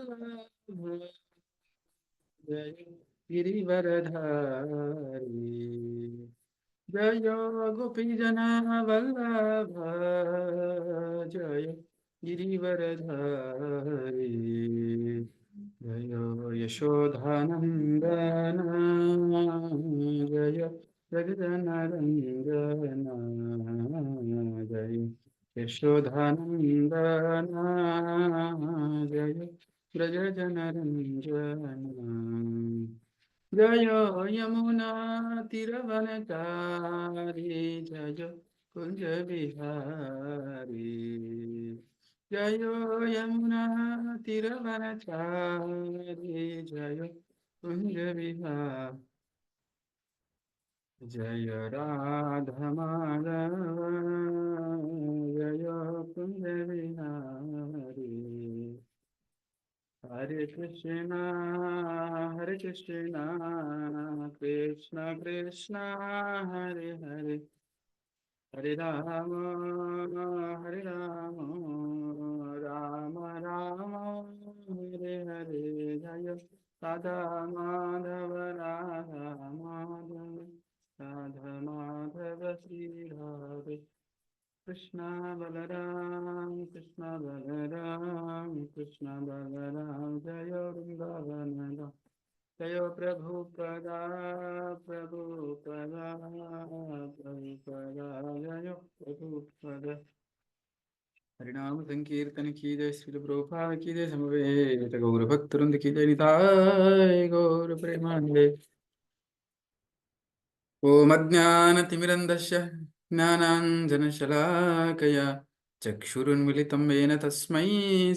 जय गिरिवरधारी जय गोपीजन वल्लभ जय गिरिवरधारी जय यशोधानंदन जय जगदनंदन जय यशोधानंदन जय ब्रजजनरंजन जय यमुना तीरवनचारी जय कुंज बिहारी जय यमुना तीरवनचारी जय कुंज बिहारी जय राधा माधव जय कुंज बिहारी हरे कृष्णा कृष्ण कृष्ण हरे हरे हरे राम राम राम हरे हरे जय राधा माधव राधा माधव श्री राधे कृष्ण बलराम जय वृंदावन जय प्रभुपदा जय प्रभुपदा हरिनाम संकीर्तन की जय श्री प्रभुपाद की जय समवेत गौर भक्तवृंद की जय निताय गौर प्रेमानंदे ओम अज्ञानतिमिरन्धस्य ज्ञानाञ्जनशलाकया चक्षुरुन्मिलितं येन तस्मै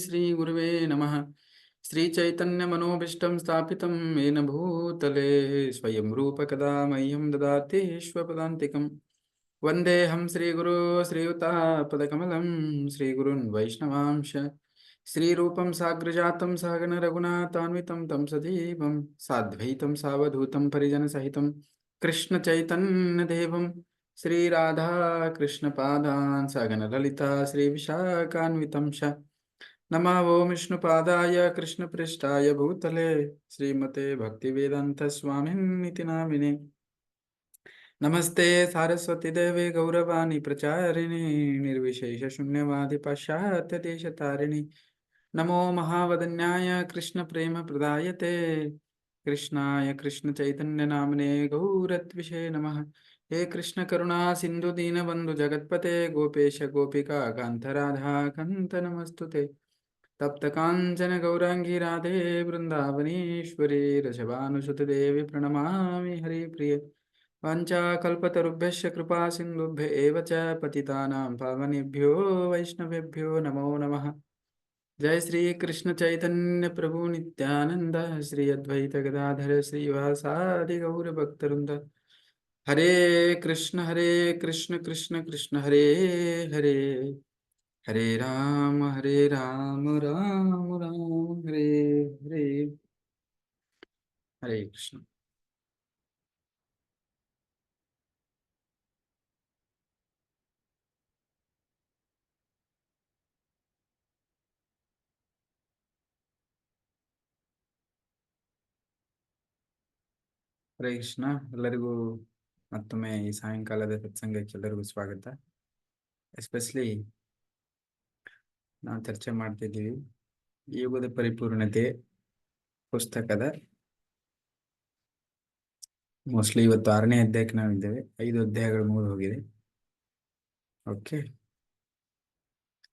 श्रीगुरुवे नमः श्रीचैतन्यमनोभीष्टं स्थापितं येन भूतले स्वयं रूपकदा मह्यं ददाति स्वपदान्तिकं वन्देऽहं श्रीगुरो श्रीयुतापदकमलं श्रीगुरुन् वैष्णवांश श्रीरूपं साग्रजातं सहगण रघुनाथान्वितं तं सजीवं साद्वैतं सावधूतं परिजनसहितं कृष्ण चैतन्य देवं श्री राधा कृष्ण पादान् सगन ललिता श्री विशाखान्वितं च नमो विष्णुपादाय कृष्ण पृष्ठाय भूतले श्रीमते भक्तिवेदांत स्वामिन्निति नामिने नमस्ते सारस्वती देवे गौरवाणी प्रचारिणी निर्विशेष शून्यवादी पाश्चात्य देशतारिणी नमो महावदन्याय कृष्ण प्रेम प्रदायते कृष्णाय कृष्ण चैतन्य नामने गौरत्विषे नमः हे कृष्ण करुणा सिंधु दीनबंधु जगत्पते गोपेश गोपिका कांत राधा कांत नमस्तुते तप्त कांचन गौरांगी राधे वृंदावनेश्वरी रसभानुसुत देवी प्रणमामि हरिप्रिये वाञ्छाकल्पतरुभ्यश्च कृपा सिन्धुभ्य एव च पतितानां पावनेभ्यो वैष्णवेभ्यो नमो नमः जय श्री कृष्ण चैतन्य प्रभु नित्यानंद श्री अद्वैत गदाधर श्रीवासादि गौर भक्तवृंद हरे कृष्ण कृष्ण कृष्ण हरे हरे हरे राम राम राम हरे हरे हरे कृष्ण ಹರೇ ಕೃಷ್ಣ ಎಲ್ಲರಿಗೂ ಮತ್ತೊಮ್ಮೆ ಈ ಸಾಯಂಕಾಲದ ಸತ್ಸಂಗಕ್ಕೆ ಎಲ್ಲರಿಗೂ ಸ್ವಾಗತ. ಎಸ್ಪೆಷಲಿ ನಾವು ಚರ್ಚೆ ಮಾಡ್ತಿದ್ದೀವಿ ಯೋಗದ ಪರಿಪೂರ್ಣತೆ ಪುಸ್ತಕದ ಮೋಸ್ಟ್ಲಿ ಇವತ್ತು 6ನೇ ಅಧ್ಯಾಯಕ್ಕೆ ನಾವಿದ್ದೇವೆ. 5 ಅಧ್ಯಾಯಗಳು ಮುಗಿದು ಹೋಗಿದೆ. ಓಕೆ,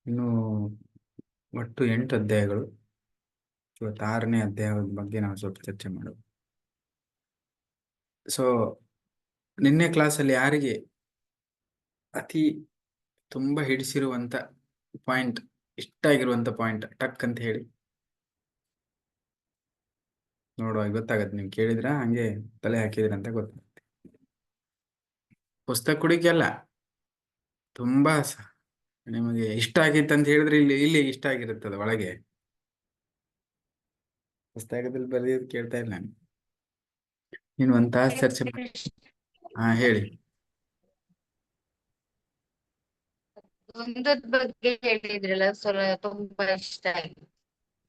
ಇನ್ನು ಒಟ್ಟು 8 ಅಧ್ಯಾಯಗಳು. ಇವತ್ತು 6ನೇ ಅಧ್ಯಾಯದ ಬಗ್ಗೆ ನಾವು ಸ್ವಲ್ಪ ಚರ್ಚೆ ಮಾಡೋದು. ಸೊ ನಿನ್ನೆ ಕ್ಲಾಸಲ್ಲಿ ಯಾರಿಗೆ ಅತಿ ತುಂಬಾ ಹಿಡಿಸಿರುವಂತ ಪಾಯಿಂಟ್, ಇಷ್ಟ ಆಗಿರುವಂತ ಪಾಯಿಂಟ್ ಟಕ್ ಅಂತ ಹೇಳಿ ನೋಡುವ, ಗೊತ್ತಾಗತ್ತೆ. ನೀವು ಕೇಳಿದ್ರ ಹಂಗೆ ತಲೆ ಹಾಕಿದ್ರಿ ಅಂತ ಗೊತ್ತಾಗುತ್ತೆ. ಪುಸ್ತಕ ಕುಡಿಕೆ ಅಲ್ಲ, ತುಂಬಾ ನಿಮಗೆ ಇಷ್ಟ ಆಗಿತ್ತು ಅಂತ ಹೇಳಿದ್ರೆ ಇಲ್ಲಿ ಇಷ್ಟ ಆಗಿರುತ್ತದ ಒಳಗೆ. ಪುಸ್ತಕದಲ್ಲಿ ಬರೆಯೋದು ಕೇಳ್ತಾ ಇಲ್ಲ ನಾನು. ನೀನು ಒಂದ್ ತಾಸು ಚರ್ಚೆ ಮಾಡಿ. ಹೇಳಿ. ದ್ವಂದ್ವದ ಬಗ್ಗೆ ಹೇಳಿದ್ರಲ್ಲ, ಸ್ವಲ್ಪ ತುಂಬಾ ಇಷ್ಟ ಆಯ್ತು.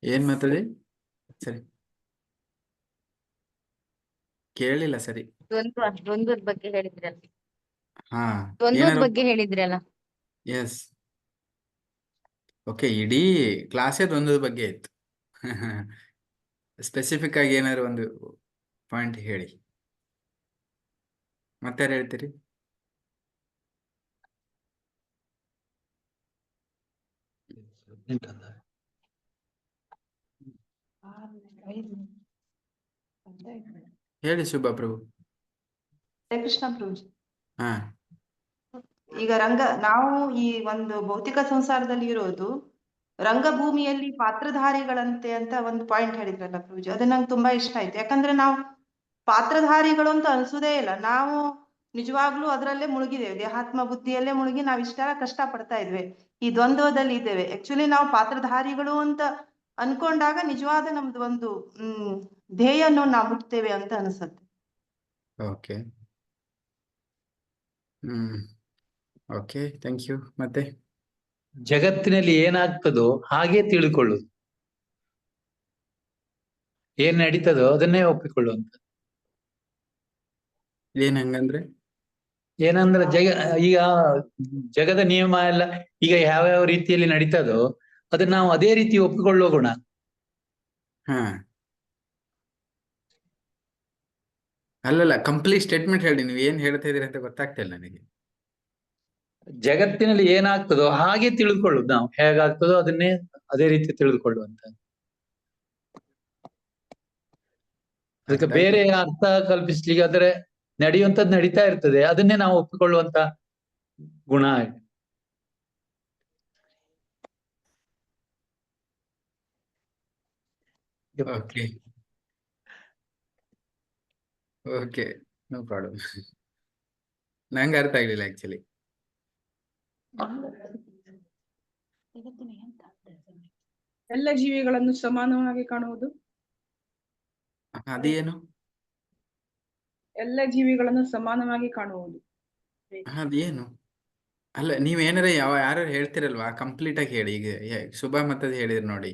ಏನ್ ಮಾತಾಡಿ? ಸರಿ, ಕೇಳಿಲ್ಲ ಸರಿ. ದ್ವಂದ್ವದ ಬಗ್ಗೆ ಹೇಳಿದ್ರಲ್ಲ. ಹಾ, ದ್ವಂದ್ವದ ಏನಾರು ಬಗ್ಗೆ ಹೇಳಿದ್ರಲ್ಲ. ಎಸ್. ಓಕೆ, ಇಡೀ ಕ್ಲಾಸೇ ದ್ವಂದ್ವದ ಬಗ್ಗೆ ಇತ್ತು. ಸ್ಪೆಸಿಫಿಕ್ ಆಗಿ ಏನಾದ್ರು ಒಂದು ಪಾಯಿಂಟ್ ಹೇಳಿ. ಮತ್ತಾರು ಹೇಳ್ತೀರಿ? ಹೇಳಿ ಶುಭಾ ಪ್ರಭು. ಹರೇ ಕೃಷ್ಣ ಪ್ರಭುಜಿ. ಹಾ, ಈಗ ನಾವು ಈ ಒಂದು ಭೌತಿಕ ಸಂಸಾರದಲ್ಲಿ ಇರೋದು ರಂಗಭೂಮಿಯಲ್ಲಿ ಪಾತ್ರಧಾರಿಗಳಂತೆ ಅಂತ ಒಂದು ಪಾಯಿಂಟ್ ಹೇಳಿದ್ರಲ್ಲ ಪ್ರಭುಜಿ, ಅದು ನಂಗೆ ತುಂಬಾ ಇಷ್ಟ ಆಯ್ತು. ಯಾಕಂದ್ರೆ ನಾವು ಪಾತ್ರಧಾರಿಗಳು ಅಂತ ಅನ್ಸುದೇ ಇಲ್ಲ, ನಾವು ನಿಜವಾಗ್ಲೂ ಅದರಲ್ಲೇ ಮುಳುಗಿದ್ದೇವೆ, ದೇಹಾತ್ಮ ಬುದ್ಧಿಯಲ್ಲೇ ಮುಳುಗಿ ನಾವು ಇಷ್ಟೆಲ್ಲ ಕಷ್ಟ ಪಡ್ತಾ ಇದ್ವಿ, ಈ ದ್ವಂದ್ವದಲ್ಲಿ ಇದ್ದೇವೆ. ಆಕ್ಚುಲಿ ನಾವು ಪಾತ್ರಧಾರಿಗಳು ಅಂತ ಅನ್ಕೊಂಡಾಗ ನಿಜವಾದ ನಮ್ದು ಒಂದು ಧ್ಯೇಯನ್ನು ನಾವು ಮುಟ್ತೇವೆ ಅಂತ ಅನ್ಸುತ್ತೆ. ಓಕೆ. Okay, thank you. ಮತ್ತೆ ಜಗತ್ತಿನಲ್ಲಿ ಏನಾಗ್ತದೋ ಹಾಗೆ ತಿಳ್ಕೊಳ್ಳುದು, ಏನ್ ನಡೀತದೋ ಅದನ್ನೇ ಒಪ್ಪಿಕೊಳ್ಳುವಂತ. ಏನ್ ಹಂಗಂದ್ರೆ? ಏನಂದ್ರೆ ಈಗ ಜಗದ ನಿಯಮ ಎಲ್ಲ ಈಗ ಯಾವ್ಯಾವ ರೀತಿಯಲ್ಲಿ ನಡೀತದೋ ಅದನ್ನ ನಾವು ಅದೇ ರೀತಿ ಒಪ್ಪಿಕೊಳ್ಳುವ ಗುಣ. ಹಾ, ಅಲ್ಲಲ್ಲ, ಕಂಪ್ಲೀಟ್ ಸ್ಟೇಟ್ಮೆಂಟ್ ಹೇಳಿ. ನೀವು ಏನ್ ಹೇಳ್ತಾ ಇದೀರಿ ಅಂತ ಗೊತ್ತಾಗ್ತಾ ಇಲ್ಲ ನನಗೆ. ಜಗತ್ತಿನಲ್ಲಿ ಏನಾಗ್ತದೋ ಹಾಗೆ ತಿಳಿದುಕೊಳ್ಳುದು, ನಾವು ಹೇಗಾಗ್ತದೋ ಅದನ್ನೇ ಅದೇ ರೀತಿ ತಿಳಿದುಕೊಳ್ಳುವಂತ. ಅದಕ್ಕೆ ಬೇರೆ ಅರ್ಥ ಕಲ್ಪಿಸ್ಲಿಕ್ಕೆ ಆದ್ರೆ ನಡೆಯುವಂಥದ್ದು ನಡೀತಾ ಇರ್ತದೆ, ಅದನ್ನೇ ನಾವು ಒಪ್ಪಿಕೊಳ್ಳುವಂತ ಗುಣ. Okay, okay, no problem. ನಂಗೆ ಅರ್ಥ ಆಗ್ಲಿಲ್ಲ ಆಕ್ಚುಲಿ. ಎಲ್ಲ ಜೀವಿಗಳನ್ನು ಸಮಾನವಾಗಿ ಕಾಣುವುದು. ಅದೇನು? ಎಲ್ಲ ಜೀವಿಗಳನ್ನು ಸಮಾನವಾಗಿ ಕಾಣುವುದು ಅದೇನು? ಅಲ್ಲ, ನೀವೇನಾರ ಯಾರು ಹೇಳ್ತಿರಲ್ವಾ, ಕಂಪ್ಲೀಟ್ ಆಗಿ ಹೇಳಿ. ಈಗ ಶುಭ ಮತ್ತದ್ ಹೇಳಿದ್ರು ನೋಡಿ,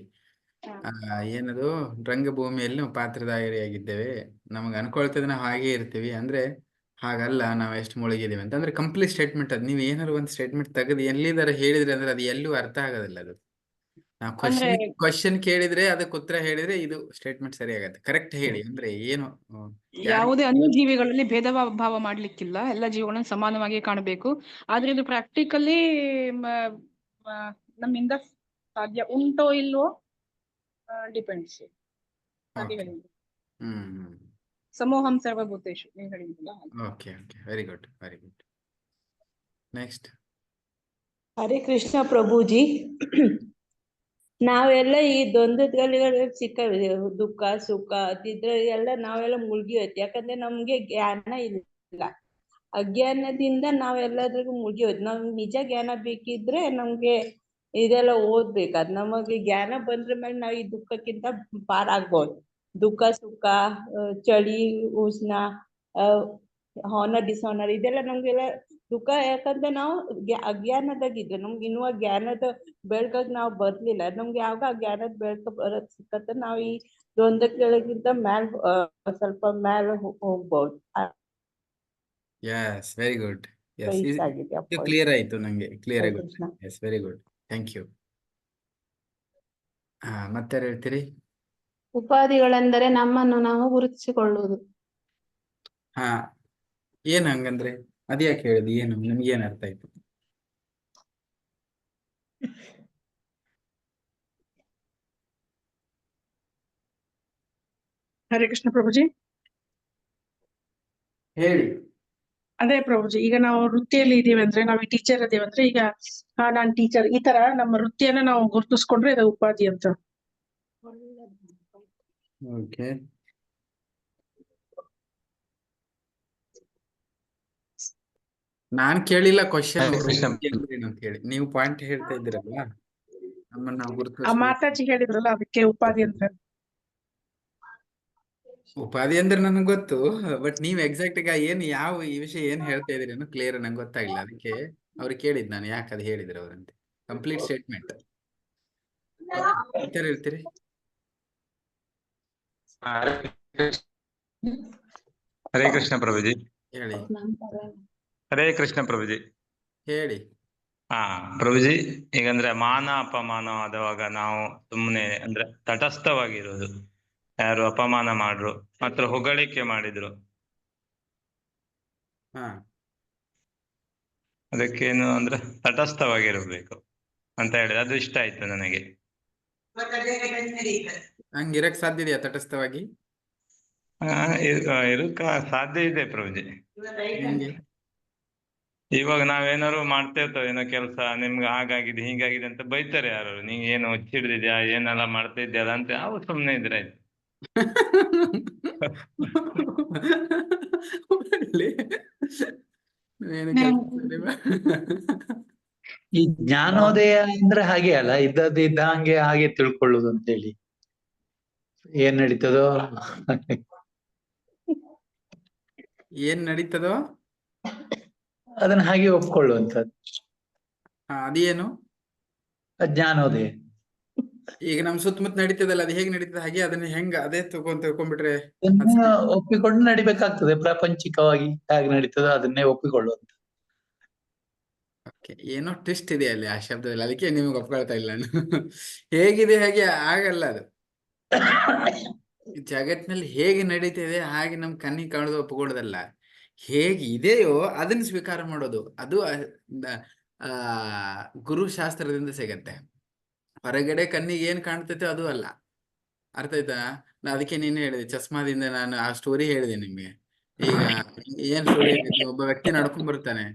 ಏನದು ರಂಗಭೂಮಿಯಲ್ಲಿ ನಾವು ಪಾತ್ರಧಾರಿಯಾಗಿದ್ದೇವೆ, ನಮಗೆ ಅನ್ಕೊಳ್ತದೆ ನಾವು ಹಾಗೆ ಇರ್ತೀವಿ ಅಂದ್ರೆ ಹಾಗಲ್ಲ, ನಾವ್ ಎಷ್ಟು ಮುಳುಗಿದೀವಿ ಅಂತ. ಅಂದ್ರೆ ಕಂಪ್ಲೀಟ್ ಸ್ಟೇಟ್ಮೆಂಟ್ ಅದು. ನೀವು ಏನಾರು ಒಂದು ಸ್ಟೇಟ್ಮೆಂಟ್ ತೆಗೆದು ಎಲ್ಲಿದಾರ ಹೇಳಿದ್ರೆ ಅಂದ್ರೆ ಅದು ಎಲ್ಲೂ ಅರ್ಥ ಆಗೋದಿಲ್ಲ. ಅದು ನಾವು ಕ್ವಶನ್ ಕೇಳಿದ್ರೆ ಅದಕ್ಕೆ ಉತ್ತರ ಹೇಳಿದ್ರೆ ಇದು ಸ್ಟೇಟ್ಮೆಂಟ್ ಸರಿ ಆಗತ್ತೆ. ಕರೆಕ್ಟ್ ಹೇಳಿ, ಅಂದ್ರೆ ಏನು? ಯಾವುದೇ ಅನ್ಯ ಜೀವಿಗಳಲ್ಲಿ ಭೇದ ಭಾವ ಮಾಡ್ಲಿಕ್ಕಿಲ್ಲ, ಎಲ್ಲ ಜೀವಿಗಳನ್ನು ಸಮಾನವಾಗಿ ಕಾಣಬೇಕು. ಆದ್ರೆ ಇದು ಪ್ರಾಕ್ಟಿಕಲಿ ನಮ್ಮಿಂದ ಸಾಧ್ಯ ಉಂಟೋ ಇಲ್ವೋ ಡಿಪೆಂಡ್ಸ್. ಸಮೂಹಂ ಸರ್ವಭೂತೇಷು ನೀವು ಹೇಳಿದ್ರಲ್ಲ. Okay, okay, very good, very good. Next. Hare Krishna ಪ್ರಭುಜಿ. ನಾವೆಲ್ಲ ಈ ದ್ವಂದ್ವಗಳಲ್ಲಿ ಸಿಕ್ಕ ದುಃಖ ಸುಖ ಅದಿದ್ರೆಲ್ಲ ನಾವೆಲ್ಲ ಮುಳುಗಿ ಹೋಯ್ತು. ಯಾಕಂದ್ರೆ ನಮ್ಗೆ ಜ್ಞಾನ ಇಲ್ಲ, ಅಜ್ಞಾನದಿಂದ ನಾವೆಲ್ಲದ್ರಿಗೂ ಮುಳುಗಿ ಹೋಯ್ತು. ನಮ್ಗೆ ನಿಜ ಜ್ಞಾನ ಬೇಕಿದ್ರೆ ನಮ್ಗೆ ಇದೆಲ್ಲ ಓದ್ಬೇಕು. ನಮಗೆ ಜ್ಞಾನ ಬಂದ್ರ ಮೇಲೆ ನಾವ್ ಈ ದುಃಖಕ್ಕಿಂತ ಪಾರಾಗ್ಬೋದು. ದುಃಖ ಸುಖ, ಚಳಿ ಉಷ್ಣ, ಹಾನರ್ ಡಿಸಾನರ್ ಇದೆಲ್ಲ ನಮ್ಗೆಲ್ಲ ದುಃಖ. ಯಾಕಂದ್ರೆ ನಾವು ಅಜ್ಞಾನದಾಗಿದ್ವಿ, ನಮ್ಗೆ ಇನ್ನೂ ಜ್ಞಾನದ ಬೆಳಕಾಗ ನಾವು ಬರ್ಲಿಲ್ಲ. ನಮ್ಗೆ ಯಾವಾಗ ಜ್ಞಾನದ ಬೆಳಕ ಬರೋದ್ ಸಿಕ್ಕತ್ತ ನಾವು ಈ ದ್ವಂದ್ವಗಳಿಗಿಂತ ಮ್ಯಾಲ್ ಸ್ವಲ್ಪ ಮ್ಯಾಲ ಹೋಗ್ಬೋದು. Yes, very good. ವಯಸ್ಸಾಗಿದೆ ಕ್ಲಿಯರ್ ಆಯ್ತು ನಂಗೆ, ಕ್ಲಿಯರ್ ಆಗಿ. Yes, very good, thank you. ಮತ್ತೆ ಹೇಳ್ತೀರಿ? ಉಪಾಧಿಗಳೆಂದರೆ ನಮ್ಮನ್ನು ನಾವು ಗುರುತಿಸಿಕೊಳ್ಳುವುದು. ಹಾ, ಏನ್ ಹಂಗಂದ್ರೆ? ಅದ್ಯಾಕೆ ಹೇಳಿದ್? ಏನು ನಿಮ್ಗೆ ಏನ್ ಅರ್ಥ ಆಯ್ತು? ಹರೇ ಕೃಷ್ಣ ಪ್ರಭುಜಿ. ಹೇಳಿ. ಅದೇ ಪ್ರಭುಜಿ, ಈಗ ನಾವು ವೃತ್ತಿಯಲ್ಲಿ ಇದೀವಿ ಅಂದ್ರೆ, ನಾವು ಈ ಟೀಚರ್ ಇದೀವಿ ಅಂದ್ರೆ, ಈಗ ನಾನ್ ಟೀಚರ್, ಈ ತರ ನಮ್ಮ ವೃತ್ತಿಯನ್ನ ನಾವು ಗುರುತಿಸ್ಕೊಂಡ್ರೆ ಅದು ಉಪಾಧಿ ಅಂತ. ಓಕೆ, ನಾನ್ ಕೇಳಿಲ್ಲ ಕ್ವಶನ್ ಅಂತ ಹೇಳಿ. ನೀವು ಪಾಯಿಂಟ್ ಹೇಳ್ತಾ ಇದ್ದೀರಲ್ಲ, ನಮ್ಮನ್ನ ನಾವು ಆ ಗುರುತಿಸ್ಬೇಕು. ಮಾತಾಜಿ ಹೇಳಿದ್ರಲ್ಲ, ಅದಕ್ಕೆ ಉಪಾಧಿ ಅಂತ. ಉಪಾಧಿ ಅಂದ್ರೆ ನನಗೆ ಗೊತ್ತು, ಬಟ್ ನೀವ್ ಎಕ್ಸಾಕ್ಟ್ ಆಗಿ ಏನ್ ಯಾವ ಈ ವಿಷಯ ಏನ್ ಹೇಳ್ತಾ ಇದೀರಿ ಅನ್ನೋ ಕ್ಲಿಯರ್ ನಂಗೆ ಗೊತ್ತಾಗಿಲ್ಲ. ಅದಕ್ಕೆ ಅವ್ರಿಗೆ ಕೇಳಿದ್ ನಾನು, ಯಾಕೆ ಅದು ಹೇಳಿದ್ರು ಅವ್ರಂತೆ. ಕಂಪ್ಲೀಟ್ ಸ್ಟೇಟ್ಮೆಂಟ್ ಹೇಳ್ತೀರಿ? ಹರೇ ಕೃಷ್ಣ ಪ್ರಭುಜಿ. ಹೇಳಿ ಹರೇ ಕೃಷ್ಣ ಪ್ರಭುಜಿ. ಹೇಳಿ. ಹಾ ಪ್ರಭುಜಿ, ಈಗಂದ್ರೆ ಮಾನ ಅಪಮಾನ ಆದವಾಗ ನಾವು ಸುಮ್ಮನೆ ಅಂದ್ರೆ ತಟಸ್ಥವಾಗಿರೋದು. ಯಾರು ಅಪಮಾನ ಮಾಡ್ರು ಮಾತ್ರ ಹೊಗಳಿಕೆ ಮಾಡಿದ್ರು, ಹಾ ಅದಕ್ಕೇನು ಅಂದ್ರೆ ತಟಸ್ಥವಾಗಿರ್ಬೇಕು ಅಂತ ಹೇಳಿದ್ರೆ ಅದು ಇಷ್ಟ ಆಯ್ತು ನನಗೆ. ಹಂಗಿರಕ್ ಸಾಧ್ಯ ಇದೆಯಾ ತಟಸ್ಥವಾಗಿ? ಇರಕ್ಕ ಸಾಧ್ಯ ಇದೆ ಪ್ರಭುಜಿ. ಹೆಂಗೆ? ಇವಾಗ ನಾವೇನಾದ್ರು ಮಾಡ್ತಾ ಇರ್ತೇವೆ, ಏನೋ ಕೆಲಸ, ನಿಮ್ಗೆ ಹಾಗಾಗಿದೆ ಹೀಗಾಗಿದೆ ಅಂತ ಬೈತಾರೆ ಯಾರು, ನೀ ಏನು ಹಿಡಿದಿದ್ಯಾ, ಏನೆಲ್ಲ ಮಾಡ್ತಾ ಇದ್ಯಲ್ಲ ಅಂತ. ಅವು ಸುಮ್ನೆ ಇದ್ರೆ ಆಯ್ತು. ಒಳ್ಳೆ. ಏನು ಕೆಲ್ಸ ಇಲ್ಲ. ಈ ಜ್ಞಾನೋದಯ ಅಂದ್ರೆ ಹಾಗೆ ಅಲ್ಲ, ಇದ್ದದ್ದು ಇದ್ದಂಗೆ ಹಾಗೆ ತಿಳ್ಕೊಳ್ಳುದು ಅಂತೇಳಿ. ಏನ್ ನಡೀತದೋ ಏನ್ ನಡೀತದೋ ಅದನ್ನ ಹಾಗೆ ಒಪ್ಕೊಳ್ಳುವಂಥದ್ದು ಅದೇನು ಜ್ಞಾನೋದಯ. ಈಗ ನಮ್ ಸುತ್ತಮುತ್ತ ನಡೀತದಲ್ಲ, ಅದು ಹೇಗ್ ನಡೀತದೆ ಹಾಗೆ ಅದನ್ನ ಹೆಂಗ ಅದೇ ತಿಳ್ಕೊಂಡ್ಬಿಟ್ರೆ ಅದನ್ನ ಒಪ್ಪಿಕೊಂಡು ನಡಿಬೇಕಾಗ್ತದೆ. ಪ್ರಾಪಂಚಿಕವಾಗಿ ಹೇಗೆ ನಡೀತದೋ ಅದನ್ನೇ ಒಪ್ಪಿಕೊಳ್ಳುವಂತ. ಏನೋ ಟ್ವಿಸ್ಟ್ ಇದೆ ಅಲ್ಲಿ ಆ ಶಬ್ದದಲ್ಲಿ, ಅದಕ್ಕೆ ನಿಮ್ಗೆ ಒಪ್ಕೊಳ್ತಾ ಇಲ್ಲ ನಾನು. ಹೇಗಿದೆ ಹಾಗೆ ಆಗಲ್ಲ ಅದು. ಜಗತ್ತಿನಲ್ಲಿ ಹೇಗೆ ನಡೀತಿದೆ ಹಾಗೆ ನಮ್ ಕಣ್ಣಿಗೆ ಕಾಣೋದು ಒಪ್ಕೊಳ್ಳೋದಲ್ಲ, ಹೇಗೆ ಇದೆಯೋ ಅದನ್ನ ಸ್ವೀಕಾರ ಮಾಡೋದು. ಅದು ಆ ಗುರುಶಾಸ್ತ್ರದಿಂದ ಸಿಗತ್ತೆ. ಹೊರಗಡೆ ಕಣ್ಣಿಗೆ ಏನ್ ಕಾಣ್ತೈತೆ ಅದು ಅಲ್ಲ. ಅರ್ಥ ಆಯ್ತಾ? ಅದಕ್ಕೆ ನೀನು ಹೇಳಿದೆ ಚಸ್ಮಾದಿಂದ, ನಾನು ಆ ಸ್ಟೋರಿ ಹೇಳಿದೆ ನಿಮ್ಗೆ. ಈಗ ಏನ್ ಸ್ಟೋರಿ ಹೇಳಿದ್ವಿ, ಒಬ್ಬ ವ್ಯಕ್ತಿ ನಡ್ಕೊಂಡ್ ಬರ್ತಾನೆ,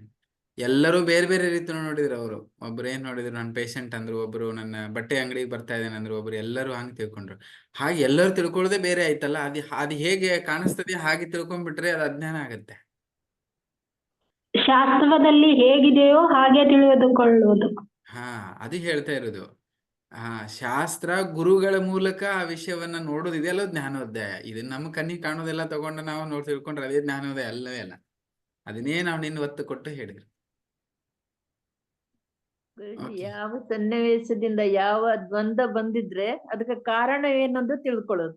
ಎಲ್ಲರೂ ಬೇರೆ ಬೇರೆ ರೀತಿ ನೋಡಿದ್ರು. ಅವರು ಒಬ್ರು ಏನ್ ನೋಡಿದ್ರು, ನನ್ನ ಪೇಷಂಟ್ ಅಂದ್ರು, ಒಬ್ರು ನನ್ನ ಬಟ್ಟೆ ಅಂಗಡಿಗೆ ಬರ್ತಾ ಇದ್ದೇನೆ ಅಂದ್ರು, ಒಬ್ರು ಎಲ್ಲರೂ ಹಂಗೆ ತಿಳ್ಕೊಂಡ್ರು. ಹಾಗೆ ಎಲ್ಲರೂ ತಿಳ್ಕೊಳ್ಳೋದೇ ಬೇರೆ ಆಯ್ತಲ್ಲ. ಅದು ಹೇಗೆ ಕಾಣಿಸ್ತದೆ ಹಾಗೆ ತಿಳ್ಕೊಂಡ್ಬಿಟ್ರೆ ಅದು ಅಜ್ಞಾನ ಆಗತ್ತೆ. ಶಾಸ್ತ್ರದಲ್ಲಿ ಹೇಗಿದೆಯೋ ಹಾಗೆ ತಿಳಿದುಕೊಳ್ಳುವುದು. ಹಾ, ಅದು ಹೇಳ್ತಾ ಇರೋದು. ಶಾಸ್ತ್ರ ಗುರುಗಳ ಮೂಲಕ ಆ ವಿಷಯವನ್ನ ನೋಡೋದಿದೆಯಲ್ಲ ಜ್ಞಾನೋದಯ. ಇದನ್ನ ನಮ್ಮ ಕಣ್ಣಿಗೆ ಕಾಣೋದೆಲ್ಲ ತಗೊಂಡು ನಾವು ನೋಡಿ ತಿಳ್ಕೊಂಡ್ರೆ ಅದೇ ಜ್ಞಾನೋದಯ ಅಲ್ಲವೇ ಅಲ್ಲ. ಅದನ್ನೇ ನಾವು ನಿನ್ನ ಒತ್ತು ಕೊಟ್ಟು ಹೇಳಿದ್ರು. ಯಾವ ಸನ್ನಿವೇಶದಿಂದ ಯಾವ ದ್ವಂದ್ವ ಬಂದಿದ್ರೆ ಅದಕ್ಕೆ ಕಾರಣ ಏನಂದು ತಿಳ್ಕೊಳ್ಳೋದು.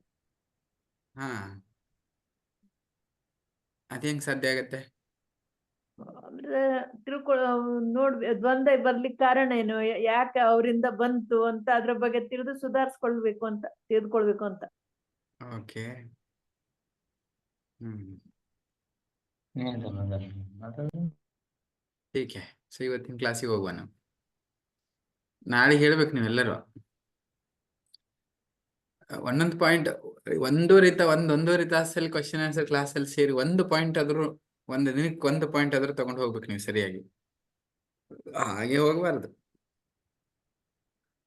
ಹಾ, ಅದ್ ಹೆಂಗ್ ಸಾಧ್ಯ ಆಗತ್ತೆ? ಅಂದ್ರೆ ದ್ವಂದ್ವ ಬರ್ಲಿಕ್ಕೆ ಕಾರಣ ಏನು, ಯಾಕೆ ಅವರಿಂದ ಬಂತು ಅಂತ ಅದ್ರ ಬಗ್ಗೆ ತಿಳಿದು ಸುಧಾರಿಸ್ಕೊಳ್ಬೇಕು ಅಂತ, ತಿಳಿದುಕೊಳ್ಬೇಕು ಅಂತ. ಓಕೆ. ಟೀಕೆ. ಸೊ ಇವತ್ತಿನ ಕ್ಲಾಸಿಗೆ ಹೋಗುವ ನಾವು. ನಾಳೆ ಹೇಳ್ಬೇಕು ನೀವೆಲ್ಲರೂ ಒಂದೊಂದು ಪಾಯಿಂಟ್. ಒಂದೂವರೆ ತಾಸಲ್ಲಿ ಕ್ವಶನ್ ಆನ್ಸರ್ ಕ್ಲಾಸಲ್ಲಿ ಸೇರಿ ಒಂದು ಪಾಯಿಂಟ್ ಆದ್ರೂ, ಒಂದು ದಿನಕ್ಕೆ ಒಂದು ಪಾಯಿಂಟ್ ಆದ್ರೂ ತಗೊಂಡು ಹೋಗ್ಬೇಕು ನೀವು ಸರಿಯಾಗಿ. ಹಾಗೆ ಹೋಗ್ಬಾರ್ದು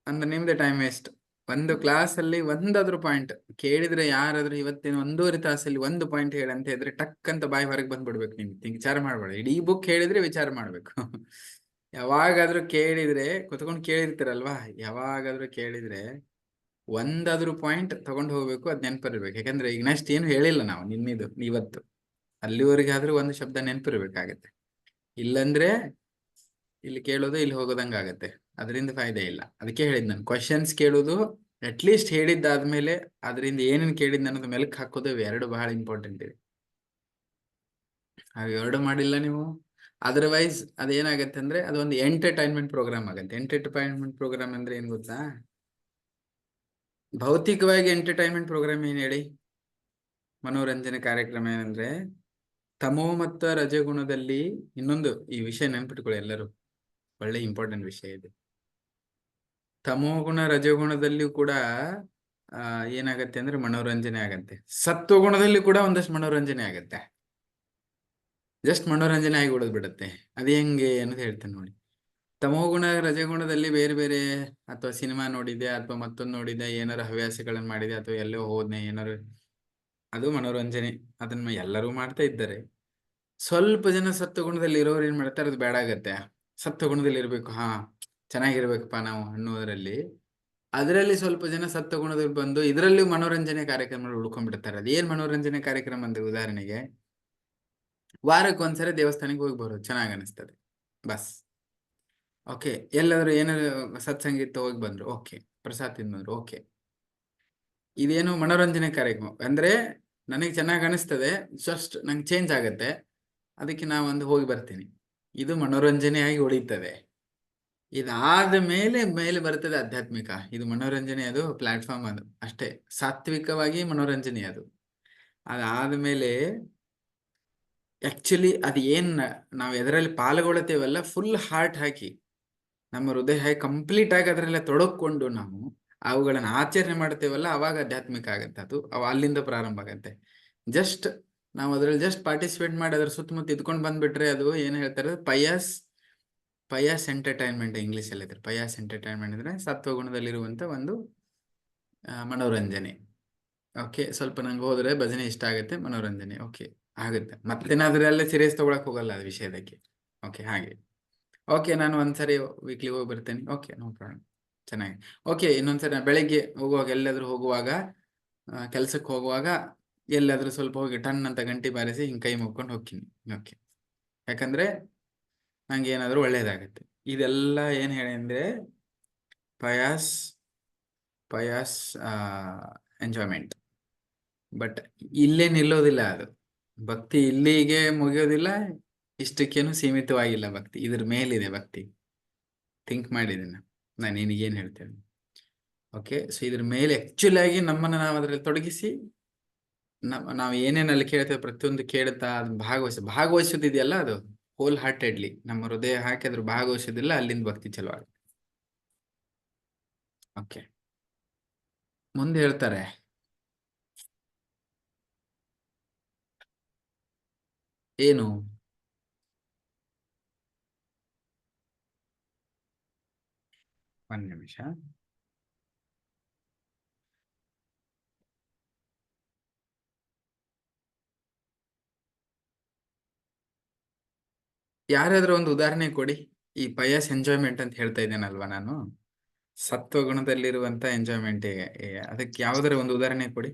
ಅಂದ್ರೆ ನಿಮ್ದೆ ಟೈಮ್ ವೇಸ್ಟ್. ಒಂದು ಕ್ಲಾಸಲ್ಲಿ ಒಂದಾದ್ರೂ ಪಾಯಿಂಟ್ ಕೇಳಿದ್ರೆ, ಯಾರಾದ್ರೂ ಇವತ್ತಿನ ಒಂದೂವರೆ ತಾಸಲ್ಲಿ ಒಂದು ಪಾಯಿಂಟ್ ಹೇಳಿ ಅಂತ ಹೇಳಿದ್ರೆ ಟಕ್ ಅಂತ ಬಾಯಿ ಹೊರಗೆ ಬಂದ್ಬಿಡ್ಬೇಕು. ನಿಮ್ಗೆ ವಿಚಾರ ಮಾಡ್ಬೇಡ. ಇಡೀ ಬುಕ್ ಹೇಳಿದ್ರೆ ವಿಚಾರ ಮಾಡ್ಬೇಕು. ಯಾವಾಗಾದ್ರೂ ಕೇಳಿದ್ರೆ, ಕುತ್ಕೊಂಡು ಕೇಳಿರ್ತೀರಲ್ವಾ, ಯಾವಾಗಾದ್ರೂ ಕೇಳಿದ್ರೆ ಒಂದಾದ್ರೂ ಪಾಯಿಂಟ್ ತಗೊಂಡು ಹೋಗ್ಬೇಕು. ಅದ್ ನೆನಪಿರ್ಬೇಕು. ಯಾಕಂದ್ರೆ ಈಗ ನೆಕ್ಸ್ಟ್ ಏನು ಹೇಳಿಲ್ಲ ನಾವು ನಿನ್ನಿದು ಇವತ್ತು, ಅಲ್ಲಿವರೆಗಾದ್ರೂ ಒಂದು ಶಬ್ದ ನೆನಪಿರ್ಬೇಕಾಗತ್ತೆ. ಇಲ್ಲಂದ್ರೆ ಇಲ್ಲಿ ಕೇಳೋದು ಇಲ್ಲಿ ಹೋಗೋದಂಗ ಆಗತ್ತೆ, ಅದರಿಂದ ಫಾಯ್ದೆ ಇಲ್ಲ. ಅದಕ್ಕೆ ಹೇಳಿದ್ ನಾನು, ಕ್ವಶನ್ಸ್ ಕೇಳೋದು ಅಟ್ಲೀಸ್ಟ್ ಹೇಳಿದ್ದಾದ್ಮೇಲೆ ಅದರಿಂದ ಏನೇನು ಕೇಳಿದ್ ಅನ್ನೋದು ಮೆಲುಕು ಹಾಕೋದು, ಎರಡು ಬಹಳ ಇಂಪಾರ್ಟೆಂಟ್ ಇದೆ. ಅವೆರಡು ಮಾಡಿಲ್ಲ ನೀವು, ಅದರ್ವೈಸ್ ಅದೇನಾಗತ್ತೆ ಅಂದ್ರೆ ಅದೊಂದು ಎಂಟರ್ಟೈನ್ಮೆಂಟ್ ಪ್ರೋಗ್ರಾಮ್ ಆಗತ್ತೆ. ಎಂಟರ್ಟೈನ್ಮೆಂಟ್ ಪ್ರೋಗ್ರಾಮ್ ಅಂದ್ರೆ ಏನ್ ಗೊತ್ತಾ? ಭೌತಿಕವಾಗಿ ಎಂಟರ್ಟೈನ್ಮೆಂಟ್ ಪ್ರೋಗ್ರಾಮ್ ಏನ್ ಹೇಳಿ, ಮನೋರಂಜನೆ ಕಾರ್ಯಕ್ರಮ ಏನಂದ್ರೆ, ತಮೋ ಮತ್ತು ರಜಗುಣದಲ್ಲಿ ಇನ್ನೊಂದು, ಈ ವಿಷಯ ನೆನ್ಪಿಟ್ಕೊಳ್ಳಿ ಎಲ್ಲರೂ, ಒಳ್ಳೆ ಇಂಪಾರ್ಟೆಂಟ್ ವಿಷಯ ಇದೆ. ತಮೋಗುಣ ರಜಗುಣದಲ್ಲಿಯೂ ಕೂಡ ಏನಾಗತ್ತೆ ಅಂದ್ರೆ ಮನೋರಂಜನೆ ಆಗತ್ತೆ. ಸತ್ವಗುಣದಲ್ಲಿ ಕೂಡ ಒಂದಷ್ಟು ಮನೋರಂಜನೆ ಆಗತ್ತೆ. ಜಸ್ಟ್ ಮನೋರಂಜನೆ ಆಗಿ ಉಳಿದ್ ಬಿಡತ್ತೆ. ಅದು ಹೆಂಗೆ ಅನ್ನೋದು ಹೇಳ್ತೇನೆ ನೋಡಿ. ತಮೋಗುಣ ರಜಗುಣದಲ್ಲಿ ಬೇರೆ ಬೇರೆ, ಅಥವಾ ಸಿನಿಮಾ ನೋಡಿದೆ, ಅಥವಾ ಮತ್ತೊಂದು ನೋಡಿದೆ, ಏನಾರು ಹವ್ಯಾಸಗಳನ್ನ ಮಾಡಿದೆ, ಅಥವಾ ಎಲ್ಲೋ ಹೋದ್ನೆ, ಏನಾರು, ಅದು ಮನೋರಂಜನೆ. ಅದನ್ನ ಎಲ್ಲರೂ ಮಾಡ್ತಾ ಇದ್ದಾರೆ. ಸ್ವಲ್ಪ ಜನ ಸತ್ವಗುಣದಲ್ಲಿ ಇರೋರು ಏನ್ ಮಾಡ್ತಾರೆ, ಅದು ಬೇಡ ಆಗತ್ತೆ. ಸತ್ವಗುಣದಲ್ಲಿ ಇರ್ಬೇಕು, ಹಾ ಚೆನ್ನಾಗಿರ್ಬೇಕಪ್ಪ ನಾವು ಅನ್ನೋದ್ರಲ್ಲಿ, ಅದರಲ್ಲಿ ಸ್ವಲ್ಪ ಜನ ಸತ್ವಗುಣದಲ್ಲಿ ಬಂದು ಇದರಲ್ಲಿ ಮನೋರಂಜನೆ ಕಾರ್ಯಕ್ರಮಗಳು ಉಳ್ಕೊಂಡ್ಬಿಡ್ತಾರೆ. ಅದೇನ್ ಮನೋರಂಜನೆ ಕಾರ್ಯಕ್ರಮ ಅಂದ್ರೆ, ಉದಾಹರಣೆಗೆ ವಾರಕ್ಕೆ ಒಂದ್ಸರಿ ದೇವಸ್ಥಾನಕ್ಕೆ ಹೋಗಿ ಬರೋದು, ಚೆನ್ನಾಗಿ ಅನಿಸ್ತದೆ, ಬಸ್. ಓಕೆ, ಎಲ್ಲಾದ್ರೂ ಏನಾದ್ರು ಸತ್ಸಂಗೀತ ಹೋಗಿ ಬಂದ್ರು, ಓಕೆ, ಪ್ರಸಾದ್ ತಿಂದ್ರು, ಓಕೆ. ಇದೇನು ಮನೋರಂಜನೆ ಕಾರ್ಯಕ್ರಮ ಅಂದ್ರೆ ನನಗೆ ಚೆನ್ನಾಗಿ ಅನಿಸ್ತದೆ, ಜಸ್ಟ್ ನಂಗೆ ಚೇಂಜ್ ಆಗತ್ತೆ, ಅದಕ್ಕೆ ನಾವೊಂದು ಹೋಗಿ ಬರ್ತೀನಿ, ಇದು ಮನೋರಂಜನೆಯಾಗಿ ಉಳಿತದೆ. ಇದಾದ ಮೇಲೆ ಮೇಲೆ ಬರ್ತದೆ ಆಧ್ಯಾತ್ಮಿಕ. ಇದು ಮನೋರಂಜನೆ, ಅದು ಪ್ಲಾಟ್ಫಾರ್ಮ್, ಅದು ಅಷ್ಟೇ, ಸಾತ್ವಿಕವಾಗಿ ಮನೋರಂಜನೆ ಅದು. ಅದಾದ ಮೇಲೆ ಆಕ್ಚುಲಿ ಅದು ಏನ್ ನಾವು ಎದರಲ್ಲಿ ಪಾಲ್ಗೊಳ್ತೇವಲ್ಲ, ಫುಲ್ ಹಾರ್ಟ್ ಹಾಕಿ, ನಮ್ಮ ಹೃದಯ ಹಾಕಿ ಕಂಪ್ಲೀಟ್ ಆಗಿ ಅದರಲ್ಲ ತೊಡಕೊಂಡು ನಾವು ಅವುಗಳನ್ನ ಆಚರಣೆ ಮಾಡ್ತೇವಲ್ಲ, ಅವಾಗ ಆಧ್ಯಾತ್ಮಿಕ ಆಗತ್ತೆ. ಅದು ಅಲ್ಲಿಂದ ಪ್ರಾರಂಭ ಆಗತ್ತೆ. ಜಸ್ಟ್ ನಾವು ಅದ್ರಲ್ಲಿ ಜಸ್ಟ್ ಪಾರ್ಟಿಸಿಪೇಟ್ ಮಾಡಿ ಅದ್ರ ಸುತ್ತಮುತ್ತ ಇದ್ಕೊಂಡು ಬಂದ್ಬಿಟ್ರೆ ಅದು ಏನು ಹೇಳ್ತಾರೆ, ಪಯಾಸ್ ಎಂಟರ್ಟೈನ್ಮೆಂಟ್ ಇಂಗ್ಲಿಷ್ ಅಲ್ಲಿ ಇದ್ರೆ. ಪಯಾಸ್ ಎಂಟರ್ಟೈನ್ಮೆಂಟ್ ಅಂದ್ರೆ ಸತ್ವಗುಣದಲ್ಲಿರುವಂತ ಒಂದು ಮನೋರಂಜನೆ. ಓಕೆ, ಸ್ವಲ್ಪ ನಂಗೆ ಹೋದ್ರೆ ಭಜನೆ ಇಷ್ಟ ಆಗುತ್ತೆ, ಮನೋರಂಜನೆ ಓಕೆ ಆಗುತ್ತೆ, ಮತ್ತೇನಾದ್ರೂ ಎಲ್ಲ ಸೀರಿಯಸ್ ತಗೊಳಕ್ ಹೋಗಲ್ಲ ಅದು ವಿಷಯದಕ್ಕೆ. ಓಕೆ, ಹಾಗೆ. ಓಕೆ, ನಾನು ಒಂದ್ಸರಿ ವೀಕ್ಲಿ ಹೋಗಿ ಬರ್ತೇನೆ. ಓಕೆ, ನೋ ಪ್ರಾಬ್ಲಮ್, ಚೆನ್ನಾಗಿ. ಓಕೆ, ಇನ್ನೊಂದ್ಸರಿ ನಾನು ಬೆಳಗ್ಗೆ ಹೋಗುವಾಗ, ಎಲ್ಲಾದ್ರೂ ಹೋಗುವಾಗ, ಕೆಲ್ಸಕ್ಕೆ ಹೋಗುವಾಗ ಎಲ್ಲಾದ್ರೂ ಸ್ವಲ್ಪ ಹೋಗಿ ಟನ್ ಅಂತ ಗಂಟೆ ಬಾರಿಸಿ ಹಿಂಗೆ ಕೈ ಮುಗ್ಕೊಂಡು ಹೋಗ್ತೀನಿ. ಓಕೆ, ಯಾಕಂದ್ರೆ ನಂಗೆ ಏನಾದರೂ ಒಳ್ಳೇದಾಗತ್ತೆ. ಇದೆಲ್ಲ ಏನು ಹೇಳಿ ಅಂದ್ರೆ ಪಯಾಸ್ ಎಂಜಾಯ್ಮೆಂಟ್. ಬಟ್ ಇಲ್ಲೇ ನಿಲ್ಲೋದಿಲ್ಲ ಅದು. ಭಕ್ತಿ ಇಲ್ಲಿಗೆ ಮುಗಿಯೋದಿಲ್ಲ, ಇಷ್ಟಕ್ಕೇನು ಸೀಮಿತವಾಗಿಲ್ಲ ಭಕ್ತಿ, ಇದ್ರ ಮೇಲಿದೆ ಭಕ್ತಿ. ಥಿಂಕ್ ಮಾಡಿದ್ದೀನಿ ನಾನು ನಿನಗೇನು ಹೇಳ್ತೇನೆ. ಓಕೆ, ಸೊ ಇದ್ರ ಮೇಲೆ ಆಕ್ಚುಲಿ ಆಗಿ ನಮ್ಮನ್ನು ನಾವು ಅದರಲ್ಲಿ ತೊಡಗಿಸಿ, ನಾವು ಏನೇನಲ್ಲಿ ಕೇಳ್ತೇವೆ ಪ್ರತಿಯೊಂದು ಕೇಳ್ತಾ ಅದನ್ನ ಭಾಗವಹಿಸೋದಿದೆಯಲ್ಲ, ಅದು ಹೋಲ್ ಹಾರ್ಟೆಡ್ಲಿ ನಮ್ಮ ಹೃದಯ ಹಾಕಿ ಅದ್ರ ಭಾಗವಹಿಸೋದಿಲ್ಲ, ಅಲ್ಲಿಂದ ಭಕ್ತಿ ಚಲೋ ಆಗುತ್ತೆ. ಓಕೆ, ಮುಂದೆ ಹೇಳ್ತಾರೆ ಏನು, ಒಂದು ನಿಮಿಷ. ಯಾರಾದ್ರೂ ಒಂದು ಉದಾಹರಣೆ ಕೊಡಿ. ಈ ಪಯಾಸ್ ಎಂಜಾಯ್ಮೆಂಟ್ ಅಂತ ಹೇಳ್ತಾ ಇದ್ದೇನಲ್ವಾ ನಾನು, ಸತ್ವಗುಣದಲ್ಲಿರುವಂತ ಎಂಜಾಯ್ಮೆಂಟ್, ಅದಕ್ಕೆ ಯಾವ್ದಾರ ಒಂದು ಉದಾಹರಣೆ ಕೊಡಿ.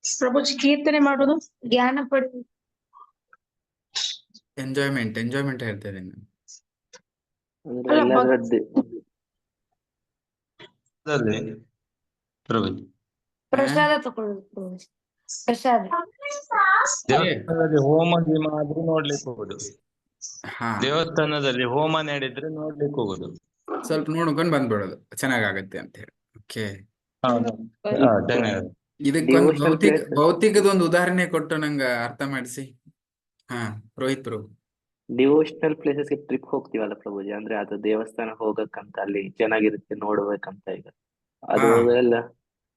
ಪ್ರಭುಜಿ ಕೀರ್ತನೆ ಮಾಡೋದು, ಜ್ಞಾನ ಪಡೆದು ಎಂಜಾಯ್ಮೆಂಟ್ ಹೇಳ್ತಾ ಇದ್ದೀನಿ ನಾನು. ಅಲ್ಲ, ಪ್ರಭು ಪ್ರಸಾದ ತಗೊಳ್ಳೋದು ಪ್ರಭುಜಿ. ಪ್ರಸಾದ ದೇವಸ್ಥಾನದಲ್ಲಿ ಹೋಮ ಗೀಮ ಆದ್ರೂ ನೋಡ್ಲಿಕ್ಕೆ ಹೋಗುದು. ಹಾ, ದೇವಸ್ಥಾನದಲ್ಲಿ ಹೋಮ ನಡೆದ್ರೆ ನೋಡ್ಲಿಕ್ಕೆ ಹೋಗುದು. ಸ್ವಲ್ಪ ನೋಡ್ಕೊಂಡು ಬಂದ್ಬಿಡೋದು, ಚೆನ್ನಾಗಾಗತ್ತೆ ಅಂತ ಹೇಳಿ. ಓಕೆ, ಚೆನ್ನಾಗಿ. ಇದಕ್ಕೊಂದು ಭೌತಿಕದೊಂದು ಉದಾಹರಣೆ ಕೊಟ್ಟು ನಂಗೆ ಅರ್ಥ ಮಾಡಿಸಿ. ಹಾ, ರೋಹಿತ್ ಪ್ರಭು. ಡಿವೋಷನಲ್ ಪ್ಲೇಸಸ್ಗೆ ಟ್ರಿಪ್ ಹೋಗ್ತೀವಲ್ಲ ಪ್ರಭುಜಿ, ಅಂದ್ರೆ ಅದು ದೇವಸ್ಥಾನ ಹೋಗಕ್ಕಂತ ಅಲ್ಲಿ ಚೆನ್ನಾಗಿರುತ್ತೆ ನೋಡ್ಬೇಕಂತ. ಈಗ ಅದು ಎಲ್ಲ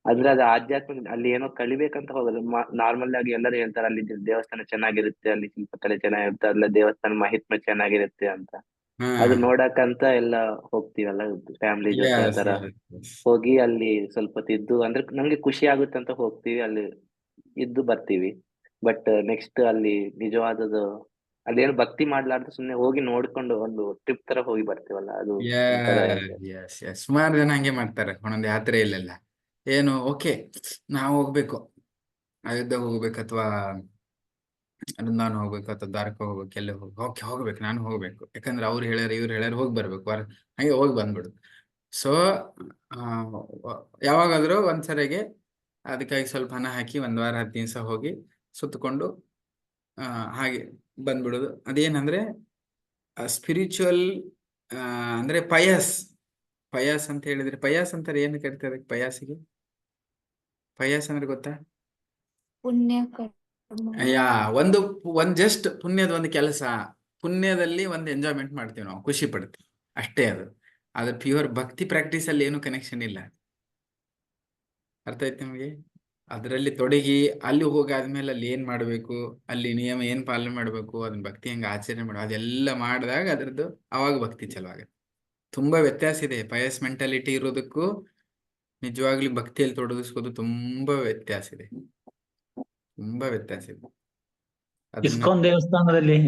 ಅಂದ್ರೆ ಅದು ಆಧ್ಯಾತ್ಮಿಕ, ಅಲ್ಲಿ ಏನೋ ಕಲಿಬೇಕಂತ ಹೋಗೋದು. ನಾರ್ಮಲ್ ಆಗಿ ಎಲ್ಲರೂ ಹೇಳ್ತಾರೆ ಅಲ್ಲಿ ದೇವಸ್ಥಾನ ಚೆನ್ನಾಗಿರುತ್ತೆ, ಅಲ್ಲಿ ಶಿಲ್ಪಕಲೆ ಚೆನ್ನಾಗಿರುತ್ತೆ, ಅಲ್ಲ ದೇವಸ್ಥಾನ ಮಹಿತ್ಮ ಚೆನ್ನಾಗಿರುತ್ತೆ ಅಂತ. ಅದು ನೋಡಕ್ಕಂತ ಎಲ್ಲ ಹೋಗ್ತೀವಲ್ಲ ಫ್ಯಾಮಿಲಿ ಜೊತೆ, ಆ ತರ ಹೋಗಿ ಅಲ್ಲಿ ಸ್ವಲ್ಪ ತಿದ್ದು ಅಂದ್ರೆ ನಮ್ಗೆ ಖುಷಿ ಆಗುತ್ತೆ ಅಂತ ಹೋಗ್ತೀವಿ, ಅಲ್ಲಿ ಇದ್ದು ಬರ್ತೀವಿ. ಬಟ್ ನೆಕ್ಸ್ಟ್ ಅಲ್ಲಿ ನಿಜವಾದದ್ದು ಅಲ್ಲೇನು ಭಕ್ತಿ ಮಾಡ್ಲಾರ್ದು ಸುಮ್ನೆ ಹೋಗಿ ನೋಡ್ಕೊಂಡು ಒಂದು ಟ್ರಿಪ್ ತರ ಹೋಗಿ ಬರ್ತೀವಲ್ಲ, ಅದು ಸುಮಾರು ಜನ ಹಂಗೆ ಮಾಡ್ತಾರೆ ಒಂದೊಂದು ಯಾತ್ರೆಯಲ್ಲೆಲ್ಲ. ಏನು ಓಕೆ, ನಾವು ಹೋಗ್ಬೇಕು, ಅಯೋಧ್ಯ ಹೋಗ್ಬೇಕು ಅಥವಾ ವೃಂದಾವನ ಹೋಗ್ಬೇಕು ಅಥವಾ ದ್ವಾರಕ ಹೋಗ್ಬೇಕು, ಎಲ್ಲ ಓಕೆ ಹೋಗ್ಬೇಕು, ನಾನು ಹೋಗ್ಬೇಕು, ಯಾಕಂದ್ರೆ ಅವ್ರು ಹೇಳ್ಯಾರ ಇವ್ರು ಹೇಳ್ಯಾರ ಹೋಗಿ ಬರ್ಬೇಕು, ಹಾಗೆ ಹೋಗಿ ಬಂದ್ಬಿಡು. ಸೊ ಯಾವಾಗಾದ್ರೂ ಒಂದ್ಸರಿಗೆ ಅದಕ್ಕಾಗಿ ಸ್ವಲ್ಪ ಹಣ ಹಾಕಿ 1 ವಾರ 10 ದಿವಸ ಹೋಗಿ ಸುತ್ತಕೊಂಡು ಹಾಗೆ ಬಂದ್ಬಿಡೋದು. ಅದೇನಂದ್ರೆ ಸ್ಪಿರಿಚುವಲ್ ಅಂದ್ರೆ ಪಯಾಸ್ ಅಂತ ಹೇಳಿದ್ರೆ, ಪಯಾಸ್ ಅಂತಾರೆ ಏನು ಕರಿತಾರೆ ಪಯಾಸಿಗೆ? ಪಯಾಸ್ ಅಂದ್ರೆ ಗೊತ್ತಾ? ಪುಣ್ಯ ಒಂದು ಜಸ್ಟ್ ಪುಣ್ಯದ ಒಂದು ಕೆಲಸ, ಪುಣ್ಯದಲ್ಲಿ ಒಂದು ಎಂಜಾಯ್ಮೆಂಟ್ ಮಾಡ್ತೀವಿ ನಾವು, ಖುಷಿ ಪಡ್ತೀವಿ ಅಷ್ಟೇ. ಅದು ಪ್ಯೂರ್ ಭಕ್ತಿ ಪ್ರಾಕ್ಟೀಸ್ ಅಲ್ಲಿ ಏನು ಕನೆಕ್ಷನ್ ಇಲ್ಲ. ಅರ್ಥ ಆಯ್ತು ನಿಮಗೆ? ಅದರಲ್ಲಿ ತೊಡಗಿ ಅಲ್ಲಿ ಹೋಗಾದ್ಮೇಲೆ ಅಲ್ಲಿ ಏನ್ ಮಾಡ್ಬೇಕು, ಅಲ್ಲಿ ನಿಯಮ ಏನ್ ಪಾಲನೆ ಮಾಡ್ಬೇಕು, ಅದನ್ನ ಭಕ್ತಿ ಹೆಂಗ ಆಚರಣೆ ಮಾಡಬೇಕು, ಅದೆಲ್ಲ ಮಾಡಿದಾಗ ಅದ್ರದ್ದು ಅವಾಗ ಭಕ್ತಿ ಚಲೋ ಆಗುತ್ತೆ. ತುಂಬಾ ವ್ಯತ್ಯಾಸ ಇದೆ ಪಯಸ್ ಮೆಂಟಾಲಿಟಿ ಇರೋದಕ್ಕೂ ನಿಜವಾಗ್ಲೂ ಭಕ್ತಿಯಲ್ಲಿ ತೊಡಗಿಸ್ಕೋದು ತುಂಬಾ ವ್ಯತ್ಯಾಸ ಇದೆ, ತುಂಬಾ ವ್ಯತ್ಯಾಸ ಇದೆ. ಇಸ್ಕಾನ್ ದೇವಸ್ಥಾನದಲ್ಲಿ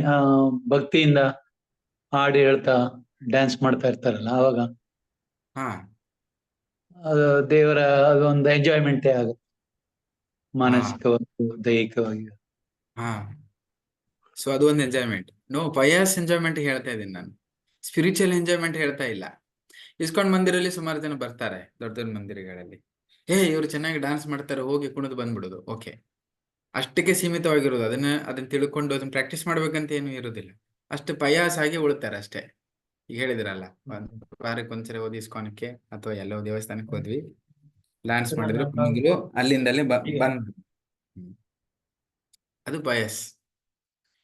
ಭಕ್ತಿಯಿಂದ ಹಾಡು ಹೇಳ್ತಾ ಡ್ಯಾನ್ಸ್ ಮಾಡ್ತಾ ಇರ್ತಾರಲ್ಲ, ಅವಾಗ ಅದು ದೇವರ ಅದೊಂದು ಎಂಜಾಯ್ಮೆಂಟೇ ಆಗುತ್ತೆ, ಮಾನಸಿಕವಾಗಿ ದೈಹಿಕವಾಗಿ. ಸೊ ಅದು ಒಂದು ಎಂಜಾಯ್ಮೆಂಟ್. ಪಯಾಸ್ ಎಂಜಾಯ್ಮೆಂಟ್ ಹೇಳ್ತಾ ಇದ್ದೀನಿ ನಾನು, ಸ್ಪಿರಿಚುವಲ್ ಎಂಜಾಯ್ಮೆಂಟ್ ಹೇಳ್ತಾ ಇಲ್ಲ. ಇಸ್ಕಾನ್ ಮಂದಿರಲ್ಲಿ ಸುಮಾರು ಜನ ಬರ್ತಾರೆ, ದೊಡ್ಡ ದೊಡ್ಡ ಮಂದಿರಗಳಲ್ಲಿ ಇವ್ರು ಚೆನ್ನಾಗಿ ಡಾನ್ಸ್ ಮಾಡ್ತಾರೆ, ಹೋಗಿ ಕುಣಿದು ಬಂದ್ಬಿಡೋದು. ಓಕೆ, ಅಷ್ಟಕ್ಕೆ ಸೀಮಿತವಾಗಿರೋದು. ಅದನ್ನ ತಿಳ್ಕೊಂಡು ಅದನ್ನ ಪ್ರಾಕ್ಟೀಸ್ ಮಾಡ್ಬೇಕಂತ ಏನು ಇರೋದಿಲ್ಲ. ಅಷ್ಟು ಪಯಾಸ ಆಗಿ ಉಳ್ತಾರೆ ಅಷ್ಟೇ. ಈಗ ಹೇಳಿದ್ರಲ್ಲ, ವಾರಕ್ಕೆ ಒಂದ್ಸರಿ ಹೋದಿ ಇಸ್ಕಾನಕ್ಕೆ ಅಥವಾ ಎಲ್ಲೋ ದೇವಸ್ಥಾನಕ್ಕೆ ಹೋದ್ವಿ, ಡ್ಯಾನ್ಸ್ ಮಾಡಿದ್ರು, ಕುಣಿದ್ರು, ಅಲ್ಲಿಂದಲೇ ಬಂದ್ರು. ಅದು ಬಯಸ್.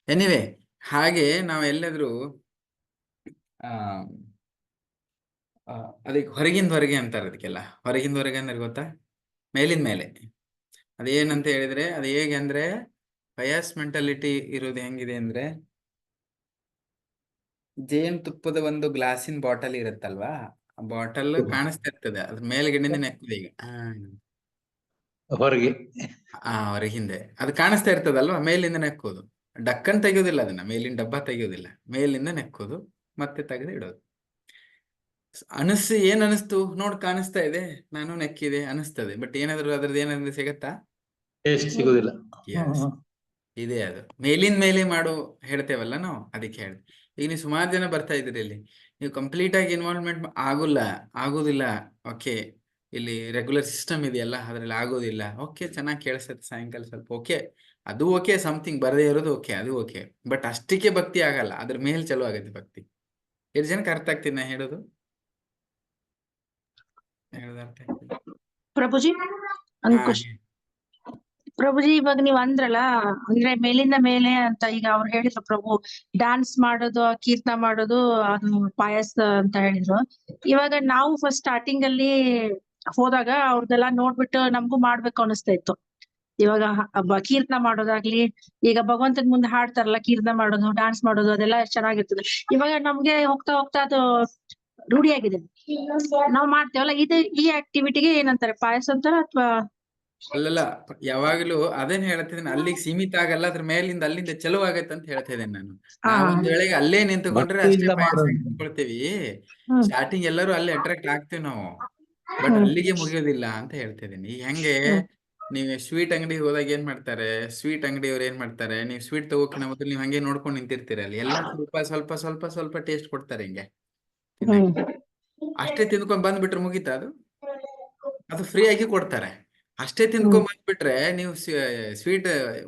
ಎನಿವೆ, ಹಾಗೆ ನಾವು ಎಲ್ಲಾದ್ರೂ ಅದಕ್ಕೆ ಹೊರಗಿಂದ ಹೊರಗೆ ಅಂತಾರೆ. ಅದಕ್ಕೆಲ್ಲ ಹೊರಗಿಂದ ಹೊರಗೆ ಅಂದ್ರೆ ಗೊತ್ತಾ? ಮೇಲಿನ ಮೇಲೆ. ಅದೇನಂತ ಹೇಳಿದ್ರೆ, ಅದು ಹೇಗೆ ಅಂದ್ರೆ, ಬಯಾಸ್ ಮೆಂಟಾಲಿಟಿ ಇರೋದು ಹೆಂಗಿದೆ ಅಂದ್ರೆ, ಜೇನ್ ತುಪ್ಪದ ಒಂದು ಗ್ಲಾಸಿನ ಬಾಟಲ್ ಇರುತ್ತಲ್ವಾ, ಆ ಬಾಟಲ್ ಕಾಣಿಸ್ತಾ ಇರ್ತದೆ, ಅದ್ರ ಮೇಲ್ಗಡೆಯಿಂದ ನೆಕ್ಕುದು. ಈಗ ಹೊರಗೆ ಹೊರಗಿಂದೆ ಅದು ಕಾಣಿಸ್ತಾ ಇರ್ತದಲ್ವಾ, ಮೇಲಿಂದ ನೆಕ್ಕೋದು. ಡಕ್ಕನ್ ತೆಗೆಯೋದಿಲ್ಲ, ಅದನ್ನ ಮೇಲಿನ ಡಬ್ಬ ತೆಗೆಯೋದಿಲ್ಲ, ಮೇಲಿಂದ ನೆಕ್ಕೋದು, ಮತ್ತೆ ತೆಗೆದು ಇಡೋದು. ಏನ್ ಅನಿಸ್ತು ನೋಡ್, ಕಾಣಿಸ್ತಾ ಇದೆ, ನಾನು ನೆಕ್ಕಿದೆ ಅನಿಸ್ತದೆ. ಬಟ್ ಏನಾದ್ರು ಅದ್ರದ್ದು ಏನಾದ್ರು ಸಿಗತ್ತಾ? ಟೇಸ್ಟ್ ಸಿಗುದಿಲ್ಲ. ಇದೆ ಅದು ಮೇಲಿನ ಮೇಲೆ ಮಾಡೋ ಹೇಳ್ತೇವಲ್ಲ ನಾವು, ಅದಕ್ಕೆ ಹೇಳಿ. ಈಗ ನೀವು ಸುಮಾರು ಜನ ಬರ್ತಾ ಇದ್ದೀರಿ ಇಲ್ಲಿ, ನೀವು ಕಂಪ್ಲೀಟ್ ಆಗಿ ಇನ್ವಾಲ್ವ್ಮೆಂಟ್ ಆಗೋದಿಲ್ಲ. ಓಕೆ, ಇಲ್ಲಿ ರೆಗ್ಯುಲರ್ ಸಿಸ್ಟಮ್ ಇದೆಯಲ್ಲ, ಅದ್ರಲ್ಲಿ ಆಗೋದಿಲ್ಲ. ಓಕೆ, ಚೆನ್ನಾಗಿ ಕೇಳಿಸುತ್ತೆ ಸಾಯಂಕಾಲ ಸ್ವಲ್ಪ. ಓಕೆ, ಅದು ಓಕೆ, ಸಮಥಿಂಗ್ ಬರದೇ ಇರೋದು ಓಕೆ, ಅದು ಓಕೆ. ಬಟ್ ಅಷ್ಟಕ್ಕೆ ಭಕ್ತಿ ಆಗಲ್ಲ, ಅದ್ರ ಮೇಲೆ ಚಲೋ ಆಗತ್ತೆ ಭಕ್ತಿ. ಎಷ್ಟು ಜನಕ್ಕೆ ಅರ್ಥ ಆಗ್ತೀನಿ ನಾ ಹೇಳೋದು? ಪ್ರಭುಜಿ ಅಂಕುಶ್, ಪ್ರಭುಜಿ ಇವಾಗ ನೀವ್ ಅಂದ್ರಲ್ಲ, ಅಂದ್ರೆ ಮೇಲಿಂದ ಮೇಲೆ ಅಂತ, ಈಗ ಅವ್ರು ಹೇಳಿದ್ರು ಪ್ರಭು, ಡ್ಯಾನ್ಸ್ ಮಾಡೋದು, ಕೀರ್ತನ ಮಾಡೋದು, ಅದು ಪಾಯಸ ಅಂತ ಹೇಳಿದ್ರು. ಇವಾಗ ನಾವು ಫಸ್ಟ್ ಸ್ಟಾರ್ಟಿಂಗ್ ಅಲ್ಲಿ ಹೋದಾಗ ಅವ್ರದ್ದೆಲ್ಲ ನೋಡ್ಬಿಟ್ಟು ನಮಗೂ ಮಾಡ್ಬೇಕು ಅನಿಸ್ತಾ ಇತ್ತು. ಇವಾಗ ಕೀರ್ತನ ಮಾಡೋದಾಗ್ಲಿ, ಈಗ ಭಗವಂತನ ಮುಂದೆ ಹಾಡ್ತಾರಲ್ಲ, ಕೀರ್ತನ ಮಾಡೋದು, ಡ್ಯಾನ್ಸ್ ಮಾಡೋದು, ಅದೆಲ್ಲ ಚೆನ್ನಾಗಿರ್ತದೆ. ಇವಾಗ ನಮ್ಗೆ ಹೋಗ್ತಾ ಹೋಗ್ತಾ ಅದು ರೂಢಿಯಾಗಿದೆ, ನಾವ್ ಮಾಡ್ತೇವಲ್ಲ. ಈ ಆಕ್ಟಿವಿಟಿಗೆ ಏನಂತಾರೆ, ಪಾಯಸ ಅಂತಾರ ಅಥವಾ? ಅಲ್ಲಲ್ಲ, ಯಾವಾಗ್ಲೂ ಅದೇನ್ ಹೇಳ್ತಿದ್ದೀನಿ, ಅಲ್ಲಿಗೆ ಸೀಮಿತ ಆಗಲ್ಲ, ಅದ್ರ ಮೇಲಿಂದ ಅಲ್ಲಿಂದ ಚಲೋ ಆಗತ್ತೆ ಅಂತ ಹೇಳ್ತಾ ಇದ್ದೇನೆ ನಾನು. ನಾವೊಂದ್ ವೇಳೆಗೆ ಅಲ್ಲೇ ನಿಂತುಕೊಂಡ್ರೆ ಅಷ್ಟೇ ಪಾಯಸ ನಿಂತ್ಕೊಳ್ತೀವಿ. ಸ್ಟಾರ್ಟಿಂಗ್ ಎಲ್ಲರೂ ಅಲ್ಲಿ ಅಟ್ರಾಕ್ಟ್ ಆಗ್ತೀವಿ ನಾವು, ಬಟ್ ಅಲ್ಲಿಗೆ ಮುಗಿಯೋದಿಲ್ಲ ಅಂತ ಹೇಳ್ತಾ ಇದ್ದೀನಿ. ಈಗ ಹೆಂಗೆ ನೀವು ಸ್ವೀಟ್ ಅಂಗಡಿಗೆ ಹೋದಾಗ ಏನ್ ಮಾಡ್ತಾರೆ, ಸ್ವೀಟ್ ಅಂಗಡಿಯವ್ರು ಏನ್ ಮಾಡ್ತಾರೆ, ನೀವು ಸ್ವೀಟ್ ತಗೋಕಿನ ಮೊದಲು ನೀವು ಹಂಗೆ ನೋಡ್ಕೊಂಡು ನಿಂತಿರ್ತೀರಿ ಅಲ್ಲಿ, ಎಲ್ಲ ಸ್ವಲ್ಪ ಸ್ವಲ್ಪ ಸ್ವಲ್ಪ ಸ್ವಲ್ಪ ಟೇಸ್ಟ್ ಕೊಡ್ತಾರೆ ಹಿಂಗೆ. ಅಷ್ಟೇ ತಿಂದ್ಕೊಂಡ್ ಬಂದ್ಬಿಟ್ರೆ ಮುಗೀತಾ ಅದು ಫ್ರೀ ಆಗಿ ಕೊಡ್ತಾರೆ. ಅಷ್ಟೇ ತಿಂದ್ಕೊಂಡ್ ಬಂದ್ಬಿಟ್ರೆ ನೀವು ಸ್ವೀಟ್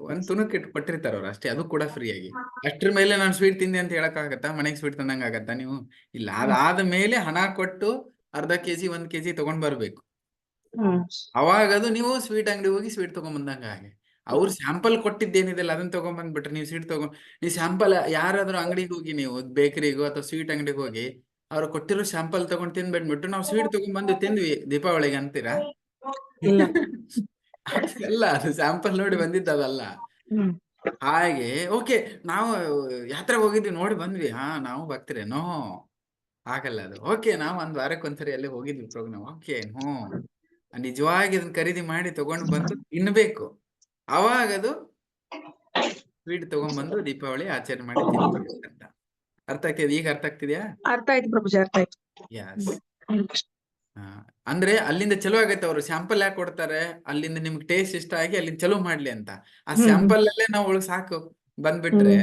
ಒಂದ್ ತುಣುಕ್ ಇಟ್ಟು ಕೊಟ್ಟಿರ್ತಾರ ಅವ್ರು ಅಷ್ಟೇ, ಅದು ಕೂಡ ಫ್ರೀ ಆಗಿ. ಅಷ್ಟ್ರ ಮೇಲೆ ನಾನು ಸ್ವೀಟ್ ತಿಂದೆ ಅಂತ ಹೇಳಕ್ ಆಗತ್ತಾ? ಮನೆಗೆ ಸ್ವೀಟ್ ತಂದಂಗ ಆಗತ್ತಾ ನೀವು? ಇಲ್ಲ, ಅದಾದ ಮೇಲೆ ಹಣ ಕೊಟ್ಟು ಅರ್ಧ ಕೆಜಿ 1 ಕೆಜಿ ತಗೊಂಡ್ ಬರ್ಬೇಕು. ಅವಾಗ ಅದು ನೀವು ಸ್ವೀಟ್ ಅಂಗಡಿ ಹೋಗಿ ಸ್ವೀಟ್ ತಗೊಂಡ್ ಬಂದಂಗ ಹಾಗೆ. ಅವ್ರು ಸ್ಯಾಂಪಲ್ ಕೊಟ್ಟಿದ್ದೇನಿದೆಲ್ಲ ಅದನ್ನ ತಗೊಂಡ್ ಬಂದ್ಬಿಟ್ರೆ ನೀವು ಸ್ವೀಟ್ ನೀವು ಸ್ಯಾಂಪಲ್ ಯಾರಾದ್ರೂ ಅಂಗಡಿಗೆ ಹೋಗಿ, ನೀವು ಬೇಕರಿಗೋ ಅಥವಾ ಸ್ವೀಟ್ ಅಂಗಡಿಗೆ ಹೋಗಿ ಅವ್ರು ಕೊಟ್ಟಿರೋ ಸ್ಯಾಂಪಲ್ ತಗೊಂಡ್ ತಿಂದ್ಬಿಟ್ಬಿಟ್ಟು ನಾವು ಸ್ವೀಟ್ ತಗೊಂಡ್ ಬಂದು ತಿಂದ್ವಿ ದೀಪಾವಳಿಗೆ ಅಂತೀರಾ? ಅಲ್ಲ, ಅದು ಸ್ಯಾಂಪಲ್ ನೋಡಿ ಬಂದಿದ್ದದಲ್ಲ. ಹಾಗೆ ಓಕೆ, ನಾವು ಯಾತ್ರೆಗೆ ಹೋಗಿದ್ವಿ ನೋಡಿ ಬಂದ್ವಿ, ನಾವು ಭಕ್ತರೇನೋ ಆಗಲ್ಲ ಅದು. ಓಕೆ, ನಾವು ಒಂದ್ ವಾರಕ್ಕೆ ಒಂದ್ಸರಿ ಅಲ್ಲಿ ಹೋಗಿದ್ವಿ ಪ್ರೋಗ್ರಾಮ್, ಓಕೆ, ನಿಜವಾಗಿ ಅದನ್ನ ಖರೀದಿ ಮಾಡಿ ತಗೊಂಡು ಬಂದು ತಿನ್ಬೇಕು. ಅವಾಗ ಅದು ಸ್ವೀಟ್ ತಗೊಂಡ್ಬಂದು ದೀಪಾವಳಿ ಆಚರಣೆ ಮಾಡಿ ತಿನ್ಬೇಕು ಅಂತ. ಅರ್ಥ ಆಗ್ತಿದೆ? ಈಗ ಅರ್ಥ ಆಗ್ತಿದ್ಯಾ? ಅರ್ಥ ಆಯ್ತು ಪ್ರಭುಜಿ, ಅರ್ಥ ಆಯ್ತು. ಅಂದ್ರೆ ಅಲ್ಲಿಂದ ಚಲೋ ಆಗತ್ತೆ. ಅವರು ಸ್ಯಾಂಪಲ್ ಯಾಕೆ ಕೊಡ್ತಾರೆ, ಅಲ್ಲಿಂದ ನಿಮ್ಗೆ ಟೇಸ್ಟ್ ಇಷ್ಟ ಆಗಿ ಅಲ್ಲಿಂದ ಚಲೋ ಮಾಡ್ಲಿ ಅಂತ. ಆ ಸ್ಯಾಂಪಲ್ ಅಲ್ಲೇ ನಾವು ಸಾಕು ಬಂದ್ಬಿಟ್ರೆ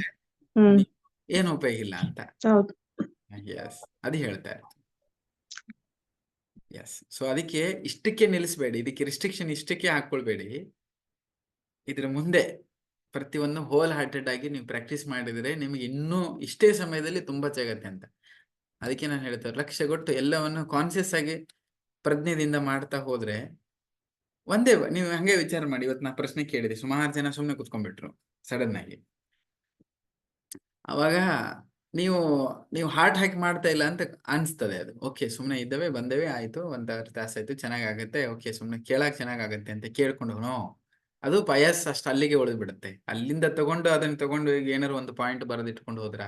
ಏನು ಉಪಯೋಗ ಇಲ್ಲ ಅಂತ. ಅದು ಹೇಳ್ತಾರೆ. ಸೊ ಅದಕ್ಕೆ ಇಷ್ಟಕ್ಕೆ ನಿಲ್ಲಿಸ್ಬೇಡಿ, ಇದಕ್ಕೆ ರಿಸ್ಟ್ರಿಕ್ಷನ್ ಇಷ್ಟಕ್ಕೆ ಹಾಕೊಳ್ಬೇಡಿ. ಇದ್ರ ಮುಂದೆ ಪ್ರತಿಯೊಂದು ಹೋಲ್ ಹಾರ್ಟೆಡ್ ಆಗಿ ನೀವು ಪ್ರಾಕ್ಟೀಸ್ ಮಾಡಿದ್ರೆ ನಿಮ್ಗೆ ಇನ್ನೂ ಇಷ್ಟೇ ಸಮಯದಲ್ಲಿ ತುಂಬಾ ಸಿಗತ್ತೆ ಅಂತ. ಅದಕ್ಕೆ ನಾನು ಹೇಳ್ತೇವೆ, ಲಕ್ಷ್ಯ ಕೊಟ್ಟು ಎಲ್ಲವನ್ನು ಕಾನ್ಸಿಯಸ್ ಆಗಿ ಪ್ರಜ್ಞೆದಿಂದ ಮಾಡ್ತಾ ಹೋದ್ರೆ ಒಂದೇ. ನೀವು ಹಂಗೆ ವಿಚಾರ ಮಾಡಿ, ಇವತ್ತು ನಾ ಪ್ರಶ್ನೆ ಕೇಳಿದೆ, ಸುಮಾರು ಜನ ಸುಮ್ಮನೆ ಕುತ್ಕೊಂಡ್ಬಿಟ್ರು ಸಡನ್ ಆಗಿ. ಅವಾಗ ನೀವು ಹಾರ್ಟ್ ಹಾಕಿ ಮಾಡ್ತಾ ಇಲ್ಲ ಅಂತ ಅನ್ಸ್ತದೆ. ಅದು ಓಕೆ, ಸುಮ್ಮನೆ ಇದ್ದವೆ ಬಂದವೆ ಆಯ್ತು, 1 ತಾಸು ಆಯ್ತು, ಚೆನ್ನಾಗತ್ತೆ, ಓಕೆ, ಸುಮ್ಮನೆ ಕೇಳಕ್ ಚೆನ್ನಾಗತ್ತೆ ಅಂತ ಕೇಳ್ಕೊಂಡು ಅದು ಪಯಸ್ ಅಷ್ಟು ಅಲ್ಲಿಗೆ ಉಳಿದ್ಬಿಡುತ್ತೆ. ಅಲ್ಲಿಂದ ಅದನ್ನ ತಗೊಂಡು ಈಗ ಏನಾರು ಒಂದು ಪಾಯಿಂಟ್ ಬರೆದಿಟ್ಕೊಂಡು ಹೋದ್ರ,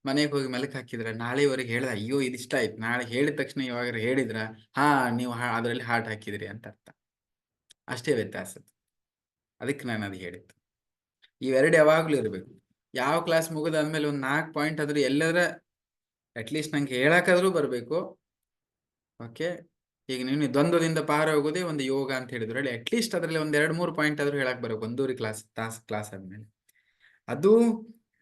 ಮನೆಗೆ ಹೋಗಿ ಮೆಲಕ್ ಹಾಕಿದ್ರ, ನಾಳೆವರೆಗೆ ಹೇಳ್ದ ಅಯ್ಯೋ ಇದಿಷ್ಟ ಆಯ್ತು, ನಾಳೆ ಹೇಳಿದ ತಕ್ಷಣ ಇವಾಗ ಹೇಳಿದ್ರ ನೀವು ಅದರಲ್ಲಿ ಹಾರ್ಟ್ ಹಾಕಿದ್ರಿ ಅಂತ ಅರ್ಥ. ಅಷ್ಟೇ ವ್ಯತ್ಯಾಸ. ಅದಕ್ಕೆ ನಾನು ಅದು ಹೇಳಿದ್ದು, ಇವೆರಡು ಯಾವಾಗ್ಲೂ ಇರ್ಬೇಕು. ಯಾವ ಕ್ಲಾಸ್ ಮುಗಿದಾದ್ಮೇಲೆ ಒಂದು 4 ಪಾಯಿಂಟ್ ಆದ್ರೂ ಎಲ್ಲರ ಅಟ್ಲೀಸ್ಟ್ ನಂಗೆ ಹೇಳಕ್ಕಾದ್ರೂ ಬರ್ಬೇಕು. ಓಕೆ, ಈಗ ನೀವು ದ್ವಂದ್ವದಿಂದ ಪಾರ ಹೋಗೋದೇ ಒಂದು ಯೋಗ ಅಂತ ಹೇಳಿದ್ರು, ಅಟ್ಲೀಸ್ಟ್ ಅದ್ರಲ್ಲಿ 1-2-3 ಪಾಯಿಂಟ್ ಆದ್ರೂ ಹೇಳಕ್ ಬರ್ಬೇಕು 1.5 ಕ್ಲಾಸ್ ಆದ್ಮೇಲೆ. ಅದು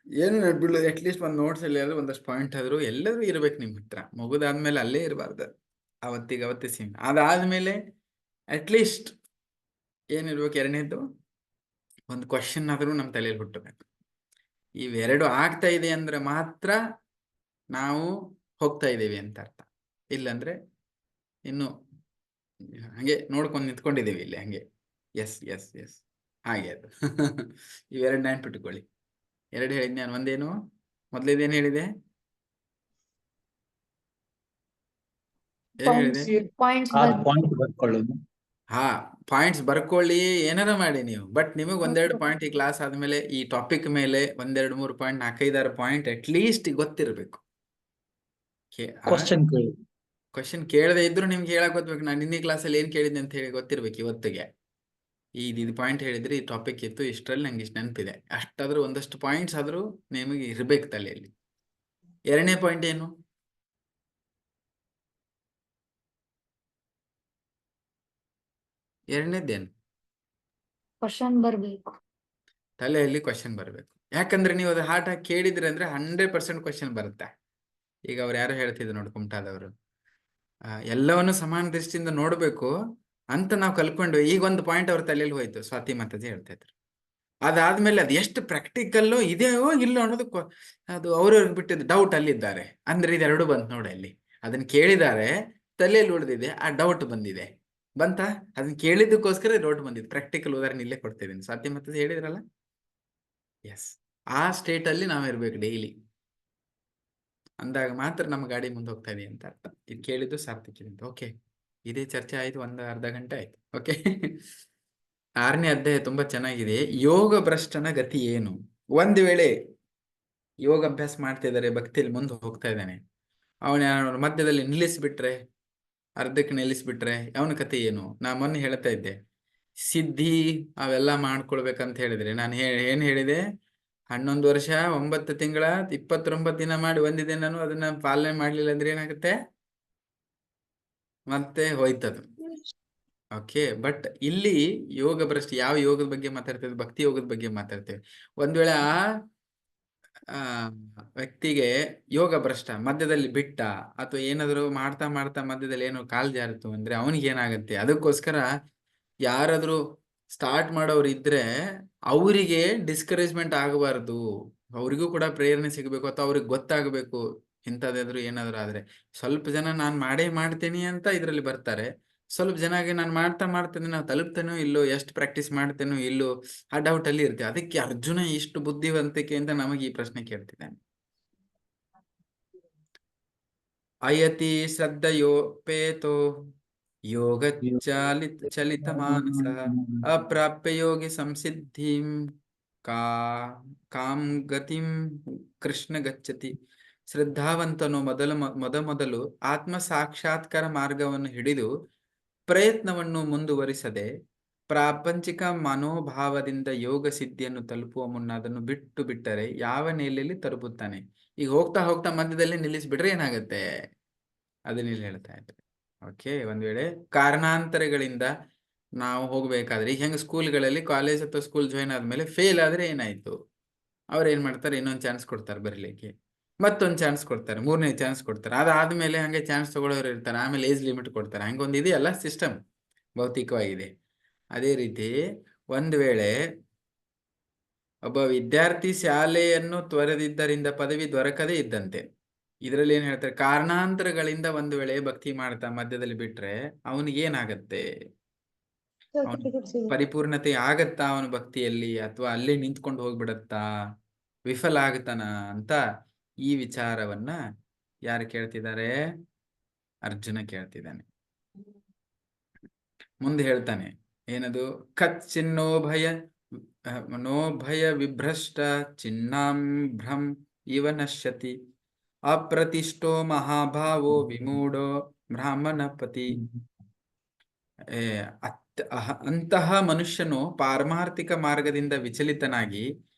ಏನು ಬಿಡು, ಅಟ್ಲೀಸ್ಟ್ ಒಂದು ನೋಟ್ಸ್ ಅಲ್ಲಿ ಆದ್ರೂ ಒಂದಷ್ಟು ಪಾಯಿಂಟ್ ಆದ್ರೂ ಎಲ್ಲರೂ ಇರ್ಬೇಕು ನಿಮ್ ಹತ್ರ. ಮುಗಿದಾದ್ಮೇಲೆ ಅಲ್ಲೇ ಇರಬಾರ್ದು, ಅವತ್ತಿಗೆ ಸೀನ್. ಅದಾದ್ಮೇಲೆ ಅಟ್ಲೀಸ್ಟ್ ಏನಿರ್ಬೇಕು, ಎರಡನೇದು ಒಂದು ಕ್ವಶನ್ ಆದರೂ ನಮ್ಮ ತಲೆಯಲ್ಲಿ ಹುಟ್ಟಬೇಕು. ಇವೆರಡು ಆಗ್ತಾ ಇದೆ ಅಂದ್ರೆ ಮಾತ್ರ ನಾವು ಹೋಗ್ತಾ ಇದ್ದೀವಿ ಅಂತ ಅರ್ಥ. ಇಲ್ಲಂದ್ರೆ ಇನ್ನು ಹಂಗೆ ನೋಡ್ಕೊಂಡು ನಿಂತ್ಕೊಂಡಿದ್ದೀವಿ ಇಲ್ಲಿ ಹಂಗೆ. ಎಸ್ ಎಸ್ ಎಸ್ ಹಾಗೆ ಅದು. ಇವೆರಡು ನೆನ್ಪಿಟ್ಕೊಳ್ಳಿ. ಎರಡು ಹೇಳಿದ್ ನಾನು. ಒಂದೇನು ಮೊದಲೇದೇನು ಹೇಳಿದೆ? ಏನ್ ಹೇಳಿದೆ? ಪಾಯಿಂಟ್ಸ್ ಪಾಯಿಂಟ್ ಬರ್ಕೊಳ್ಳೋದು. ಹಾ, ಪಾಯಿಂಟ್ಸ್ ಬರ್ಕೊಳ್ಳಿ, ಏನಾರ ಮಾಡಿ ನೀವು. ಬಟ್ ನಿಮಗೆ ಒಂದೆರಡು ಪಾಯಿಂಟ್ ಈ ಕ್ಲಾಸ್ ಆದ್ಮೇಲೆ ಈ ಟಾಪಿಕ್ ಮೇಲೆ ಒಂದೆರಡು 3 ಪಾಯಿಂಟ್ 4-5-6 ಪಾಯಿಂಟ್ ಅಟ್ಲೀಸ್ಟ್ ಗೊತ್ತಿರಬೇಕು. ಕ್ವಶನ್ ಕೇಳಿ. ಕ್ವಶನ್ ಕೇಳದೆ ಇದ್ರು ನಿಮ್ಗೆ ಹೇಳಕ್ ಗೊತ್ತಬೇಕು. ನಾನು ನಿನ್ನೆ ಕ್ಲಾಸಲ್ಲಿ ಏನ್ ಕೇಳಿದ್ದೆ ಅಂತ ಹೇಳಿ ಗೊತ್ತಿರ್ಬೇಕು ಇವತ್ತಿಗೆ. ಇದು ಪಾಯಿಂಟ್ ಹೇಳಿದ್ರೆ ಈ ಟಾಪಿಕ್ ಇತ್ತು, ಇಷ್ಟರಲ್ಲಿ ನಂಗೆ ಇಷ್ಟು ನೆನಪಿದೆ. ಅಷ್ಟಾದ್ರೂ ಒಂದಷ್ಟು ಪಾಯಿಂಟ್ಸ್ ಆದ್ರೂ ನಿಮಗೆ ಇರ್ಬೇಕು ತಲೆಯಲ್ಲಿ. ಎರಡನೇ ಪಾಯಿಂಟ್ ಏನು? ಎರಡನೇದ್ದೇನು? ಕ್ವಶನ್ ಬರ್ಬೇಕು, ತಲೆಯಲ್ಲಿ ಕ್ವಶನ್ ಬರಬೇಕು. ಯಾಕಂದ್ರೆ ನೀವು ಅದು ಹಾರ್ಟ್ ಆಗಿ ಕೇಳಿದ್ರಿ ಅಂದ್ರೆ 100% ಕ್ವಶನ್ ಬರುತ್ತೆ. ಈಗ ಅವ್ರು ಯಾರು ಹೇಳ್ತಿದ್ರು ನೋಡಿ, ಕುಮಟಾದವರು, ಎಲ್ಲವನ್ನು ಸಮಾನ ದೃಷ್ಟಿಯಿಂದ ನೋಡ್ಬೇಕು ಅಂತ ನಾವು ಕಲ್ಕೊಂಡು ಈಗ ಒಂದು ಪಾಯಿಂಟ್ ಅವ್ರ ತಲೆಯಲ್ಲಿ ಹೋಯ್ತು. ಸ್ವಾತಿ ಮಾತಾಜಿ ಹೇಳ್ತಾ ಇದ್ರು. ಅದಾದ್ಮೇಲೆ ಅದು ಎಷ್ಟು ಪ್ರಾಕ್ಟಿಕಲ್ಲು ಇದೆಯೋ ಇಲ್ಲೋ ಅನ್ನೋದು ಅದು ಅವ್ರವ್ರಿಗೆ ಬಿಟ್ಟಿದ್ದು ಡೌಟ್ ಅಲ್ಲಿದ್ದಾರೆ. ಅಂದ್ರೆ ಇದೆರಡು ಬಂತು ನೋಡಿ ಅಲ್ಲಿ. ಅದನ್ನ ಕೇಳಿದ್ದಾರೆ, ತಲೆಯಲ್ಲಿ ಉಳಿದಿದೆ, ಆ ಡೌಟ್ ಬಂದಿದೆ. ಬಂತ? ಅದನ್ನ ಕೇಳಿದ್ದಕ್ಕೋಸ್ಕರ ಡೌಟ್ ಬಂದಿದೆ. ಪ್ರಾಕ್ಟಿಕಲ್ ಉದಾಹರಣೆ ಇಲ್ಲೇ ಕೊಡ್ತಿದ್ದೀನಿ. ಸ್ವಾತಿ ಮಾತಾಜಿ ಹೇಳಿದ್ರಲ್ಲ, ಎಸ್, ಆ ಸ್ಟೇಟ್ ಅಲ್ಲಿ ನಾವಿರ್ಬೇಕು ಡೈಲಿ. ಅಂದಾಗ ಮಾತ್ರ ನಮ್ಮ ಗಾಡಿ ಮುಂದೆ ಹೋಗ್ತಾ ಇದೆ ಅಂತ ಅರ್ಥ. ಇದು ಕೇಳಿದ್ದು ಸಾರ್ಥಕ ಅಂತ. ಓಕೆ, ಇದೇ ಚರ್ಚೆ ಆಯ್ತು, ಒಂದು ಅರ್ಧ ಗಂಟೆ ಆಯ್ತು. ಓಕೆ, 6ನೇ ಅಧ್ಯಾಯ ತುಂಬಾ ಚೆನ್ನಾಗಿದೆ. ಯೋಗ ಭ್ರಷ್ಟನ ಗತಿ ಏನು? ಒಂದು ವೇಳೆ ಯೋಗ ಅಭ್ಯಾಸ ಮಾಡ್ತಿದ್ದಾರೆ, ಭಕ್ತಿಯಲ್ಲಿ ಮುಂದೆ ಹೋಗ್ತಾ ಇದ್ದಾನೆ, ಅವನ ಮಧ್ಯದಲ್ಲಿ ನಿಲ್ಲಿಸ್ಬಿಟ್ರೆ, ಅರ್ಧಕ್ಕೆ ನಿಲ್ಲಿಸ್ಬಿಟ್ರೆ ಅವನ ಕತೆ ಏನು? ನಾ ಮೊನ್ನೆ ಹೇಳ್ತಾ ಇದ್ದೆ, ಸಿದ್ಧಿ ಅವೆಲ್ಲ ಮಾಡ್ಕೊಳ್ಬೇಕಂತ ಹೇಳಿದ್ರೆ ನಾನು ಏನ್ ಹೇಳಿದೆ? 11 ವರ್ಷ 9 ತಿಂಗಳ 29 ದಿನ ಮಾಡಿ ಬಂದಿದ್ದೆ ನಾನು. ಅದನ್ನ ಪಾಲನೆ ಮಾಡ್ಲಿಲ್ಲ ಅಂದ್ರೆ ಏನಾಗುತ್ತೆ? ಮತ್ತೆ ಹೋಯ್ತದು. ಓಕೆ, ಬಟ್ ಇಲ್ಲಿ ಯೋಗ ಭ್ರಷ್ಟ, ಯಾವ ಯೋಗದ ಬಗ್ಗೆ ಮಾತಾಡ್ತೇವೆ? ಭಕ್ತಿ ಯೋಗದ ಬಗ್ಗೆ ಮಾತಾಡ್ತೇವೆ. ಒಂದ್ ವೇಳೆ ಆ ವ್ಯಕ್ತಿಗೆ ಯೋಗ ಭ್ರಷ್ಟ ಮಧ್ಯದಲ್ಲಿ ಬಿಟ್ಟ, ಅಥವಾ ಏನಾದ್ರು ಮಾಡ್ತಾ ಮಾಡ್ತಾ ಮಧ್ಯದಲ್ಲಿ ಏನೋ ಕಾಲ್ ಜಾರಿತು ಅಂದ್ರೆ ಅವನಿಗೆ ಏನಾಗುತ್ತೆ? ಅದಕ್ಕೋಸ್ಕರ ಯಾರಾದ್ರೂ ಸ್ಟಾರ್ಟ್ ಮಾಡೋರು ಇದ್ರೆ ಅವರಿಗೆ ಡಿಸ್ಕರೇಜ್ಮೆಂಟ್ ಆಗಬಾರ್ದು. ಅವರಿಗೂ ಕೂಡ ಪ್ರೇರಣೆ ಸಿಗಬೇಕು, ಅಥವಾ ಅವ್ರಿಗೆ ಗೊತ್ತಾಗಬೇಕು ಇಂಥದ್ದಾದ್ರು ಏನಾದ್ರು ಆದ್ರೆ. ಸ್ವಲ್ಪ ಜನ ನಾನು ಮಾಡೇ ಮಾಡ್ತೀನಿ ಅಂತ ಇದ್ರಲ್ಲಿ ಬರ್ತಾರೆ. ಸ್ವಲ್ಪ ಜನಗೆ ನಾನು ಮಾಡ್ತಾ ಮಾಡ್ತೇನೆ, ನಾವು ತಲುಪ್ತೇನೋ ಇಲ್ಲೋ, ಎಷ್ಟು ಪ್ರಾಕ್ಟೀಸ್ ಮಾಡ್ತೇನೋ ಇಲ್ಲೋ, ಆ ಡೌಟ್ ಅಲ್ಲಿ ಇರ್ತೇವೆ. ಅದಕ್ಕೆ ಅರ್ಜುನ ಇಷ್ಟು ಬುದ್ಧಿವಂತಿಕೆ ಅಂತ ನಮಗೆ ಈ ಪ್ರಶ್ನೆ ಕೇಳ್ತಿದ್ದಾನೆ. ಅಯತಿ ಶ್ರದ್ಧಯೋಪೇತೋ ಯೋಗ ಚಲಿತ ಮಾನಸ ಅಪ್ರಾಪ್ಯ ಯೋಗಿ ಸಂಸಿದ್ಧಿಂ ಕಾಂ ಗತಿಂ ಕೃಷ್ಣ ಗಚ್ಚತಿ. ಶ್ರದ್ಧಾವಂತನು ಮೊದಲು ಆತ್ಮ ಸಾಕ್ಷಾತ್ಕಾರ ಮಾರ್ಗವನ್ನು ಹಿಡಿದು ಪ್ರಯತ್ನವನ್ನು ಮುಂದುವರಿಸದೆ ಪ್ರಾಪಂಚಿಕ ಮನೋಭಾವದಿಂದ ಯೋಗ ಸಿದ್ಧಿಯನ್ನು ತಲುಪುವ ಮುನ್ನ ಅದನ್ನು ಬಿಟ್ಟು ಬಿಟ್ಟರೆ ಯಾವ ನೆಲೆಯಲ್ಲಿ ತಲುಪುತ್ತಾನೆ? ಈಗ ಹೋಗ್ತಾ ಹೋಗ್ತಾ ಮಧ್ಯದಲ್ಲಿ ನಿಲ್ಲಿಸ್ಬಿಟ್ರೆ ಏನಾಗುತ್ತೆ? ಅದನ್ನ ಇಲ್ಲಿ ಹೇಳ್ತಾ ಇದ್ದಾರೆ. ಓಕೆ, ಒಂದ್ ವೇಳೆ ಕಾರಣಾಂತರಗಳಿಂದ ನಾವು ಹೋಗ್ಬೇಕಾದ್ರೆ, ಈಗ ಹೆಂಗ ಸ್ಕೂಲ್ಗಳಲ್ಲಿ ಕಾಲೇಜ್ ಅಥವಾ ಸ್ಕೂಲ್ ಜಾಯಿನ್ ಆದ್ಮೇಲೆ ಫೇಲ್ ಆದ್ರೆ ಏನಾಯ್ತು? ಅವ್ರು ಏನ್ ಮಾಡ್ತಾರೆ? ಇನ್ನೊಂದು ಚಾನ್ಸ್ ಕೊಡ್ತಾರೆ ಬರೀಲಿಕ್ಕೆ, ಮತ್ತೊಂದು ಚಾನ್ಸ್ ಕೊಡ್ತಾರೆ, 3ನೇ ಚಾನ್ಸ್ ಕೊಡ್ತಾರೆ. ಅದಾದ್ಮೇಲೆ ಹಂಗೆ ಚಾನ್ಸ್ ತಗೊಳ್ಳೋರು ಇರ್ತಾರೆ, ಆಮೇಲೆ ಏಜ್ ಲಿಮಿಟ್ ಕೊಡ್ತಾರೆ. ಹಂಗೊಂದು ಇದೆಯಲ್ಲ ಸಿಸ್ಟಮ್, ಭೌತಿಕವಾಗಿದೆ. ಅದೇ ರೀತಿ ಒಂದ್ ವೇಳೆ ಒಬ್ಬ ವಿದ್ಯಾರ್ಥಿ ಶಾಲೆಯನ್ನು ತೊರೆದಿದ್ದರಿಂದ ಪದವಿ ದೊರಕದೇ ಇದ್ದಂತೆ. ಇದರಲ್ಲಿ ಏನ್ ಹೇಳ್ತಾರೆ? ಕಾರಣಾಂತರಗಳಿಂದ ಒಂದು ವೇಳೆ ಭಕ್ತಿ ಮಾಡ್ತಾ ಮಧ್ಯದಲ್ಲಿ ಬಿಟ್ರೆ ಅವನಿಗೆ ಏನಾಗತ್ತೆ? ಪರಿಪೂರ್ಣತೆ ಆಗತ್ತಾ ಅವನ ಭಕ್ತಿಯಲ್ಲಿ, ಅಥವಾ ಅಲ್ಲೇ ನಿಂತ್ಕೊಂಡು ಹೋಗ್ಬಿಡತ್ತಾ, ವಿಫಲ ಆಗತಾನ ಅಂತ ಈ ವಿಚಾರವನ್ನ ಯಾರು ಕೇಳ್ತಿದ್ದಾರೆ? ಅರ್ಜುನ ಕೇಳ್ತಿದ್ದಾನೆ. ಮುಂದೆ ಹೇಳ್ತಾನೆ ಏನದು? ಕಚ್ಚಿನ್ನೋ ಭಯ ವಿಭ್ರಷ್ಟ ಚಿನ್ನಾಂ ಭ್ರಂ ಇವ ನಶ್ಯತಿ ಅಪ್ರತಿಷ್ಠೋ ಮಹಾಭಾವೋ ವಿಮೂಢೋ ಬ್ರಾಹ್ಮಣಪತಿ. ಅಂತಹ ಮನುಷ್ಯನು ಪಾರಮಾರ್ಥಿಕ ಮಾರ್ಗದಿಂದ ವಿಚಲಿತನಾಗಿ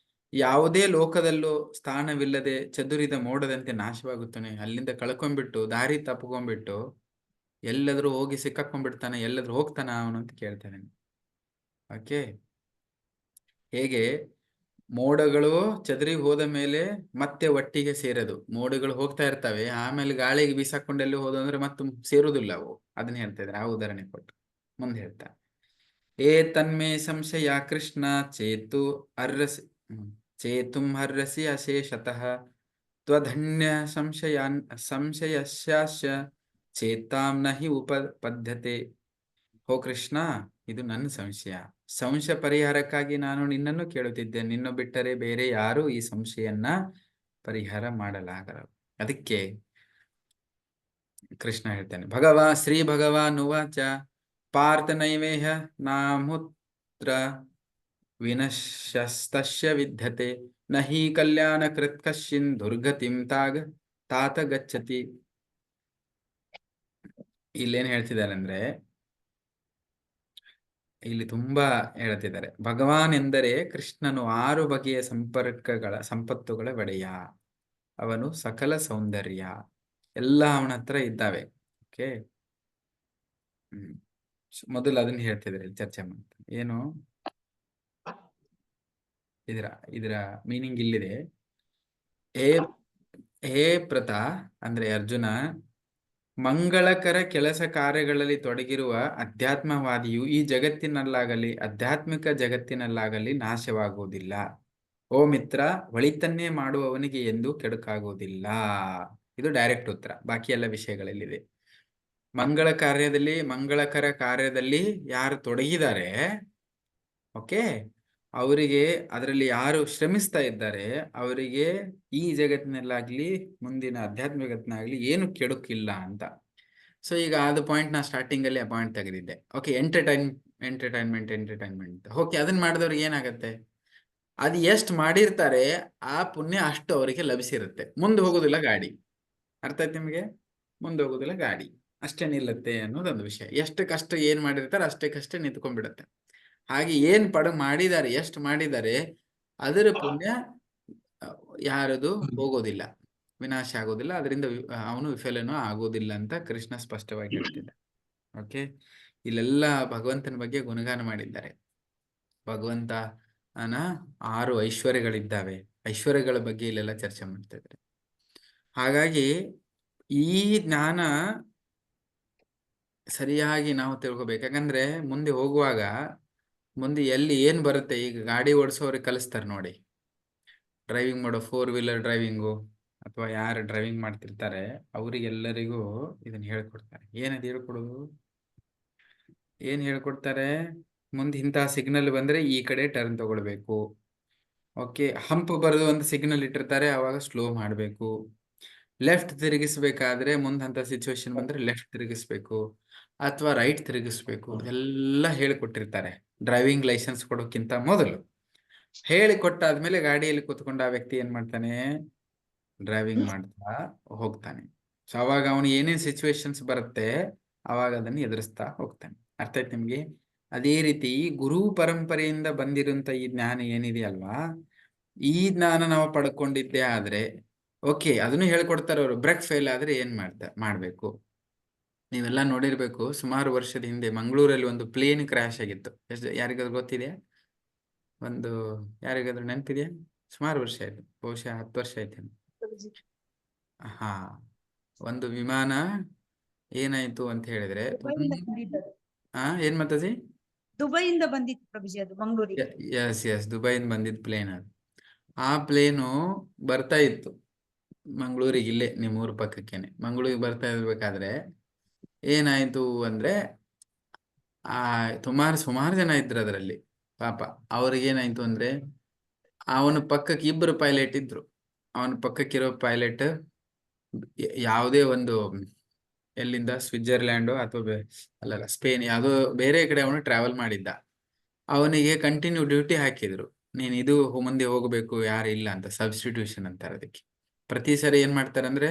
ಯಾವುದೇ ಲೋಕದಲ್ಲೂ ಸ್ಥಾನವಿಲ್ಲದೆ ಚದುರಿದ ಮೋಡದಂತೆ ನಾಶವಾಗುತ್ತಾನೆ. ಅಲ್ಲಿಂದ ಕಳ್ಕೊಂಡ್ಬಿಟ್ಟು, ದಾರಿ ತಪ್ಕೊಂಡ್ಬಿಟ್ಟು ಎಲ್ಲಾದ್ರೂ ಹೋಗಿ ಸಿಕ್ಕಾಕೊಂಡ್ಬಿಡ್ತಾನೆ, ಎಲ್ಲಾದ್ರೂ ಹೋಗ್ತಾನ ಅವನು ಅಂತ ಕೇಳ್ತಾನೆ. ಓಕೆ, ಹೇಗೆ ಮೋಡಗಳು ಚದರಿ ಹೋದ ಮೇಲೆ ಮತ್ತೆ ಒಟ್ಟಿಗೆ ಸೇರೋದು, ಮೋಡಗಳು ಹೋಗ್ತಾ ಇರ್ತವೆ, ಆಮೇಲೆ ಗಾಳಿಗೆ ಬೀಸಾಕೊಂಡೆಲ್ಲಿ ಹೋದ ಅಂದ್ರೆ ಮತ್ತೆ ಸೇರುದಿಲ್ಲ ಅವು. ಅದನ್ನ ಹೇಳ್ತಾ ಇದ್ರೆ ಆ ಉದಾಹರಣೆ ಕೊಟ್ಟು ಮುಂದೆ ಹೇಳ್ತಾರೆ, ಏ ತನ್ಮೇ ಸಂಶಯ ಕೃಷ್ಣ ಅರ್ರಸಿ ಚೇತುಂ ಹರ್ರಸಿ ಅಶೇಷತಃ ತ್ವಧನ್ಯ ಸಂಶಯಸ್ಯಾಸ್ಯ ಚೇತಾಂ ನಹಿ ಉಪಪದ್ಯತೆ. ಹೋ ಕೃಷ್ಣ, ಇದು ನನ್ನ ಸಂಶಯ ಪರಿಹಾರಕ್ಕಾಗಿ ನಾನು ನಿನ್ನನ್ನು ಕೇಳುತ್ತಿದ್ದೆ. ನಿನ್ನ ಬಿಟ್ಟರೆ ಬೇರೆ ಯಾರು ಈ ಸಂಶಯನ್ನ ಪರಿಹಾರ ಮಾಡಲಾಗರು. ಅದಕ್ಕೆ ಕೃಷ್ಣ ಹೇಳ್ತಾನೆ, ಶ್ರೀ ಭಗವಾನ್ ಉವಾಚ ಪಾರ್ಥ ನೈವೇಹ ನಾಮುತ್ರ ವಿನಶ್ಯಸ್ತಸ್ಯ ವಿದ್ಯತೆ ನಹಿ ಕಲ್ಯಾಣ ಕೃತ್ ಕಶ್ಚಿನ್ ದುರ್ಗತಿಂ ತಾತ ಗಚ್ಚತಿ. ಇಲ್ಲೇನ್ ಹೇಳ್ತಿದ್ದಾರೆ ಅಂದ್ರೆ, ಇಲ್ಲಿ ತುಂಬಾ ಹೇಳ್ತಿದ್ದಾರೆ, ಭಗವಾನ್ ಎಂದರೆ ಕೃಷ್ಣನು 6 ಬಗೆಯ ಸಂಪತ್ತುಗಳ ಒಡೆಯ. ಅವನು ಸಕಲ ಸೌಂದರ್ಯ ಎಲ್ಲ ಅವನ ಹತ್ರ ಇದ್ದಾವೆ. ಓಕೆ, ಮೊದಲು ಅದನ್ನ ಹೇಳ್ತಿದ್ದಾರೆ, ಚರ್ಚೆ ಮಾಡ್ತಾರೆ. ಏನು ಇದರ ಮೀನಿಂಗ್ ಇಲ್ಲಿದೆ. ಹೇ ಪ್ರತ ಅಂದ್ರೆ ಅರ್ಜುನ, ಮಂಗಳಕರ ಕೆಲಸ ಕಾರ್ಯಗಳಲ್ಲಿ ತೊಡಗಿರುವ ಅಧ್ಯಾತ್ಮವಾದಿಯು ಈ ಜಗತ್ತಿನಲ್ಲಾಗಲಿ ಆಧ್ಯಾತ್ಮಿಕ ಜಗತ್ತಿನಲ್ಲಾಗಲಿ ನಾಶವಾಗುವುದಿಲ್ಲ. ಓ ಮಿತ್ರ, ಒಳಿತನ್ನೇ ಮಾಡುವವನಿಗೆ ಎಂದು ಕೆಡುಕಾಗುವುದಿಲ್ಲ. ಇದು ಡೈರೆಕ್ಟ್ ಉತ್ತರ, ಬಾಕಿ ಎಲ್ಲ ವಿಷಯಗಳಲ್ಲಿದೆ. ಮಂಗಳಕರ ಕಾರ್ಯದಲ್ಲಿ ಯಾರು ತೊಡಗಿದ್ದಾರೆ, ಓಕೆ, ಅವರಿಗೆ, ಅದರಲ್ಲಿ ಯಾರು ಶ್ರಮಿಸ್ತಾ ಇದ್ದಾರೆ ಅವರಿಗೆ ಈ ಜಗತ್ತಿನಲ್ಲಾಗ್ಲಿ ಮುಂದಿನ ಆಧ್ಯಾತ್ಮಿಕ ಜಗತ್ತಿನಾಗ್ಲಿ ಏನು ಕೆಡುಕಿಲ್ಲ ಅಂತ. ಸೊ ಈಗ ಅದು ಪಾಯಿಂಟ್ ನಾ ಸ್ಟಾರ್ಟಿಂಗ್ ಅಲ್ಲಿ ಆ ಪಾಯಿಂಟ್ ತೆಗೆದಿದ್ದೆ. ಓಕೆ, ಎಂಟರ್ಟೈನ್ಮೆಂಟ್ ಓಕೆ, ಅದನ್ನ ಮಾಡಿದವ್ರಿಗೆ ಏನಾಗತ್ತೆ, ಅದು ಎಷ್ಟು ಮಾಡಿರ್ತಾರೆ ಆ ಪುಣ್ಯ ಅಷ್ಟು ಅವರಿಗೆ ಲಭಿಸಿರುತ್ತೆ. ಮುಂದೆ ಹೋಗೋದಿಲ್ಲ ಗಾಡಿ. ಅರ್ಥ ಆಯ್ತು ನಿಮಗೆ? ಮುಂದೆ ಹೋಗೋದಿಲ್ಲ ಗಾಡಿ, ಅಷ್ಟೇ ನಿಲ್ಲುತ್ತೆ ಅನ್ನೋದೊಂದು ವಿಷಯ. ಎಷ್ಟಕ್ಕಷ್ಟು ಏನ್ ಮಾಡಿರ್ತಾರೆ ಅಷ್ಟಕ್ಕಷ್ಟೇ ನಿಂತ್ಕೊಂಡ್ಬಿಡುತ್ತೆ. ಹಾಗೆ ಏನ್ ಮಾಡಿದ್ದಾರೆ, ಎಷ್ಟು ಮಾಡಿದ್ದಾರೆ ಅದರ ಪುಣ್ಯ ಯಾರದು ಹೋಗೋದಿಲ್ಲ, ವಿನಾಶ ಆಗೋದಿಲ್ಲ, ಅದರಿಂದ ಅವನು ವಿಫಲನೂ ಆಗೋದಿಲ್ಲ ಅಂತ ಕೃಷ್ಣ ಸ್ಪಷ್ಟವಾಗಿ ಹೇಳ್ತಿದ್ದ. ಓಕೆ, ಇಲ್ಲೆಲ್ಲ ಭಗವಂತನ ಬಗ್ಗೆ ಗುಣಗಾನ ಮಾಡಿದ್ದಾರೆ. ಭಗವಂತ 6 ಐಶ್ವರ್ಯಗಳಿದ್ದಾವೆ. ಐಶ್ವರ್ಯಗಳ ಬಗ್ಗೆ ಇಲ್ಲೆಲ್ಲ ಚರ್ಚೆ ಮಾಡ್ತಾ ಇದ್ದಾರೆ. ಹಾಗಾಗಿ ಈ ಜ್ಞಾನ ಸರಿಯಾಗಿ ನಾವು ತಿಳ್ಕೊಬೇಕು. ಯಾಕಂದ್ರೆ ಮುಂದೆ ಹೋಗುವಾಗ ಮುಂದೆ ಎಲ್ಲಿ ಏನ್ ಬರುತ್ತೆ, ಈಗ ಗಾಡಿ ಓಡಿಸೋರಿಗೆ ಕಲಿಸ್ತಾರೆ ನೋಡಿ, ಡ್ರೈವಿಂಗ್ ಮಾಡೋ 4 ವೀಲರ್ ಡ್ರೈವಿಂಗು ಅಥವಾ ಯಾರು ಡ್ರೈವಿಂಗ್ ಮಾಡ್ತಿರ್ತಾರೆ ಅವರಿಗೆಲ್ಲರಿಗೂ ಇದನ್ನ ಹೇಳ್ಕೊಡ್ತಾರೆ. ಏನದು ಹೇಳ್ಕೊಡೋದು, ಏನ್ ಹೇಳ್ಕೊಡ್ತಾರೆ, ಮುಂದೆ ಇಂತಹ ಸಿಗ್ನಲ್ ಬಂದ್ರೆ ಈ ಕಡೆ ಟರ್ನ್ ತಗೊಳ್ಬೇಕು. ಓಕೆ, ಹಂಪ್ ಬರೋದು ಒಂದು ಸಿಗ್ನಲ್ ಇಟ್ಟಿರ್ತಾರೆ, ಅವಾಗ ಸ್ಲೋ ಮಾಡಬೇಕು. ಲೆಫ್ಟ್ ತಿರುಗಿಸ್ಬೇಕಾದ್ರೆ ಮುಂದಂತ ಸಿಚುವೇಶನ್ ಬಂದ್ರೆ ಲೆಫ್ಟ್ ತಿರುಗಿಸ್ಬೇಕು ಅಥವಾ ರೈಟ್ ತಿರುಗಿಸ್ಬೇಕು. ಎಲ್ಲ ಹೇಳಿಕೊಟ್ಟಿರ್ತಾರೆ ಡ್ರೈವಿಂಗ್ ಲೈಸೆನ್ಸ್ ಕೊಡೋಕ್ಕಿಂತ ಮೊದಲು. ಹೇಳಿಕೊಟ್ಟಾದ್ಮೇಲೆ ಗಾಡಿಯಲ್ಲಿ ಕೂತ್ಕೊಂಡ ಆ ವ್ಯಕ್ತಿ ಏನ್ ಮಾಡ್ತಾನೆ, ಡ್ರೈವಿಂಗ್ ಮಾಡ್ತಾ ಹೋಗ್ತಾನೆ. ಸೊ ಅವಾಗ ಅವನು ಏನೇನ್ ಸಿಚುವೇಶನ್ಸ್ ಬರುತ್ತೆ ಅವಾಗ ಅದನ್ನು ಎದುರಿಸ್ತಾ ಹೋಗ್ತಾನೆ. ಅರ್ಥ ಆಯ್ತು ನಿಮ್ಗೆ? ಅದೇ ರೀತಿ ಗುರು ಪರಂಪರೆಯಿಂದ ಬಂದಿರುವಂತ ಈ ಜ್ಞಾನ ಏನಿದೆ ಅಲ್ವಾ, ಈ ಜ್ಞಾನ ನಾವು ಪಡ್ಕೊಂಡಿದ್ದೇ ಆದ್ರೆ ಓಕೆ, ಅದನ್ನು ಹೇಳ್ಕೊಡ್ತಾರೆ ಅವರು. ಬ್ರೇಕ್ ಫೇಲ್ ಆದ್ರೆ ಏನ್ ಮಾಡ್ಬೇಕು. ನೀವೆಲ್ಲ ನೋಡಿರ್ಬೇಕು, ಸುಮಾರು ವರ್ಷದ ಹಿಂದೆ ಮಂಗಳೂರಲ್ಲಿ ಒಂದು ಪ್ಲೇನ್ ಕ್ರ್ಯಾಶ್ ಆಗಿತ್ತು. ಯಾರಿಗಾದ್ರು ಗೊತ್ತಿದೆಯಾ? ಯಾರಿಗಾದ್ರೂ ನೆನಪಿದೆಯಾ? ಸುಮಾರು ವರ್ಷ ಆಯ್ತು, ಬಹುಶಃ 10 ವರ್ಷ ಆಯ್ತು. ಹಾ, ಒಂದು ವಿಮಾನ ಏನಾಯ್ತು ಅಂತ ಹೇಳಿದ್ರೆ, ಏನ್ ಮಾತಾಜಿ? ದುಬೈಯಿಂದ ಬಂದಿತ್ತು ಪ್ರಭುಜಿ, ಅದು ಮಂಗಳೂರಿಗೆ. ಎಸ್, ದುಬೈಯಿಂದ ಬಂದಿದ್ ಪ್ಲೇನ್ ಅದು. ಆ ಪ್ಲೇನು ಬರ್ತಾ ಇತ್ತು ಮಂಗಳೂರಿಗೆ, ಇಲ್ಲೇ ನಿಮ್ಮೂರ ಪಕ್ಕಕ್ಕೇನೆ. ಮಂಗಳೂರಿಗೆ ಬರ್ತಾ ಇರ್ಬೇಕಾದ್ರೆ ಏನಾಯ್ತು ಅಂದ್ರೆ, ಸುಮಾರು ಜನ ಇದ್ರು ಅದರಲ್ಲಿ. ಪಾಪ ಅವ್ರಿಗೇನಾಯ್ತು ಅಂದ್ರೆ, ಅವನ ಪಕ್ಕಕ್ಕೆ 2 ಪೈಲಟ್ ಇದ್ರು. ಅವನ ಪಕ್ಕಕ್ಕಿರೋ ಪೈಲಟ್ ಯಾವುದೇ ಒಂದು ಎಲ್ಲಿಂದ ಸ್ವಿಟ್ಜರ್ಲ್ಯಾಂಡು ಅಥವಾ ಅಲ್ಲಲ್ಲ ಸ್ಪೇನ್, ಯಾವುದೋ ಬೇರೆ ಕಡೆ ಅವನು ಟ್ರಾವೆಲ್ ಮಾಡಿದ್ದ. ಅವನಿಗೆ ಕಂಟಿನ್ಯೂ ಡ್ಯೂಟಿ ಹಾಕಿದ್ರು, ನೀನ್ ಇದು ಮುಂದೆ ಹೋಗ್ಬೇಕು, ಯಾರು ಇಲ್ಲ ಅಂತ. ಸಬ್ಸ್ಟಿಟ್ಯೂಷನ್ ಅಂತಾರೆ ಅದಕ್ಕೆ. ಪ್ರತಿ ಸರಿ ಏನ್ ಮಾಡ್ತಾರೆ ಅಂದ್ರೆ,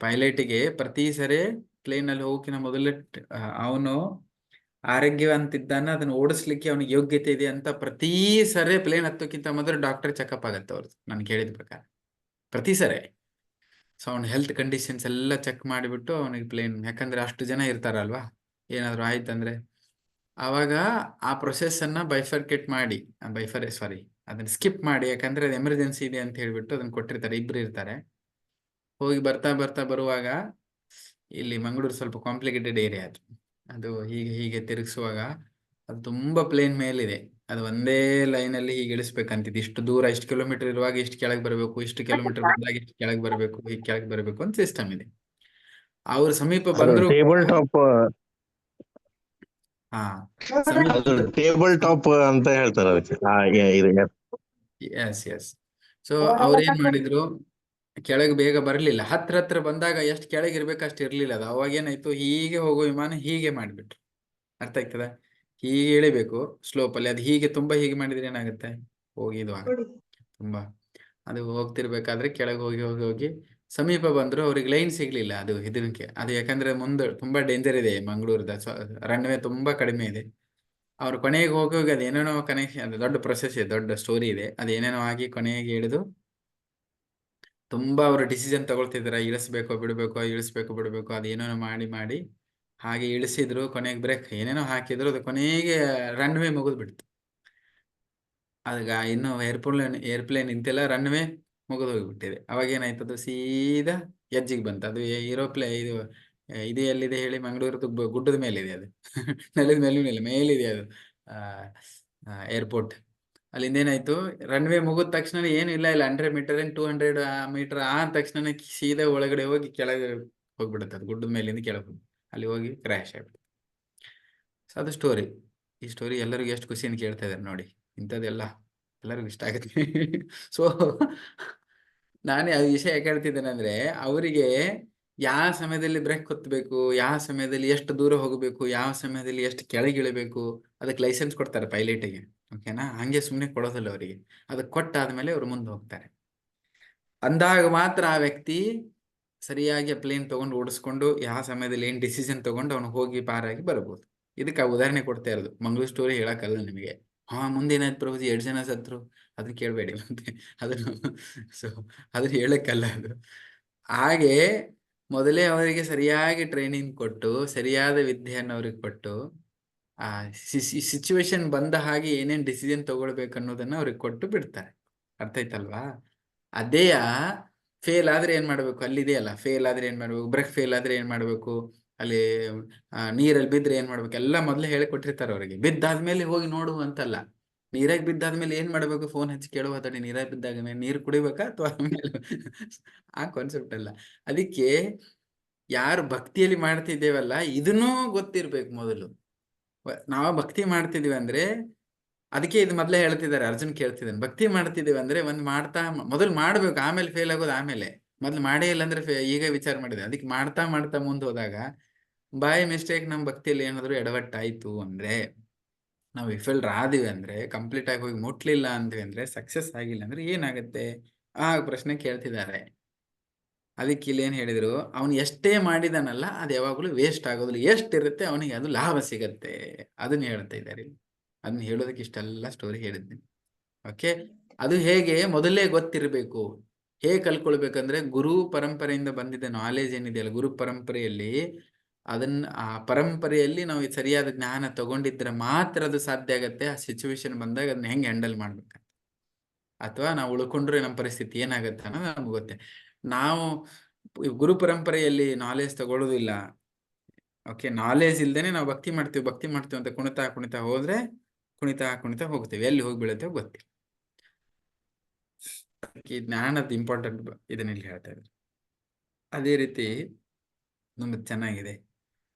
ಪೈಲಟ್ಗೆ ಪ್ರತಿ ಸರಿ ಪ್ಲೇನ್ ಅಲ್ಲಿ ಹೋಗಕ್ಕಿಂತ ಮೊದಲೇ ಅವನು ಆರೋಗ್ಯವಂತಿದ್ದಾನ, ಅದನ್ನ ಓಡಿಸ್ಲಿಕ್ಕೆ ಅವನಿಗೆ ಯೋಗ್ಯತೆ ಇದೆ ಅಂತ ಪ್ರತಿ ಸರಿ ಪ್ಲೇನ್ ಹತ್ತೋಕ್ಕಿಂತ ಮೊದಲು ಡಾಕ್ಟರ್ ಚೆಕಪ್ ಆಗತ್ತೆ ಅವ್ರದ್ದು, ನಾನು ಕೇಳಿದ ಪ್ರಕಾರ ಪ್ರತಿ ಸರಿ. ಸೊ ಅವ್ನ ಹೆಲ್ತ್ ಕಂಡೀಷನ್ಸ್ ಎಲ್ಲ ಚೆಕ್ ಮಾಡಿಬಿಟ್ಟು ಅವನಿಗೆ ಪ್ಲೇನ್, ಯಾಕಂದ್ರೆ ಅಷ್ಟು ಜನ ಇರ್ತಾರಲ್ವಾ, ಏನಾದ್ರು ಆಯ್ತಂದ್ರೆ ಆವಾಗ ಆ ಪ್ರೊಸೆಸ್ ಅನ್ನ ಬೈಫರ್ಕೇಟ್ ಮಾಡಿ, ಅದನ್ನ ಸ್ಕಿಪ್ ಮಾಡಿ, ಯಾಕಂದ್ರೆ ಅದು ಎಮರ್ಜೆನ್ಸಿ ಇದೆ ಅಂತ ಹೇಳ್ಬಿಟ್ಟು ಅದನ್ನ ಕೊಟ್ಟಿರ್ತಾರೆ. 2 ಇರ್ತಾರೆ. ಹೋಗಿ ಬರ್ತಾ ಬರುವಾಗ ಇಲ್ಲಿ ಮಂಗಳೂರು ಸ್ವಲ್ಪ ಕಾಂಪ್ಲಿಕೇಟೆಡ್ ಏರಿಯಾ ಅದು. ಅದು ಹೀಗೆ ಹೀಗೆ ತಿರುಗಿಸುವಾಗ ಅದು ತುಂಬಾ ಪ್ಲೇನ್ ಮೇಲಿದೆ. ಅದು ಒಂದೇ ಲೈನ್ ಅಲ್ಲಿ ಹೀಗೆ ಇಳಿಸ್ಬೇಕಂತಿದ್ದು. ಇಷ್ಟು ದೂರ ಇಷ್ಟು ಕಿಲೋಮೀಟರ್ ಇರುವಾಗ ಇಷ್ಟು ಕೆಳಗೆ ಬರಬೇಕು, ಇಷ್ಟು ಕಿಲೋಮೀಟರ್ ಬಂದಾಗ ಇಷ್ಟು ಕೆಳಗೆ ಬರಬೇಕು, ಹೀಗೆ ಕೆಳಗೆ ಬರಬೇಕು ಅಂತ ಸಿಸ್ಟಮ್ ಇದೆ. ಅವ್ರ ಸಮೀಪ ಅದು ಬಂದ್ರು ಟೇಬಲ್ ಟಾಪ್ ಹಾ ಅದು ಟೇಬಲ್ ಟಾಪ್ ಅಂತ ಹೇಳ್ತಾರೆ ಅದಕ್ಕೆ. S S. ಸೊ ಅವ್ರೇನ್ ಮಾಡಿದ್ರು, ಕೆಳಗೆ ಬೇಗ ಬರ್ಲಿಲ್ಲ. ಹತ್ರ ಬಂದಾಗ ಎಷ್ಟು ಕೆಳಗೆ ಇರ್ಬೇಕು ಅಷ್ಟು ಇರ್ಲಿಲ್ಲ ಅದು. ಅವಾಗ ಏನಾಯ್ತು, ಹೀಗೆ ಹೋಗೋ ವಿಮಾನ ಹೀಗೆ ಮಾಡಿಬಿಟ್ರು. ಅರ್ಥ ಆಗ್ತದ? ಹೀಗೆ ಇಳಿಬೇಕು ಸ್ಲೋಪ್ ಅಲ್ಲಿ. ಅದು ಹೀಗೆ ತುಂಬಾ ಹೀಗೆ ಮಾಡಿದ್ರೆ ಏನಾಗುತ್ತೆ, ಹೋಗಿದ್ವು ತುಂಬಾ. ಅದು ಹೋಗ್ತಿರ್ಬೇಕಾದ್ರೆ ಕೆಳಗೆ ಹೋಗಿ ಹೋಗಿ ಹೋಗಿ ಸಮೀಪ ಬಂದ್ರು. ಅವ್ರಿಗೆ ಲೈನ್ ಸಿಗ್ಲಿಲ್ಲ ಅದು ಇದಕ್ಕೆ. ಅದು ಯಾಕಂದ್ರೆ ಮುಂದೆ ತುಂಬಾ ಡೇಂಜರ್ ಇದೆ ಮಂಗಳೂರದ. ರನ್ವೇ ತುಂಬಾ ಕಡಿಮೆ ಇದೆ. ಅವ್ರು ಕೊನೆಗೆ ಹೋಗಿ ಹೋಗಿ ಅದೇನೇನೋ ಕನೆಕ್ಷನ್, ಅದು ದೊಡ್ಡ ಪ್ರೊಸೆಸ್ ಇದೆ, ದೊಡ್ಡ ಸ್ಟೋರಿ ಇದೆ. ಅದೇನೇನೋ ಆಗಿ ಕೊನೆಗೆ ಇಳಿದು ತುಂಬಾ ಅವರು ಡಿಸಿಷನ್ ತಗೊಳ್ತಿದಾರೆ, ಇಳಿಸ್ಬೇಕೋ ಬಿಡ್ಬೇಕೋ, ಇಳಿಸ್ಬೇಕು ಬಿಡ್ಬೇಕು, ಅದೇನೇನೋ ಮಾಡಿ ಹಾಗೆ ಇಳಿಸಿದ್ರು. ಕೊನೆಗೆ ಬ್ರೇಕ್ ಏನೇನೋ ಹಾಕಿದ್ರು. ಅದು ಕೊನೆಗೆ ರನ್ವೇ ಮುಗಿದು ಬಿಡ್ತು. ಅದೀಗ ಇನ್ನು ಏರ್ಪ್ಲೇನ್ ನಿಂತಿಲ್ಲ, ರನ್ವೇ ಮುಗಿದು ಹೋಗಿಬಿಟ್ಟಿದೆ. ಅವಾಗ ಏನಾಯ್ತದು, ಸೀದಾ ಎಜ್ಜಿಗೆ ಬಂತು. ಅದು ಇದು ಎಲ್ಲಿದೆ ಹೇಳಿ, ಮಂಗಳೂರು ಗುಡ್ಡದ ಮೇಲಿದೆ ಅದು. ನೆಲದ ಮೇಲಿದೆ ಅದು ಏರ್ಪೋರ್ಟ್. ಅಲ್ಲಿಂದ ಏನಾಯ್ತು, ರನ್ವೇ ಮುಗಿದ ತಕ್ಷಣ ಏನು ಇಲ್ಲ 100 ಮೀಟರ್ 200 ಮೀಟರ್ ಆದ ತಕ್ಷಣ ಸೀದಾ ಒಳಗಡೆ ಹೋಗಿ ಕೆಳಗೆ ಹೋಗ್ಬಿಡುತ್ತೆ. ಅದು ಗುಡ್ಡದ ಮೇಲಿಂದ ಕೆಳಗೆ ಹೋಗಿ ಅಲ್ಲಿ ಹೋಗಿ ಕ್ರ್ಯಾಶ್ ಆಗ್ಬಿಡುತ್ತೆ. ಸೊ ಅದು ಸ್ಟೋರಿ. ಈ ಸ್ಟೋರಿ ಎಲ್ಲರಿಗೂ ಎಷ್ಟು ಖುಷಿಯನ್ನು ಕೇಳ್ತಾ ಇದ್ದಾರೆ ನೋಡಿ. ಇಂಥದ್ದೆಲ್ಲ ಎಲ್ಲರಿಗೂ ಇಷ್ಟ ಆಗುತ್ತೆ. ಸೊ ನಾನೇ ಆ ವಿಷಯ ಯಾಕೆ ಹೇಳ್ತಿದ್ದೇನೆ ಅಂದ್ರೆ, ಅವರಿಗೆ ಯಾವ ಸಮಯದಲ್ಲಿ ಬ್ರೇಕ್ ಕೊತ್ತಬೇಕು, ಯಾವ ಸಮಯದಲ್ಲಿ ಎಷ್ಟು ದೂರ ಹೋಗಬೇಕು, ಯಾವ ಸಮಯದಲ್ಲಿ ಎಷ್ಟು ಕೆಳಗೆ ಇಳಬೇಕು, ಅದಕ್ಕೆ ಲೈಸೆನ್ಸ್ ಕೊಡ್ತಾರೆ ಪೈಲಟಿಗೆ. ಓಕೆನಾ? ಹಂಗೆ ಸುಮ್ಮನೆ ಕೊಡೋದಿಲ್ಲ ಅವರಿಗೆ. ಅದು ಕೊಟ್ಟಾದ್ಮೇಲೆ ಅವ್ರು ಮುಂದೆ ಹೋಗ್ತಾರೆ. ಅಂದಾಗ ಮಾತ್ರ ಆ ವ್ಯಕ್ತಿ ಸರಿಯಾಗಿ ಪ್ಲೇನ್ ತಗೊಂಡು ಓಡಿಸ್ಕೊಂಡು ಯಾವ ಸಮಯದಲ್ಲಿ ಏನ್ ಡಿಸಿಷನ್ ತಗೊಂಡು ಅವನು ಹೋಗಿ ಪಾರಾಗಿ ಬರಬಹುದು. ಇದಕ್ಕೆ ಉದಾಹರಣೆ ಕೊಡ್ತಾ ಇರೋದು. ಮಂಗಳೂರು ಸ್ಟೋರಿ ಹೇಳಕ್ಕಲ್ಲ ನಿಮಗೆ. ಮುಂದೇನಾಯ್ತು ಪ್ರಭುಜಿ 2 ಜನ ಸತ್ರು, ಅದನ್ನ ಕೇಳಬೇಡಿ ಮತ್ತೆ. ಅದನ್ನು ಸೊ ಅದನ್ನ ಹೇಳಕ್ಕಲ್ಲ ಅದು. ಹಾಗೆ ಮೊದಲೇ ಅವರಿಗೆ ಸರಿಯಾಗಿ ಟ್ರೈನಿಂಗ್ ಕೊಟ್ಟು, ಸರಿಯಾದ ವಿದ್ಯೆಯನ್ನು ಅವ್ರಿಗೆ ಕೊಟ್ಟು, ಆ ಸಿಚುವೇಶನ್ ಬಂದ ಹಾಗೆ ಏನೇನ್ ಡಿಸಿಷನ್ ತಗೊಳ್ಬೇಕು ಅನ್ನೋದನ್ನ ಅವ್ರಿಗೆ ಕೊಟ್ಟು ಬಿಡ್ತಾರೆ. ಅರ್ಥ ಆಯ್ತಲ್ವಾ? ಅದೇ ಫೇಲ್ ಆದ್ರೆ ಏನ್ ಮಾಡ್ಬೇಕು, ಅಲ್ಲಿದೆಯಲ್ಲ, ಫೇಲ್ ಆದ್ರೆ ಏನ್ ಮಾಡ್ಬೇಕು, ಬ್ರೇಕ್ ಫೇಲ್ ಆದ್ರೆ ಏನ್ ಮಾಡ್ಬೇಕು, ಅಲ್ಲಿ ನೀರಲ್ಲಿ ಬಿದ್ರೆ ಏನ್ ಮಾಡ್ಬೇಕು, ಎಲ್ಲ ಮೊದ್ಲೇ ಹೇಳಿಕೊಟ್ಟಿರ್ತಾರೆ ಅವರಿಗೆ. ಬಿದ್ದಾದ್ಮೇಲೆ ಹೋಗಿ ನೋಡು ಅಂತಲ್ಲ. ನೀರಾಗಿ ಬಿದ್ದಾದ್ಮೇಲೆ ಏನ್ ಮಾಡ್ಬೇಕು, ಫೋನ್ ಹಚ್ಚಿ ಕೇಳುವ ತಡಿ, ನೀರಾಗಿ ಬಿದ್ದಾಗ ನೀರು ಕುಡಿಬೇಕಾ ಅಥವಾ ಆಮೇಲೆ ಆ ಕಾನ್ಸೆಪ್ಟ್ ಅಲ್ಲ. ಅದಕ್ಕೆ ಯಾರು ಭಕ್ತಿಯಲ್ಲಿ ಮಾಡ್ತಿದ್ದೇವಲ್ಲ, ಇದನ್ನೂ ಗೊತ್ತಿರ್ಬೇಕು ಮೊದಲು. ನಾವು ಭಕ್ತಿ ಮಾಡ್ತಿದೀವಿ ಅಂದ್ರೆ, ಅದಕ್ಕೆ ಇದು ಮೊದಲೇ ಹೇಳ್ತಿದ್ದಾರೆ. ಅರ್ಜುನ್ ಕೇಳ್ತಿದ್ದಾನೆ, ಭಕ್ತಿ ಮಾಡ್ತಿದ್ದೀವಿ ಅಂದ್ರೆ ಒಂದ್ ಮೊದಲು ಮಾಡ್ಬೇಕು, ಆಮೇಲೆ ಫೇಲ್ ಆಗೋದು ಆಮೇಲೆ. ಮೊದ್ಲು ಮಾಡೇ ಇಲ್ಲ ಅಂದ್ರೆ ಈಗ ವಿಚಾರ ಮಾಡಿದೆ. ಅದಕ್ಕೆ ಮಾಡ್ತಾ ಮುಂದೆ ಹೋದಾಗ ಬೈ ಮಿಸ್ಟೇಕ್ ನಮ್ ಭಕ್ತಿಯಲ್ಲಿ ಏನಾದ್ರು ಎಡವಟ್ಟಾಯ್ತು ಅಂದ್ರೆ, ನಾವು ವಿಫಲ್ಡ್ ಆದಿವಿ ಅಂದ್ರೆ, ಕಂಪ್ಲೀಟ್ ಆಗಿ ಹೋಗಿ ಮುಟ್ಲಿಲ್ಲ ಅಂದ್ವಿ ಅಂದ್ರೆ, ಸಕ್ಸಸ್ ಆಗಿಲ್ಲ ಅಂದ್ರೆ ಏನಾಗುತ್ತೆ ಆ ಪ್ರಶ್ನೆ ಕೇಳ್ತಿದ್ದಾರೆ. ಅದಕ್ಕೆ ಇಲ್ಲಿ ಏನ್ ಹೇಳಿದ್ರು, ಅವನು ಎಷ್ಟೇ ಮಾಡಿದಾನಲ್ಲ ಅದು ಯಾವಾಗಲೂ ವೇಸ್ಟ್ ಆಗೋದಿಲ್ಲ. ಎಷ್ಟಿರುತ್ತೆ ಅವನಿಗೆ ಅದು ಲಾಭ ಸಿಗತ್ತೆ. ಅದನ್ನ ಹೇಳ್ತಾ ಇದ್ದಾರೆ. ಅದನ್ನ ಹೇಳೋದಕ್ಕೆ ಇಷ್ಟೆಲ್ಲ ಸ್ಟೋರಿ ಹೇಳಿದ್ದೀನಿ. ಓಕೆ, ಅದು ಹೇಗೆ ಮೊದಲೇ ಗೊತ್ತಿರಬೇಕು. ಹೇಗೆ ಕಲ್ಕೊಳ್ಬೇಕಂದ್ರೆ, ಗುರು ಪರಂಪರೆಯಿಂದ ಬಂದಿದ್ದ ನಾಲೆಜ್ ಏನಿದೆಯಲ್ಲ, ಗುರು ಪರಂಪರೆಯಲ್ಲಿ ಆ ಪರಂಪರೆಯಲ್ಲಿ ನಾವು ಸರಿಯಾದ ಜ್ಞಾನ ತಗೊಂಡಿದ್ರೆ ಮಾತ್ರ ಅದು ಸಾಧ್ಯ ಆಗತ್ತೆ. ಆ ಸಿಚುವೇಶನ್ ಬಂದಾಗ ಅದನ್ನ ಹೆಂಗೆ ಹ್ಯಾಂಡಲ್ ಮಾಡ್ಬೇಕಂತ, ಅಥವಾ ನಾವು ಉಳ್ಕೊಂಡ್ರೆ ನಮ್ಮ ಪರಿಸ್ಥಿತಿ ಏನಾಗತ್ತೆ ಅನ್ನೋದು ನಮ್ಗೆ ಗೊತ್ತೆ. ನಾವು ಗುರು ಪರಂಪರೆಯಲ್ಲಿ ನಾಲೆಜ್ ತಗೊಳ್ಳೋದಿಲ್ಲ. ಓಕೆ, ನಾಲೆಜ್ ಇಲ್ದೇನೆ ನಾವು ಭಕ್ತಿ ಮಾಡ್ತೀವಿ ಅಂತ ಕುಣಿತಾ ಹೋದ್ರೆ ಕುಣಿತಾ ಹೋಗ್ತೇವೆ. ಎಲ್ಲಿ ಹೋಗಿ ಬೀಳುತ್ತೇವೆ ಗೊತ್ತಿಲ್ಲ. ಈ ಜ್ಞಾನದ ಇಂಪಾರ್ಟೆಂಟ್ ಇದನ್ನ ಇಲ್ಲಿ ಹೇಳ್ತಾ ಇದ್ರು. ಅದೇ ರೀತಿ ತುಂಬ ಚೆನ್ನಾಗಿದೆ.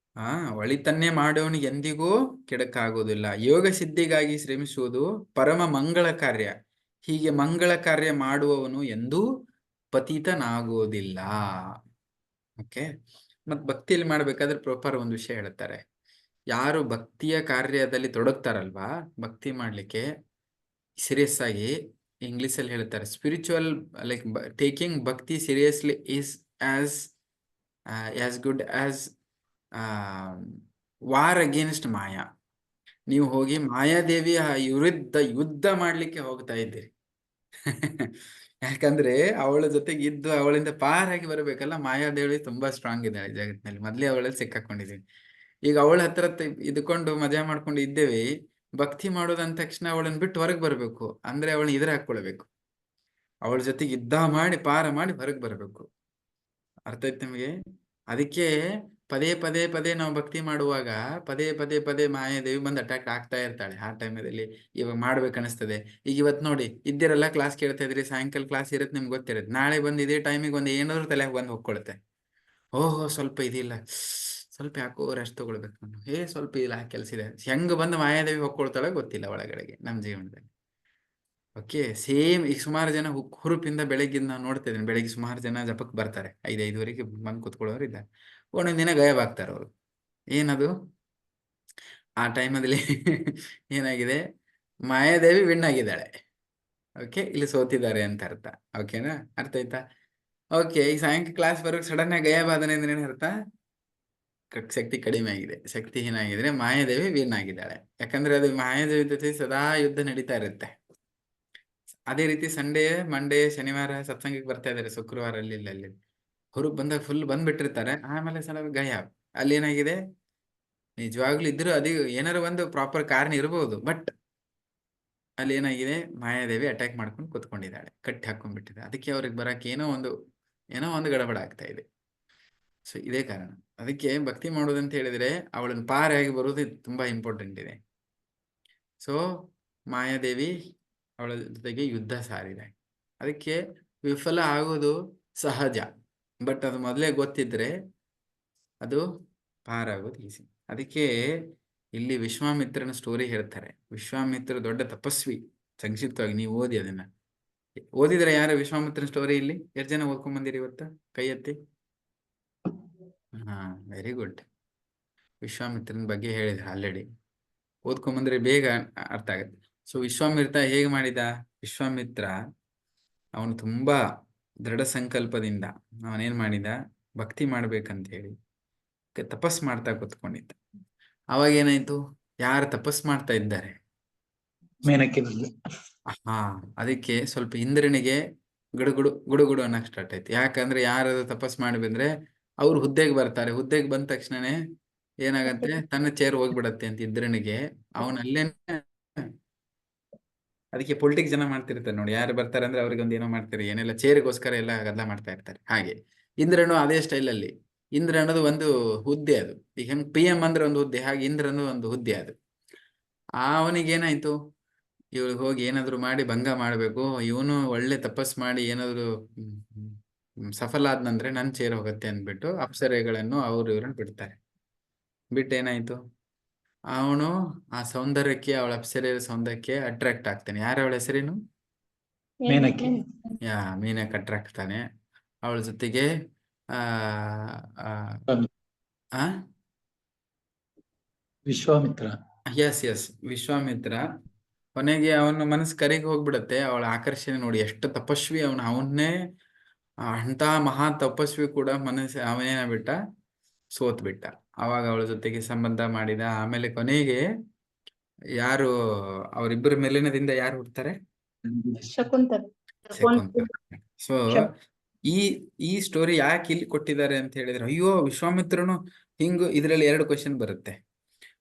ಒಳಿತನ್ನೇ ಮಾಡೋನಿಗೆ ಎಂದಿಗೂ ಕೆಡಕಾಗೋದಿಲ್ಲ. ಯೋಗ ಸಿದ್ಧಿಗಾಗಿ ಶ್ರಮಿಸುವುದು ಪರಮ ಮಂಗಳ ಕಾರ್ಯ. ಹೀಗೆ ಮಂಗಳ ಕಾರ್ಯ ಮಾಡುವವನು ಎಂದೂ ಪತಿತನಾಗೋದಿಲ್ಲ. ಓಕೆ, ಮತ್ ಭಕ್ತಿಯಲ್ಲಿ ಮಾಡ್ಬೇಕಾದ್ರೆ ಪ್ರಾಪರ್ ಒಂದು ವಿಷಯ ಹೇಳ್ತಾರೆ. ಯಾರು ಭಕ್ತಿಯ ಕಾರ್ಯದಲ್ಲಿ ತೊಡಗ್ತಾರಲ್ವಾ, ಭಕ್ತಿ ಮಾಡ್ಲಿಕ್ಕೆ ಸೀರಿಯಸ್ ಆಗಿ, ಇಂಗ್ಲಿಷ್ ಅಲ್ಲಿ ಹೇಳ್ತಾರೆ, spiritual like taking bhakti seriously is as good as war against maya. ನೀವು ಹೋಗಿ ಮಾಯಾದೇವಿಯ ವಿರುದ್ಧ ಯುದ್ಧ ಮಾಡ್ಲಿಕ್ಕೆ ಹೋಗ್ತಾ ಇದ್ದೀರಿ. ಯಾಕಂದ್ರೆ ಅವಳ ಜೊತೆಗೆ ಇದ್ದು ಅವಳಿಂದ ಪಾರಾಗಿ ಬರಬೇಕಲ್ಲ. ಮಾಯಾದೇವಿ ತುಂಬಾ ಸ್ಟ್ರಾಂಗ್ ಇದ್ದಾಳೆ ಜಗತ್ತಿನಲ್ಲಿ. ಮೊದ್ಲೇ ಅವಳಲ್ಲಿ ಸಿಕ್ಕಾಕೊಂಡಿದ್ದೀವಿ. ಈಗ ಅವಳ ಹತ್ರ ಇದ್ಕೊಂಡು ಮಜಾ ಮಾಡ್ಕೊಂಡು ಇದ್ದೇವೆ. ಭಕ್ತಿ ಮಾಡೋದಂದ ತಕ್ಷಣ ಅವಳನ್ನ ಬಿಟ್ಟು ಹೊರಗೆ ಬರ್ಬೇಕು ಅಂದ್ರೆ ಅವಳನ್ನ ಎದುರು ಹಾಕೊಳ್ಬೇಕು. ಅವಳ ಜೊತೆಗೆ ಯುದ್ಧ ಮಾಡಿ ಪಾರ ಮಾಡಿ ಹೊರಗೆ ಬರ್ಬೇಕು. ಅರ್ಥ ಆಯ್ತು ನಿಮಗೆ? ಅದಕ್ಕೆ ಪದೇ ಪದೇ ಪದೇ ನಾವು ಭಕ್ತಿ ಮಾಡುವಾಗ ಪದೇ ಪದೇ ಪದೇ ಮಾಯಾದೇವಿ ಬಂದು ಅಟ್ಯಾಕ್ ಆಗ್ತಾ ಇರ್ತಾಳೆ. ಆ ಟೈಮಲ್ಲಿ ಇವಾಗ ಮಾಡ್ಬೇಕನ್ನಿಸ್ತದೆ. ಈಗ ಇವತ್ತು ನೋಡಿ ಇದ್ದಿರಲ್ಲ ಕ್ಲಾಸ್ ಕೇಳ್ತಾ ಇದ್ರಿ, ಸಾಯಂಕಾಲ ಕ್ಲಾಸ್ ಇರುತ್ತೆ ನಿಮ್ಗೆ ಗೊತ್ತಿರುತ್ತೆ. ನಾಳೆ ಬಂದು ಇದೇ ಟೈಮಿಗೆ ಒಂದು ಏನಾದ್ರು ತಲೆಗೆ ಬಂದು ಹೊಕ್ಕೊಳುತ್ತೆ. ಓಹೋ ಸ್ವಲ್ಪ ಇದಿಲ್ಲ, ಸ್ವಲ್ಪ ಯಾಕೋ ರೆಸ್ಟ್ ತಗೊಳ್ಬೇಕು ನಾನು, ಸ್ವಲ್ಪ ಇಲ್ಲ ಕೆಲಸ ಇದೆ. ಹೆಂಗ್ ಬಂದು ಮಾಯಾದೇವಿ ಹೊಕ್ಕೊಳ್ತಾಳೆ ಗೊತ್ತಿಲ್ಲ ಒಳಗಡೆಗೆ ನಮ್ಮ ಜೀವನದಲ್ಲಿ. ಓಕೆ, ಸೇಮ್ ಈಗ ಸುಮಾರು ಜನ ಹುರುಪಿಂದ ಬೆಳಗ್ಗಿಂದ ನಾವು ನೋಡ್ತಾ ಇದ್ದೀನಿ. ಬೆಳಗ್ಗೆ ಸುಮಾರು ಜನ ಜಪಕ್ಕೆ ಬರ್ತಾರೆ, 5:05ವರೆಗೆ ಬಂದು ಕೂತ್ಕೊಳ್ಳೋರು ಇದ್ದಾರೆ. ಒಂದೊಂದು ದಿನ ಗಾಯಬ್ ಆಗ್ತಾರೆ ಅವರು. ಏನದು ಆ ಟೈಮಲ್ಲಿ ಏನಾಗಿದೆ, ಮಾಯಾದೇವಿ ವಿನ್ ಆಗಿದ್ದಾಳೆ. ಓಕೆ, ಇಲ್ಲಿ ಸೋತಿದ್ದಾರೆ ಅಂತ ಅರ್ಥ. ಓಕೆನಾ, ಅರ್ಥ ಆಯ್ತಾ? ಓಕೆ, ಈ ಸಾಯಂಕಾಲ ಕ್ಲಾಸ್ ಬರೋಕೆ ಸಡನ್ ಆಗಿ ಗಾಯಬ್ ಆದನೆ ಅಂದ್ರೆ ಏನು ಅರ್ಥ? ಶಕ್ತಿ ಕಡಿಮೆ ಆಗಿದೆ, ಶಕ್ತಿಹೀನ ಆಗಿದ್ರೆ ಮಾಯಾದೇವಿ ವಿನ್ ಆಗಿದ್ದಾಳೆ. ಯಾಕಂದ್ರೆ ಅದು ಮಾಯಾದೇವಿ ಜೊತೆ ಸದಾ ಯುದ್ಧ ನಡೀತಾ ಇರುತ್ತೆ. ಅದೇ ರೀತಿ ಸಂಡೇ, ಮಂಡೇ, ಶನಿವಾರ ಸತ್ಸಂಗಕ್ಕೆ ಬರ್ತಾ ಇದಾರೆ, ಶುಕ್ರವಾರ ಅಲ್ಲಿ ಹೊರಗೆ ಬಂದಾಗ ಫುಲ್ ಬಂದ್ಬಿಟ್ಟಿರ್ತಾರೆ. ಆಮೇಲೆ ಸ್ವಲ್ಪ ಗಾಯಬ್. ಅಲ್ಲಿ ಏನಾಗಿದೆ, ನಿಜವಾಗ್ಲೂ ಇದ್ರು ಅದು ಏನಾರು ಒಂದು ಪ್ರಾಪರ್ ಕಾರಣ ಇರ್ಬೋದು, ಬಟ್ ಅಲ್ಲಿ ಏನಾಗಿದೆ, ಮಾಯಾದೇವಿ ಅಟ್ಯಾಕ್ ಮಾಡ್ಕೊಂಡು ಕೂತ್ಕೊಂಡಿದ್ದಾಳೆ, ಕಟ್ಟಿ ಹಾಕೊಂಡ್ಬಿಟ್ಟಿದೆ. ಅದಕ್ಕೆ ಅವ್ರಿಗೆ ಬರಕ್ಕೆ ಏನೋ ಒಂದು ಗಡಬಡ ಆಗ್ತಾ ಇದೆ. ಸೊ ಇದೇ ಕಾರಣ. ಅದಕ್ಕೆ ಭಕ್ತಿ ಮಾಡೋದಂತ ಹೇಳಿದ್ರೆ ಅವಳನ್ನು ಪಾರಾಗಿ ಬರೋದು ತುಂಬಾ ಇಂಪಾರ್ಟೆಂಟ್ ಇದೆ. ಸೊ ಮಾಯಾದೇವಿ ಅವಳ ಜೊತೆಗೆ ಯುದ್ಧ ಸಾರಿದೆ. ಅದಕ್ಕೆ ವಿಫಲ ಆಗೋದು ಸಹಜ, ಬಟ್ ಅದು ಮೊದಲೇ ಗೊತ್ತಿದ್ರೆ ಅದು ಪಾರಾಗೋದು ಈಸಿ. ಅದಕ್ಕೆ ಇಲ್ಲಿ ವಿಶ್ವಾಮಿತ್ರನ ಸ್ಟೋರಿ ಹೇಳ್ತಾರೆ. ವಿಶ್ವಾಮಿತ್ರ ದೊಡ್ಡ ತಪಸ್ವಿ. ಸಂಕ್ಷಿಪ್ತವಾಗಿ ನೀವು ಓದಿ ಅದನ್ನ. ಓದಿದ್ರೆ ಯಾರು ವಿಶ್ವಾಮಿತ್ರನ ಸ್ಟೋರಿ ಇಲ್ಲಿ ಎಷ್ಟು ಜನ ಓದ್ಕೊಂಡ್ ಬಂದಿರಿ ಇವತ್ತು? ಕೈ ಎತ್ತಿ. Very good. ವಿಶ್ವಾಮಿತ್ರನ ಬಗ್ಗೆ ಹೇಳಿದ್ರೆ ಆಲ್ರೆಡಿ ಓದ್ಕೊಂಬಂದ್ರೆ ಬೇಗ ಅರ್ಥ ಆಗುತ್ತೆ. ಸೊ ವಿಶ್ವಾಮಿತ್ರ ಹೇಗೆ ಮಾಡಿದ? ವಿಶ್ವಾಮಿತ್ರ ಅವನು ತುಂಬಾ ದೃಢ ಸಂಕಲ್ಪದಿಂದ ಅವನೇನ್ ಮಾಡಿದ, ಭಕ್ತಿ ಮಾಡ್ಬೇಕಂತ ಹೇಳಿ ತಪಸ್ ಮಾಡ್ತಾ ಕೂತ್ಕೊಂಡಿದ್ದ. ಅವಾಗ ಏನಾಯ್ತು, ಯಾರು ತಪಸ್ ಮಾಡ್ತಾ ಇದ್ದಾರೆ ಮೇನಕ್ಕೆ ಅದಕ್ಕೆ ಸ್ವಲ್ಪ ಇಂದ್ರನಿಗೆ ಗುಡುಗುಡು ಅನ್ನಕ್ ಸ್ಟಾರ್ಟ್ ಆಯ್ತು. ಯಾಕಂದ್ರೆ ಯಾರು ತಪಸ್ ಮಾಡಿ ಬಂದ್ರೆ ಅವ್ರು ಹುದ್ದೆಗೆ ಬರ್ತಾರೆ. ಹುದ್ದೆಗೆ ಬಂದ ತಕ್ಷಣನೇ ಏನಾಗತ್ತೆ, ತನ್ನ ಚೇರ್ ಹೋಗ್ಬಿಡತ್ತೆ ಅಂತ ಇಂದ್ರನಿಗೆ. ಅವನಲ್ಲೇನೆ ಅದಕ್ಕೆ ಪೊಲಿಟಿಕ್ಸ್ ಜನ ಮಾಡ್ತಿರ್ತಾರೆ ನೋಡಿ, ಯಾರು ಬರ್ತಾರೆ ಅಂದ್ರೆ ಅವ್ರಿಗೆ ಒಂದು ಏನೋ ಮಾಡ್ತಾರೆ, ಏನೆಲ್ಲ ಚೇರಿಗೋಸ್ಕರ ಎಲ್ಲ ಗದ್ದಲ ಮಾಡ್ತಾ ಇರ್ತಾರೆ. ಹಾಗೆ ಇಂದ್ರನು ಅದೇ ಸ್ಟೈಲಲ್ಲಿ. ಇಂದ್ರ ಅನ್ನೋದು ಒಂದು ಹುದ್ದೆ. ಅದು ಈಗ ಹೆಂಗ್ PM ಅಂದ್ರೆ ಒಂದು ಹುದ್ದೆ, ಹಾಗೆ ಇಂದ್ರ ಅನ್ನೋದು ಒಂದು ಹುದ್ದೆ. ಅದು ಅವನಿಗೇನಾಯ್ತು, ಇವಳು ಹೋಗಿ ಏನಾದ್ರು ಮಾಡಿ ಭಂಗ ಮಾಡ್ಬೇಕು, ಇವನು ಒಳ್ಳೆ ತಪಸ್ ಮಾಡಿ ಏನಾದ್ರು ಸಫಲ ಆದ್ನಂದ್ರೆ ನನ್ ಚೇರ್ ಹೋಗತ್ತೆ ಅಂದ್ಬಿಟ್ಟು ಅಪ್ಸರೆಗಳನ್ನು ಅವ್ರು ಇವ್ರನ್ನ ಬಿಡ್ತಾರೆ. ಬಿಟ್ಟೇನಾಯ್ತು, ಅವನು ಆ ಸೌಂದರ್ಯಕ್ಕೆ, ಅವಳ ಅಪ್ಸರೆಯ ಸೌಂದರ್ಯಕ್ಕೆ ಅಟ್ರಾಕ್ಟ್ ಆಗ್ತಾನೆ. ಯಾರ ಅವಳ ಹೆಸರೇನು? ಮೇನಕ್ಕೆ. ಮೀನಕ್ಕೆ ಅಟ್ರಾಕ್ಟ್ ಆಗ್ತಾನೆ. ಅವಳ ಜೊತೆಗೆ ವಿಶ್ವಾಮಿತ್ರ. ಎಸ್ ವಿಶ್ವಾಮಿತ್ರ. ಕೊನೆಗೆ ಅವನ ಮನಸ್ಸು ಕರೆಗೆ ಹೋಗ್ಬಿಡತ್ತೆ. ಅವಳ ಆಕರ್ಷಣೆ ನೋಡಿ, ಎಷ್ಟು ತಪಸ್ವಿ ಅವನ್ನೇ ಅಂತ ಮಹಾ ತಪಸ್ವಿ ಕೂಡ ಮನಸ್ಸು ಅವನೇನಾಗ್ಬಿಟ್ಟ, ಸೋತ್ ಬಿಟ್ಟ. ಅವಾಗ ಅವಳ ಜೊತೆಗೆ ಸಂಬಂಧ ಮಾಡಿದ. ಆಮೇಲೆ ಕೊನೆಗೆ ಯಾರು ಅವರಿಬ್ಬರ ಮೇಲಿನದಿಂದ ಯಾರು ಹುಡ್ತಾರೆ? ಶಕುಂತಲ. ಸೊ ಈ ಸ್ಟೋರಿ ಯಾಕೆ ಇಲ್ಲಿ ಕೊಟ್ಟಿದ್ದಾರೆ ಅಂತ ಹೇಳಿದ್ರೆ, ಅಯ್ಯೋ ವಿಶ್ವಾಮಿತ್ರನು ಹಿಂಗು. ಇದ್ರಲ್ಲಿ 2 ಕ್ವಶನ್ ಬರುತ್ತೆ.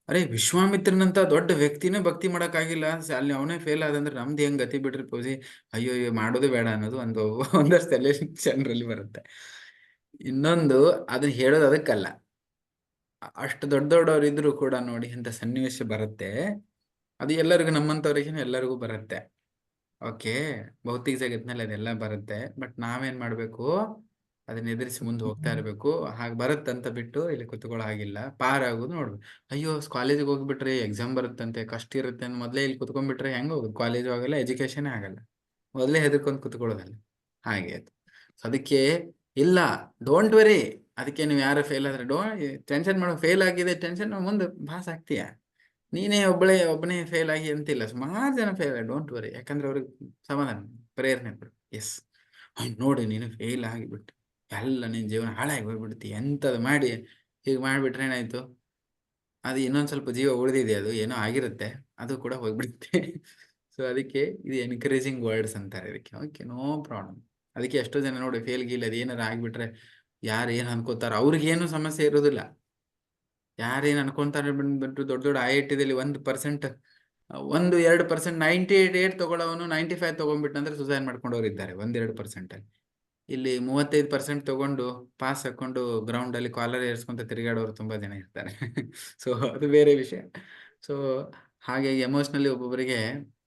ಅರೆ ವಿಶ್ವಾಮಿತ್ರನಂತ ದೊಡ್ಡ ವ್ಯಕ್ತಿನೇ ಭಕ್ತಿ ಮಾಡಕ್ಕಾಗಿಲ್ಲ, ಅಲ್ಲಿ ಅವನೇ ಫೇಲ್ ಆದಂದ್ರೆ ನಮ್ದು ಹೆಂಗ್ ಗತಿ ಬಿಡ್ರಿ ಪೂಜಿ, ಅಯ್ಯೋ ಮಾಡೋದು ಬೇಡ ಅನ್ನೋದು ಒಂದಷ್ಟು ತಲೆ ಜನರಲ್ಲಿ ಬರುತ್ತೆ. ಇನ್ನೊಂದು ಅದನ್ನ ಹೇಳೋದು ಅದಕ್ಕಲ್ಲ, ಅಷ್ಟು ದೊಡ್ಡವ್ರು ಇದ್ರು ಕೂಡ ನೋಡಿ ಇಂಥ ಸನ್ನಿವೇಶ ಬರುತ್ತೆ. ಅದು ಎಲ್ಲರಿಗೂ, ನಮ್ಮಂತವ್ರಿಗೇನು ಎಲ್ಲರಿಗೂ ಬರುತ್ತೆ. ಓಕೆ, ಭೌತಿಕ ಜಗತ್ತಿನಲ್ಲಿ ಅದೆಲ್ಲ ಬರುತ್ತೆ. ಬಟ್ ನಾವೇನ್ ಮಾಡ್ಬೇಕು, ಅದನ್ನ ಎದುರಿಸಿ ಮುಂದೆ ಹೋಗ್ತಾ ಇರ್ಬೇಕು. ಹಾಗೆ ಬರುತ್ತಂತ ಬಿಟ್ಟು ಇಲ್ಲಿ ಕುತ್ಕೊಳ್ಳೋ ಹಾಗಿಲ್ಲ, ಪಾರಾಗೋದು ನೋಡ್ಬೇಕು. ಅಯ್ಯೋ ಕಾಲೇಜಿಗೆ ಹೋಗ್ಬಿಟ್ರೆ ಎಕ್ಸಾಮ್ ಬರುತ್ತಂತೆ, ಕಷ್ಟ ಇರುತ್ತೆ ಅಂತ ಮೊದಲೇ ಇಲ್ಲಿ ಕುತ್ಕೊಂಡ್ಬಿಟ್ರೆ ಹೆಂಗ್ ಹೋಗುದು? ಕಾಲೇಜು ಆಗಲ್ಲ, ಎಜುಕೇಶನ್ ಆಗಲ್ಲ. ಮೊದಲೇ ಹೆದರ್ಕೊಂಡು ಕುತ್ಕೊಳ್ಳೋದಲ್ಲ. ಹಾಗೆ ಅದು. ಅದಕ್ಕೆ ಇಲ್ಲ, ಡೋಂಟ್ ವೆರಿ. ಅದಕ್ಕೆ ನೀವು ಯಾರು ಫೇಲ್ ಆದ್ರೆ ಟೆನ್ಷನ್ ಮಾಡೋ. ಫೇಲ್ ಆಗಿದೆ ಟೆನ್ಷನ್, ಮುಂದೆ ಪಾಸ್ ಆಗ್ತೀಯ. ನೀನೇ ಒಬ್ಬನೇ ಫೇಲ್ ಆಗಿ ಅಂತಿಲ್ಲ, ಸುಮಾರು ಜನ ಫೇಲ್. ಡೋಂಟ್ ವರಿ, ಯಾಕಂದ್ರೆ ಅವ್ರಿಗೆ ಸಮಾಧಾನ, ಪ್ರೇರಣೆ ಕೊಡು. ಎಸ್ ನೋಡಿ, ನೀನು ಫೇಲ್ ಆಗಿಬಿಟ್ಟು ಎಲ್ಲ ನಿನ್ನ ಜೀವನ ಹಾಳಾಗಿ ಹೋಗ್ಬಿಡ್ತಿ, ಎಂಥದ್ದು ಮಾಡಿ ಹೀಗೆ ಮಾಡಿಬಿಟ್ರೆ ಏನಾಯ್ತು, ಅದು ಇನ್ನೊಂದು ಸ್ವಲ್ಪ ಜೀವ ಉಳಿದಿದೆ, ಅದು ಏನೋ ಆಗಿರುತ್ತೆ, ಅದು ಕೂಡ ಹೋಗ್ಬಿಡುತ್ತೆ. ಸೊ ಅದಕ್ಕೆ ಇದು ಎನ್ಕರೇಜಿಂಗ್ ವರ್ಡ್ಸ್ ಅಂತಾರೆ ಇದಕ್ಕೆ. Okay, no problem. ಅದಕ್ಕೆ ಎಷ್ಟೋ ಜನ ನೋಡಿ ಫೇಲ್ ಗೀಲ್ ಅದು ಏನಾರು ಆಗಿಬಿಟ್ರೆ ಯಾರು ಏನು ಅನ್ಕೋತಾರ, ಅವ್ರಿಗೇನು ಸಮಸ್ಯೆ ಇರೋದಿಲ್ಲ. ಯಾರೇನು ಅನ್ಕೊಂತಾರೆ ಬಂದ್ಬಿಟ್ಟು ದೊಡ್ಡ IIT-ದಲ್ಲಿ 1%, 1-2% 98 ತಗೊಳ್ಳೋನು 95 ತಗೊಂಡ್ಬಿಟ್ಟಂದ್ರೆ ಸುಸೈಡ್ ಮಾಡ್ಕೊಂಡವ್ರು ಇದ್ದಾರೆ 1-2%. ಇಲ್ಲಿ 35% ತಗೊಂಡು ಪಾಸ್ ಹಾಕೊಂಡು ಗ್ರೌಂಡ್ ಅಲ್ಲಿ ಕಾಲರ್ ಏರ್ಸ್ಕೊಂತ ತಿರುಗಾಡೋರು ತುಂಬಾ ಜನ ಇರ್ತಾರೆ. ಸೊ ಅದು ಬೇರೆ ವಿಷಯ. ಸೊ ಹಾಗಾಗಿ ಎಮೋಷನಲಿ ಒಬ್ಬೊಬ್ಬರಿಗೆ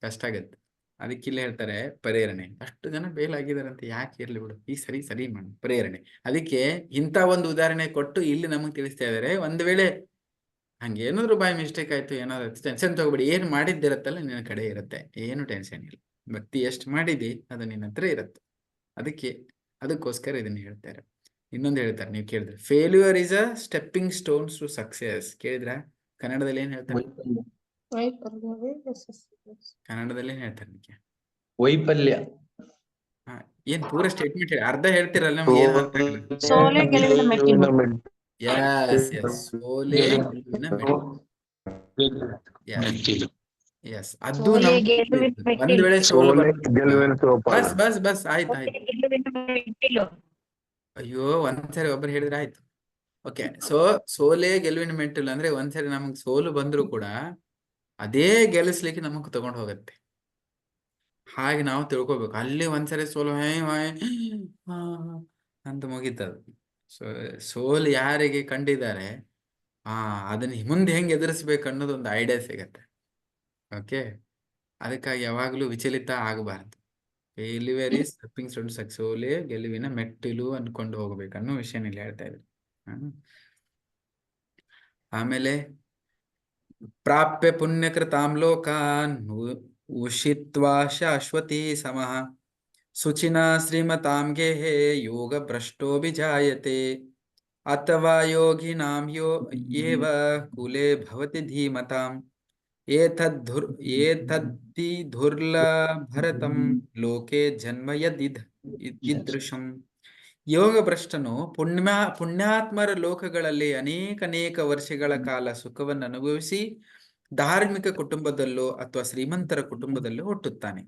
ಕಷ್ಟ ಆಗುತ್ತೆ. ಅದಕ್ಕೆ ಇಲ್ಲಿ ಹೇಳ್ತಾರೆ ಪ್ರೇರಣೆ. ಅಷ್ಟು ಜನ ಫೇಲ್ ಆಗಿದಾರಂತೆ, ಯಾಕೆ ಇರ್ಲಿ ಬಿಡು, ಈ ಸರಿ ಸರಿ ಮಾಡಿ ಪ್ರೇರಣೆ. ಅದಕ್ಕೆ ಇಂಥ ಒಂದು ಉದಾಹರಣೆ ಕೊಟ್ಟು ಇಲ್ಲಿ ನಮಗೆ ತಿಳಿಸ್ತಾ ಇದ್ದಾರೆ, ಒಂದು ವೇಳೆ ಹಂಗೇನಾದ್ರು ಬೈ ಮಿಸ್ಟೇಕ್ ಆಯ್ತು, ಏನಾದ್ರು ಟೆನ್ಷನ್ ತಗೋಬೇಡಿ, ಏನು ಮಾಡಿದ್ದಿರತ್ತಲ್ಲ ನಿನ್ನ ಕಡೆ ಇರುತ್ತೆ, ಏನು ಟೆನ್ಷನ್ ಇಲ್ಲ. ಭಕ್ತಿ ಎಷ್ಟು ಮಾಡಿದಿ ಅದು ನಿನ್ನ ಹತ್ರ ಇರುತ್ತೆ. ಅದಕ್ಕೋಸ್ಕರ ಇದನ್ನ ಹೇಳ್ತಾರೆ. ಇನ್ನೊಂದು ಹೇಳ್ತಾರೆ, ನೀವು ಕೇಳಿದ್ರೆ, failure is a stepping stones to success. ಕೇಳಿದ್ರ? ಕನ್ನಡದಲ್ಲಿ ಏನ್ ಹೇಳ್ತಾರೆ? ಕನ್ನಡದಲ್ಲಿ ಏನ್ ಹೇಳ್ತಾರೆ ನಿಮಗೆ? ವೈಫಲ್ಯ. ಏನ್ ಪೂರ ಸ್ಟೇಟ್ಮೆಂಟ್ ಹೇಳಿ, ಅರ್ಧ ಹೇಳ್ತಿರಲ್ಲ, ನಮ್ಗೆ ಏನು ಅರ್ಥ ಆಗಲ್ಲ. ಸೋಲೆ ಗೆಲುವಿನ ಮೆಟ್ಟಿಲು. ಸೋಲೆ ಗೆಲುವಿನ ಮೆಟ್ಟಿಲು. ಎಸ್, ಅದು ಸೋಲೆ ನಮ್ಗೆ ಗೆಲುವಿನ ಒಂದ್ ವೇಳೆ ಮೆಟ್ಟಿಲು. ಬಸ್ ಆಯ್ತು. ಗೆಲುವಿನ ಮೆಟ್ಟಿಲು. ಅಯ್ಯೋ, ಒಂದ್ಸರಿ ಒಬ್ರು ಹೇಳಿದ್ರೆ ಆಯ್ತು. ಓಕೆ, ಸೋಲೆ ಗೆಲುವಿನ ಮೆಟ್ಟಿಲು ಅಂದ್ರೆ ಒಂದ್ಸರಿ ನಮಗ್ ಸೋಲು ಬಂದ್ರು ಕೂಡ ಅದೇ ಗೆಲ್ಲಿಸ್ಲಿಕ್ಕೆ ನಮಗ್ ತಗೊಂಡು ಹೋಗತ್ತೆ. ಹಾಗೆ ನಾವು ತಿಳ್ಕೊಬೇಕು. ಅಲ್ಲಿ ಒಂದ್ಸರಿ ಸೋಲು ಅಂತ ಮುಗೀತದು. ಸೋಲು ಯಾರಿಗೆ ಕಂಡಿದ್ದಾರೆ ಅದನ್ನ ಮುಂದೆ ಹೆಂಗೆ ಎದುರಿಸ್ಬೇಕು ಅನ್ನೋದು ಒಂದು ಐಡಿಯಾ ಸಿಗತ್ತೆ. ಓಕೆ, ಅದಕ್ಕಾಗಿ ಯಾವಾಗ್ಲೂ ವಿಚಲಿತ ಆಗಬಾರ್ದು. Failure is stepping stone to success. ಸೋಲೆ ಗೆಲುವಿನ ಮೆಟ್ಟಿಲು ಅನ್ಕೊಂಡು ಹೋಗ್ಬೇಕು ಅನ್ನೋ ವಿಷಯ ಇಲ್ಲಿ ಹೇಳ್ತಾ ಇದ್ರು. ಆಮೇಲೆ ಪ್ರಾಪ್ಯ ಪುಣ್ಯಕೃತಾಂ ಲೋಕಾನ್ ಉಷಿತ್ವಾ ಶಾಶ್ವತಿ ಸಮಃ ಶುಚಿನ ಶ್ರೀಮತಾಂ ಗೇಹೇ ಯೋಗ ಭ್ರಷ್ಟೋ ವಿಜಾಯತೆ ಅಥವಾ ಯೋಗಿನಾಂ ಏವ ಕುಲೆ ಭವತಿ ಧೀಮತಾಂ ಏತದ್ಧಿ ದುರ್ಲಭರತಂ ಲೋಕೆ ಜನ್ಮ ಇದೃಶಂ. ಯೋಗ ಭ್ರಷ್ಟನು ಪುಣ್ಯಾತ್ಮರ ಲೋಕಗಳಲ್ಲಿ ಅನೇಕ ವರ್ಷಗಳ ಕಾಲ ಸುಖವನ್ನು ಅನುಭವಿಸಿ ಧಾರ್ಮಿಕ ಕುಟುಂಬದಲ್ಲೋ ಅಥವಾ ಶ್ರೀಮಂತರ ಕುಟುಂಬದಲ್ಲೋ ಹುಟ್ಟುತ್ತಾನೆ,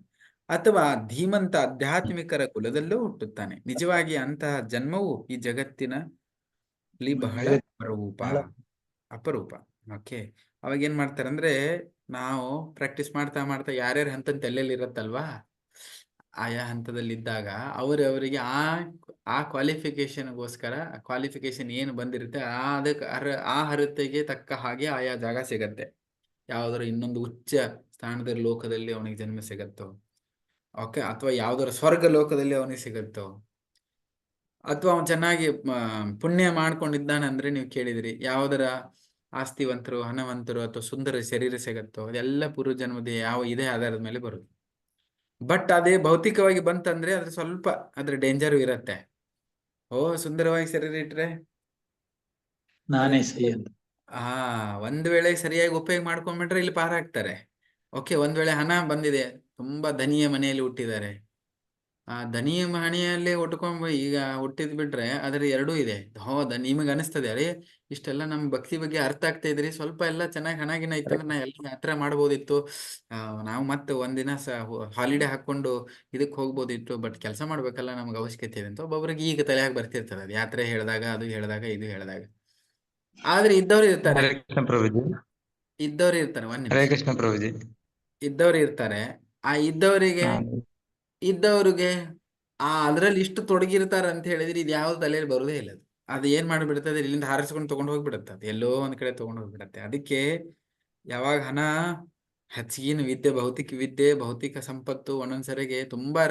ಅಥವಾ ಧೀಮಂತ ಆಧ್ಯಾತ್ಮಿಕರ ಕುಲದಲ್ಲೋ ಹುಟ್ಟುತ್ತಾನೆ. ನಿಜವಾಗಿ ಅಂತಹ ಜನ್ಮವು ಈ ಜಗತ್ತಿನಲ್ಲಿ ಬಹಳ ಅಪರೂಪ. ಓಕೆ, ಅವಾಗ ಏನ್ ಮಾಡ್ತಾರೆ ಅಂದ್ರೆ, ನಾವು ಪ್ರಾಕ್ಟೀಸ್ ಮಾಡ್ತಾ ಮಾಡ್ತಾ ಯಾರ್ಯಾರ ಹಂತ ತಲೆಯಲ್ಲಿ ಇರತ್ತಲ್ವಾ, ಆಯಾ ಹಂತದಲ್ಲಿದ್ದಾಗ ಅವರಿಗೆ ಆ ಕ್ವಾಲಿಫಿಕೇಶನ್ಗೋಸ್ಕರ ಕ್ವಾಲಿಫಿಕೇಶನ್ ಏನು ಬಂದಿರುತ್ತೆ ಅದಕ್ಕೆ ಆ ಅರ್ಹತೆಗೆ ತಕ್ಕ ಹಾಗೆ ಆಯಾ ಜಾಗ ಸಿಗತ್ತೆ. ಯಾವ್ದಾರ ಇನ್ನೊಂದು ಉಚ್ಚ ಸ್ಥಾನದ ಲೋಕದಲ್ಲಿ ಅವನಿಗೆ ಜನ್ಮ ಸಿಗತ್ತೋ, ಓಕೆ, ಅಥವಾ ಯಾವ್ದಾರ ಸ್ವರ್ಗ ಲೋಕದಲ್ಲಿ ಅವನಿಗೆ ಸಿಗತ್ತೋ, ಅಥವಾ ಅವನು ಚೆನ್ನಾಗಿ ಪುಣ್ಯ ಮಾಡ್ಕೊಂಡಿದ್ದಾನೆ ಅಂದ್ರೆ, ನೀವು ಕೇಳಿದ್ರಿ ಯಾವ್ದರ ಆಸ್ತಿವಂತರು, ಹಣವಂತರು ಅಥವಾ ಸುಂದರ ಶರೀರ ಸಿಗತ್ತೋ, ಅದೆಲ್ಲ ಪೂರ್ವ ಜನ್ಮದ ಇದೇ ಆಧಾರದ ಮೇಲೆ ಬರುತ್ತೆ. ಬಟ್ ಅದೇ ಭೌತಿಕವಾಗಿ ಬಂತಂದ್ರೆ ಅದ್ರ ಸ್ವಲ್ಪ ಅದ್ರ ಡೇಂಜರು ಇರತ್ತೆ. ಸುಂದರವಾಗಿ ಶರೀರ ಇಟ್ರೆ ನಾನೇ ಸೈ ಅಂತ. ಒಂದ್ ವೇಳೆ ಸರಿಯಾಗಿ ಉಪಯೋಗ ಮಾಡ್ಕೊಂಡ್ಬಿಟ್ರೆ ಇಲ್ಲಿ ಪಾರಾಗ್ತಾರೆ. ಓಕೆ, ಒಂದ್ ವೇಳೆ ಹಣ ಬಂದಿದೆ, ತುಂಬಾ ಧನಿಯ ಮನೆಯಲ್ಲಿ ಹುಟ್ಟಿದ್ದಾರೆ, ಧನಿಯ ಮನೆಯಲ್ಲೇ ಈಗ ಹುಟ್ಟಿದ್ ಬಿಟ್ರೆ ಅದ್ರ ಎರಡೂ ಇದೆ. ನಿಮಗೆ ಅನಿಸ್ತದೆ, ಅರೆ ಇಷ್ಟೆಲ್ಲ ನಮ್ ಭಕ್ತಿ ಬಗ್ಗೆ ಅರ್ಥ ಆಗ್ತಾ ಇದ್ರಿ, ಸ್ವಲ್ಪ ಎಲ್ಲ ಚೆನ್ನಾಗಿ ಹಣಗಿನ ಇತ್ತಂದ್ರೆ ನಾ ಎಲ್ಲ ಯಾತ್ರೆ ಮಾಡ್ಬೋದಿತ್ತು, ನಾವು ಮತ್ತೆ ಒಂದಿನ ಹಾಲಿಡೇ ಹಾಕೊಂಡು ಇದಕ್ಕೆ ಹೋಗ್ಬೋದಿತ್ತು, ಬಟ್ ಕೆಲಸ ಮಾಡ್ಬೇಕಲ್ಲ, ನಮ್ಗೆ ಅವಶ್ಯಕತೆ ಇದೆ ಅಂತ ಒಬ್ಬೊಬ್ರಿಗೆ ಈಗ ತಲೆಯಾಗಿ ಬರ್ತಿರ್ತದೆ. ಅದು ಯಾತ್ರೆ ಹೇಳಿದಾಗ, ಅದು ಹೇಳಿದಾಗ, ಇದು ಹೇಳಿದಾಗ. ಆದ್ರೆ ಇದ್ದವ್ರು ಇರ್ತಾರೆ, ಹರೇ ಕೃಷ್ಣ ಪ್ರಭುಜಿ. ಇದ್ದವ್ರು ಇರ್ತಾರೆ. ಆ ಇದ್ದವ್ರಿಗೆ ಅದ್ರಲ್ಲಿ ಇಷ್ಟು ತೊಡಗಿರ್ತಾರ ಅಂತ ಹೇಳಿದ್ರೆ ಇದು ಯಾವ್ದು ತಲೆಯಲ್ಲಿ ಬರುದೇ ಇಲ್ಲ. ಅದು ಏನ್ ಮಾಡ್ಬಿಡ್ತದೆ, ಇಲ್ಲಿಂದ ಹಾರಿಸ್ಕೊಂಡು ತಗೊಂಡು ಹೋಗ್ಬಿಡುತ್ತೆ, ಅದು ಎಲ್ಲೋ ಒಂದ್ ಕಡೆ ತಗೊಂಡು ಹೋಗ್ಬಿಡತ್ತೆ. ಅದಕ್ಕೆ ಯಾವಾಗ ಹಣ, ಹೆಚ್ಚಿನ ವಿದ್ಯೆ, ಭೌತಿಕ ವಿದ್ಯೆ, ಭೌತಿಕ ಸಂಪತ್ತು ಒಂದೊಂದ್ಸರಿಗೆ ತುಂಬಾ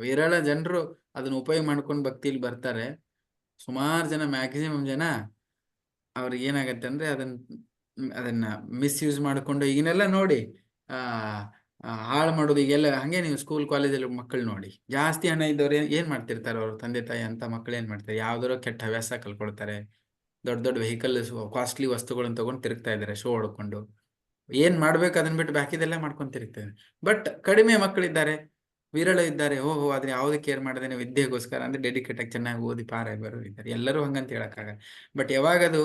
ವಿರಳ ಜನರು ಅದನ್ನ ಉಪಯೋಗ ಮಾಡ್ಕೊಂಡು ಭಕ್ತಿಲಿ ಬರ್ತಾರೆ. ಸುಮಾರು ಜನ, ಮ್ಯಾಕ್ಸಿಮಮ್ ಜನ ಅವ್ರಿಗೆ ಏನಾಗತ್ತೆ ಅಂದ್ರೆ ಅದನ್ನ ಮಿಸ್ಯೂಸ್ ಮಾಡ್ಕೊಂಡು ಈಗಿನೆಲ್ಲ ನೋಡಿ ಹಾಳು ಮಾಡೋದು. ಈಗೆಲ್ಲ ಹಂಗೆ ನೀವು ಸ್ಕೂಲ್ ಕಾಲೇಜಲ್ಲಿ ಮಕ್ಕಳು ನೋಡಿ, ಜಾಸ್ತಿ ಹಣ ಇದ್ದವ್ರು ಏನ್ ಮಾಡ್ತಿರ್ತಾರೆ, ಅವ್ರ ತಂದೆ ತಾಯಿ ಅಂತ ಮಕ್ಕಳು ಏನ್ ಮಾಡ್ತಾರೆ, ಯಾವ್ದಾರೋ ಕೆಟ್ಟ ಹವ್ಯಾಸ ಕಲ್ಕೊಳ್ತಾರೆ, ದೊಡ್ಡ ದೊಡ್ಡ ವೆಹಿಕಲ್, ಕಾಸ್ಟ್ಲಿ ವಸ್ತುಗಳನ್ನ ತಗೊಂಡು ತಿರುಗ್ತಾ ಇದಾರೆ, ಶೋ ಹೊಡ್ಕೊಂಡು. ಏನ್ ಮಾಡ್ಬೇಕು ಅದನ್ನ ಬಿಟ್ಟು ಬಾಕಿದೆಲ್ಲ ಮಾಡ್ಕೊಂಡು ತಿರುಗ್ತಾರೆ. ಬಟ್ ಕಡಿಮೆ ಮಕ್ಕಳಿದ್ದಾರೆ, ವಿರಳ ಇದ್ದಾರೆ, ಆದ್ರೆ ಯಾವ್ದು ಕೇರ್ ಮಾಡದೇನೆ ವಿದ್ಯೆಗೋಸ್ಕರ ಅಂದ್ರೆ ಡೆಡಿಕೇಟ್ ಆಗಿ ಚೆನ್ನಾಗಿ ಓದಿ ಬರೋರು ಇದ್ದಾರೆ. ಎಲ್ಲರೂ ಹಂಗಂತ ಹೇಳಕ್ಕಾಗಲ್ಲ. ಬಟ್ ಯಾವಾಗದು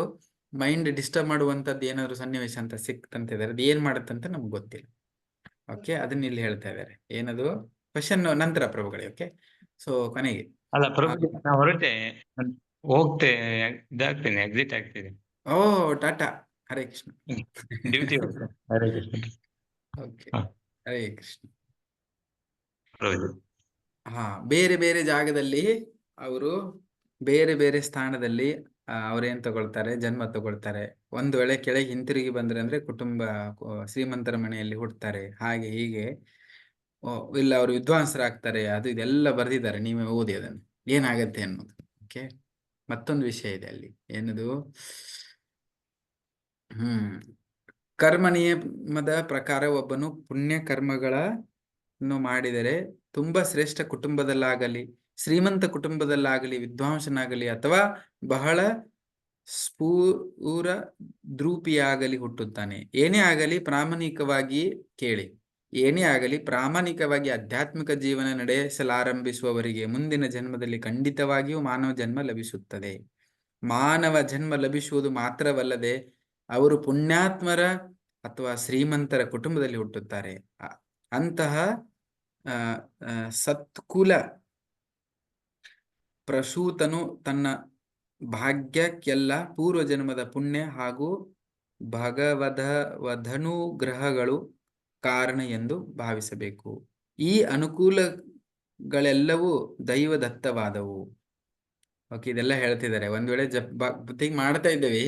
ಮೈಂಡ್ ಡಿಸ್ಟರ್ಬ್ ಮಾಡುವಂತದ್ದು ಏನಾದ್ರು ಸನ್ನಿವೇಶ ಅಂತ ಸಿಕ್ತಂತ ಇದಾರೆ, ಅದು ಏನ್ ಮಾಡುತ್ತಂತ ನಮ್ಗೆ ಗೊತ್ತಿಲ್ಲ. ಓಕೆ, ಅದನ್ನ ಇಲ್ಲಿ ಹೇಳ್ತಾ ಇದ್ದಾರೆ. ಏನದು ಕ್ವಶನ್ ನಂತರ ಪ್ರಭುಗಳೇ. ಓಕೆ, ಸೊ ಕೊನೆಗೆ ಅಲ್ಲ ಪ್ರಭು, ನಾ ಹೊರಟೆ, ಹೋಗ್ತೆ, ಇದಾಗ್ತೇನೆ, exit ಆಗ್ತೇನೆ. Tata. Hare Krishna. Duty. Hare Krishna. Okay, Hare Krishna ಪ್ರಭು. ಬೇರೆ ಬೇರೆ ಜಾಗದಲ್ಲಿ ಅವರು ಬೇರೆ ಬೇರೆ ಸ್ಥಾನದಲ್ಲಿ ಅವ್ರೇನ್ ತಗೊಳ್ತಾರೆ, ಜನ್ಮ ತಗೊಳ್ತಾರೆ. ಒಂದು ವೇಳೆ ಕೆಳಗೆ ಹಿಂತಿರುಗಿ ಬಂದ್ರೆ ಅಂದ್ರೆ ಕುಟುಂಬ ಶ್ರೀಮಂತರ ಮನೆಯಲ್ಲಿ ಹುಟ್ಟುತ್ತಾರೆ, ಹಾಗೆ ಹೀಗೆ. ಇಲ್ಲ ಅವರು ವಿದ್ವಾಂಸರಾಗ್ತಾರೆ, ಅದು ಇದೆಲ್ಲ ಬರೆದಿದ್ದಾರೆ, ನೀವೇ ಓದಿ ಅದನ್ನು ಏನಾಗತ್ತೆ ಅನ್ನೋದು. ಓಕೆ, ಮತ್ತೊಂದು ವಿಷಯ ಇದೆ ಅಲ್ಲಿ, ಏನದು, ಕರ್ಮ ನಿಯಮದ ಪ್ರಕಾರ ಒಬ್ಬನು ಪುಣ್ಯ ಕರ್ಮಗಳನ್ನು ಮಾಡಿದರೆ ತುಂಬಾ ಶ್ರೇಷ್ಠ ಕುಟುಂಬದಲ್ಲಾಗಲಿ, ಶ್ರೀಮಂತ ಕುಟುಂಬದಲ್ಲಾಗಲಿ, ವಿದ್ವಾಂಸನಾಗಲಿ ಅಥವಾ ಬಹಳ ಸ್ಫೂರ ದ್ರೂಪಿಯಾಗಲಿ ಹುಟ್ಟುತ್ತಾನೆ. ಏನೇ ಆಗಲಿ ಪ್ರಾಮಾಣಿಕವಾಗಿ ಕೇಳಿ, ಏನೇ ಆಗಲಿ ಪ್ರಾಮಾಣಿಕವಾಗಿ ಆಧ್ಯಾತ್ಮಿಕ ಜೀವನ ನಡೆಸಲಾರಂಭಿಸುವವರಿಗೆ ಮುಂದಿನ ಜನ್ಮದಲ್ಲಿ ಖಂಡಿತವಾಗಿಯೂ ಮಾನವ ಜನ್ಮ ಲಭಿಸುತ್ತದೆ. ಮಾನವ ಜನ್ಮ ಲಭಿಸುವುದು ಮಾತ್ರವಲ್ಲದೆ ಅವರು ಪುಣ್ಯಾತ್ಮರ ಅಥವಾ ಶ್ರೀಮಂತರ ಕುಟುಂಬದಲ್ಲಿ ಹುಟ್ಟುತ್ತಾರೆ. ಅಂತಹ ಸತ್ಕುಲ ಪ್ರಸೂತನು ತನ್ನ ಭಾಗ್ಯಕ್ಕೆಲ್ಲ ಪೂರ್ವ ಜನ್ಮದ ಪುಣ್ಯ ಹಾಗೂ ಭಗವದನುಗ್ರಹಗಳು ಕಾರಣ ಎಂದು ಭಾವಿಸಬೇಕು. ಈ ಅನುಕೂಲಗಳೆಲ್ಲವೂ ದೈವದತ್ತವಾದವು. ಓಕೆ, ಇದೆಲ್ಲ ಹೇಳ್ತಿದ್ದಾರೆ. ಒಂದ್ ವೇಳೆ ಭಕ್ತಿ ಮಾಡ್ತಾ ಇದ್ದೇವೆ,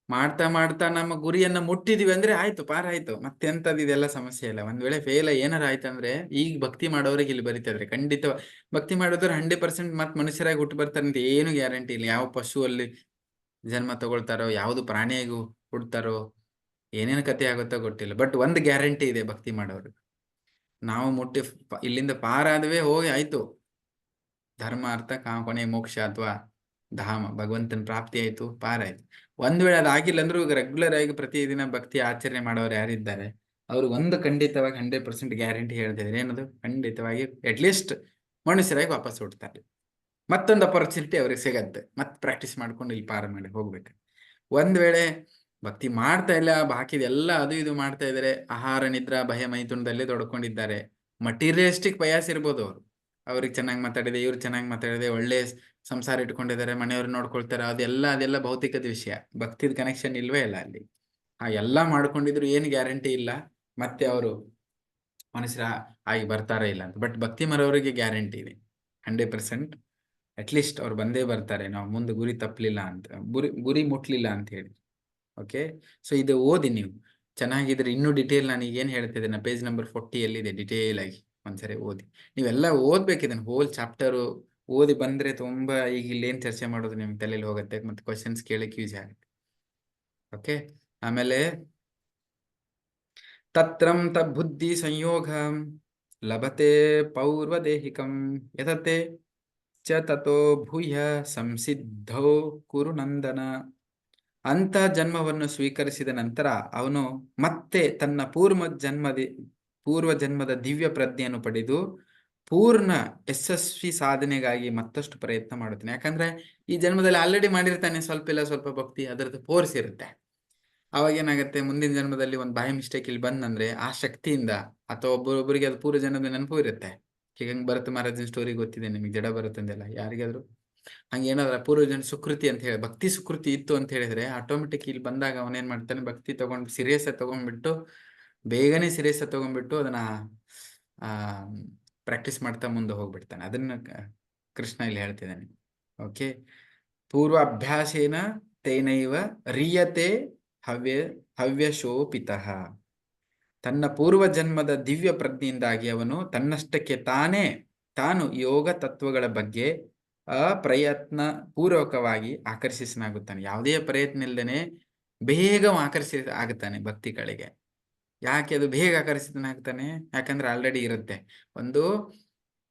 ಮಾಡ್ತಾ ಮಾಡ್ತಾ ನಮ್ಮ ಗುರಿಯನ್ನ ಮುಟ್ಟಿದೀವಿ ಅಂದ್ರೆ ಆಯ್ತು, ಪಾರ ಆಯ್ತು, ಮತ್ತೆಂತದ್ದು ಇದೆಲ್ಲ ಸಮಸ್ಯೆ ಇಲ್ಲ. ಒಂದ್ ವೇಳೆ ಫೇಲ್ ಏನಾರ ಆಯ್ತಂದ್ರೆ, ಈಗ ಭಕ್ತಿ ಮಾಡೋರಿಗೆ ಇಲ್ಲಿ ಬರೀತಿದ್ರೆ ಖಂಡಿತ ಭಕ್ತಿ ಮಾಡಿದ್ರೆ 100% ಮತ್ ಮನುಷ್ಯರಾಗಿ ಹುಟ್ಟು ಬರ್ತಾರೆ ಅಂತ ಏನು ಗ್ಯಾರಂಟಿ ಇಲ್ಲ. ಯಾವ ಪಶುವಲ್ಲಿ ಜನ್ಮ ತಗೊಳ್ತಾರೋ, ಯಾವ್ದು ಪ್ರಾಣಿಯಾಗೂ ಹುಡ್ತಾರೋ, ಏನೇನು ಕತೆ ಆಗುತ್ತೋ ಗೊತ್ತಿಲ್ಲ. ಬಟ್ ಒಂದು ಗ್ಯಾರಂಟಿ ಇದೆ ಭಕ್ತಿ ಮಾಡೋರು, ನಾವು ಮುಟ್ಟಿ ಇಲ್ಲಿಂದ ಪಾರಾದವೇ ಹೋಗಿ ಆಯ್ತು, ಧರ್ಮ ಅರ್ಥ ಕೊನೆ ಮೋಕ್ಷ ಅಥವಾ ಧಾಮ ಭಗವಂತನ ಪ್ರಾಪ್ತಿ ಆಯ್ತು, ಪಾರಾಯ್ತು. ಒಂದ್ ವೇಳೆ ಅದಾಗಿಲ್ಲ ಅಂದ್ರೂ ಈಗ ರೆಗ್ಯುಲರ್ ಆಗಿ ಪ್ರತಿದಿನ ಭಕ್ತಿ ಆಚರಣೆ ಮಾಡೋರು ಯಾರಿದ್ದಾರೆ ಅವ್ರಿಗೆ ಒಂದು ಖಂಡಿತವಾಗಿ 100% ಗ್ಯಾರಂಟಿ ಹೇಳ್ತಿದ್ರೆ ಏನದು, ಖಂಡಿತವಾಗಿ ಅಟ್ಲೀಸ್ಟ್ ಮನುಷ್ಯರಾಗಿ ವಾಪಸ್ ಹುಡ್ತಾರೆ. ಮತ್ತೊಂದು ಅಪರ್ಚುನಿಟಿ ಅವ್ರಿಗೆ ಸಿಗತ್ತೆ, ಮತ್ತೆ ಪ್ರಾಕ್ಟೀಸ್ ಮಾಡ್ಕೊಂಡು ಇಲ್ಲಿ ಪಾರ ಮಾಡಿ ಹೋಗ್ಬೇಕು. ಒಂದ್ ವೇಳೆ ಭಕ್ತಿ ಮಾಡ್ತಾ ಇಲ್ಲ, ಬಾಕಿದೆಲ್ಲ ಅದು ಇದು ಮಾಡ್ತಾ ಇದಾರೆ, ಆಹಾರ ನಿದ್ರಾ ಭಯ ಮೈಥುನದಲ್ಲೇ ತೊಡ್ಕೊಂಡಿದ್ದಾರೆ, ಮಟೀರಿಯಲಿಸ್ಟಿಕ್ ಬಯಾಸ್ ಇರ್ಬೋದು ಅವ್ರಿಗೆ ಚೆನ್ನಾಗಿ ಮಾತಾಡಿದೆ, ಇವ್ರು ಚೆನ್ನಾಗಿ ಮಾತಾಡಿದೆ, ಒಳ್ಳೆ ಸಂಸಾರ ಇಟ್ಕೊಂಡಿದ್ದಾರೆ, ಮನೆಯವ್ರು ನೋಡ್ಕೊಳ್ತಾರೆ, ಅದೆಲ್ಲ ಭೌತಿಕದ ವಿಷಯ. ಭಕ್ತಿದ ಕನೆಕ್ಷನ್ ಇಲ್ವೇ ಇಲ್ಲ ಅಲ್ಲಿ. ಎಲ್ಲ ಮಾಡ್ಕೊಂಡಿದ್ರು ಏನು ಗ್ಯಾರಂಟಿ ಇಲ್ಲ ಮತ್ತೆ ಅವರು ಮನುಷ್ಯರ ಆಗಿ ಬರ್ತಾರ ಇಲ್ಲ ಅಂತ. ಬಟ್ ಭಕ್ತಿ ಮರೋರಿಗೆ ಗ್ಯಾರಂಟಿ ಇದೆ 100%. ಅಟ್ಲೀಸ್ಟ್ ಅವ್ರು ಬಂದೇ ಬರ್ತಾರೆ, ನಾವು ಮುಂದೆ ಗುರಿ ತಪ್ಪಲಿಲ್ಲ ಅಂತ, ಗುರಿ ಮುಟ್ಲಿಲ್ಲ ಅಂತ ಹೇಳಿ. ಓಕೆ, ಸೊ ಇದು ಓದಿ ನೀವು ಚೆನ್ನಾಗಿದ್ರೆ. ಇನ್ನೂ ಡಿಟೇಲ್ ನಾನು ಈಗ ಏನು ಹೇಳ್ತಿದ್ದೇನೆ ಪೇಜ್ ನಂಬರ್ 40 ಇದೆ, ಡಿಟೇಲ್ ಆಗಿ ಒಂದ್ಸರಿ ಓದಿ. ನೀವೆಲ್ಲ ಓದ್ಬೇಕಿದನ್ನು ಹೋಲ್ ಚಾಪ್ಟರು ಓದಿ ಬಂದ್ರೆ ತುಂಬಾ ಈಗ ಇಲ್ಲಿ ಏನ್ ಚರ್ಚೆ ಮಾಡೋದು ನಿಮ್ಗೆ ತಲೆಯಲ್ಲಿ ಹೋಗುತ್ತೆ, ಮತ್ತೆ ಕ್ವಶನ್ಸ್ ಕೇಳಕ್ಕೆ ಯೂಸ್ ಆಗುತ್ತೆ. ಓಕೆ, ಆಮೇಲೆ ತತ್ರಂ ತಬುದ್ಧಿ ಸಂಯೋಗ ಲಭತೆ ಪೌರ್ವದೇಹಿಕಂ ಯತತೆ ಚ ತಥೋ ಭೂಯ ಸಂಸಿದ್ಧೋ ಕುರು ನಂದನ. ಅಂತ ಜನ್ಮವನ್ನು ಸ್ವೀಕರಿಸಿದ ನಂತರ ಅವನು ಮತ್ತೆ ತನ್ನ ಪೂರ್ವ ಜನ್ಮದ ದಿವ್ಯ ಪ್ರಜ್ಞೆಯನ್ನು ಪಡೆದು ಪೂರ್ಣ ಯಶಸ್ವಿ ಸಾಧನೆಗಾಗಿ ಮತ್ತಷ್ಟು ಪ್ರಯತ್ನ ಮಾಡುತ್ತಾನೆ. ಯಾಕಂದ್ರೆ ಈ ಜನ್ಮದಲ್ಲಿ ಆಲ್ರೆಡಿ ಮಾಡಿರ್ತಾನೆ ಸ್ವಲ್ಪ ಇಲ್ಲ ಸ್ವಲ್ಪ ಭಕ್ತಿ, ಅದರದ್ದು ಫೋರ್ಸ್ ಇರುತ್ತೆ. ಅವಾಗ ಏನಾಗುತ್ತೆ, ಮುಂದಿನ ಜನ್ಮದಲ್ಲಿ ಒಂದು ಬಾಯಿ ಮಿಸ್ಟೇಕ್ ಇಲ್ಲಿ ಬಂದಂದ್ರೆ ಆ ಶಕ್ತಿಯಿಂದ, ಅಥವಾ ಒಬ್ಬೊಬ್ಬರಿಗೆ ಅದು ಪೂರ್ವ ಜನ್ಮದ ನೆನಪು ಇರುತ್ತೆ. ಈಗ ಹಂಗೆ ಭರತ ಮಹಾರಾಜನ ಸ್ಟೋರಿ ಗೊತ್ತಿದೆ ನಿಮಗೆ, ಜಡ ಬರುತ್ತಂದೆಲ್ಲ ಯಾರಿಗಾದ್ರು ಹಂಗೆ ಏನಾದ್ರ ಪೂರ್ವಜನ ಸುಕೃತಿ ಅಂತ ಹೇಳಿ ಭಕ್ತಿ ಸುಕೃತಿ ಇತ್ತು ಅಂತ ಹೇಳಿದ್ರೆ ಆಟೋಮೆಟಿಕ್ ಇಲ್ಲಿ ಬಂದಾಗ ಅವನೇನ್ ಮಾಡ್ತಾನೆ, ಭಕ್ತಿ ತಗೊಂಡು ಸಿರಿಯಸ್ ತಗೊಂಡ್ಬಿಟ್ಟು ಬೇಗನೆ ಸಿರಿಯಸ್ ತಗೊಂಡ್ಬಿಟ್ಟು ಅದನ್ನ ಪ್ರಾಕ್ಟೀಸ್ ಮಾಡ್ತಾ ಮುಂದೆ ಹೋಗ್ಬಿಡ್ತಾನೆ. ಅದನ್ನ ಕೃಷ್ಣ ಇಲ್ಲಿ ಹೇಳ್ತಿದ್ದಾನೆ. ಓಕೆ, ಪೂರ್ವ ಅಭ್ಯಾಸೇನ ತೇನೈವ ರೀಯತೆ ಹವ್ಯಶೋಪಿತಃ. ತನ್ನ ಪೂರ್ವ ಜನ್ಮದ ದಿವ್ಯ ಪ್ರಜ್ಞೆಯಿಂದಾಗಿ ಅವನು ತನ್ನಷ್ಟಕ್ಕೆ ತಾನು ಯೋಗ ತತ್ವಗಳ ಬಗ್ಗೆ ಅಪ್ರಯತ್ನ ಪೂರ್ವಕವಾಗಿ ಆಕರ್ಷಿಸನಾಗುತ್ತಾನೆ. ಯಾವುದೇ ಪ್ರಯತ್ನ ಇಲ್ಲದೇನೆ ಬೇಗ ಆಗುತ್ತಾನೆ ಭಕ್ತಿ ಕಡೆಗೆ. ಯಾಕೆ ಅದು ಬೇಗ ಆಕರ್ಷಿತನಾಗ್ತಾನೆ? ಯಾಕಂದ್ರೆ ಆಲ್ರೆಡಿ ಇರುತ್ತೆ. ಒಂದು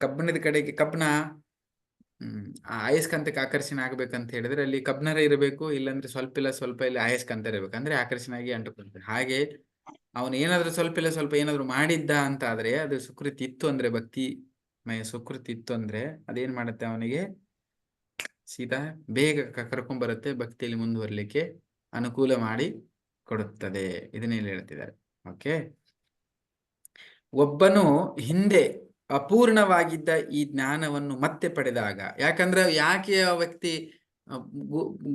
ಕಬ್ಬಿಣದ ಕಡೆಗೆ ಕಬ್ಬಿಣ ಅಯಸ್ಕಾಂತಕ್ಕೆ ಆಕರ್ಷಣೆ ಆಗ್ಬೇಕಂತ ಹೇಳಿದ್ರೆ ಅಲ್ಲಿ ಕಬ್ಬಿಣರ ಇರಬೇಕು, ಇಲ್ಲಾಂದ್ರೆ ಸ್ವಲ್ಪ ಇಲ್ಲಿ ಅಯಸ್ಕಾಂತ ಇರಬೇಕು, ಅಂದ್ರೆ ಆಕರ್ಷಣೆ ಆಗಿ ಅಂಟುಕೊಳ್ತಾರೆ. ಹಾಗೆ ಅವನು ಏನಾದ್ರು ಸ್ವಲ್ಪ ಏನಾದ್ರು ಮಾಡಿದ್ದ ಅಂತ ಆದ್ರೆ ಅದು ಸುಕೃತಿ ಇತ್ತು ಅಂದ್ರೆ, ಭಕ್ತಿ ಸುಕೃತಿ ಇತ್ತು ಅಂದ್ರೆ ಅದೇನ್ ಮಾಡುತ್ತೆ, ಅವನಿಗೆ ಸೀದಾ ಬೇಗ ಕರ್ಕೊಂಡ್ಬರುತ್ತೆ, ಭಕ್ತಿಯಲ್ಲಿ ಮುಂದುವರಲಿಕ್ಕೆ ಅನುಕೂಲ ಮಾಡಿ ಕೊಡುತ್ತದೆ. ಇದನ್ನೇ ಹೇಳ್ತಿದ್ದಾರೆ. ಓಕೆ, ಒಬ್ಬನು ಹಿಂದೆ ಅಪೂರ್ಣವಾಗಿದ್ದ ಈ ಜ್ಞಾನವನ್ನು ಮತ್ತೆ ಪಡೆದಾಗ, ಯಾಕೆ ಆ ವ್ಯಕ್ತಿ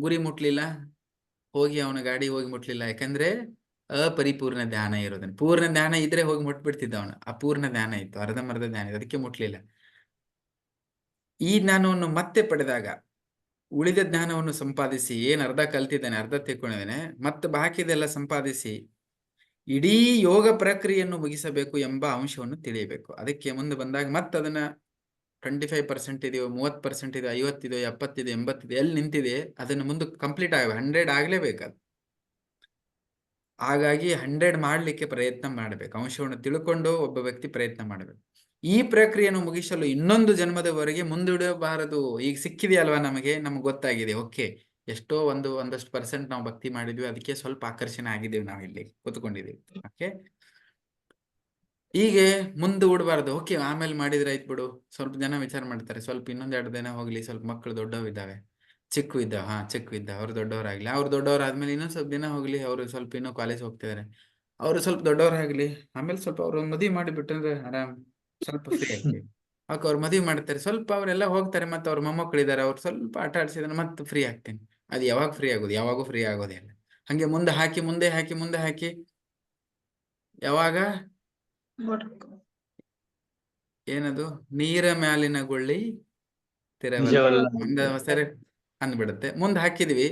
ಗುರಿ ಮುಟ್ಲಿಲ್ಲ, ಅವನ ಗಾಡಿ ಹೋಗಿ ಮುಟ್ಲಿಲ್ಲ? ಯಾಕಂದ್ರೆ ಅಪರಿಪೂರ್ಣ ಧ್ಯಾನ ಇರೋದನ್ನ. ಪೂರ್ಣ ಧ್ಯಾನ ಇದ್ರೆ ಹೋಗಿ ಮುಟ್ಬಿಡ್ತಿದ್ದ ಅವನು. ಅಪೂರ್ಣ ಧ್ಯಾನ ಇತ್ತು, ಅರ್ಧಂಬರ್ಧ ಧ್ಯಾನ ಇತ್ತು, ಅದಕ್ಕೆ ಮುಟ್ಲಿಲ್ಲ. ಈ ಜ್ಞಾನವನ್ನು ಮತ್ತೆ ಪಡೆದಾಗ ಉಳಿದ ಜ್ಞಾನವನ್ನು ಸಂಪಾದಿಸಿ ಏನ್ ಅರ್ಧ ಕಲ್ತಿದ್ದಾನೆ, ಅರ್ಧ ತಿಳ್ಕೊಂಡಿದ್ದಾನೆ, ಮತ್ತೆ ಬಾಕಿದೆಲ್ಲ ಸಂಪಾದಿಸಿ ಇಡೀ ಯೋಗ ಪ್ರಕ್ರಿಯೆಯನ್ನು ಮುಗಿಸಬೇಕು ಎಂಬ ಅಂಶವನ್ನು ತಿಳಿಯಬೇಕು. ಅದಕ್ಕೆ ಮುಂದೆ ಬಂದಾಗ ಮತ್ತೆ ಅದನ್ನ 25% ಇದೆಯೋ, 30% ಇದೆಯೋ, 50 ಇದೆಯೋ, 70 ಇದೆ, 80 ಇದೆ, ಎಲ್ಲಿ ನಿಂತಿದೆ ಅದನ್ನು ಮುಂದೆ ಕಂಪ್ಲೀಟ್ ಆಗ 100 ಆಗ್ಲೇಬೇಕದು. ಹಾಗಾಗಿ 100 ಮಾಡ್ಲಿಕ್ಕೆ ಪ್ರಯತ್ನ ಮಾಡಬೇಕು. ಅಂಶವನ್ನು ತಿಳ್ಕೊಂಡು ಒಬ್ಬ ವ್ಯಕ್ತಿ ಪ್ರಯತ್ನ ಮಾಡಬೇಕು. ಈ ಪ್ರಕ್ರಿಯೆಯನ್ನು ಮುಗಿಸಲು ಇನ್ನೊಂದು ಜನ್ಮದವರೆಗೆ ಮುಂದೂಡಬಾರದು. ಈಗ ಸಿಕ್ಕಿದೆಯಲ್ವಾ ನಮಗೆ ಗೊತ್ತಾಗಿದೆ, ಓಕೆ ಎಷ್ಟೋ ಒಂದಷ್ಟು % ನಾವು ಭಕ್ತಿ ಮಾಡಿದ್ವಿ, ಅದಕ್ಕೆ ಸ್ವಲ್ಪ ಆಕರ್ಷಣೆ ಆಗಿದ್ದೇವೆ, ನಾವು ಇಲ್ಲಿ ಕೂತ್ಕೊಂಡಿದ್ದೀವಿ. ಓಕೆ, ಹೀಗೆ ಮುಂದೂಡಬಾರ್ದು. ಓಕೆ ಆಮೇಲೆ ಮಾಡಿದ್ರೆ ಆಯ್ತು ಬಿಡು. ಸ್ವಲ್ಪ ಜನ ವಿಚಾರ ಮಾಡ್ತಾರೆ, ಸ್ವಲ್ಪ ಇನ್ನೊಂದೆರಡು ದಿನ ಹೋಗ್ಲಿ, ಸ್ವಲ್ಪ ಮಕ್ಕಳು ದೊಡ್ಡವಿದ್ದಾವೆ, ಚಿಕ್ಕ ಇದ್ದ ಅವ್ರು ದೊಡ್ಡವರಾಗ್ಲಿ, ಅವ್ರು ದೊಡ್ಡವರಾದ್ಮೇಲೆ ಇನ್ನೊಂದ್ ಸ್ವಲ್ಪ ದಿನ ಹೋಗ್ಲಿ, ಅವ್ರು ಸ್ವಲ್ಪ ಇನ್ನೂ ಕಾಲೇಜ್ ಹೋಗ್ತಿದಾರೆ, ಅವ್ರು ಸ್ವಲ್ಪ ದೊಡ್ಡವರಾಗ್ಲಿ, ಆಮೇಲೆ ಸ್ವಲ್ಪ ಅವ್ರು ಮದುವೆ ಮಾಡಿಬಿಟ್ರೆ ಆರಾಮ್ ಸ್ವಲ್ಪ ಫ್ರೀ ಆಗ್ತೀವಿ. ಅವ್ಕ ಅವ್ರು ಮದುವೆ ಮಾಡ್ತಾರೆ, ಸ್ವಲ್ಪ ಅವರೆಲ್ಲ ಹೋಗ್ತಾರೆ, ಮತ್ತೆ ಅವ್ರ ಮೊಮ್ಮಕ್ಕಳಿದ್ದಾರೆ, ಅವ್ರು ಸ್ವಲ್ಪ ಆಟ ಆಡ್ಸಿದ್ರೆ ಮತ್ತೆ ಫ್ರೀ ಆಗ್ತೀನಿ. ಅದು ಯಾವಾಗ ಫ್ರೀ ಆಗೋದು? ಯಾವಾಗೂ ಫ್ರೀ ಆಗೋದೇ ಇಲ್ಲ. ಹಂಗೆ ಮುಂದೆ ಹಾಕಿ ಯಾವಾಗ ಏನದು ನೀರ ಮ್ಯಾಲಿನ ಗುಳ್ಳಿ ತಿರವಲ್ಲ ಸರಿ ಅಂದ್ಬಿಡುತ್ತೆ. ಮುಂದೆ ಹಾಕಿದ್ವಿ,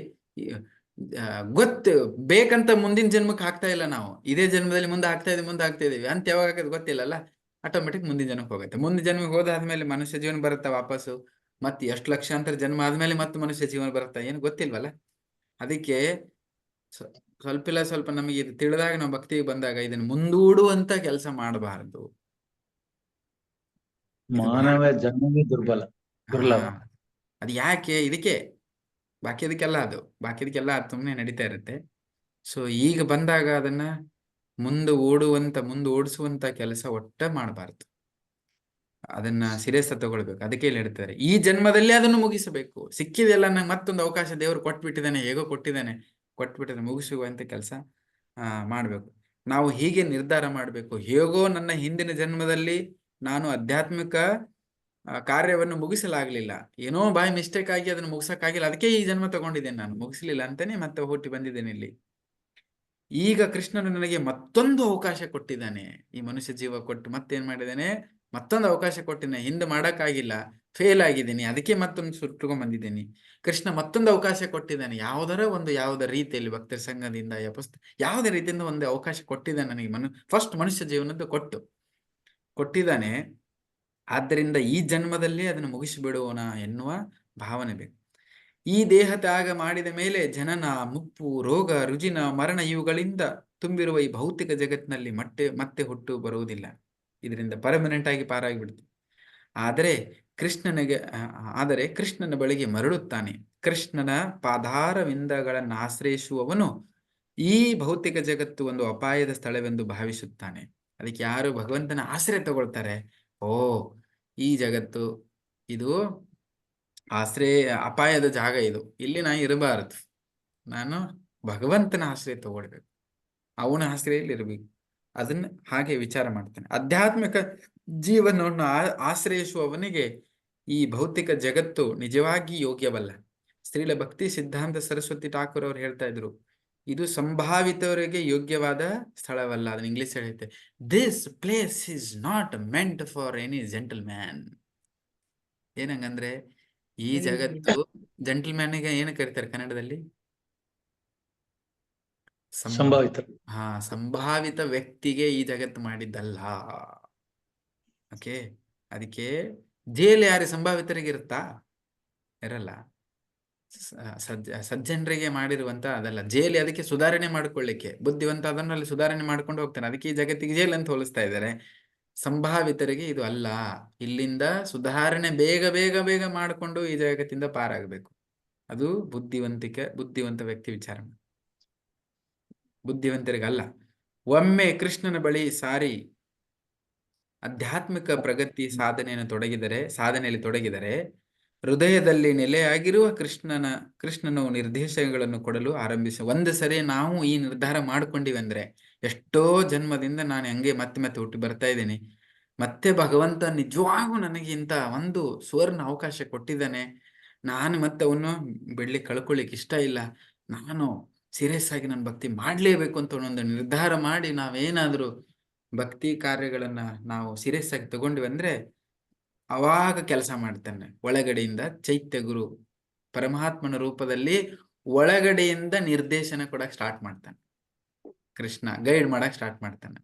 ಗೊತ್ತು ಬೇಕಂತ ಮುಂದಿನ ಜನ್ಮಕ್ಕೆ ಹಾಕ್ತಾ ಇಲ್ಲ ನಾವು, ಇದೇ ಜನ್ಮದಲ್ಲಿ ಮುಂದೆ ಹಾಕ್ತಾ ಇದೀವಿ ಅಂತ ಯಾವಾಗ ಹಾಕೋದು ಗೊತ್ತಿಲ್ಲಲ್ಲ, ಆಟೋಮೆಟಿಕ್ ಮುಂದಿನ ಜನ್ಮಕ್ಕೆ ಹೋಗುತ್ತೆ. ಮುಂದಿನ ಜನ್ಮಕ್ಕೆ ಹೋದಾದ್ಮೇಲೆ ಮನುಷ್ಯ ಜೀವನ ಬರುತ್ತಾ ವಾಪಸ್ಸು? ಮತ್ತೆ ಎಷ್ಟು ಲಕ್ಷಾಂತರ ಜನ್ಮ ಆದ್ಮೇಲೆ ಮತ್ತೆ ಮನುಷ್ಯ ಜೀವನ ಬರುತ್ತಾ? ಏನು ಗೊತ್ತಿಲ್ವಲ್ಲ. ಅದಕ್ಕೆ ಸ್ವಲ್ಪ ನಮಗೆ ಇದು ತಿಳಿದಾಗ ನಾವು ಭಕ್ತಿಗೆ ಬಂದಾಗ ಇದನ್ನು ಮುಂದೂಡುವಂತ ಕೆಲಸ ಮಾಡಬಾರದು. ಮಾನವ ಜನ್ಮವೇ ದುರ್ಬಲ. ಅದು ಯಾಕೆ? ಇದಕ್ಕೆ ಬಾಕಿದಕ್ಕೆಲ್ಲ ಅದು ಸುಮ್ಮನೆ ನಡೀತಾ ಇರುತ್ತೆ. ಸೊ ಈಗ ಬಂದಾಗ ಅದನ್ನ ಮುಂದೆ ಓಡಿಸುವಂತ ಕೆಲಸ ಒಟ್ಟ ಮಾಡಬಾರ್ದು. ಅದನ್ನ ಸಿರಿಯಸ್ ತಗೊಳ್ಬೇಕು. ಅದಕ್ಕೆ ಇಲ್ಲಿ ಹೇಳ್ತಾರೆ, ಈ ಜನ್ಮದಲ್ಲಿ ಅದನ್ನು ಮುಗಿಸಬೇಕು. ಸಿಕ್ಕಿದೆಲ್ಲ ನಂಗೆ ಮತ್ತೊಂದು ಅವಕಾಶ ದೇವರು ಕೊಟ್ಬಿಟ್ಟಿದ್ದಾನೆ, ಹೇಗೋ ಕೊಟ್ಟಿದ್ದಾನೆ, ಮುಗಿಸುವಂತ ಕೆಲಸ ಮಾಡ್ಬೇಕು. ನಾವು ಹೀಗೆ ನಿರ್ಧಾರ ಮಾಡ್ಬೇಕು, ಹೇಗೋ ನನ್ನ ಹಿಂದಿನ ಜನ್ಮದಲ್ಲಿ ನಾನು ಆಧ್ಯಾತ್ಮಿಕ ಕಾರ್ಯವನ್ನು ಮುಗಿಸಲಾಗ್ಲಿಲ್ಲ, ಏನೋ ಬಾಯ್ ಮಿಸ್ಟೇಕ್ ಆಗಿ ಅದನ್ನು ಮುಗಿಸಕ್ಕಾಗಿಲ್ಲ, ಅದಕ್ಕೆ ಈ ಜನ್ಮ ತಗೊಂಡಿದ್ದೇನೆ, ನಾನು ಮುಗಿಸ್ಲಿಲ್ಲ ಅಂತಾನೆ ಮತ್ತೆ ಹುಟ್ಟಿ ಬಂದಿದ್ದೇನೆ ಇಲ್ಲಿ. ಈಗ ಕೃಷ್ಣನು ನನಗೆ ಮತ್ತೊಂದು ಅವಕಾಶ ಕೊಟ್ಟಿದ್ದಾನೆ, ಈ ಮನುಷ್ಯ ಜೀವ ಕೊಟ್ಟು ಮತ್ತೇನ್ ಮಾಡಿದ್ದಾನೆ, ಮತ್ತೊಂದು ಅವಕಾಶ ಕೊಟ್ಟಿದ್ದಾನೆ. ಹಿಂದೆ ಮಾಡಕ್ಕಾಗಿಲ್ಲ, ಫೇಲ್ ಆಗಿದ್ದೀನಿ, ಅದಕ್ಕೆ ಮತ್ತೊಂದು ಸುಟ್ಕೊಂಡ್ ಬಂದಿದ್ದೀನಿ. ಕೃಷ್ಣ ಮತ್ತೊಂದು ಅವಕಾಶ ಕೊಟ್ಟಿದ್ದಾನೆ, ಯಾವುದರ ರೀತಿಯಲ್ಲಿ ಭಕ್ತರ ಸಂಘದಿಂದ ಯಾವುದೇ ರೀತಿಯಿಂದ ಒಂದು ಅವಕಾಶ ಕೊಟ್ಟಿದ್ದಾನೆ ನನಗೆ. ಫಸ್ಟ್ ಮನುಷ್ಯ ಜೀವನದ್ದು ಕೊಟ್ಟಿದ್ದಾನೆ. ಆದ್ದರಿಂದ ಈ ಜನ್ಮದಲ್ಲಿ ಅದನ್ನು ಮುಗಿಸಿಬಿಡುವೋಣ ಎನ್ನುವ ಭಾವನೆ ಬೇಕು. ಈ ದೇಹ ತ್ಯಾಗ ಮಾಡಿದ ಮೇಲೆ ಜನನ, ಮುಪ್ಪು, ರೋಗ, ರುಜಿನ, ಮರಣ ಇವುಗಳಿಂದ ತುಂಬಿರುವ ಈ ಭೌತಿಕ ಜಗತ್ತಿನಲ್ಲಿ ಮತ್ತೆ ಹುಟ್ಟು ಬರುವುದಿಲ್ಲ. ಇದರಿಂದ ಪರ್ಮನೆಂಟ್ ಆಗಿ ಪಾರಾಗಿಬಿಡ್ತು. ಆದರೆ ಕೃಷ್ಣನ ಬಳಿಗೆ ಮರಳುತ್ತಾನೆ. ಕೃಷ್ಣನ ಪಾದಾರವಿಂದಗಳನ್ನು ಆಶ್ರಯಿಸುವವನು ಈ ಭೌತಿಕ ಜಗತ್ತು ಒಂದು ಅಪಾಯದ ಸ್ಥಳವೆಂದು ಭಾವಿಸುತ್ತಾನೆ. ಅದಕ್ಕೆ ಯಾರು ಭಗವಂತನ ಆಶ್ರಯ ತಗೊಳ್ತಾರೆ, ಈ ಜಗತ್ತು ಇದು ಅಪಾಯದ ಜಾಗ, ಇಲ್ಲಿ ನಾನು ಇರಬಾರದು, ನಾನು ಭಗವಂತನ ಆಶ್ರಯ ತಗೊಳ್ಬೇಕು, ಅವನ ಆಶ್ರಯಲ್ಲಿ ಇರಬೇಕು, ಅದನ್ನ ಹಾಗೆ ವಿಚಾರ ಮಾಡ್ತಾನೆ. ಆಧ್ಯಾತ್ಮಿಕ ಜೀವನವನ್ನು ಆಶ್ರಯಿಸುವವನಿಗೆ ಈ ಭೌತಿಕ ಜಗತ್ತು ನಿಜವಾಗಿ ಯೋಗ್ಯವಲ್ಲ. ಶ್ರೀಲ ಭಕ್ತಿ ಸಿದ್ಧಾಂತ ಸರಸ್ವತಿ ಠಾಕೂರ್ ಅವರು ಹೇಳ್ತಾ ಇದ್ರು, ಇದು ಸಂಭಾವಿತವರಿಗೆ ಯೋಗ್ಯವಾದ ಸ್ಥಳವಲ್ಲ. ಅದನ್ನ ಇಂಗ್ಲಿಷ್ ಹೇಳುತ್ತೆ, this place is not meant for any gentleman. ಏನಂಗಂದ್ರೆ ಈ ಜಗತ್ತು ಜೆಂಟಲ್ಮ್ಯಾನಿಗೆ ಏನು ಕರೀತಾರೆ ಕನ್ನಡದಲ್ಲಿ? ಸಂಭಾವಿತ ವ್ಯಕ್ತಿಗೆ ಈ ಜಗತ್ತು ಮಾಡಿದ್ದಲ್ಲ. ಓಕೆ, ಅದಕ್ಕೆ ಜೈಲು ಯಾರು ಸಂಭಾವಿತರಿಗೆ ಇರುತ್ತಾ? ಇರಲ್ಲ. ಸಜ್ಜನರಿಗೆ ಮಾಡಿರುವಂತ ಅದಲ್ಲ ಜೈಲು. ಅದಕ್ಕೆ ಸುಧಾರಣೆ ಮಾಡ್ಕೊಳ್ಳಿಕ್ಕೆ ಬುದ್ಧಿವಂತ ಅದನ್ನಲ್ಲಿ ಸುಧಾರಣೆ ಮಾಡ್ಕೊಂಡು ಹೋಗ್ತಾನೆ. ಅದಕ್ಕೆ ಈ ಜಗತ್ತಿಗೆ ಜೈಲ್ ಅಂತ ಹೋಲಿಸ್ತಾ ಇದ್ದಾರೆ. ಸಂಭಾವಿತರಿಗೆ ಇದು ಅಲ್ಲ. ಇಲ್ಲಿಂದ ಸುಧಾರಣೆ ಬೇಗ ಮಾಡಿಕೊಂಡು ಈ ಜಗತ್ತಿಂದ ಪಾರಾಗಬೇಕು. ಅದು ಬುದ್ಧಿವಂತ ವ್ಯಕ್ತಿ ವಿಚಾರ. ಬುದ್ಧಿವಂತರಿಗಲ್ಲ. ಒಮ್ಮೆ ಕೃಷ್ಣನ ಬಳಿ ಸಾರಿ ಆಧ್ಯಾತ್ಮಿಕ ಪ್ರಗತಿ ಸಾಧನೆಯಲ್ಲಿ ತೊಡಗಿದರೆ ಹೃದಯದಲ್ಲಿ ನೆಲೆಯಾಗಿರುವ ಕೃಷ್ಣನು ನಿರ್ದೇಶನಗಳನ್ನು ಕೊಡಲು ಒಂದು ಸರಿ ನಾವು ಈ ನಿರ್ಧಾರ ಮಾಡ್ಕೊಂಡಿವಿ ಅಂದ್ರೆ, ಎಷ್ಟೋ ಜನ್ಮದಿಂದ ನಾನು ಹಂಗೆ ಮತ್ತೆ ಹುಟ್ಟಿ ಬರ್ತಾ ಇದ್ದೀನಿ, ಮತ್ತೆ ಭಗವಂತ ನಿಜವಾಗೂ ನನಗೆ ಇಂತ ಒಂದು ಸುವರ್ಣ ಅವಕಾಶ ಕೊಟ್ಟಿದ್ದಾನೆ, ನಾನು ಮತ್ತೆ ಅವನು ಬಿಡ್ಲಿಕ್ಕೆ ಕಳ್ಕೊಳ್ಳಿಕ್ ಇಷ್ಟ ಇಲ್ಲ, ನಾನು ಸೀರಿಯಸ್ ಆಗಿ ನನ್ನ ಭಕ್ತಿ ಮಾಡ್ಲೇಬೇಕು ಅಂತ ಒಂದು ನಿರ್ಧಾರ ಮಾಡಿ ನಾವೇನಾದ್ರೂ ಭಕ್ತಿ ಕಾರ್ಯಗಳನ್ನ ನಾವು ಸೀರಿಯಸ್ ಆಗಿ ತಗೊಂಡ್ವಿ ಅಂದ್ರೆ ಅವಾಗ ಕೆಲಸ ಮಾಡ್ತಾನೆ. ಒಳಗಡೆಯಿಂದ ಚೈತ್ಯ ಗುರು ಪರಮಾತ್ಮನ ರೂಪದಲ್ಲಿ ಒಳಗಡೆಯಿಂದ ನಿರ್ದೇಶನ ಕೊಡಕ್ ಸ್ಟಾರ್ಟ್ ಮಾಡ್ತಾನೆ. ಕೃಷ್ಣ ಗೈಡ್ ಮಾಡಕ್ ಸ್ಟಾರ್ಟ್ ಮಾಡ್ತಾನೆ.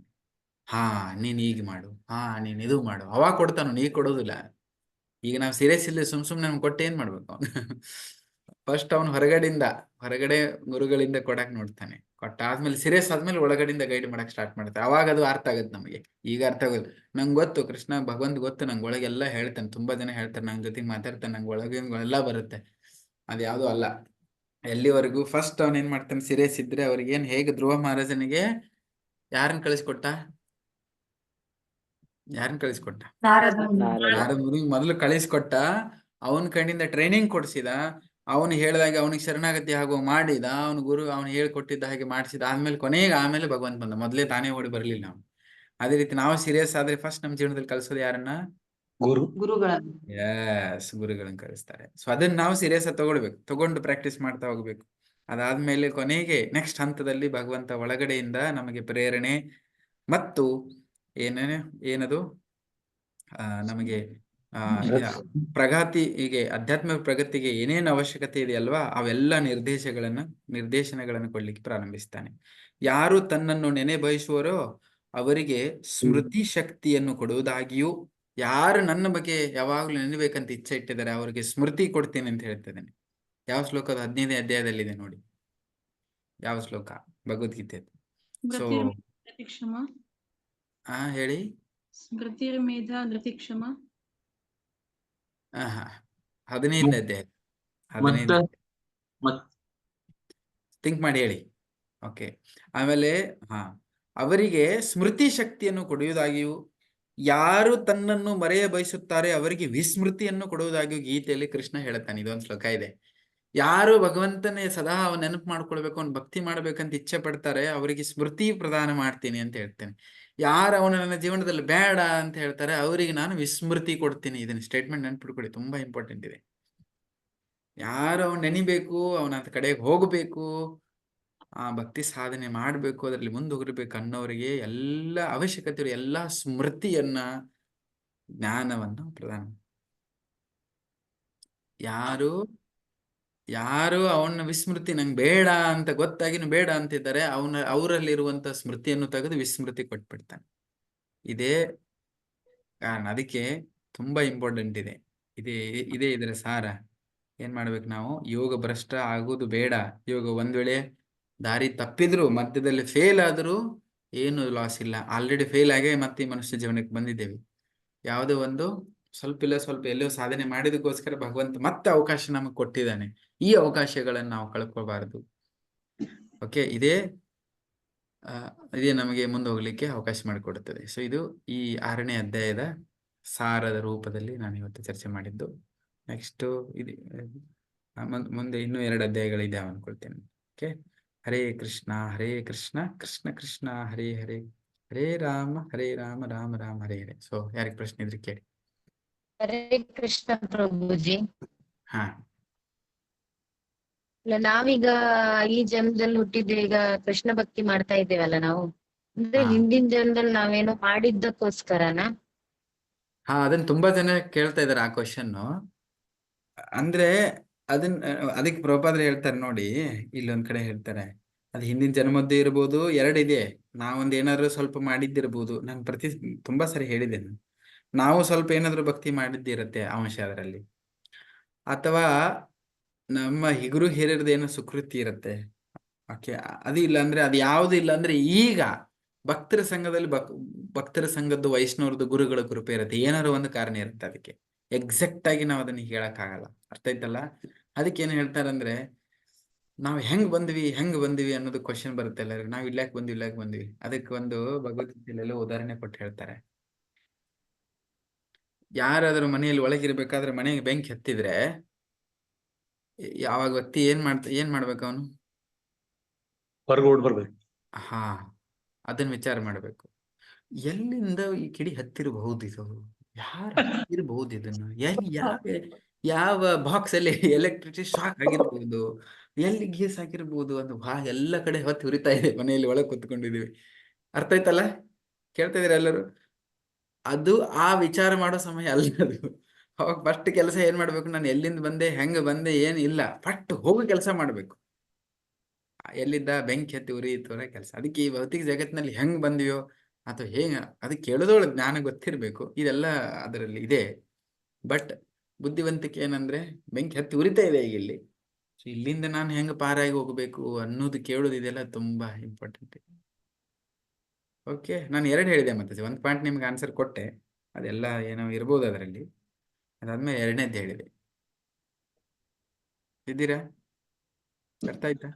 ಹಾ ನೀನ್ ಈಗ ಮಾಡು, ಹಾ ನೀನ್ ಇದು ಮಾಡು, ಅವಾಗ ಕೊಡ್ತಾನು, ನೀ ಕೊಡೋದಿಲ್ಲ. ಈಗ ನಾವು ಸೀರಿಯಸ್ ಇಲ್ಲ, ಸುಮ್ನೆ ನಮ್ಗೆ ಕೊಟ್ಟು ಏನ್ ಮಾಡ್ಬೇಕು ಅವನು? ಫಸ್ಟ್ ಅವನು ಹೊರಗಡೆ ಗುರುಗಳಿಂದ ಕೊಡಕ್ ನೋಡ್ತಾನೆ. ಕೊಟ್ಟಾದ್ಮೇಲೆ ಸೀರಿಯಸ್ ಆದ್ಮೇಲೆ ಒಳಗಡೆಯಿಂದ ಗೈಡ್ ಮಾಡಕ್ ಸ್ಟಾರ್ಟ್ ಮಾಡ್ತಾನೆ. ಅವಾಗ ಅದು ಅರ್ಥ ಆಗುತ್ತೆ ನಮಗೆ. ಈಗ ಅರ್ಥ ಆಗೋದು. ನಂಗೆ ಗೊತ್ತು ಕೃಷ್ಣ ಭಗವಂತ ಗೊತ್ತು, ನಂಗೆ ಒಳಗೆಲ್ಲ ಹೇಳ್ತಾನೆ. ತುಂಬಾ ಜನ ಹೇಳ್ತಾರೆ, ನಂಗೆ ಜೊತೆಗೆ ಮಾತಾಡ್ತಾನೆ, ನಂಗೆ ಒಳಗೆ ಎಲ್ಲ ಬರುತ್ತೆ. ಅದ್ಯಾವುದೂ ಅಲ್ಲ. ಎಲ್ಲಿವರೆಗೂ ಫಸ್ಟ್ ಅವನ್ ಏನ್ ಮಾಡ್ತಾನೆ, ಸೀರಿಯಸ್ ಇದ್ರೆ ಅವ್ರಿಗೇನ್, ಹೇಗೆ ಧ್ರುವ ಮಹಾರಾಜನಿಗೆ ಯಾರನ್ನ ಕಳಿಸ್ಕೊಟ್ಟ? ನಾರದ ನಾರದ ಮುನಿಗೆ ಮೊದಲು ಕಳಿಸ್ಕೊಟ್ಟ. ಅವನ ಕಣ್ಣಿಂದ ಟ್ರೈನಿಂಗ್ ಕೊಡ್ಸಿದ. ಅವನು ಹೇಳಿದಾಗ ಅವನಿಗೆ ಶರಣಾಗತಿ ಆಗೋ ಮಾಡಿದ. ಅವನ ಗುರು ಅವನು ಹೇಳ್ಕೊಟ್ಟಿದ್ದ ಹಾಗೆ ಮಾಡಿಸಿದ. ಆಮೇಲೆ ಭಗವಂತ ಬಂದ. ಮೊದಲೇ ತಾನೇ ಓಡಿ ಬರ್ಲಿಲ್ಲ ಅವನು. ಅದೇ ರೀತಿ ನಾವು ಸೀರಿಯಸ್ ಆದ್ರೆ ಫಸ್ಟ್ ನಮ್ಮ ಜೀವನದಲ್ಲಿ ಕಲಿಸೋದು ಯಾರನ್ನ? ಗುರುಗಳನ್ನು. ಗುರುಗಳನ್ನ ಕಳಿಸ್ತಾರೆ. ಸೊ ಅದನ್ನ ನಾವು ಸೀರಿಯಸ್ ಆಗಿ ತಗೊಂಡು ಪ್ರಾಕ್ಟೀಸ್ ಮಾಡ್ತಾ ಹೋಗ್ಬೇಕು. ಅದಾದ್ಮೇಲೆ ಕೊನೆಗೆ ನೆಕ್ಸ್ಟ್ ಹಂತದಲ್ಲಿ ಭಗವಂತ ಒಳಗಡೆಯಿಂದ ನಮಗೆ ಪ್ರೇರಣೆ ಮತ್ತು ಏನದು ನಮಗೆ ಹೀಗೆ ಆಧ್ಯಾತ್ಮಿಕ ಪ್ರಗತಿಗೆ ಏನೇನು ಅವಶ್ಯಕತೆ ಇದೆಯಲ್ವಾ ಅವೆಲ್ಲ ನಿರ್ದೇಶನಗಳನ್ನು ಕೊಡ್ಲಿಕ್ಕೆ ಪ್ರಾರಂಭಿಸ್ತಾನೆ. ಯಾರು ತನ್ನನ್ನು ನೆನೆ ಬಯಸುವರೋ ಅವರಿಗೆ ಸ್ಮೃತಿ ಶಕ್ತಿಯನ್ನು ಕೊಡುವುದಾಗಿಯೂ, ಯಾರು ನನ್ನ ಬಗ್ಗೆ ಯಾವಾಗ್ಲೂ ನೆನಬೇಕಂತ ಇಚ್ಛೆ ಇಟ್ಟಿದ್ದಾರೆ ಅವರಿಗೆ ಸ್ಮೃತಿ ಕೊಡ್ತೇನೆ ಅಂತ ಹೇಳ್ತಿದ್ದೇನೆ. ಯಾವ ಶ್ಲೋಕ? 15ನೇ ಅಧ್ಯಾಯದಲ್ಲಿದೆ ನೋಡಿ. ಯಾವ ಶ್ಲೋಕ? ಭಗವದ್ಗೀತೆ. ಸೊ ಹೇಳಿ. ಸ್ಮೃತಿರ್ಮೇಧ ಧೃತಿಕ್ಷಮ. 15ನೇ ಅಧ್ಯಾಯ. 15 ಥಿಂಕ್ ಮಾಡಿ ಹೇಳಿ. ಓಕೆ. ಆಮೇಲೆ ಅವರಿಗೆ ಸ್ಮೃತಿ ಶಕ್ತಿಯನ್ನು ಕೊಡುವುದಾಗಿಯೂ, ಯಾರು ತನ್ನನ್ನು ಮರೆಯ ಬಯಸುತ್ತಾರೆ ಅವರಿಗೆ ವಿಸ್ಮೃತಿಯನ್ನು ಕೊಡುವುದಾಗಿಯೂ ಗೀತೆಯಲ್ಲಿ ಕೃಷ್ಣ ಹೇಳ್ತಾನೆ. ಇದೊಂದು ಶ್ಲೋಕ ಇದೆ. ಯಾರು ಭಗವಂತನೇ ಸದಾ ಅವನ್ ನೆನಪು ಮಾಡ್ಕೊಳ್ಬೇಕು, ಅವ್ನು ಭಕ್ತಿ ಮಾಡ್ಬೇಕಂತ ಇಚ್ಛೆ ಪಡ್ತಾರೆ ಅವರಿಗೆ ಸ್ಮೃತಿ ಪ್ರದಾನ ಮಾಡ್ತೀನಿ ಅಂತ ಹೇಳ್ತೇನೆ. ಯಾರು ಅವನು ನನ್ನ ಜೀವನದಲ್ಲಿ ಬೇಡ ಅಂತ ಹೇಳ್ತಾರೆ ಅವರಿಗೆ ನಾನು ವಿಸ್ಮೃತಿ ಕೊಡ್ತೀನಿ. ಇದನ್ನ ಸ್ಟೇಟ್ಮೆಂಟ್ ನೆನ್ಪಿಡ್ಕೊಳ್ಳಿ, ತುಂಬಾ ಇಂಪಾರ್ಟೆಂಟ್ ಇದೆ. ಯಾರು ಅವನು ನೆನಿಬೇಕು, ಅವನ ಕಡೆಗೆ ಹೋಗಬೇಕು, ಆ ಭಕ್ತಿ ಸಾಧನೆ ಮಾಡ್ಬೇಕು, ಅದರಲ್ಲಿ ಮುಂದುವರಿಬೇಕು ಅನ್ನೋರಿಗೆ ಎಲ್ಲ ಅವಶ್ಯಕತೆ ಎಲ್ಲ ಸ್ಮೃತಿಯನ್ನ, ಜ್ಞಾನವನ್ನು ಪ್ರದಾನ. ಯಾರು ಅವನ ವಿಸ್ಮೃತಿ ನಂಗೆ ಬೇಡ ಅಂತ ಗೊತ್ತಾಗಿನೂ ಬೇಡ ಅಂತಿದ್ದಾರೆ, ಅವರಲ್ಲಿರುವಂತ ಸ್ಮೃತಿಯನ್ನು ತೆಗೆದು ವಿಸ್ಮೃತಿ ಕೊಟ್ಬಿಡ್ತಾನೆ. ಇದೇ ಕಾರಣ. ಅದಕ್ಕೆ ತುಂಬಾ ಇಂಪಾರ್ಟೆಂಟ್ ಇದೆ. ಇದೇ ಇದರ ಸಾರ. ಏನ್ ಮಾಡ್ಬೇಕು ನಾವು? ಯೋಗ ಭ್ರಷ್ಟ ಆಗೋದು ಬೇಡ. ಯೋಗ ಒಂದ್ ವೇಳೆ ದಾರಿ ತಪ್ಪಿದ್ರು, ಮಧ್ಯದಲ್ಲಿ ಫೇಲ್ ಆದ್ರೂ ಏನು ಲಾಸ್ ಇಲ್ಲ. ಆಲ್ರೆಡಿ ಫೇಲ್ ಆಗೇ ಮತ್ತೆ ಮನುಷ್ಯ ಜೀವನಕ್ಕೆ ಬಂದಿದ್ದೇವೆ. ಯಾವುದೋ ಒಂದು ಸ್ವಲ್ಪ ಎಲ್ಲೋ ಸಾಧನೆ ಮಾಡಿದಕ್ಕೋಸ್ಕರ ಭಗವಂತ ಮತ್ತೆ ಅವಕಾಶ ನಮಗೆ ಕೊಟ್ಟಿದ್ದಾನೆ. ಈ ಅವಕಾಶಗಳನ್ನು ನಾವು ಕಳ್ಕೋಬಾರದು. ಓಕೆ. ಇದೇ ನಮಗೆ ಮುಂದೆ ಹೋಗ್ಲಿಕ್ಕೆ ಅವಕಾಶ ಮಾಡಿಕೊಡುತ್ತದೆ. ಸೊ ಇದು ಈ 6ನೇ ಅಧ್ಯಾಯದ ಸಾರದ ರೂಪದಲ್ಲಿ ನಾನು ಇವತ್ತು ಚರ್ಚೆ ಮಾಡಿದ್ದು. ನೆಕ್ಸ್ಟ್ ಮುಂದೆ ಇನ್ನೂ 2 ಅಧ್ಯಾಯಗಳಿದೆ ಅನ್ಕೊಳ್ತೇನೆ. ಓಕೆ. ಹರೇ ಕೃಷ್ಣ ಕೃಷ್ಣ ಕೃಷ್ಣ ಹರೇ ಹರೇ, ಹರೇ ರಾಮ ರಾಮ ರಾಮ ಹರೇ ಹರೇ. ಸೊ ಯಾರಿಗೆ ಪ್ರಶ್ನೆ ಇದ್ರೆ ಕೇಳಿ. ಹರೇ ಕೃಷ್ಣ ಪ್ರಭುಜಿ. ಹಾ, ಇಲ್ಲ, ನಾವೀಗ ಈ ಜನ್ಮದಲ್ಲಿ ಹುಟ್ಟಿದ್ವಿ, ಈಗ ಕೃಷ್ಣ ಭಕ್ತಿ ಮಾಡ್ತಾ ಇದ್ದೇವಲ್ಲ ನಾವು, ಅಂದ್ರೆ ಹಿಂದಿನ ಜನ್ಮದಲ್ಲಿ ನಾವೇನೋ ಮಾಡಿದ್ದಕ್ಕೋಸ್ಕರನಾ? ಅದನ್ನ ತುಂಬಾ ಜನ ಕೇಳ್ತಾ ಇದಾರೆ ಆ ಕ್ವಶನ್. ಅಂದ್ರೆ ಅದಕ್ಕೆ ಪ್ರಭುಪಾದರು ಹೇಳ್ತಾರೆ ನೋಡಿ, ಇಲ್ಲೊಂದ್ ಕಡೆ ಹೇಳ್ತಾರೆ, ಅದು ಹಿಂದಿನ ಜನ್ಮದ್ದು ಇರ್ಬೋದು. 2 ಇದೆ. ನಾವೊಂದ್ ಏನಾದ್ರು ಸ್ವಲ್ಪ ಮಾಡಿದ್ದಿರ್ಬೋದು. ನಾನು ತುಂಬಾ ಸರಿ ಹೇಳಿದ್ದೇನೆ, ನಾವು ಸ್ವಲ್ಪ ಏನಾದ್ರು ಭಕ್ತಿ ಮಾಡಿದ್ದಿರತ್ತೆ ಅಂಶ ಅದರಲ್ಲಿ, ಅಥವಾ ನಮ್ಮ ಗುರು ಹಿರಿಯರದ್ದು ಏನೋ ಸುಕೃತಿ ಇರುತ್ತೆ. ಓಕೆ. ಅದು ಇಲ್ಲ ಅಂದ್ರೆ, ಅದು ಯಾವ್ದು ಇಲ್ಲ ಅಂದ್ರೆ, ಈಗ ಭಕ್ತರ ಸಂಘದಲ್ಲಿ ಭಕ್ತರ ಸಂಘದ್ದು ವೈಷ್ಣವರದ್ದು ಗುರುಗಳ ಕೃಪೆ ಇರುತ್ತೆ. ಏನಾದ್ರು ಒಂದು ಕಾರಣ ಇರುತ್ತೆ. ಅದಕ್ಕೆ ಎಕ್ಸಾಕ್ಟ್ ಆಗಿ ನಾವು ಅದನ್ನ ಹೇಳಕ್ಕಾಗಲ್ಲ. ಅರ್ಥ ಆಯ್ತಲ್ಲ? ಅದಕ್ಕೆ ಏನ್ ಹೇಳ್ತಾರಂದ್ರೆ, ನಾವು ಹೆಂಗ್ ಬಂದ್ವಿ ಅನ್ನೋದು ಕ್ವಶನ್ ಬರುತ್ತೆ ಎಲ್ಲರಿಗೂ. ನಾವು ಇಲ್ಲಾಕ್ ಬಂದ್ವಿ. ಅದಕ್ಕೆ ಒಂದು ಭಗವದ್ಗೀತೆಯಲ್ಲೆಲ್ಲ ಉದಾಹರಣೆ ಕೊಟ್ಟು ಹೇಳ್ತಾರೆ. ಯಾರಾದ್ರೂ ಮನೆಯಲ್ಲಿ ಒಳಗಿರ್ಬೇಕಾದ್ರೆ ಮನೆಗೆ ಬೆಂಕಿ ಹತ್ತಿದ್ರೆ ಯಾವಾಗ ವ್ಯಕ್ತಿ ಏನ್ ಮಾಡ್ಬೇಕು? ಅವನು ಹೊರಗೋಡ್ ಬರ್ಬೇಕು. ಅದನ್ನ ವಿಚಾರ ಮಾಡ್ಬೇಕು. ಎಲ್ಲಿಂದ ಈ ಕಿಡಿ ಹತ್ತಿರಬಹುದು, ಇದು ಯಾರು ಹತ್ತಿರಬಹುದು, ಇದನ್ನ ಯಾವ ಬಾಕ್ಸ್ ಅಲ್ಲಿ ಎಲೆಕ್ಟ್ರಿಸಿಟಿ ಶಾಕ್ ಆಗಿರ್ಬಹುದು, ಎಲ್ಲಿ ಗೀಸ್ ಆಗಿರ್ಬೋದು ಅಂತ ಎಲ್ಲ ಕಡೆ ಹೊತ್ತು ಉರಿತಾ ಇದೆ. ಮನೆಯಲ್ಲಿ ಒಳಗೆ ಕೂತ್ಕೊಂಡಿದೀವಿ. ಅರ್ಥ ಆಯ್ತಲ್ಲ? ಕೇಳ್ತಾ ಇದೀರ ಎಲ್ಲರೂ? ಅದು ಆ ವಿಚಾರ ಮಾಡೋ ಸಮಯ ಅಲ್ಲ ಅದು. ಅವಾಗ ಫಸ್ಟ್ ಕೆಲಸ ಏನ್ ಮಾಡ್ಬೇಕು, ನಾನು ಎಲ್ಲಿಂದ ಬಂದೆ, ಹೆಂಗ ಬಂದೆ, ಏನ್ ಇಲ್ಲ, ಫಸ್ಟ್ ಹೋಗಿ ಕೆಲಸ ಮಾಡ್ಬೇಕು. ಎಲ್ಲಿದ್ದ ಬೆಂಕಿ ಹತ್ತಿ ಉರಿಯಿತು ಕೆಲಸ. ಅದಕ್ಕೆ ಈ ಭೌತಿಕ ಜಗತ್ತಿನಲ್ಲಿ ಹೆಂಗ್ ಬಂದಿಯೋ ಅಥವಾ ಹೇಗ ಅದಕ್ಕೆ ಕೇಳೋದೊಳ ಜ್ಞಾನ ಗೊತ್ತಿರ್ಬೇಕು. ಇದೆಲ್ಲ ಅದರಲ್ಲಿ ಇದೆ. ಬಟ್ ಬುದ್ಧಿವಂತಿಕೆ ಏನಂದ್ರೆ ಬೆಂಕಿ ಹತ್ತಿ ಉರಿತಾ ಇದೆ ಈಗ ಇಲ್ಲಿ, ಸೊ ಇಲ್ಲಿಂದ ನಾನು ಹೆಂಗ್ ಪಾರಾಗಿ ಹೋಗ್ಬೇಕು ಅನ್ನೋದು ಕೇಳೋದು, ಇದೆಲ್ಲ ತುಂಬಾ ಇಂಪಾರ್ಟೆಂಟ್. ಓಕೆ, ನಾನು 2 ಹೇಳಿದೆ, ಮತ್ತೆ ಒಂದು ಪಾಯಿಂಟ್ ನಿಮ್ಗೆ ಆನ್ಸರ್ ಕೊಟ್ಟೆ, ಅದೆಲ್ಲ ಏನೋ ಇರ್ಬೋದು ಅದರಲ್ಲಿ. ಅದಾದ್ಮೇಲೆ 2ನೇದ್ದು ಹೇಳಿದೆ. ಇದ್ದೀರಾ? ಅರ್ಥ ಆಯ್ತಾ?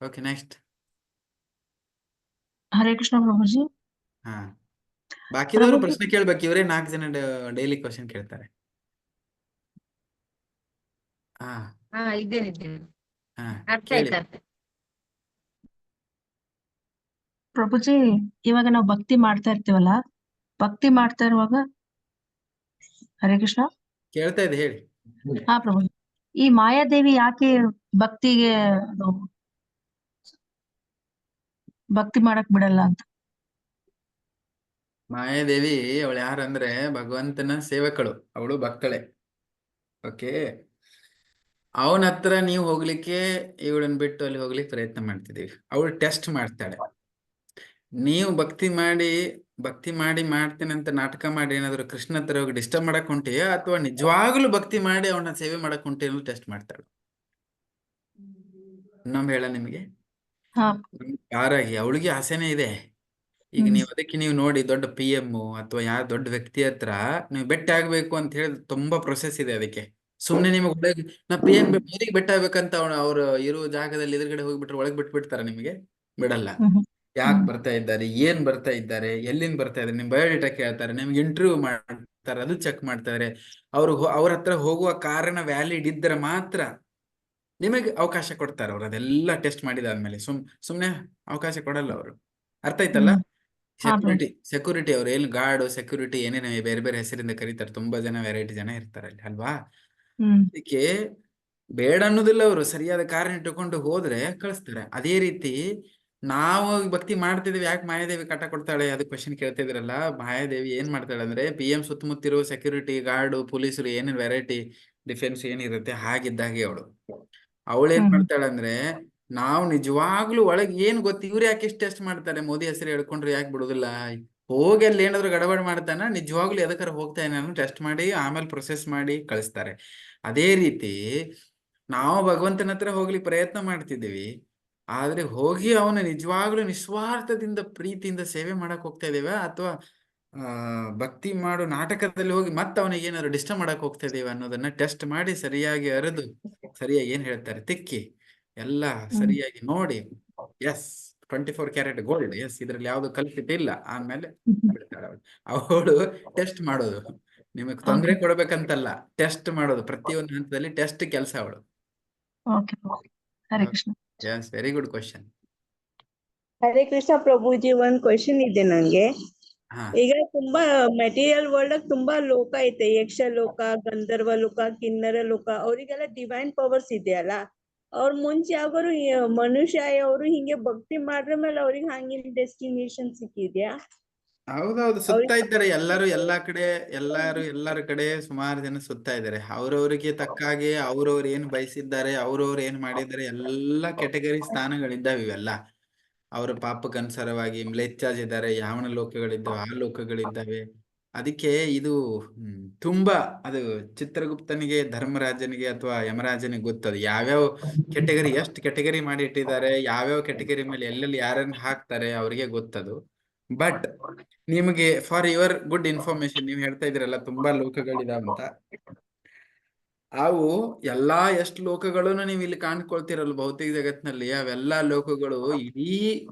Okay, next. ಹರೇ ಕೃಷ್ಣ ಪ್ರಭುಜಿ. ಹಾ, ಬಾಕಿದವರು ಪ್ರಶ್ನೆ ಕೇಳ್ಬೇಕು. ಇವರೇ 4 ಜನ ಡೈಲಿ ಕ್ವಶನ್ ಕೇಳ್ತಾರೆ. ಹಾ ಹಾ ಇದ್ದೇನೆ. ಹಾ ಅರ್ಥ ಕೇಳಿ. ಆಯ್ತಾ? ಪ್ರಭುಜಿ, ಇವಾಗ ನಾವು ಭಕ್ತಿ ಮಾಡ್ತಾ ಇರ್ತೀವಲ್ಲ, ಭಕ್ತಿ ಮಾಡ್ತಾ ಇರುವಾಗ ಹರೇ ಕೃಷ್ಣ ಕೇಳ್ತಾ ಇದೆ, ಹೇಳಿ. ಹಾ ಪ್ರಭುಜಿ, ಈ ಮಾಯಾದೇವಿ ಯಾಕೆ ಭಕ್ತಿಗೆ ಅದು ಭಕ್ತಿ ಮಾಡಕ್ ಬಿಡಲ್ಲ ಅಂತ? ಮಾಯಾದೇವಿ ಅವಳು ಯಾರಂದ್ರೆ ಭಗವಂತನ ಸೇವಕಳು, ಅವಳು ಭಕ್ತಳೆ. ಓಕೆ, ಅವನ ಹತ್ರ ನೀವು ಹೋಗ್ಲಿಕ್ಕೆ ಇವಳನ್ನ ಬಿಟ್ಟು ಅಲ್ಲಿ ಹೋಗ್ಲಿಕ್ಕೆ ಪ್ರಯತ್ನ ಮಾಡ್ತಿದ್ದೀವಿ. ಅವಳು ಟೆಸ್ಟ್ ಮಾಡ್ತಾಳೆ. ನೀವು ಭಕ್ತಿ ಮಾಡಿ ಮಾಡ್ತೇನೆ ಅಂತ ನಾಟಕ ಮಾಡಿ ಏನಾದ್ರು ಕೃಷ್ಣ ಹತ್ರ ಹೋಗಿ ಡಿಸ್ಟರ್ಬ್ ಮಾಡಕ್ ಹೊಂಟಿಯಾ, ಅಥವಾ ನಿಜವಾಗ್ಲೂ ಭಕ್ತಿ ಮಾಡಿ ಅವನ ಸೇವೆ ಮಾಡಕ್ ಹೊಂಟಿ ಅನ್ನೋದು ಟೆಸ್ಟ್ ಮಾಡ್ತಾಳೆ. ಇನ್ನೊಮ್ಮೆ ಹೇಳ ನಿಮಗೆ, ಯಾರಾಗಿ ಅವಳಿಗೆ ಆಸೆನೇ ಇದೆ. ಈಗ ನೀವು ಅದಕ್ಕೆ ನೀವು ನೋಡಿ, ದೊಡ್ಡ PM ಅಥವಾ ಯಾವ ದೊಡ್ಡ ವ್ಯಕ್ತಿ ಹತ್ರ ನೀವು ಬೆಟ್ಟ ಆಗ್ಬೇಕು ಅಂತ ಹೇಳಿ ತುಂಬಾ ಪ್ರೊಸೆಸ್ ಇದೆ ಅದಕ್ಕೆ. ಸುಮ್ನೆ ನಿಮಗೆ ನಾ PM ಮೋದಿಗೆ ಬೆಟ್ಟ ಆಗ್ಬೇಕಂತ ಅವ್ರು ಇರೋ ಜಾಗದಲ್ಲಿ ಎದುರುಗಡೆ ಹೋಗ್ಬಿಟ್ರೆ ಒಳಗ್ ಬಿಟ್ಬಿಡ್ತಾರ? ನಿಮಗೆ ಬಿಡಲ್ಲ. ಯಾಕೆ ಬರ್ತಾ ಇದ್ದಾರೆ, ಏನ್ ಬರ್ತಾ ಇದ್ದಾರೆ, ಎಲ್ಲಿಂದ ಬರ್ತಾ ಇದ್ದಾರೆ, ನಿಮ್ ಬಯೋಡೇಟಾ ಕೇಳ್ತಾರೆ, ನಿಮ್ಗೆ ಇಂಟರ್ವ್ಯೂ ಮಾಡ್ತಾರೆ, ಅದು ಚೆಕ್ ಮಾಡ್ತಾರೆ. ಅವ್ರ ಹತ್ರ ಹೋಗುವ ಕಾರಣ ವ್ಯಾಲಿಡ್ ಇದ್ದರೆ ಮಾತ್ರ ನಿಮಗೆ ಅವಕಾಶ ಕೊಡ್ತಾರೆ. ಅವ್ರು ಅದೆಲ್ಲ ಟೆಸ್ಟ್ ಮಾಡಿದಾದ್ಮೇಲೆ ಸುಮ್ನೆ ಅವಕಾಶ ಕೊಡಲ್ಲ ಅವರು. ಅರ್ಥ ಆಯ್ತಲ್ಲ? ಸೆಕ್ಯೂರಿಟಿ ಅವ್ರು ಏನು ಗಾರ್ಡ್, ಸೆಕ್ಯೂರಿಟಿ ಏನೇನು ಬೇರೆ ಬೇರೆ ಹೆಸರಿಂದ ಕರೀತಾರೆ. ತುಂಬಾ ಜನ ವೆರೈಟಿ ಜನ ಇರ್ತಾರೆ ಅಲ್ಲಿ, ಅಲ್ವಾ? ಅದಕ್ಕೆ ಬೇಡ ಅನ್ನೋದಿಲ್ಲ, ಅವರು ಸರಿಯಾದ ಕಾರಣ ಇಟ್ಟುಕೊಂಡು ಹೋದ್ರೆ ಕಳಿಸ್ತಾರೆ. ಅದೇ ರೀತಿ ನಾವು ಭಕ್ತಿ ಮಾಡ್ತಿದೀವಿ, ಯಾಕೆ ಮಾಯಾದೇವಿ ಕಾಟ ಕೊಡ್ತಾಳೆ ಅದು ಕ್ವಶನ್ ಕೇಳ್ತಿದ್ರಲ್ಲ. ಮಾಯಾದೇವಿ ಏನ್ ಮಾಡ್ತಾಳೆ ಅಂದ್ರೆ, PM ಸುತ್ತಮುತ್ತಿರೋ ಸೆಕ್ಯೂರಿಟಿ ಗಾರ್ಡ್, ಪೊಲೀಸರು ಏನೇನು ವೆರೈಟಿ ಡಿಫೆನ್ಸ್ ಏನಿರುತ್ತೆ ಹಾಗಿದ್ದಾಗೆ ಅವಳೇನ್ ಮಾಡ್ತಾಳೆ ಅಂದ್ರೆ, ನಾವು ನಿಜವಾಗ್ಲೂ ಒಳಗೆ ಏನ್ ಗೊತ್ತು, ಇವ್ರು ಯಾಕೆ ಇಷ್ಟು ಟೆಸ್ಟ್ ಮಾಡ್ತಾರೆ, ಮೋದಿ ಹೆಸರು ಹೇಳ್ಕೊಂಡ್ರೆ ಯಾಕೆ ಬಿಡುದಿಲ್ಲ, ಹೋಗಿ ಅಲ್ಲಿ ಏನಾದ್ರು ಗಡಬಡ ಮಾಡ್ತಾನ, ನಿಜವಾಗ್ಲೂ ಎದಕ್ಕಾರ ಹೋಗ್ತಾ ಏನಾದ್ರು ಟೆಸ್ಟ್ ಮಾಡಿ ಆಮೇಲೆ ಪ್ರೊಸೆಸ್ ಮಾಡಿ ಕಳಿಸ್ತಾರೆ. ಅದೇ ರೀತಿ ನಾವು ಭಗವಂತನ ಹತ್ರ ಹೋಗ್ಲಿಕ್ಕೆ ಪ್ರಯತ್ನ ಮಾಡ್ತಿದ್ದೀವಿ, ಆದ್ರೆ ಹೋಗಿ ಅವನ ನಿಜವಾಗ್ಲೂ ನಿಸ್ವಾರ್ಥದಿಂದ ಪ್ರೀತಿಯಿಂದ ಸೇವೆ ಮಾಡಕ್ ಹೋಗ್ತಾ ಇದ್ದೇವೆ, ಅಥವಾ ಭಕ್ತಿ ಮಾಡು ನಾಟಕದಲ್ಲಿ ಹೋಗಿ ಮತ್ತೆ ಅವನಿಗೆ ಏನಾದ್ರು ಡಿಸ್ಟರ್ಬ್ ಮಾಡಕ್ ಹೋಗ್ತಾ ಇದ್ದೇವೆ ಅನ್ನೋದನ್ನ ಟೆಸ್ಟ್ ಮಾಡಿ ಸರಿಯಾಗಿ ಅರೆದು, ಸರಿಯಾಗಿ ಏನ್ ಹೇಳ್ತಾರೆ ತಿಕ್ಕಿ ಎಲ್ಲ ಸರಿಯಾಗಿ ನೋಡಿ, ಎಸ್ 24 ಕ್ಯಾರೆಟ್ ಗೋಲ್ಡ್, ಎಸ್ ಇದ್ರಲ್ಲಿ ಯಾವ್ದು ಕಲ್ಪಿತ ಇಲ್ಲ, ಆಮೇಲೆ ಬಿಡ್ತಾಳೆ ಅವಳು ಟೆಸ್ಟ್ ಮಾಡೋದು. ನಿಮಗೆ ತೊಂದರೆ ಕೊಡ್ಬೇಕಂತಲ್ಲ, ಟೆಸ್ಟ್ ಮಾಡೋದು. ಪ್ರತಿಯೊಂದು ಹಂತದಲ್ಲಿ ಟೆಸ್ಟ್ ಕೆಲಸ ಅವಳು. Yes, very good question. Hare Krishna ಪ್ರಭುಜಿ, ಒಂದ್ ಕ್ವಶನ್ ಇದೆ ನಂಗೆ. ಹಾ, ಈಗ ತುಂಬಾ ಮೆಟೀರಿಯಲ್ ವರ್ಲ್ಡ್ ತುಂಬಾ ಲೋಕ ಐತೆ, ಯಕ್ಷ ಲೋಕ, ಗಂಧರ್ವ ಲೋಕ, ಕಿನ್ನರ ಲೋಕ. ಅವರಿಗೆಲ್ಲ ಡಿವೈನ್ ಪವರ್ಸ್ ಇದೆಯಲ್ಲ, ಅವ್ರ ಮುಂಚೆ ಯಾವಾರು ಮನುಷ್ಯ ಅವರು ಹಿಂಗೆ ಭಕ್ತಿ ಮಾಡ್ರ ಮೇಲೆ ಅವ್ರಿಗೆ ಹಂಗಿನ ಡೆಸ್ಟಿನೇಷನ್ ಸಿಕ್ಕಿದ್ಯಾ? ಹೌದೌದು, ಸುತ್ತಾ ಇದ್ದಾರೆ ಎಲ್ಲರೂ, ಎಲ್ಲರ ಕಡೆ ಸುಮಾರು ಜನ ಸುತ್ತಾ ಇದ್ದಾರೆ. ಅವ್ರವ್ರಿಗೆ ತಕ್ಕ ಹಾಗೆ ಅವ್ರವ್ರು ಏನ್ ಬಯಸಿದ್ದಾರೆ, ಅವ್ರವ್ರು ಏನ್ ಮಾಡಿದ್ದಾರೆ, ಎಲ್ಲ ಕೆಟಗರಿ ಸ್ಥಾನಗಳಿದ್ದಾವೆ ಇವೆಲ್ಲ. ಅವರ ಪಾಪಕ್ಕನುಸಾರವಾಗಿ ಮ್ಲೇಚ್ಛಾಜ್ ಇದ್ದಾರೆ, ಯಾವನ ಲೋಕಗಳಿದ್ದಾವೆ ಆ ಲೋಕಗಳಿದ್ದಾವೆ. ಅದಕ್ಕೆ ಇದು ತುಂಬಾ ಅದು ಚಿತ್ರಗುಪ್ತನಿಗೆ, ಧರ್ಮರಾಜನಿಗೆ ಅಥವಾ ಯಮರಾಜನಿಗೆ ಗೊತ್ತದು ಯಾವ್ಯಾವ ಕೆಟಗರಿ, ಎಷ್ಟು ಕೆಟಗರಿ ಮಾಡಿ ಇಟ್ಟಿದ್ದಾರೆ, ಯಾವ್ಯಾವ ಕೆಟಗರಿ ಮೇಲೆ ಎಲ್ಲೆಲ್ಲಿ ಯಾರನ್ನ ಹಾಕ್ತಾರೆ ಅವ್ರಿಗೆ ಗೊತ್ತದು. ಬಟ್ ನಿಮಗೆ ಫಾರ್ ಯುವರ್ ಗುಡ್ ಇನ್ಫಾರ್ಮೇಶನ್, ನೀವು ಹೇಳ್ತಾ ಇದ್ರಲ್ಲ ತುಂಬಾ ಲೋಕಗಳಿದಾವಂತ, ಅವು ಎಲ್ಲಾ ಎಷ್ಟು ಲೋಕಗಳನ್ನು ನೀವು ಇಲ್ಲಿ ಕಾಣ್ಕೊಳ್ತಿರಲ್ಲ ಭೌತಿಕ ಜಗತ್ತಿನಲ್ಲಿ, ಅವೆಲ್ಲಾ ಲೋಕಗಳು ಇಡೀ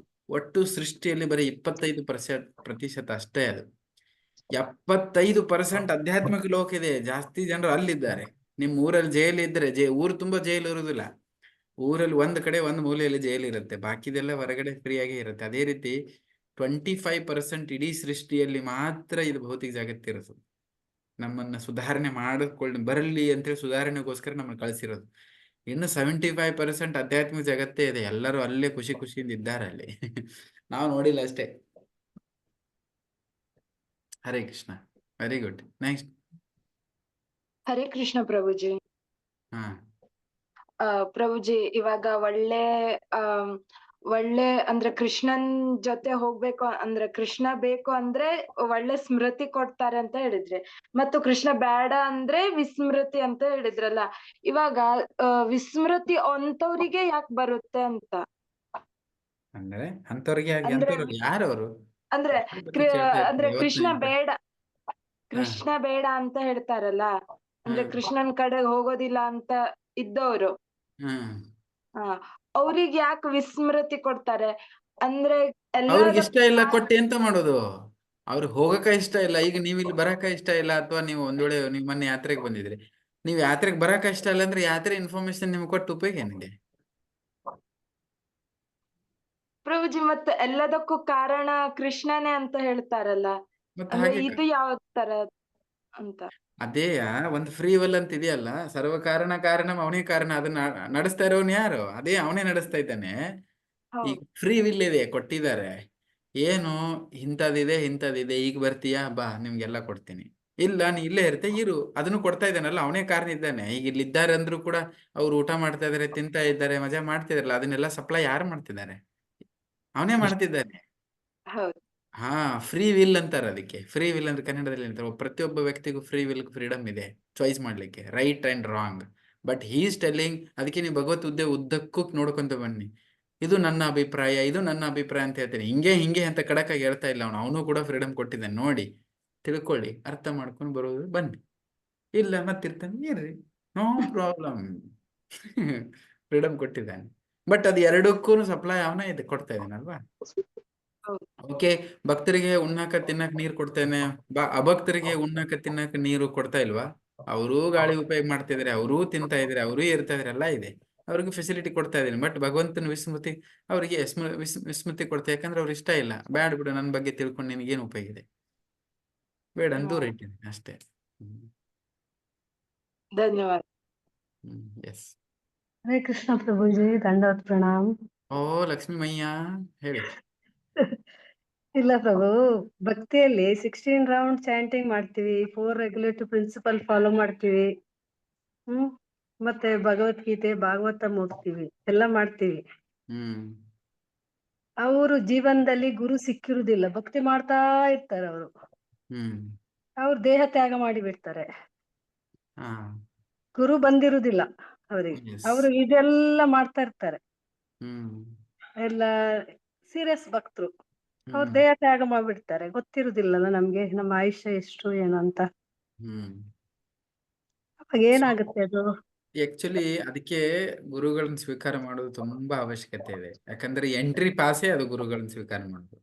ಒಟ್ಟು ಸೃಷ್ಟಿಯಲ್ಲಿ ಬರೀ 25% ಅಷ್ಟೇ. ಅದು 75% ಆಧ್ಯಾತ್ಮಿಕ ಲೋಕ ಇದೆ. ಜಾಸ್ತಿ ಜನರು ಅಲ್ಲಿದ್ದಾರೆ. ನಿಮ್ ಊರಲ್ಲಿ ಜೈಲು ಇದ್ರೆ ಊರು ತುಂಬಾ ಜೈಲು ಇರುವುದಿಲ್ಲ, ಊರಲ್ಲಿ ಒಂದ್ ಕಡೆ ಒಂದ್ ಮೂಲೆಯಲ್ಲಿ ಜೈಲು ಇರುತ್ತೆ, ಬಾಕಿದೆಲ್ಲ ಹೊರಗಡೆ ಫ್ರೀಯಾಗಿ ಇರುತ್ತೆ. ಅದೇ ರೀತಿ 25% ಇಡೀ ಸೃಷ್ಟಿಯಲ್ಲಿ ಮಾತ್ರ ಇದು ಭೌತಿಕ ಜಗತ್ತಿರೋದು. ನಮ್ಮನ್ನ ಸುಧಾರಣೆ ಬರಲಿ ಅಂತೇಳಿ ಸುಧಾರಣೆಗೋಸ್ಕರ ನಮ್ಮನ್ನು ಕಳಿಸಿರೋದು. ಇನ್ನು 75% ಆಧ್ಯಾತ್ಮಿಕ ಜಗತ್ತೇ ಇದೆ. ಎಲ್ಲರೂ ಅಲ್ಲೇ ಖುಷಿಯಿಂದ ಇದ್ದಾರೆ ಅಲ್ಲಿ. ನಾವು ನೋಡಿಲ್ಲ ಅಷ್ಟೇ. Hare Krishna. Very good. Next. Hare Krishna ಪ್ರಭುಜಿ. ಹಾ ಪ್ರಭುಜಿ ಇವಾಗ ಒಳ್ಳೆ ಅಂದ್ರೆ ಕೃಷ್ಣನ್ ಜೊತೆ ಹೋಗ್ಬೇಕು ಅಂದ್ರೆ ಕೃಷ್ಣ ಬೇಕು ಅಂದ್ರೆ ಒಳ್ಳೆ ಸ್ಮೃತಿ ಕೊಡ್ತಾರೆ ಅಂತ ಹೇಳಿದ್ರಿ, ಮತ್ತು ಕೃಷ್ಣ ಬೇಡ ಅಂದ್ರೆ ವಿಸ್ಮೃತಿ ಅಂತ ಹೇಳಿದ್ರಲ್ಲ. ಇವಾಗ ವಿಸ್ಮೃತಿ ಅಂತವ್ರಿಗೆ ಯಾಕೆ ಬರುತ್ತೆ ಅಂತ ಅಂದ್ರೆ ಅಂತವ್ರಿಗೆ ಅಂದ್ರೆ ಯಾರವರು ಅಂದ್ರೆ ಅಂದ್ರೆ ಕೃಷ್ಣ ಬೇಡ ಹಾ ಬೇಡ ಅಂತ ಹೇಳ್ತಾರಲ್ಲ, ಅಂದ್ರೆ ಹಾ ಕೃಷ್ಣನ್ ಕಡೆ ಹೋಗೋದಿಲ್ಲ ಅಂತ ಇದ್ದವರು, ಹಾ ಅವ್ರಿಗೆ ಯಾಕೆ ವಿಸ್ಮೃತಿ ಕೊಡ್ತಾರೆ ಅಂದ್ರೆ ಅವ್ರಿಗೆ ಇಷ್ಟ ಇಲ್ಲ ಎಲ್ಲದಕ್ಕೂ ಕೊಟ್ಟು ಎಂತ ಮಾಡೋದು? ಅವ್ರಿಗೆ ಹೋಗಕ ಇಷ್ಟ ಇಲ್ಲ. ಈಗ ನೀವು ಇಲ್ಲಿ ಬರಕ ಇಷ್ಟ ಇಲ್ಲ, ಅಥವಾ ನೀವು ಒಂದ್ ವೇಳೆ ನೀವು ಮೊನ್ನೆ ಯಾತ್ರೆಗೆ ಬಂದಿದ್ರಿ, ನೀವು ಯಾತ್ರೆಗೆ ಬರಕ ಇಷ್ಟ ಇಲ್ಲ ಅಂದ್ರೆ ಯಾತ್ರೆ ಇನ್ಫಾರ್ಮೇಶನ್ ನಿಮ್ಗೆ ಕೊಟ್ಟು ಉಪಯೋಗ ಏನಿದೆ? ಪ್ರಭುಜಿ ಮತ್ತೆ ಎಲ್ಲದಕ್ಕೂ ಕಾರಣ ಕೃಷ್ಣನೇ ಅಂತ ಹೇಳ್ತಾರಲ್ಲ, ಮತ್ತೆ ಅಂದ್ರೆ ಹಾಗೆ ಇದು ಯಾವ ತರ ಅಂತ. ಅದೇ ಒಂದು ಫ್ರೀ ವಿಲ್ ಅಂತ ಇದೆಯಲ್ಲ, ಸರ್ವ ಕಾರಣ ಅವನೇ ಕಾರಣ. ಅದನ್ನ ನಡೆಸ್ತಾ ಇರೋನು ಯಾರು? ಅದೇ ಅವನೇ ನಡೆಸ್ತಾ ಇದ್ದಾನೆ. ಈಗ ಫ್ರೀ ವಿಲ್ ಇದೆ, ಕೊಟ್ಟಿದ್ದಾರೆ. ಏನು ಇಂಥದಿದೆ ಈಗ ಬರ್ತೀಯಾ ಬಾ ನಿಮ್ಗೆಲ್ಲ ಕೊಡ್ತೀನಿ, ಇಲ್ಲ ನೀ ಇಲ್ಲೇ ಇರ್ತೆ ಇರು, ಅದನ್ನು ಕೊಡ್ತಾ ಇದ್ದಾನಲ್ಲ, ಅವನೇ ಕಾರಣ ಇದ್ದಾನೆ. ಈಗ ಇಲ್ಲಿ ಇದ್ದಾರೆ ಅಂದ್ರೂ ಕೂಡ ಅವ್ರು ಊಟ ಮಾಡ್ತಾ ಇದಾರೆ, ತಿಂತಾ ಇದ್ದಾರೆ, ಮಜಾ ಮಾಡ್ತಿದಾರಲ್ಲ, ಅದನ್ನೆಲ್ಲ ಸಪ್ಲೈ ಯಾರು ಮಾಡ್ತಿದ್ದಾರೆ? ಅವನೇ ಮಾಡ್ತಿದ್ದಾನೆ. ಹಾ ಫ್ರೀ ವಿಲ್ ಅಂತಾರೆ ಅದಕ್ಕೆ. ಫ್ರೀ ವಿಲ್ ಅಂದ್ರೆ ಕನ್ನಡದಲ್ಲಿ ಅಂತಾರೆ, ಪ್ರತಿಯೊಬ್ಬ ವ್ಯಕ್ತಿಗೂ ಫ್ರೀ ವಿಲ್ ಫ್ರೀಡಮ್ ಇದೆ ಚಾಯ್ಸ್ ಮಾಡ್ಲಿಕ್ಕೆ, right and wrong. But he's telling, ಅದಕ್ಕೆ ನೀವು ಭಗವತ್ ಉದ್ದಕ್ಕೂ ನೋಡ್ಕೊಂತ ಬನ್ನಿ, ಇದು ನನ್ನ ಅಭಿಪ್ರಾಯ ಅಂತ ಹೇಳ್ತೀನಿ. ಹಿಂಗೆ ಅಂತ ಕಡಕಾಗಿ ಹೇಳ್ತಾ ಇಲ್ಲ ಅವನು ಕೂಡ ಫ್ರೀಡಮ್ ಕೊಟ್ಟಿದ್ದಾನೆ. ನೋಡಿ, ತಿಳ್ಕೊಳ್ಳಿ, ಅರ್ಥ ಮಾಡ್ಕೊಂಡು ಬರೋದು ಬನ್ನಿ, ಇಲ್ಲ ಮತ್ತಿರ್ತಾನೆ ಇರ್ರಿ, ನೋ ಪ್ರಾಬ್ಲಮ್. ಫ್ರೀಡಮ್ ಕೊಟ್ಟಿದ್ದಾನೆ. ಬಟ್ ಅದು ಎರಡಕ್ಕೂ ಸಪ್ಲೈ ಅವನೇ ಇದೆ, ಕೊಡ್ತಾ ಇದ್ದಾನಲ್ವಾ? ಓಕೆ, ಭಕ್ತರಿಗೆ ಉಣ್ಣಾಕ ತಿನ್ನಕ್ ನೀರು ಕೊಡ್ತೇನೆ, ಅಭಕ್ತರಿಗೆ ಉಣ್ಣಾಕ ತಿನ್ನಕ್ ನೀರು ಕೊಡ್ತಾ ಇಲ್ವಾ? ಅವರೂ ಗಾಳಿ ಉಪಯೋಗ ಮಾಡ್ತಿದಾರೆ, ಅವರೂ ತಿಂತಾ ಇದಾರೆ, ಅವರೂ ಇರ್ತಾ ಇದಾರೆ, ಎಲ್ಲ ಇದೆ, ಅವ್ರಿಗೆ ಫೆಸಿಲಿಟಿ ಕೊಡ್ತಾ ಇದ್ದೀನಿ. ಬಟ್ ಭಗವಂತನ ವಿಸ್ಮೃತಿ ಅವರಿಗೆ ವಿಸ್ಮೃತಿ ಕೊಡ್ತಾ, ಯಾಕಂದ್ರೆ ಅವ್ರು ಇಷ್ಟ ಇಲ್ಲ. ಬ್ಯಾಡ ಬಿಡು, ನನ್ನ ಬಗ್ಗೆ ತಿಳ್ಕೊಂಡು ನಿನಗೇನು ಉಪಯೋಗ ಇದೆ, ಬೇಡ ಅಂತ ದೂರ ಇಟ್ಟಿದ್ದೀನಿ ಅಷ್ಟೇ. ಧನ್ಯವಾದ. ಎಸ್. ಹರೇ ಕೃಷ್ಣ ಪ್ರಭುಜಿ, ದಂಡವತ್ ಪ್ರಣಾಮ್. ಓ ಲಕ್ಷ್ಮೀ ಮಯ್ಯ, ಹೇಳಿ. ಇಲ್ಲ ಪ್ರಭು, ಭಕ್ತಿಯಲ್ಲಿ 16 ರೌಂಡ್ ಚಾಂಟಿಂಗ್ ಮಾಡ್ತೀವಿ, 4 ರೆಗ್ಯುಲೇಟಿವ್ ಪ್ರಿನ್ಸಿಪಲ್ ಫಾಲೋ ಮಾಡ್ತೀವಿ, ಮತ್ತೆ ಭಗವದ್ಗೀತೆ ಭಾಗವತ ಓದ್ತೀವಿ, ಎಲ್ಲ ಮಾಡ್ತೀವಿ. ಅವರು ಜೀವನದಲ್ಲಿ ಗುರು ಸಿಕ್ಕಿರುವುದಿಲ್ಲ, ಭಕ್ತಿ ಮಾಡ್ತಾ ಇರ್ತಾರೆ ಅವರು. ಅವ್ರು ದೇಹ ತ್ಯಾಗ ಮಾಡಿ ಬಿಡ್ತಾರೆ, ಗುರು ಬಂದಿರುವುದಿಲ್ಲ ಅವರಿಗೆ. ಅವರು ಇದೆಲ್ಲ ಮಾಡ್ತಾ ಇರ್ತಾರೆ, ಎಲ್ಲ ಸೀರಿಯಸ್ ಭಕ್ತರು. ಅವ್ರು ದೇಹ ತ್ಯಾಗ ಮಾಡ್ಬಿಡ್ತಾರೆ, ಗೊತ್ತಿರುದಿಲ್ಲಲ್ಲ ನಮ್ಗೆ ನಮ್ಮ ಆಯುಷ್ಯ ಎಷ್ಟು ಏನು ಅಂತ. ಅವಾಗ ಏನಾಗುತ್ತೆ ಅದು? ಆಕ್ಚುಲಿ ಅದಕ್ಕೆ ಗುರುಗಳನ್ನ ಸ್ವೀಕಾರ ಮಾಡೋದು ತುಂಬಾ ಅವಶ್ಯಕತೆ ಇದೆ. ಯಾಕಂದ್ರೆ ಎಂಟ್ರಿ ಪಾಸೇ ಅದು ಗುರುಗಳನ್ನ ಸ್ವೀಕಾರ ಮಾಡೋದು.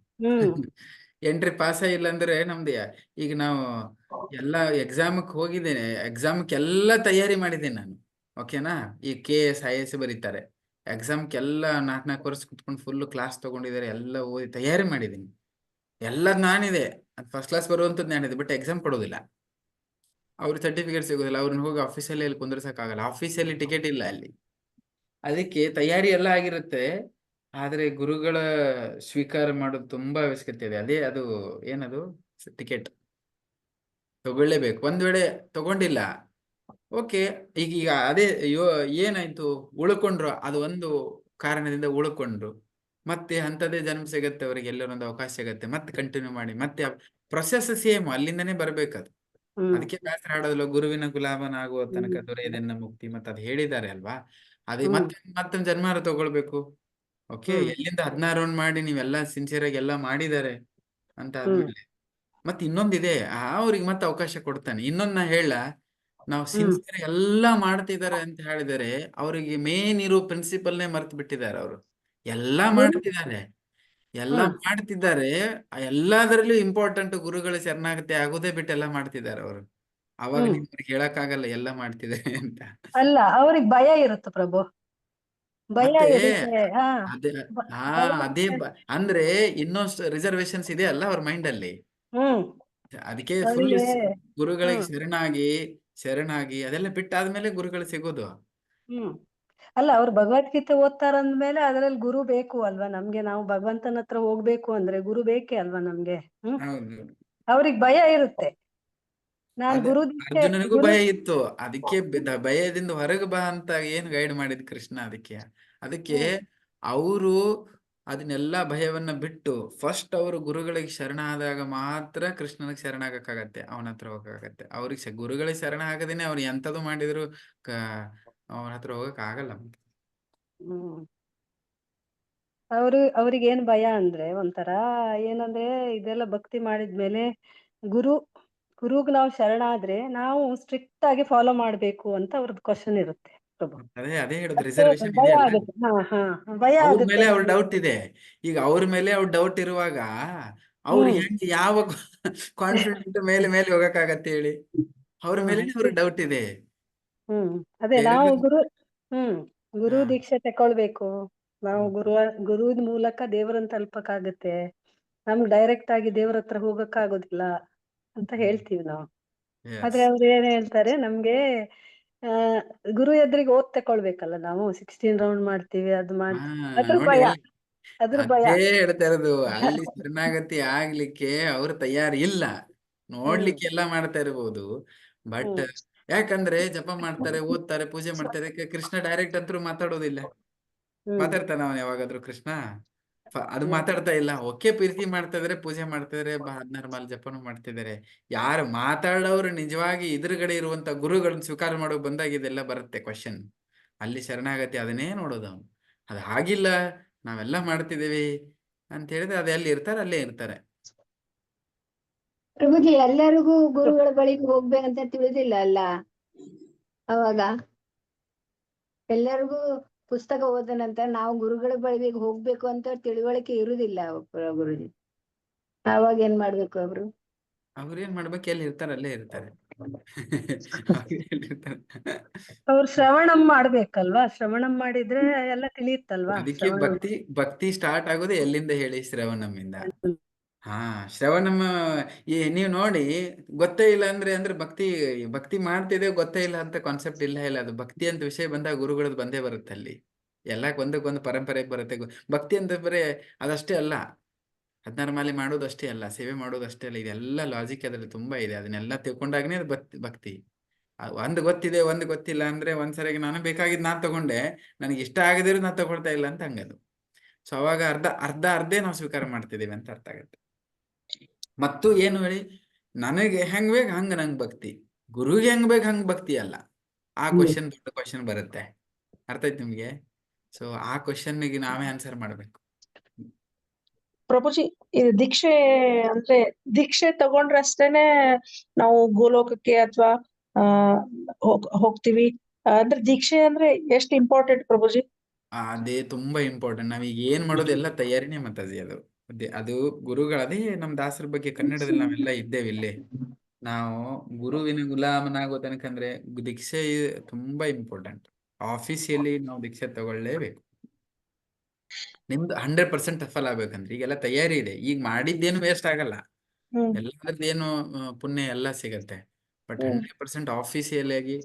ಎಂಟ್ರಿ ಪಾಸೇ ಇಲ್ಲ ಅಂದ್ರೆ ನಮ್ದು ಈಗ ನಾವು ಎಲ್ಲ ಎಕ್ಸಾಮಕ್ಕೆ ಹೋಗಿದ್ದೇನೆ, ಎಕ್ಸಾಮಕ್ಕೆ ಎಲ್ಲ ತಯಾರಿ ಮಾಡಿದ್ದೇನೆ ನಾನು, ಓಕೆನಾ? ಈ KS IAS ಬರೀತಾರೆ, ಎಕ್ಸಾಮ್ಗೆ ಎಲ್ಲ 4 ವರ್ಷ ಕುತ್ಕೊಂಡು ಫುಲ್ ಕ್ಲಾಸ್ ತಗೊಂಡಿದ್ದಾರೆ, ಎಲ್ಲ ಓದಿ ತಯಾರಿ ಮಾಡಿದ್ದೀನಿ, ಎಲ್ಲ ನಾನಿದೆ, ಫಸ್ಟ್ ಕ್ಲಾಸ್ ಬರುವಂಥದ್ದು ನಾನಿದೆ. ಬಟ್ ಎಕ್ಸಾಮ್ ಕೊಡೋದಿಲ್ಲ, ಅವ್ರ ಸರ್ಟಿಫಿಕೇಟ್ ಸಿಗೋದಿಲ್ಲ, ಅವ್ರನ್ನ ಹೋಗಿ ಆಫೀಸಲ್ಲಿ ಅಲ್ಲಿ ಕುಂದ್ರಸಕ್ಕಾಗಲ್ಲ, ಆಫೀಸಲ್ಲಿ ಟಿಕೆಟ್ ಇಲ್ಲ ಅಲ್ಲಿ. ಅದಕ್ಕೆ ತಯಾರಿ ಎಲ್ಲ ಆಗಿರುತ್ತೆ, ಆದ್ರೆ ಗುರುಗಳ ಸ್ವೀಕಾರ ಮಾಡೋದು ತುಂಬಾ ಅವಶ್ಯಕತೆ ಇದೆ. ಅದೇ ಅದು ಏನದು ಟಿಕೆಟ್ ತಗೊಳ್ಳೇಬೇಕು. ಒಂದ್ ವೇಳೆ ತಗೊಂಡಿಲ್ಲ, ಓಕೆ, ಈಗ ಅದೇ ಏನಾಯ್ತು, ಉಳ್ಕೊಂಡ್ರು, ಅದು ಒಂದು ಕಾರಣದಿಂದ ಉಳ್ಕೊಂಡ್ರು, ಮತ್ತೆ ಅಂಥದ್ದೇ ಜನ್ಮ ಸಿಗತ್ತೆ ಅವರಿಗೆ, ಎಲ್ಲರೊಂದು ಅವಕಾಶ ಸಿಗತ್ತೆ, ಮತ್ತೆ ಕಂಟಿನ್ಯೂ ಮಾಡಿ, ಮತ್ತೆ ಪ್ರೊಸೆಸ್ ಸೇಮ್ ಅಲ್ಲಿಂದನೇ ಬರ್ಬೇಕದು. ಅದಕ್ಕೆ ಶಾಸ್ತ್ರ ಹಾಡೋದಿಲ್ಲ, ಗುರುವಿನ ಗುಲಾಮನಾಗುವ ತನಕ ದೊರೆಯದೆನ್ನ ಮುಕ್ತಿ, ಮತ್ತೆ ಅದು ಹೇಳಿದ್ದಾರೆ ಅಲ್ವಾ? ಅದೇ ಮತ್ತೊಂದು ಜನ್ಮ ತಗೊಳ್ಬೇಕು. ಓಕೆ, ಎಲ್ಲಿಂದ 16 ರೌಂಡ್ ಮಾಡಿ ನೀವೆಲ್ಲ ಸಿನ್ಸಿಯರ್ ಆಗಿ ಎಲ್ಲ ಮಾಡಿದ್ದಾರೆ ಅಂತ ಆದ್ಮೇಲೆ ಮತ್ತೆ ಇನ್ನೊಂದಿದೆ, ಅವ್ರಿಗೆ ಮತ್ತೆ ಅವಕಾಶ ಕೊಡ್ತಾನೆ. ಇನ್ನೊಂದ್ ನಾ ಹೇಳ, ನಾವು ಸಿನ್ಸಿಯರ್ ಎಲ್ಲ ಮಾಡ್ತಿದ್ದಾರೆ ಅಂತ ಹೇಳಿದರೆ ಅವರಿಗೆ ಮೇನ್ ಇರೋ ಪ್ರಿನ್ಸಿಪಲ್ನೇ ಮರ್ತು ಬಿಟ್ಟಿದ್ದಾರೆ. ಅವರು ಎಲ್ಲ ಮಾಡ್ತಿದ್ದಾರೆ, ಎಲ್ಲದರಲ್ಲೂ ಇಂಪಾರ್ಟೆಂಟ್ ಗುರುಗಳ ಶರಣಾಗತಿ ಆಗೋದೇ ಬಿಟ್ಟು ಎಲ್ಲ ಮಾಡ್ತಿದ್ದಾರೆ ಅವರು. ಅವಾಗ ನಿಮ್ಗೆ ಹೇಳಕ್ಕಾಗಲ್ಲ ಎಲ್ಲ ಮಾಡ್ತಿದ್ದಾರೆ ಅಂತ. ಅಲ್ಲ, ಅವ್ರಿಗೆ ಭಯ ಇರುತ್ತೆ ಪ್ರಭು, ಭಯ ಮತ್ತೆ ಇರುತ್ತೆ. ಅದೇ ಅಂದ್ರೆ ಇನ್ನೊಂದು ರಿಸರ್ವೇಶನ್ಸ್ ಇದೆ ಅಲ್ಲ ಅವ್ರ ಮೈಂಡ್ ಅಲ್ಲಿ. ಅದಕ್ಕೆ ಫುಲ್ ಗುರುಗಳಿಗೆ ಶರಣಾಗಿ ಅದೆಲ್ಲ ಬಿಟ್ಟಾದ್ಮೇಲೆ ಗುರುಗಳು ಸಿಗೋದು. ಅಲ್ಲ, ಅವ್ರು ಭಗವದ್ಗೀತೆ ಓದ್ತಾರಂದ್ಮೇಲೆ ಅದ್ರಲ್ಲಿ ಗುರು ಬೇಕು ಅಲ್ವಾ ನಮ್ಗೆ? ನಾವು ಭಗವಂತನ ಹತ್ರ ಹೋಗ್ಬೇಕು ಅಂದ್ರೆ ಗುರು ಬೇಕೇ ಅಲ್ವಾ ನಮ್ಗೆ? ಹೌದು, ಅವ್ರಿಗೆ ಭಯ ಇರುತ್ತೆ. ನಾನ್ ಅದೇ ಗುರು ದೀಕ್ಷೆ ಅರ್ಜುನನಿಗೂ ಗುರು ಭಯ ಇತ್ತು, ಅದಕ್ಕೆ ಭಯದಿಂದ ಹೊರಗೆ ಬಾ ಅಂತ ಏನು ಗೈಡ್ ಮಾಡಿದ್ ಕೃಷ್ಣ. ಅದಕ್ಕೆ ಅವರು ಅದನ್ನೆಲ್ಲ ಭಯವನ್ನ ಬಿಟ್ಟು ಫಸ್ಟ್ ಅವರು ಗುರುಗಳಿಗೆ ಶರಣ ಆದಾಗ ಮಾತ್ರ ಕೃಷ್ಣನಿಗೆ ಶರಣಾಗಕ್ಕಾಗತ್ತೆ, ಅವನ ಹತ್ರ ಹೋಗಕ್ಕಾಗತ್ತೆ. ಅವ್ರಿಗೆ ಗುರುಗಳಿಗೆ ಶರಣ ಆಗದೇನೆ ಅವ್ರು ಎಂತದು ಮಾಡಿದ್ರು ಅವನ ಹತ್ರ ಹೋಗಕ್ ಆಗಲ್ಲ. ಅವ್ರಿಗೆ ಏನ್ ಭಯ ಅಂದ್ರೆ ಒಂಥರ ಏನಂದ್ರೆ ಇದೆಲ್ಲ ಭಕ್ತಿ ಮಾಡಿದ್ಮೇಲೆ ಗುರುಗ್ ನಾವು ಶರಣಾದ್ರೆ ನಾವು ಸ್ಟ್ರಿಕ್ಟ್ ಆಗಿ ಫಾಲೋ ಮಾಡ್ಬೇಕು ಅಂತ ಅವ್ರದ್ದು ಕ್ವಶನ್ ಇರುತ್ತೆ ಪ್ರಭು. ಅದೇ ಹೇಳುದು, ರಿಸರ್ವೇಶನ್ ಭಯ ಇದೆ ಅಲ್ಲ, ಆಗುತ್ತೆ. ಭಯ ಅವ್ರ ಆಗುತ್ತೆ ಮೇಲೆ ಅವ್ರ ನಮ್ಗೆ. ಡೌಟ್ ಇದೆ. ಈಗ ಅವ್ರ ಮೇಲೆ ಅವ್ರ ಡೌಟ್ ಇರುವಾಗ ಅವ್ರು ಹೆಂಗೆ ಯಾವ ಕಾನ್ಫಿಡೆಂಟ್ ಮೇಲೆ ಮೇಲೆ ಹೋಗಕ್ಕಾಗತ್ತೆ ಹೇಳಿ? ಅವ್ರ ಮೇಲೆ ಅವ್ರಿಗೆ ಡೌಟ್ ಇದೆ. ಅದೇ ಬೇರೆ ನಾವು ಬೇರೆ- ಗುರು ದೀಕ್ಷೆ ತಕೊಳ್ಬೇಕು. ನಾವು ಗುರು ಮೂಲಕ ದೇವರನ್ನ ತಲುಪಕ್ಕಾಗತ್ತೆ. ನಮ್ಗೆ ಡೈರೆಕ್ಟ್ ಆಗಿ ದೇವ್ರ ಹತ್ರ ಹೋಗಕ್ಕಾಗೋದಿಲ್ಲ ಅಂತ ಹೇಳ್ತೀವಿ ನಾವು. ಆದ್ರೆ ಅವ್ರು ಏನ್ ಹೇಳ್ತಾರೆ, ನಮ್ಗೆ ಗುರು ಎದುರಿಗೆ ಓದ್ ತಕೊಳ್ಬೇಕಲ್ಲ ನಾವು. 16 ರೌಂಡ್ ಮಾಡ್ತೀವಿ, ಅದು ಮಾಡ್ತೀವಿ, ಅದ್ರ ನೋಡಿ ಭಯ, ಅಲ್ಲಿ ಅದ್ರ ಭಯ. ಅದೇ ಹೇಳ್ತಾ ಇರೋದು, ಅಲ್ಲಿ ಶರಣಾಗತಿ ಆಗ್ಲಿಕ್ಕೆ ಅವ್ರ ತಯಾರಿ ಇಲ್ಲ. ನೋಡ್ಲಿಕ್ಕೆ ಎಲ್ಲ ಮಾಡ್ತಾ ಇರಬಹುದು, ಬಟ್ ಯಾಕಂದ್ರೆ ಜಪ ಮಾಡ್ತಾರೆ, ಓದ್ತಾರೆ, ಪೂಜೆ ಮಾಡ್ತಾರೆ. ಕೃಷ್ಣ ಡೈರೆಕ್ಟ್ ಅಂತೂ ಮಾತಾಡೋದಿಲ್ಲ. ಮಾತಾಡ್ತಾನ ಅವನು ಯಾವಾಗಾದ್ರೂ ಕೃಷ್ಣ? ಅದು ಮಾತಾಡ್ತಾ ಇಲ್ಲ. ಓಕೆ, ಪ್ರೀತಿ ಮಾಡ್ತಾ ಇದಾರೆ, ಪೂಜೆ ಮಾಡ್ತಾ ಇದಾರೆ, 16 ಮಾಲೆ ಜಪನು ಮಾಡ್ತಿದ್ದಾರೆ. ಯಾರು ಮಾತಾಡೋರು ನಿಜವಾಗಿ ಎದುರುಗಡೆ ಇರುವಂತ ಗುರುಗಳನ್ನ ಸ್ವೀಕಾರ ಮಾಡೋ ಬಂದಾಗ ಇದೆಲ್ಲ ಬರುತ್ತೆ ಕ್ವಶನ್. ಅಲ್ಲಿ ಶರಣಾಗತಿ ಅದನ್ನೇ ನೋಡೋದು ಅವನು. ಅದು ಆಗಿಲ್ಲ, ನಾವೆಲ್ಲ ಮಾಡ್ತಿದ್ದೀವಿ ಅಂತ ಹೇಳಿದ್ರೆ ಅದು ಎಲ್ಲಿ ಇರ್ತಾರೆ ಅಲ್ಲೇ ಇರ್ತಾರೆ. ಪ್ರಭುಜಿ, ಎಲ್ಲರಿಗೂ ಗುರುಗಳ ಬಳಿಗೆ ಹೋಗ್ಬೇಕಂತ ತಿಳಿದಿಲ್ಲ ಅಲ್ಲ ಅವಾಗ. ಎಲ್ಲರಿಗೂ ಪುಸ್ತಕ ಓದ ನಂತರ ನಾವು ಗುರುಗಳ ಬಳಿಗೆ ಹೋಗ್ಬೇಕು ಅಂತ ತಿಳುವಳಿಕೆ ಇರುದಿಲ್ಲ ಗುರುಜಿ. ಅವಾಗ ಏನ್ ಮಾಡ್ಬೇಕು ಅವರು? ಅವ್ರೇನ್ ಮಾಡ್ಬೇಕು, ಎಲ್ಲಿ ಇರ್ತಾರೆ ಅಲ್ಲೇ ಇರ್ತಾರೆ. ಅವ್ರು ಶ್ರವಣಂ ಮಾಡ್ಬೇಕಲ್ವಾ? ಶ್ರವಣಂ ಮಾಡಿದ್ರೆ ಎಲ್ಲ ತಿಳಿಯುತ್ತಲ್ವಾ? ಅದಕ್ಕೆ ಭಕ್ತಿ ಸ್ಟಾರ್ಟ್ ಆಗೋದು ಎಲ್ಲಿಂದ ಹೇಳಿ? ಶ್ರವಣಮ್ಮಿಂದ. ಶ್ರವಣಂ ನೀವು ನೋಡಿ, ಗೊತ್ತೇ ಇಲ್ಲ ಅಂದ್ರೆ ಭಕ್ತಿ ಮಾಡ್ತಿದೆ ಗೊತ್ತೇ ಇಲ್ಲ ಅಂತ ಕಾನ್ಸೆಪ್ಟ್ ಇಲ್ಲ. ಅದು ಭಕ್ತಿ ಅಂತ ವಿಷಯ ಬಂದಾಗ ಗುರುಗಳದ್ದು ಬಂದೇ ಬರುತ್ತೆ ಅಲ್ಲಿ. ಎಲ್ಲ ಒಂದಕ್ಕೊಂದು ಪರಂಪರೆ ಬರುತ್ತೆ. ಭಕ್ತಿ ಅಂತ ಬರೀ ಅದಷ್ಟೇ ಅಲ್ಲ, 16 ಮಾಲೆ ಮಾಡೋದು ಅಷ್ಟೇ ಅಲ್ಲ, ಸೇವೆ ಮಾಡೋದು ಅಷ್ಟೇ ಅಲ್ಲ, ಇದೆಲ್ಲ ಲಾಜಿಕ್ ಅದ್ರಲ್ಲಿ ತುಂಬಾ ಇದೆ. ಅದನ್ನೆಲ್ಲ ತಿಳ್ಕೊಂಡಾಗನೇ ಅದು ಭಕ್ತಿ. ಒಂದು ಗೊತ್ತಿದೆ, ಒಂದು ಗೊತ್ತಿಲ್ಲ ಅಂದ್ರೆ ಒಂದ್ಸರಿಗೆ ನಾನು ಬೇಕಾಗಿದ್ದು ನಾನ್ ತಗೊಂಡೆ, ನನಗೆ ಇಷ್ಟ ಆಗದಿರೋ ನಾನ್ ತಗೊಳ್ತಾ ಇಲ್ಲ ಅಂತ ಹಂಗದು. ಸೊ ಅವಾಗ ಅರ್ಧೇ ನಾವು ಸ್ವೀಕಾರ ಮಾಡ್ತಿದ್ದೀವಿ ಅಂತ ಅರ್ಥ ಆಗುತ್ತೆ. ಮತ್ತು ಏನು ಹೇಳಿ, ನನಗೆ ಹೆಂಗ್ ಬೇಕು ಹಂಗ ನಂಗೆ ಭಕ್ತಿ, ಗುರುಗೆ ಹೆಂಗ್ ಬೇಕು ಹಂಗ್ ಭಕ್ತಿ ಅಲ್ಲ. ಆ ಕ್ವಶನ್ ದೊಡ್ಡ ಕ್ವಶನ್ ಬರುತ್ತೆ. ಅರ್ಥ ಆಯ್ತು ನಿಮ್ಗೆ? ಸೊ ಆ ಕ್ವಶನ್ಗೆ ನಾವೇ ಆನ್ಸರ್ ಮಾಡ್ಬೇಕು. ಪ್ರಭುಜಿ, ಇದು ದೀಕ್ಷೆ ಅಂದ್ರೆ ದೀಕ್ಷೆ ತಗೊಂಡ್ರಷ್ಟೇನೆ ನಾವು ಗೋಲೋಕಕ್ಕೆ ಅಥವಾ ಹೋಗ್ತೀವಿ ಅಂದ್ರೆ ದೀಕ್ಷೆ ಅಂದ್ರೆ ಎಷ್ಟು ಇಂಪಾರ್ಟೆಂಟ್ ಪ್ರಭುಜಿ? ಅದೇ ತುಂಬಾ ಇಂಪಾರ್ಟೆಂಟ್. ನಾವೀಗ ಏನ್ ಮಾಡೋದು ಎಲ್ಲ ತಯಾರಿನೇ ಮತ್ತಾಜಿ. ಅದು ಗುರುಗಳದೇ. ನಮ್ ದಾಸರ ಬಗ್ಗೆ ಕನ್ನಡದಲ್ಲಿ ನಾವೆಲ್ಲ ಇದ್ದೇವೆ ಇಲ್ಲೇ. ನಾವು ಗುರುವಿನ ಗುಲಾಮನಾಗೋ ತನಕಂದ್ರೆ ದೀಕ್ಷೆ ತುಂಬಾ ಇಂಪಾರ್ಟೆಂಟ್. ಆಫೀಸಿಯಲ್ಲಿ ನಾವು ದೀಕ್ಷೆ ತಗೊಳ್ಳೇಬೇಕು. ನಿಮ್ದು 100% ಸಫಲ ಆಗ್ಬೇಕಂದ್ರೆ ಈಗೆಲ್ಲ ತಯಾರಿ ಇದೆ. ಈಗ ಮಾಡಿದ್ದೇನು ವೇಸ್ಟ್ ಆಗಲ್ಲ, ಎಲ್ಲದರದ್ದೇನು ಪುಣ್ಯ ಎಲ್ಲ ಸಿಗತ್ತೆ. ಬಟ್ 100% ಆಫೀಸಿಯಲ್ ಆಗಿ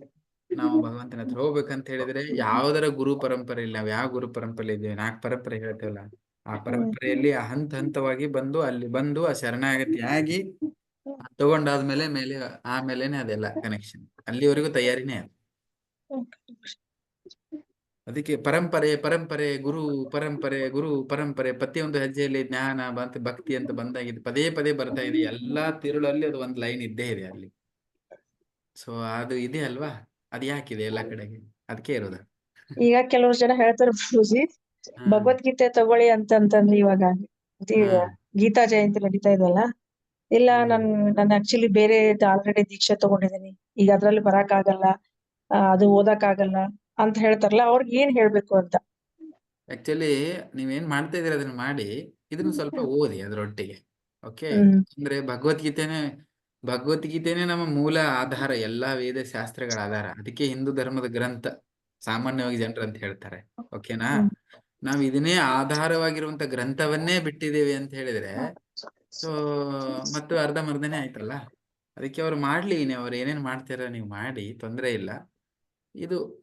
ನಾವು ಭಗವಂತನ ಹತ್ರ ಹೋಗ್ಬೇಕಂತ ಹೇಳಿದ್ರೆ ಯಾವ್ದರ ಗುರು ಪರಂಪರೆ ಇಲ್ಲ. ನಾವು ಯಾವ ಗುರು ಪರಂಪರೆ ಇದ್ದೇವೆ, 4 ಪರಂಪರೆ ಹೇಳ್ತೇವಲ್ಲ, ಆ ಪರಂಪರೆಯಲ್ಲಿ ಹಂತ ಹಂತವಾಗಿ ಬಂದು ಅಲ್ಲಿ ಬಂದು ಆ ಶರಣಾಗತಿ ಆಗಿ ತಗೊಂಡಾದ್ಮೇಲೆ ಆಮೇಲೆನೆ ಅದೆಲ್ಲ ಕನೆಕ್ಷನ್. ಅಲ್ಲಿವರೆಗೂ ತಯಾರಿನೇ ಅದು. ಅದಕ್ಕೆ ಪರಂಪರೆ ಗುರು ಪರಂಪರೆ ಪ್ರತಿಯೊಂದು ಹೆಜ್ಜೆಯಲ್ಲಿ ಜ್ಞಾನ ಭಕ್ತಿ ಅಂತ ಬಂದಾಗಿದೆ, ಪದೇ ಪದೇ ಬರ್ತಾ ಇದೆ. ಎಲ್ಲಾ ತಿರುಳಲ್ಲಿ ಅದು ಒಂದು ಲೈನ್ ಇದ್ದೇ ಇದೆ ಅಲ್ಲಿ. ಸೊ ಅದು ಇದೆ ಅಲ್ವಾ, ಅದು ಯಾಕಿದೆ ಎಲ್ಲ ಕಡೆಗೆ, ಅದಕ್ಕೆ ಇರೋದು. ಈಗ ಕೆಲವರು ಜನ ಹೇಳ್ತಾರೆ ಪ್ರಭುಜಿ, ಭಗವದ್ಗೀತೆ ತಗೊಳ್ಳಿ ಅಂತಂದ್ರೆ ಇವಾಗ ಗೀತಾ ಜಯಂತಿ ನಡೀತಾ ಇದೆಲ್ಲ, ಇಲ್ಲ ನಾನು ಆಕ್ಚುಲಿ ಬೇರೆ ಆಲ್ರೆಡಿ ದೀಕ್ಷೆ ತಗೊಂಡಿದ್ದೀನಿ, ಈಗ ಅದ್ರಲ್ಲಿ ಬರಕ್ ಆಗಲ್ಲ, ಅದು ಓದಕ್ ಆಗಲ್ಲ ಅಂತ ಹೇಳ್ತಾರಲ್ಲ, ಅವ್ರಿಗೆ ಏನ್ ಹೇಳ್ಬೇಕು ಅಂತ? ಆಕ್ಚುಲಿ ನೀವೇನ್ ಮಾಡ್ತಾ ಇದೀರ ಅದನ್ನ ಮಾಡಿ, ಇದನ್ನು ಸ್ವಲ್ಪ ಓದಿ ಅದರೊಟ್ಟಿಗೆ. ಓಕೆ, ಅಂದ್ರೆ ಭಗವದ್ಗೀತೆನೇ ನಮ್ಮ ಮೂಲ ಆಧಾರ, ಎಲ್ಲಾ ವೇದ ಶಾಸ್ತ್ರಗಳ ಆಧಾರ. ಅದಕ್ಕೆ ಹಿಂದೂ ಧರ್ಮದ ಗ್ರಂಥ ಸಾಮಾನ್ಯವಾಗಿ ಜನರು ಅಂತ ಹೇಳ್ತಾರೆ. ಓಕೆನಾ? ನಾವ್ ಇದನ್ನೇ ಆಧಾರವಾಗಿರುವಂತ ಗ್ರಂಥವನ್ನೇ ಬಿಟ್ಟಿದ್ದೇವೆ ಅಂತ ಹೇಳಿದ್ರೆ ಸೊ ಮತ್ತು ಅರ್ಧಮರ್ಧನೇ ಆಯ್ತಲ್ಲ. ಅದಕ್ಕೆ ಅವ್ರು ಮಾಡ್ಲಿ, ಅವ್ರು ಏನೇನ್ ಮಾಡ್ತೀರ ನೀವು ಮಾಡಿ, ತೊಂದರೆ ಇಲ್ಲ.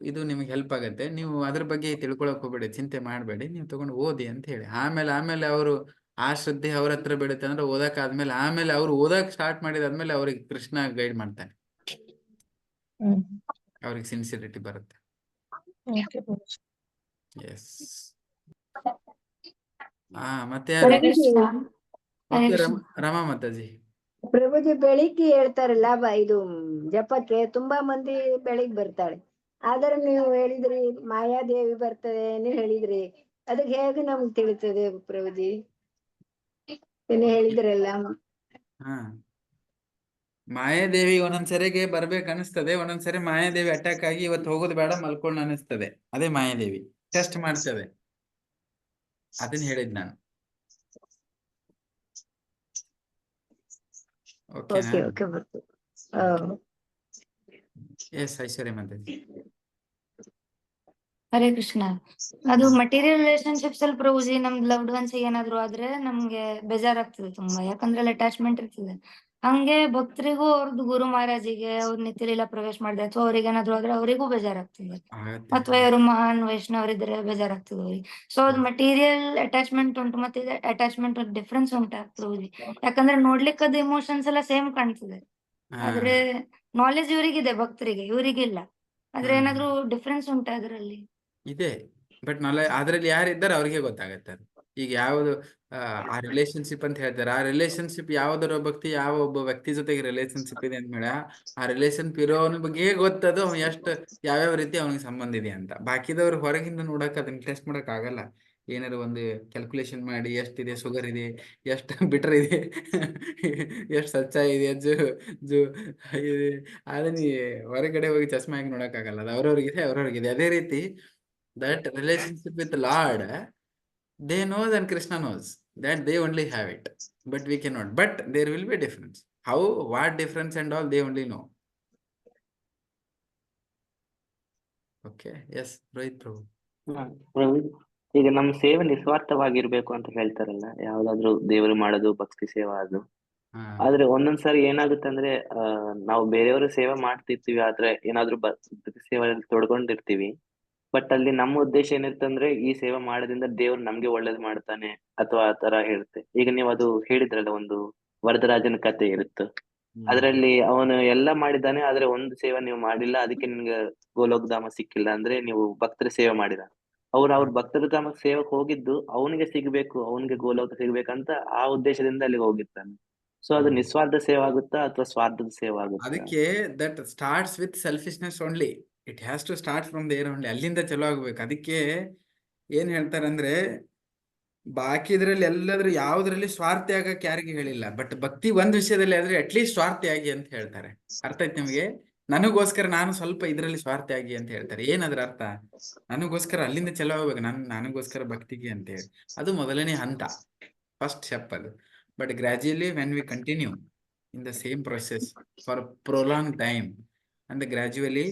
ಇದು ನಿಮಗೆ ಹೆಲ್ಪ್ ಆಗತ್ತೆ. ನೀವು ಅದ್ರ ಬಗ್ಗೆ ತಿಳ್ಕೊಳಕ್ ಹೋಗ್ಬೇಡಿ, ಚಿಂತೆ ಮಾಡಬೇಡಿ, ನೀವು ತಗೊಂಡು ಓದಿ ಅಂತ ಹೇಳಿ. ಆಮೇಲೆ ಅವರು ಆ ಶ್ರದ್ಧೆ ಅವ್ರ ಹತ್ರ ಬೆಳುತ್ತೆ ಅಂದ್ರೆ ಓದಕ್ ಆದ್ಮೇಲೆ, ಆಮೇಲೆ ಅವ್ರು ಓದಕ್ ಸ್ಟಾರ್ಟ್ ಮಾಡಿದಾದ್ಮೇಲೆ ಅವ್ರಿಗೆ ಕೃಷ್ಣ ಗೈಡ್ ಮಾಡ್ತಾನೆ, ಅವ್ರಿಗೆ ಸಿನ್ಸಿರಿಟಿ ಬರುತ್ತೆ. ಎಸ್. ಮತ್ತೆ ಯಾರು? ಹರೇ ಕೃಷ್ಣ. ಓಕೆ, ರಮಾ ಮಾತಾಜಿ. ಪ್ರಭುಜಿ ಬೆಳಿಗ್ಗೆ ಹೇಳ್ತಾರಲ್ಲ ಇದು ಜಪಕ್ಕೆ ತುಂಬಾ ಮಂದಿ ಬೆಳಿಗ್ಗೆ ಬರ್ತಾಳೆ, ಆದ್ರೆ ನೀವು ಹೇಳಿದ್ರಿ ಮಾಯಾದೇವಿ ಬರ್ತದೆ ನೀವು ಹೇಳಿದ್ರಿ, ಅದಕ್ಕೆ ಹೇಗೆ ನಮ್ಗೆ ತಿಳಿತದೆ ಪ್ರಭುಜಿ? ನೀನು ಹೇಳಿದ್ರಲ್ಲ. ಮಾಯಾದೇವಿ ಒಂದೊಂದ್ಸರಿಗೆ ಬರ್ಬೇಕು ಅನಿಸ್ತದೆ, ಒಂದೊಂದ್ಸರಿ ಮಾಯಾದೇವಿ ಅಟ್ಯಾಕ್ ಆಗಿ ಇವತ್ತು ಹೋಗೋದು ಬೇಡ ಮಲ್ಕೊಂಡು ಅನಿಸ್ತದೆ. ಅದೇ ಮಾಯಾದೇವಿ ಟೆಸ್ಟ್ ಮಾಡ್ತದೆ, ಅದನ್ನ ಹೇಳಿದ್ ನಾನು. ಎಸ್ ಐಶ್ವರ್ಯ ಮಾತಾಜಿ. ಹರೇ ಕೃಷ್ಣ. ಅದು ಮಟೀರಿಯಲ್ ರಿಲೇಶನ್ಶಿಪ್ಸ್ ಅಲ್ಲಿ ಪ್ರಭುಜಿ ನಮ್ದು ಲವ್ಡ್ ಒನ್ಸ್ ಏನಾದ್ರು ಆದ್ರೆ ನಮ್ಗೆ ಬೇಜಾರಾಗ್ತದೆ ತುಂಬಾ, ಯಾಕಂದ್ರೆ ಅಲ್ಲಿ ಅಟ್ಯಾಚ್ಮೆಂಟ್ ಇರ್ತದೆ. ಹಂಗೆ ಭಕ್ತರಿಗೂ ಅವ್ರದ್ದು ಗುರು ಮಹಾರಾಜಿಗೆ ಅವ್ರ ನಿತ್ಯಲೀಲಾ ಪ್ರವೇಶ ಮಾಡಿದೆ ಅಥವಾ ಅವ್ರಿಗೆ ಏನಾದ್ರು ಆದ್ರೆ ಅವರಿಗೂ ಬೇಜಾರಾಗ್ತದೆ, ಅಥವಾ ಇವರು ಮಹಾನ್ ವೈಷ್ಣವರಿದ್ರೆ ಬೇಜಾರಾಗ್ತದೆ ಅವ್ರಿಗೆ. ಸೊ ಅದು ಮಟೀರಿಯಲ್ ಅಟ್ಯಾಚ್ಮೆಂಟ್ ಉಂಟು ಮತ್ತೆ ಅಟ್ಯಾಚ್ಮೆಂಟ್ ಡಿಫ್ರೆನ್ಸ್ ಉಂಟಾ ಪ್ರಭುಜಿ? ಯಾಕಂದ್ರೆ ನೋಡ್ಲಿಕ್ಕೆ ಅದು ಇಮೋಷನ್ಸ್ ಎಲ್ಲ ಸೇಮ್ ಕಾಣ್ತದೆ, ಆದ್ರೆ ನಾಲೆಜ್ ಇವರಿಗಿದೆ ಭಕ್ತರಿಗೆ, ಇವರಿಗಿಲ್ಲ. ಆದ್ರೆ ಏನಾದ್ರು ಡಿಫ್ರೆನ್ಸ್ ಉಂಟಾ ಅದರಲ್ಲಿ? ಇದೆ, ಬಟ್ ಅದ್ರಲ್ಲಿ ಯಾರಿದ್ದಾರೆ ಅವ್ರಿಗೆ ಗೊತ್ತಾಗತ್ತೆ ಅದು. ಈಗ ಯಾವುದು ಆ ರಿಲೇಶನ್ಶಿಪ್ ಅಂತ ಹೇಳ್ತಾರೆ, ಆ ರಿಲೇಶನ್ಶಿಪ್ ಯಾವ್ದರ ಭಕ್ತಿ ಯಾವ ಒಬ್ಬ ವ್ಯಕ್ತಿ ಜೊತೆಗೆ ರಿಲೇಶನ್ಶಿಪ್ ಇದೆ ಅಂದ್ಮೇಲೆ ಆ ರಿಲೇಶನ್ಶಿಪ್ ಇರೋವನ ಬಗ್ಗೆ ಗೊತ್ತದು ಅವ್ನು ಎಷ್ಟು ಯಾವ್ಯಾವ ರೀತಿ ಅವನಿಗೆ ಸಂಬಂಧ ಇದೆ ಅಂತ. ಬಾಕಿದವ್ರು ಹೊರಗಿಂದ ನೋಡಕ್ ಅದನ್ನ ಟೆಸ್ಟ್ ಮಾಡಕ್ ಆಗಲ್ಲ. ಏನಾದ್ರು ಒಂದು ಕ್ಯಾಲ್ಕುಲೇಷನ್ ಮಾಡಿ ಎಷ್ಟಿದೆ ಶುಗರ್ ಇದೆ, ಎಷ್ಟು ಬಿಟರ್ ಇದೆ, ಎಷ್ಟು ಸಚ್ಚ ಇದೆ, ಜು ಇದೆ, ಅದನ್ನ ಹೊರಗಡೆ ಹೋಗಿ ಚಸ್ಮಾ ಹಾಕಿ ನೋಡಕ್ ಆಗಲ್ಲ. ಅದು ಅವ್ರವ್ರಿಗಿದೆ ಅವ್ರವ್ರಿಗಿದೆ. ಅದೇ ರೀತಿ that relationship with Lord, they knows and Krishna knows that they only have it, but we cannot. But there will be difference. How, what difference and all, they only know. Okay, yes, Rohit Prabhu. ಪ್ರಭು, ಈಗ ನಮ್ಮ ಸೇವೆ ನಿಸ್ವಾರ್ಥವಾಗಿರ್ಬೇಕು ಅಂತ ಹೇಳ್ತಾರಲ್ಲ, ಯಾವ್ದಾದ್ರು ದೇವರು ಮಾಡೋದು ಭಕ್ತಿ ಸೇವಾ ಅದು. ಆದ್ರೆ ಒಂದೊಂದ್ಸರಿ ಏನಾಗುತ್ತೆ ಅಂದ್ರೆ ನಾವು ಬೇರೆಯವ್ರ ಸೇವೆ ಮಾಡ್ತಿರ್ತೀವಿ, ಆದ್ರೆ ಏನಾದ್ರು ಭಕ್ತಿ ಸೇವೆಯಲ್ಲಿ ತೊಡ್ಕೊಂಡಿರ್ತೀವಿ. ಬಟ್ ಅಲ್ಲಿ ನಮ್ಮ ಉದ್ದೇಶ ಏನಿರುತ್ತೆ ಅಂದ್ರೆ ಈ ಸೇವೆ ಮಾಡೋದ್ರಿಂದ ದೇವ್ರು ನಮ್ಗೆ ಒಳ್ಳೇದ್ ಮಾಡ್ತಾನೆ ಅಥವಾ ಆ ತರ ಇರುತ್ತೆ. ಈಗ ನೀವು ಅದು ಹೇಳಿದ್ರಲ್ಲ, ಒಂದು ವರದರಾಜನ ಕತೆ ಇರುತ್ತೆ, ಅದ್ರಲ್ಲಿ ಅವನು ಎಲ್ಲ ಮಾಡಿದ್ದಾನೆ, ಆದ್ರೆ ಒಂದು ಸೇವೆ ನೀವು ಮಾಡಿಲ್ಲ, ಅದಕ್ಕೆ ನಿಮ್ಗೆ ಗೋಲೋಕಧಾಮ ಸಿಕ್ಕಿಲ್ಲ. ಅಂದ್ರೆ ನೀವು ಭಕ್ತರ ಸೇವೆ ಮಾಡಿದ. ಅವ್ರ ಭಕ್ತರ ಧಾಮ ಸೇವಕ್ ಹೋಗಿದ್ದು ಅವನಿಗೆ ಸಿಗ್ಬೇಕು, ಅವನಿಗೆ ಗೋಲೋಕ ಸಿಗ್ಬೇಕಂತ ಆ ಉದ್ದೇಶದಿಂದ ಅಲ್ಲಿಗೆ ಹೋಗಿರ್ತಾನೆ. ಸೊ ಅದು ನಿಸ್ವಾರ್ಥ ಸೇವೆ ಆಗುತ್ತಾ ಅಥವಾ ಸ್ವಾರ್ಥದ ಸೇವೆ ಆಗುತ್ತಾ? ಅದಕ್ಕೆ that starts with selfishness only. It has to start from there only. ಅಲ್ಲಿಂದ ಚಲೋ ಆಗ್ಬೇಕು. ಅದಕ್ಕೆ ಏನ್ ಹೇಳ್ತಾರಂದ್ರೆ, ಬಾಕಿದ್ರಲ್ಲಿ ಎಲ್ಲಾದ್ರೂ ಯಾವ್ದ್ರಲ್ಲಿ ಸ್ವಾರ್ಥಿ ಆಗಕ್ಕೆ ಯಾರಿಗೆ ಹೇಳಿಲ್ಲ, ಬಟ್ ಭಕ್ತಿ ಒಂದ್ ವಿಷಯದಲ್ಲಿ ಆದ್ರೆ ಅಟ್ಲೀಸ್ಟ್ ಸ್ವಾರ್ಥಿ ಆಗಿ ಅಂತ ಹೇಳ್ತಾರೆ. ಅರ್ಥ ಆಯ್ತು ನಿಮ್ಗೆ? ನನಗೋಸ್ಕರ ನಾನು ಸ್ವಲ್ಪ ಇದ್ರಲ್ಲಿ ಸ್ವಾರ್ಥಿ ಆಗಿ ಅಂತ ಹೇಳ್ತಾರೆ. ಏನಾದ್ರ ಅರ್ಥ? ನನಗೋಸ್ಕರ ಅಲ್ಲಿಂದ ಚಲೋ ಆಗ್ಬೇಕು, ನನಗೋಸ್ಕರ ಭಕ್ತಿಗೆ ಅಂತ ಹೇಳಿ. ಅದು ಮೊದಲನೇ ಹಂತ, ಫಸ್ಟ್ ಸ್ಟೆಪ್ ಅದು. But ಗ್ರಾಜುಯಲಿ when we continue in the same process for prolong time and ಗ್ರಾಜುಯಲಿ.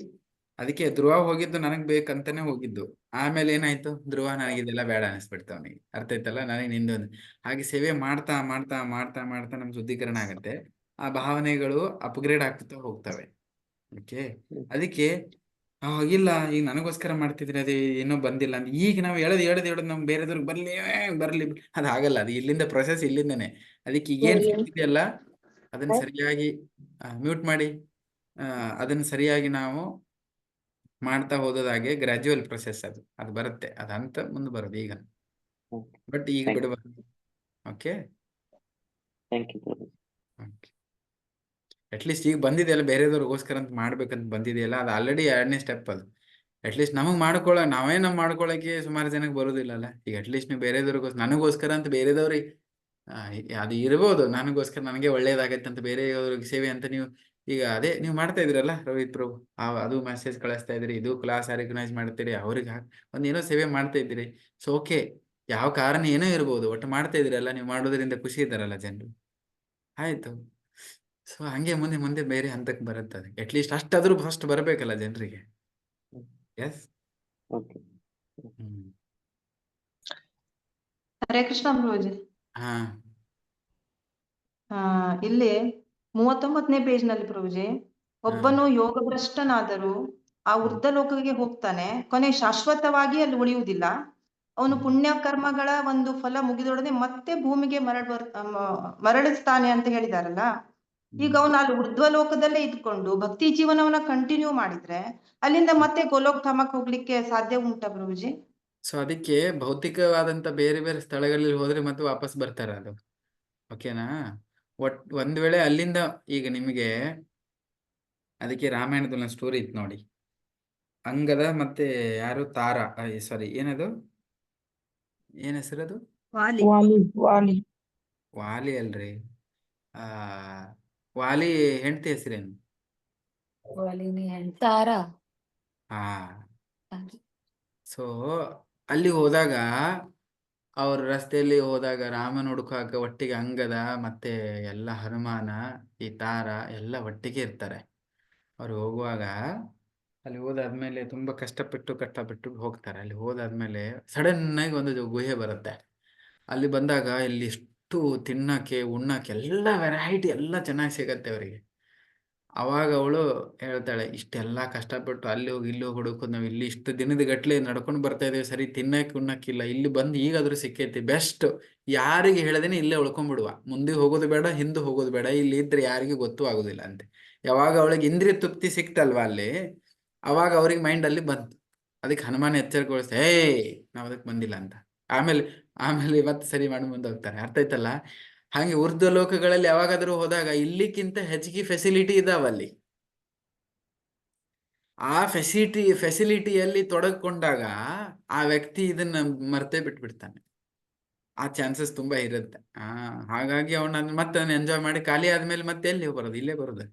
ಅದಕ್ಕೆ ಧ್ರುವ ಹೋಗಿದ್ದು ನನಗ್ ಬೇಕಂತಾನೆ ಹೋಗಿದ್ದು. ಆಮೇಲೆ ಏನಾಯ್ತು, ಧ್ರುವ ನನಗಿದೆಲ್ಲ ಬೇಡ ಅನಿಸ್ಬಿಡ್ತು ಅವನಿಗೆ. ಅರ್ಥ ಆಯ್ತಲ್ಲ? ನನಗೆ ನಿಂದೊಂದು ಹಾಗೆ ಸೇವೆ ಮಾಡ್ತಾ ಮಾಡ್ತಾ ಮಾಡ್ತಾ ಮಾಡ್ತಾ ನಮ್ ಶುದ್ಧೀಕರಣ ಆಗತ್ತೆ. ಆ ಭಾವನೆಗಳು ಅಪ್ಗ್ರೇಡ್ ಆಗ್ತಾ ಹೋಗ್ತವೆ. ಓಕೆ, ಅದಕ್ಕೆ ಇಲ್ಲ ಈಗ ನನಗೋಸ್ಕರ ಮಾಡ್ತಿದ್ರೆ ಅದೇ ಏನೋ ಬಂದಿಲ್ಲ ಅಂತ ಈಗ ನಾವು ಹೇಳೋದು ನಮ್ಗೆ ಬೇರೆದವ್ರಿಗೆ ಬರ್ಲಿ ಅದಾಗಲ್ಲ. ಅದು ಇಲ್ಲಿಂದ ಪ್ರೊಸೆಸ್ ಇಲ್ಲಿಂದನೇ. ಅದಕ್ಕೆ ಈಗೇನ್ ಸಿಕ್ಕಿದೆಯಲ್ಲ ಅದನ್ನ ಸರಿಯಾಗಿ ಮ್ಯೂಟ್ ಮಾಡಿ ಅದನ್ನ ಸರಿಯಾಗಿ ನಾವು ಮಾಡ್ತಾ ಹೋದೋದಾಗೆ ಗ್ರಾಜುವಲ್ ಪ್ರೊಸೆಸ್ ಅದು ಬರುತ್ತೆ. ಅದಂತ ಮುಂದೆ ಬರೋದು ಈಗ, ಬಟ್ ಈಗ ಬಿಡಬಾರ್ದು. ಓಕೆ, ಅಟ್ಲೀಸ್ಟ್ ಈಗ ಬಂದಿದೆಯಲ್ಲ, ಬೇರೆದವ್ರಿಗೋಸ್ಕರ ಅಂತ ಮಾಡ್ಬೇಕಂತ ಬಂದಿದೆಯಲ್ಲ, ಅದು ಆಲ್ರೆಡಿ 2ನೇ ಸ್ಟೆಪ್. ಅದು ಅಟ್ಲೀಸ್ಟ್ ನಮಗ್ ನಾವೇ ಮಾಡ್ಕೊಳಕ್ಕೆ ಸುಮಾರು ಜನಕ್ಕೆ ಬರೋದಿಲ್ಲಲ್ಲ. ಈಗ ಅಟ್ಲೀಸ್ಟ್ ನೀವು ಬೇರೆದವ್ರಿಗೋಸ್ಕರ, ನನಗೋಸ್ಕರ ಅಂತ ಬೇರೆದವ್ರಿಗೆ ಅದು ಇರ್ಬೋದು, ನನಗೋಸ್ಕರ ನನಗೆ ಒಳ್ಳೇದಾಗತ್ತೆ ಅಂತ ಬೇರೆಯವ್ರಿಗೆ ಸೇವೆ ಅಂತ ನೀವು ಈಗ ಅದೇ ನೀವು ಮಾಡ್ತಾ ಇದ್ರಲ್ಲ ರೋಹಿತ್ ಪ್ರಭು, ಅದು ಮೆಸೇಜ್ ಕಳಿಸ್ತಾ ಇದ್ರಿ, ಇದು ಕ್ಲಾಸ್ ರೆಕಗ್ನೈಸ್ ಮಾಡ್ತೀರಿ, ಅವ್ರಿಗೆ ಒಂದೇನೋ ಸೇವೆ ಮಾಡ್ತಾ ಇದ್ದೀರಿ. ಸೊ ಓಕೆ, ಯಾವ ಕಾರಣ ಏನೋ ಇರ್ಬೋದು, ಒಟ್ಟು ಮಾಡ್ತಾ ಇದ್ರಲ್ಲ, ನೀವು ಮಾಡೋದ್ರಿಂದ ಖುಷಿ ಇದ್ದಾರಲ್ಲ ಜನರು, ಆಯ್ತು. ಸೊ ಹಂಗೆ ಮುಂದೆ ಮುಂದೆ ಬೇರೆ ಹಂತಕ್ಕೆ ಬರುತ್ತೆ. ಅದಕ್ಕೆ ಅಟ್ಲೀಸ್ಟ್ ಅಷ್ಟಾದ್ರೂ ಫಸ್ಟ್ ಬರಬೇಕಲ್ಲ ಜನರಿಗೆ. ಎಸ್, ಹರೇ ಕೃಷ್ಣ ಪ್ರಭುಜಿ. ಹಾ, ಇಲ್ಲಿ 39ನೇ ಪೇಜ್ ನಲ್ಲಿ ಪ್ರಭುಜಿ, ಒಬ್ಬನು ಯೋಗಭ್ರಷ್ಟನಾದರೂ ಆ ಊರ್ಧ್ವ ಲೋಕಕ್ಕೆ ಹೋಗ್ತಾನೆ, ಕೊನೆ ಶಾಶ್ವತವಾಗಿ ಅಲ್ಲಿ ಉಳಿಯುವುದಿಲ್ಲ. ಅವನು ಪುಣ್ಯ ಕರ್ಮಗಳ ಒಂದು ಫಲ ಮುಗಿದೊಡನೆ ಮತ್ತೆ ಭೂಮಿಗೆ ಮರಳಿಸ್ತಾನೆ ಅಂತ ಹೇಳಿದಾರಲ್ಲ. ಈಗ ಅವನು ಅಲ್ಲಿ ಊರ್ಧ್ವ ಲೋಕದಲ್ಲೇ ಇದ್ಕೊಂಡು ಭಕ್ತಿ ಜೀವನವನ್ನ ಕಂಟಿನ್ಯೂ ಮಾಡಿದ್ರೆ ಅಲ್ಲಿಂದ ಮತ್ತೆ ಗೋಲೋಕಧಾಮಕ್ಕೆ ಹೋಗ್ಲಿಕ್ಕೆ ಸಾಧ್ಯ ಉಂಟಾ ಪ್ರಭುಜಿ? ಸೊ ಅದಕ್ಕೆ ಭೌತಿಕವಾದಂತ ಬೇರೆ ಬೇರೆ ಸ್ಥಳಗಳಲ್ಲಿ ಹೋದ್ರೆ ಮತ್ತೆ ವಾಪಸ್ ಬರ್ತಾರೆ ಅದು. ಓಕೆನಾ? ಒಂದ್ ವೇಳೆ ಅಲ್ಲಿಂದ ಈಗ ನಿಮಗೆ ಅದಕ್ಕೆ ರಾಮಾಯಣದ ಸ್ಟೋರಿ ಇತ್ತು ನೋಡಿ. ಅಂಗದ ಮತ್ತೆ ಯಾರು ತಾರ, ಸಾರಿ ಏನದು, ಏನ್ ಹೆಸರದು? ವಾಲಿ. ವಾಲಿ ಅಲ್ರಿ. ವಾಲಿ ಹೆಂಡತಿ ಹೆಸರೇನು? ತಾರಾ. ಹಾ. ಸೊ ಅಲ್ಲಿ ಹೋದಾಗ ಅವ್ರ ರಸ್ತೆಯಲ್ಲಿ ಹೋದಾಗ ರಾಮನ ಹುಡುಕಾಕ ಒಟ್ಟಿಗೆ ಅಂಗದ ಮತ್ತೆ ಎಲ್ಲ ಹನುಮಾನ, ಈ ತಾರ ಎಲ್ಲ ಒಟ್ಟಿಗೆ ಇರ್ತಾರೆ. ಅವ್ರು ಹೋಗುವಾಗ ಅಲ್ಲಿ ಹೋದಾದ್ಮೇಲೆ ತುಂಬಾ ಕಷ್ಟಪಟ್ಟು ಹೋಗ್ತಾರೆ. ಅಲ್ಲಿ ಹೋದಾದ್ಮೇಲೆ ಸಡನ್ ಆಗಿ ಒಂದು ಗುಹೆ ಬರುತ್ತೆ. ಅಲ್ಲಿ ಬಂದಾಗ ಇಲ್ಲಿ ಎಷ್ಟು ತಿನ್ನಕ್ಕೆ ಉಣ್ಣಕ್ಕೆ ಎಲ್ಲ ವೆರೈಟಿ ಎಲ್ಲ ಚೆನ್ನಾಗಿ ಸಿಗತ್ತೆ ಅವರಿಗೆ. ಅವಾಗ ಅವಳು ಹೇಳ್ತಾಳೆ, ಇಷ್ಟೆಲ್ಲ ಕಷ್ಟಪಟ್ಟು ಅಲ್ಲಿ ಹೋಗಿ ಇಲ್ಲಿ ಹೋಗಿ ಹುಡುಕೋದು, ನಾವು ಇಲ್ಲಿ ಇಷ್ಟು ದಿನದ ಗಟ್ಲೆ ನಡ್ಕೊಂಡು ಬರ್ತಾ ಇದೀವಿ, ಸರಿ ತಿನ್ನಕ್ಕೆ ಉಣ್ಣಕ್ಕಿಲ್ಲ, ಇಲ್ಲಿ ಬಂದು ಈಗಾದ್ರೂ ಸಿಕ್ಕೈತಿ, ಬೆಸ್ಟ್. ಯಾರಿಗೆ ಹೇಳದೇನೆ ಇಲ್ಲೇ ಉಳ್ಕೊಂಡ್ಬಿಡುವ, ಮುಂದೆ ಹೋಗೋದು ಬೇಡ, ಹಿಂದೆ ಹೋಗೋದು ಬೇಡ, ಇಲ್ಲಿ ಇದ್ರೆ ಯಾರಿಗೂ ಗೊತ್ತೂ ಆಗೋದಿಲ್ಲ ಅಂತೆ. ಯಾವಾಗ ಅವಳಿಗೆ ಇಂದ್ರಿಯ ತೃಪ್ತಿ ಸಿಕ್ತಲ್ವಾ ಅಲ್ಲಿ, ಅವಾಗ ಅವ್ರಿಗೆ ಮೈಂಡ್ ಅಲ್ಲಿ ಬಂತು. ಅದಕ್ಕೆ ಹನುಮಾನ ಎಚ್ಚರಿಕೆ, ನಾವು ಅದಕ್ಕೆ ಬಂದಿಲ್ಲ ಅಂತ. ಆಮೇಲೆ ಮತ್ತೆ ಸರಿ ಮಾಡಿ ಮುಂದೆ ಹೋಗ್ತಾರೆ. ಅರ್ಥ ಆಯ್ತಲ್ಲ? ಹಾಗೆ ಊರ್ಧ್ವ ಲೋಕಗಳಲ್ಲಿ ಯಾವಾಗಾದ್ರೂ ಹೋದಾಗ ಇಲ್ಲಿಕ್ಕಿಂತ ಹೆಚ್ಚಿಗೆ ಫೆಸಿಲಿಟಿ ಇದಾವಲ್ಲಿ. ಆ ಫೆಸಿಲಿಟಿಯಲ್ಲಿ ತೊಡಗಿಕೊಂಡಾಗ ಆ ವ್ಯಕ್ತಿ ಇದನ್ನ ಮರ್ತೇ ಬಿಟ್ಬಿಡ್ತಾನೆ. ಆ ಚಾನ್ಸಸ್ ತುಂಬಾ ಇರುತ್ತೆ. ಹಾಗಾಗಿ ಅವನ ಮತ್ತೆ ಎಂಜಾಯ್ ಮಾಡಿ ಖಾಲಿ ಆದ್ಮೇಲೆ ಮತ್ತೆ ಎಲ್ಲಿ ಬರೋದು, ಇಲ್ಲೇ ಬರೋದು.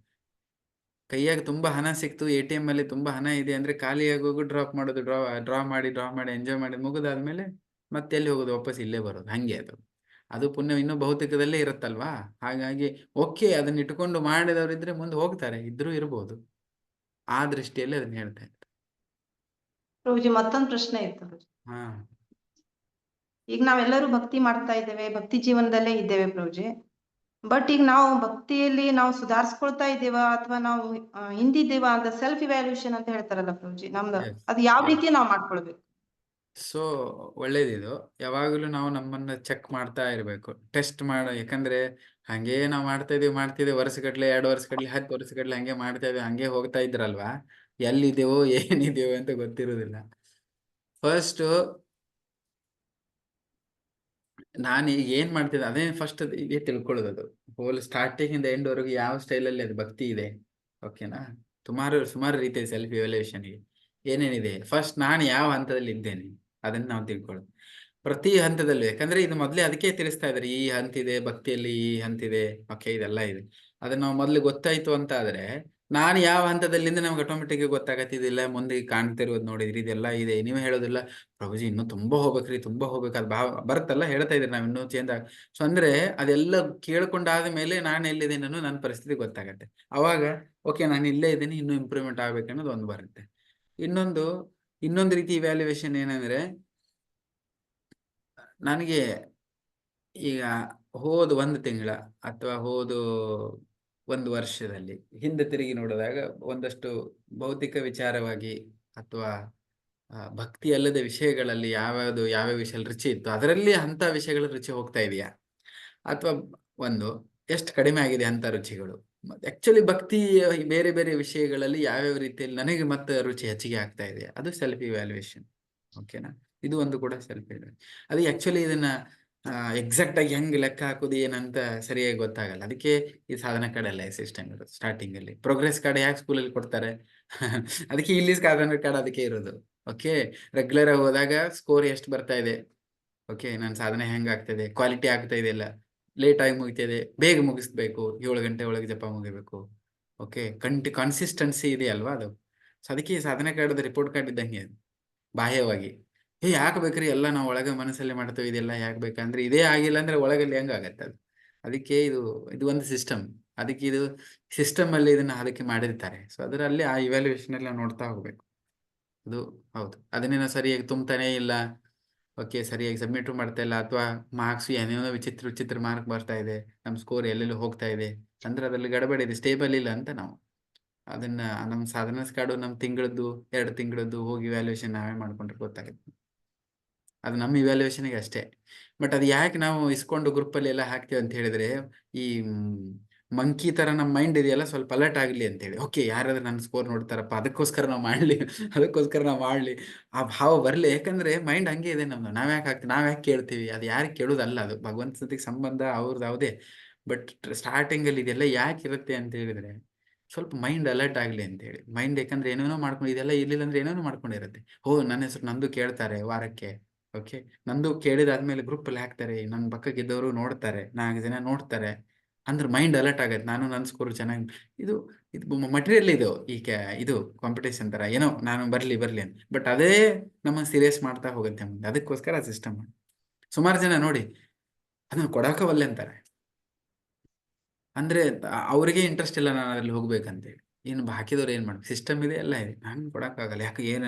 ಕೈಯಾಗ ತುಂಬಾ ಹಣ ಸಿಕ್ತು, ATM ಅಲ್ಲಿ ತುಂಬಾ ಹಣ ಇದೆ ಅಂದ್ರೆ ಖಾಲಿಯಾಗಿ ಹೋಗಿ ಡ್ರಾಪ್ ಮಾಡೋದು, ಡ್ರಾ ಮಾಡಿ ಎಂಜಾಯ್ ಮಾಡಿ ಮುಗಿದಾದ್ಮೇಲೆ ಮತ್ತೆ ಎಲ್ಲಿ ಹೋಗೋದು, ವಾಪಸ್ ಇಲ್ಲೇ ಬರೋದು. ಹಂಗೆ ಅದು ಪುಣ್ಯ ಇನ್ನೂ ಭೌತಿಕದಲ್ಲೇ ಇರುತ್ತಲ್ವಾ. ಹಾಗಾಗಿ ಓಕೆ, ಅದನ್ನ ಇಟ್ಕೊಂಡು ಮಾಡಿದವರಿದ್ರೆ ಮುಂದೆ ಹೋಗ್ತಾರೆ, ಇದ್ರೂ ಇರ್ಬೋದು. ಆ ದೃಷ್ಟಿಯಲ್ಲಿ ಅದನ್ನ ಹೇಳ್ತಾ ಇತ್ತು. ಪ್ರಭುಜಿ ಮತ್ತೊಂದು ಪ್ರಶ್ನೆ ಇತ್ತು. ಹಾ, ಈಗ ನಾವೆಲ್ಲರೂ ಭಕ್ತಿ ಮಾಡ್ತಾ ಇದ್ದೇವೆ, ಭಕ್ತಿ ಜೀವನದಲ್ಲೇ ಇದ್ದೇವೆ ಪ್ರಭುಜಿ. ಬಟ್ ಈಗ ನಾವು ಭಕ್ತಿಯಲ್ಲಿ ನಾವು ಸುಧಾರಿಸ್ಕೊಳ್ತಾ ಇದ್ದೇವಾ ಅಥವಾ ನಾವು ಹಿಂದಿದ್ದೇವಾ ಅಂತ ಸೆಲ್ಫ್ ಇವ್ಯಾಲ್ಯೂಯೇಷನ್ ಅಂತ ಹೇಳ್ತಾರಲ್ಲ ಪ್ರಭುಜಿ, ನಮ್ದು ಅದು ಯಾವ ರೀತಿ ನಾವು ಮಾಡ್ಕೊಳ್ಬೇಕು? ಸೊ ಒಳ್ಳೇದಿದು. ಯಾವಾಗಲೂ ನಾವು ನಮ್ಮನ್ನ ಚೆಕ್ ಮಾಡ್ತಾ ಇರ್ಬೇಕು, ಟೆಸ್ಟ್ ಯಾಕಂದ್ರೆ ಹಂಗೆ ನಾವು ಮಾಡ್ತಾ ಇದೀವಿ ವರ್ಷಗಟ್ಲೆ, 2 ವರ್ಷಗಟ್ಲೆ, 10 ವರ್ಷಗಟ್ಲೆ ಹಂಗೆ ಮಾಡ್ತಾ ಇದೀವಿ, ಹಂಗೆ ಹೋಗ್ತಾ ಇದ್ರಲ್ವಾ, ಎಲ್ಲಿದ್ದೇವೋ ಏನಿದೇವೋ ಅಂತ ಗೊತ್ತಿರೋದಿಲ್ಲ. ಫಸ್ಟ್ ನಾನು ಈಗ ಏನ್ ಮಾಡ್ತಿದ್ದೆ ಅದೇ ಫಸ್ಟ್ ಇದೇ ತಿಳ್ಕೊಳ್ಳೋದು. ಅದು ಹೋಲ್ ಸ್ಟಾರ್ಟಿಂಗ್ ಇಂದ ಎಂಡ್ ವರೆಗೂ ಯಾವ ಸ್ಟೈಲಲ್ಲಿ ಅದು ಭಕ್ತಿ ಇದೆ. ಓಕೆನಾ? ಸುಮಾರು ರೀತಿಯ ಸೆಲ್ಫ್ ಇವ್ಯಾಲ್ಯೂಯೇಷನ್ಗೆ ಏನೇನಿದೆ, ಫಸ್ಟ್ ನಾನು ಯಾವ ಹಂತದಲ್ಲಿ ಇದ್ದೇನೆ ಅದನ್ನ ನಾವು ತಿಳ್ಕೊಳ್ಳೋದು ಪ್ರತಿ ಹಂತದಲ್ಲೂ. ಯಾಕಂದ್ರೆ ಇದು ಮೊದಲೇ ಅದಕ್ಕೆ ತಿಳಿಸ್ತಾ ಇದ್ದಾರೆ, ಈ ಹಂತಿದೆ ಭಕ್ತಿಯಲ್ಲಿ, ಈ ಹಂತಿದೆ, ಓಕೆ ಇದೆಲ್ಲ ಇದೆ. ಅದನ್ನ ನಾವು ಮೊದ್ಲು ಗೊತ್ತಾಯ್ತು ಅಂತ ಆದ್ರೆ ನಾನು ಯಾವ ಹಂತದಲ್ಲಿಂದ ನಮ್ಗೆ ಆಟೋಮೆಟಿಕ್ ಗೊತ್ತಾಗತ್ತಿದಿಲ್ಲ. ಮುಂದೆ ಕಾಣ್ತಿರೋದು ನೋಡಿದ್ರಿ ಇದೆಲ್ಲ ಇದೆ. ನೀವು ಹೇಳೋದಿಲ್ಲ ಪ್ರಭುಜಿ ಇನ್ನೂ ತುಂಬಾ ಹೋಗ್ಬೇಕ್ರಿ, ತುಂಬಾ ಹೋಗ್ಬೇಕಾದ್ ಬರುತ್ತಲ್ಲ, ಹೇಳ್ತಾ ಇದ್ರಿ ನಾವ್ ಇನ್ನೂ ಚೇಂಜ್ ಆಗ. ಸೊ ಅಂದ್ರೆ ಅದೆಲ್ಲ ಕೇಳ್ಕೊಂಡಾದ ಮೇಲೆ ನಾನು ಎಲ್ಲಿದ್ದೇನೆ ಅನ್ನೋ ನನ್ನ ಪರಿಸ್ಥಿತಿ ಗೊತ್ತಾಗತ್ತೆ. ಅವಾಗ ಓಕೆ ನಾನು ಇಲ್ಲೇ ಇದ್ದೀನಿ, ಇನ್ನೂ ಇಂಪ್ರೂವ್ಮೆಂಟ್ ಆಗ್ಬೇಕನ್ನೋದು ಒಂದು ಬರುತ್ತೆ. ಇನ್ನೊಂದು ರೀತಿ ಇವ್ಯಾಲ್ಯೂಯೇಷನ್ ಏನಂದ್ರೆ, ನನಗೆ ಈಗ ಹೋದ 1 ತಿಂಗಳ ಅಥವಾ ಹೋದ 1 ವರ್ಷದಲ್ಲಿ ಹಿಂದೆ ತಿರುಗಿ ನೋಡಿದಾಗ ಒಂದಷ್ಟು ಭೌತಿಕ ವಿಚಾರವಾಗಿ ಅಥವಾ ಭಕ್ತಿ ಅಲ್ಲದ ವಿಷಯಗಳಲ್ಲಿ ಯಾವ ವಿಷಯ ರುಚಿ ಇತ್ತು, ಅದರಲ್ಲಿ ಅಂತ ವಿಷಯಗಳ ರುಚಿ ಹೋಗ್ತಾ ಇದೆಯಾ, ಅಥವಾ ಎಷ್ಟು ಕಡಿಮೆ ಆಗಿದೆ ಅಂತ ರುಚಿಗಳು. ಆಕ್ಚುಲಿ ಭಕ್ತಿ ಬೇರೆ ಬೇರೆ ವಿಷಯಗಳಲ್ಲಿ ಯಾವ್ಯಾವ ರೀತಿಯಲ್ಲಿ ನನಗೆ ಮತ್ತೆ ರುಚಿ ಹೆಚ್ಚಿಗೆ ಆಗ್ತಾ ಇದೆಯಾ, ಅದು ಸೆಲ್ಫ್ ಇವ್ಯಾಲ್ಯೂಯೇಷನ್. ಓಕೆನಾ? ಇದು ಒಂದು ಕೂಡ ಸೆಲ್ಫ್ ಇವ್ಯಾಲ್ಯೂಯೇಷನ್. ಅದು ಆಕ್ಚುಲಿ ಇದನ್ನ ಎಕ್ಸಾಕ್ಟ್ ಆಗಿ ಹೆಂಗ್ ಲೆಕ್ಕ ಹಾಕೋದು ಏನಂತ ಸರಿಯಾಗಿ ಗೊತ್ತಾಗಲ್ಲ. ಅದಕ್ಕೆ ಈ ಸಾಧನ ಕಾರ್ಡ್ ಎಲ್ಲ ಸಿಸ್ಟಮ್ ಇರೋದು. ಸ್ಟಾರ್ಟಿಂಗ್ ಅಲ್ಲಿ ಪ್ರೋಗ್ರೆಸ್ ಕಾರ್ಡ್ ಯಾಕೆ ಸ್ಕೂಲಲ್ಲಿ ಕೊಡ್ತಾರೆ ಅದಕ್ಕೆ ಇಲ್ಲಿ ಸಾಧನ ಕಾರ್ಡ್ ಅದಕ್ಕೆ ಇರೋದು. ಓಕೆ, ರೆಗ್ಯುಲರ್ ಆಗಿ ಹೋದಾಗ ಸ್ಕೋರ್ ಎಷ್ಟು ಬರ್ತಾ ಇದೆ, ಓಕೆ ನನ್ನ ಸಾಧನೆ ಹೆಂಗಾಗ್ತದೆ, ಕ್ವಾಲಿಟಿ ಆಗ್ತಾ ಇದೆಯಲ್ಲ, ಲೇಟ್ ಆಗಿ ಮುಗಿತಿದೆ, ಬೇಗ ಮುಗಿಸ್ಬೇಕು, 7 ಗಂಟೆ ಒಳಗೆ ಜಪ ಮುಗಿಬೇಕು. ಓಕೆ, ಕನ್ಸಿಸ್ಟೆನ್ಸಿ ಇದೆ ಅಲ್ವಾ ಅದು. ಸೊ ಅದಕ್ಕೆ ಈ ಸಾಧನೆ ಕಾರ್ಡ್ ರಿಪೋರ್ಟ್ ಕಾರ್ಡ್ ಇದ್ದಂಗೆ ಅದು ಬಾಹ್ಯವಾಗಿ. ಯಾಕೆ ಬೇಕ್ರಿ ಎಲ್ಲ ನಾವು ಒಳಗೆ ಮನಸ್ಸಲ್ಲಿ ಮಾಡ್ತೇವೆ, ಇದೆಲ್ಲ ಯಾಕೆ ಬೇಕಂದ್ರೆ ಇದೇ ಆಗಿಲ್ಲ ಅಂದ್ರೆ ಒಳಗಲ್ಲಿ ಹೆಂಗಾಗತ್ತೆ ಅದು. ಅದಕ್ಕೆ ಇದು ಒಂದು ಸಿಸ್ಟಮ್. ಅದಕ್ಕೆ ಇದು ಸಿಸ್ಟಮ್ ಅಲ್ಲಿ ಇದನ್ನ ಅದಕ್ಕೆ ಮಾಡಿರ್ತಾರೆ. ಸೊ ಅದರಲ್ಲಿ ಆ ಇವ್ಯಾಲ್ಯೂಯೇಷನ್ ಎಲ್ಲ ನೋಡ್ತಾ ಹೋಗ್ಬೇಕು. ಅದು ಹೌದು, ಅದನ್ನೇನೋ ಸರಿಯಾಗಿ ತುಂಬ್ತಾನೆ ಇಲ್ಲ, ಓಕೆ ಸರಿಯಾಗಿ ಸಬ್ಮಿಟ್ ಮಾಡ್ತಾ ಇಲ್ಲ, ಅಥವಾ ಮಾರ್ಕ್ಸ್ ಏನೇನೋ ವಿಚಿತ್ರ ಮಾರ್ಕ್ ಬರ್ತಾ ಇದೆ, ನಮ್ಮ ಸ್ಕೋರ್ ಎಲ್ಲೆಲ್ಲೂ ಹೋಗ್ತಾ ಇದೆ ಅಂದ್ರೆ ಅದ್ರಲ್ಲಿ ಗಡಬಡಿ ಇದೆ, ಸ್ಟೇಬಲ್ ಇಲ್ಲ ಅಂತ ನಾವು ಅದನ್ನ ನಮ್ಮ ಸಾಧನ ಕಾರ್ಡು ನಮ್ಮ ತಿಂಗಳದ್ದು 2 ತಿಂಗಳದ್ದು ಹೋಗಿ ವ್ಯಾಲ್ಯೂಯೇಷನ್ ನಾವೇ ಮಾಡ್ಕೊಂಡ್ರೆ ಗೊತ್ತಾಗುತ್ತೆ. ಅದು ನಮ್ಮ ಇವ್ಯಾಲ್ಯೂಯೇಷನ್ಗೆ ಅಷ್ಟೇ. ಬಟ್ ಅದು ಯಾಕೆ ನಾವು ಇಸ್ಕೊಂಡು ಗ್ರೂಪಲ್ಲಿ ಎಲ್ಲ ಹಾಕ್ತೀವಿ ಅಂತ ಹೇಳಿದ್ರೆ, ಈ ಮಂಕಿ ತರ ನಮ್ಮ ಮೈಂಡ್ ಇದೆಯಲ್ಲ ಸ್ವಲ್ಪ ಅಲರ್ಟ್ ಆಗಲಿ ಅಂತೇಳಿ. ಓಕೆ, ಯಾರಾದ್ರೂ ನನ್ನ ಸ್ಕೋರ್ ನೋಡ್ತಾರಪ್ಪ, ಅದಕ್ಕೋಸ್ಕರ ನಾವು ಮಾಡಲಿ, ಅದಕ್ಕೋಸ್ಕರ ನಾವು ಮಾಡಲಿ, ಆ ಭಾವ ಬರಲಿ. ಯಾಕಂದ್ರೆ ಮೈಂಡ್ ಹಂಗೆ ಇದೆ ನಮ್ದು. ನಾವ್ ಯಾಕೆ ಹಾಕ್ತೀವಿ, ನಾವ್ ಯಾಕೆ ಕೇಳ್ತೀವಿ, ಅದು ಯಾರಿಗೆ ಕೇಳೋದಲ್ಲ, ಅದು ಭಗವಂತ ಜೊತೆಗೆ ಸಂಬಂಧ ಅವ್ರದ್ದು ಯಾವುದೇ. ಬಟ್ ಸ್ಟಾರ್ಟಿಂಗ್ ಅಲ್ಲಿ ಇದೆಲ್ಲ ಯಾಕೆ ಇರುತ್ತೆ ಅಂತ ಹೇಳಿದ್ರೆ, ಸ್ವಲ್ಪ ಮೈಂಡ್ ಅಲರ್ಟ್ ಆಗಲಿ ಅಂತ ಹೇಳಿ. ಮೈಂಡ್ ಯಾಕಂದ್ರೆ ಏನೇನೋ ಮಾಡ್ಕೊಂಡು, ಇದೆಲ್ಲ ಇರ್ಲಿಲ್ಲ ಅಂದ್ರೆ ಏನೇನೋ ಮಾಡ್ಕೊಂಡಿರುತ್ತೆ. ನನ್ನ ಹೆಸರು ನಂದು ಕೇಳ್ತಾರೆ ವಾರಕ್ಕೆ, ಓಕೆ, ನಂದು ಕೇಳಿದಾದ್ಮೇಲೆ ಗ್ರೂಪ್ ಅಲ್ಲಿ ಹಾಕ್ತಾರೆ, ನನ್ನ ಪಕ್ಕಕ್ಕಿದ್ದವರು ನೋಡ್ತಾರೆ, 4 ಜನ ನೋಡ್ತಾರೆ ಅಂದ್ರೆ ಮೈಂಡ್ ಅಲರ್ಟ್ ಆಗತ್ತೆ. ನಾನು ನನ್ನ ಸ್ಕೋರ್ ಚೆನ್ನಾಗಿ, ಇದು ಇದು ಮಟೀರಿಯಲ್ ಇದು, ಇದು ಕಾಂಪಿಟೇಷನ್ ತರ ಏನೋ ನಾನು ಬರ್ಲಿ ಅಂತ. ಬಟ್ ಅದೇ ನಮ್ಮ ಸೀರಿಯಸ್ ಮಾಡ್ತಾ ಹೋಗುತ್ತೆ ಮುಂದೆ. ಅದಕ್ಕೋಸ್ಕರ ಸಿಸ್ಟಮ್. ಸುಮಾರು ಜನ ನೋಡಿ ಅದನ್ನ ಕೊಡಾಕವಲ್ಲೆ ಅಂತಾರೆ. ಅಂದ್ರೆ ಅವ್ರಿಗೆ ಇಂಟ್ರೆಸ್ಟ್ ಇಲ್ಲ ನಾನು ಅದ್ರಲ್ಲಿ ಹೋಗ್ಬೇಕಂತೇಳಿ. ಇನ್ನು ಬಾಕಿದವ್ರು ಏನ್ ಮಾಡ್ಬೇಕು, ಸಿಸ್ಟಮ್ ಇದೆ, ಎಲ್ಲ ಇದೆ, ನಾನು ಕೊಡಕ್ಕಾಗಲ್ಲ. ಯಾಕೆ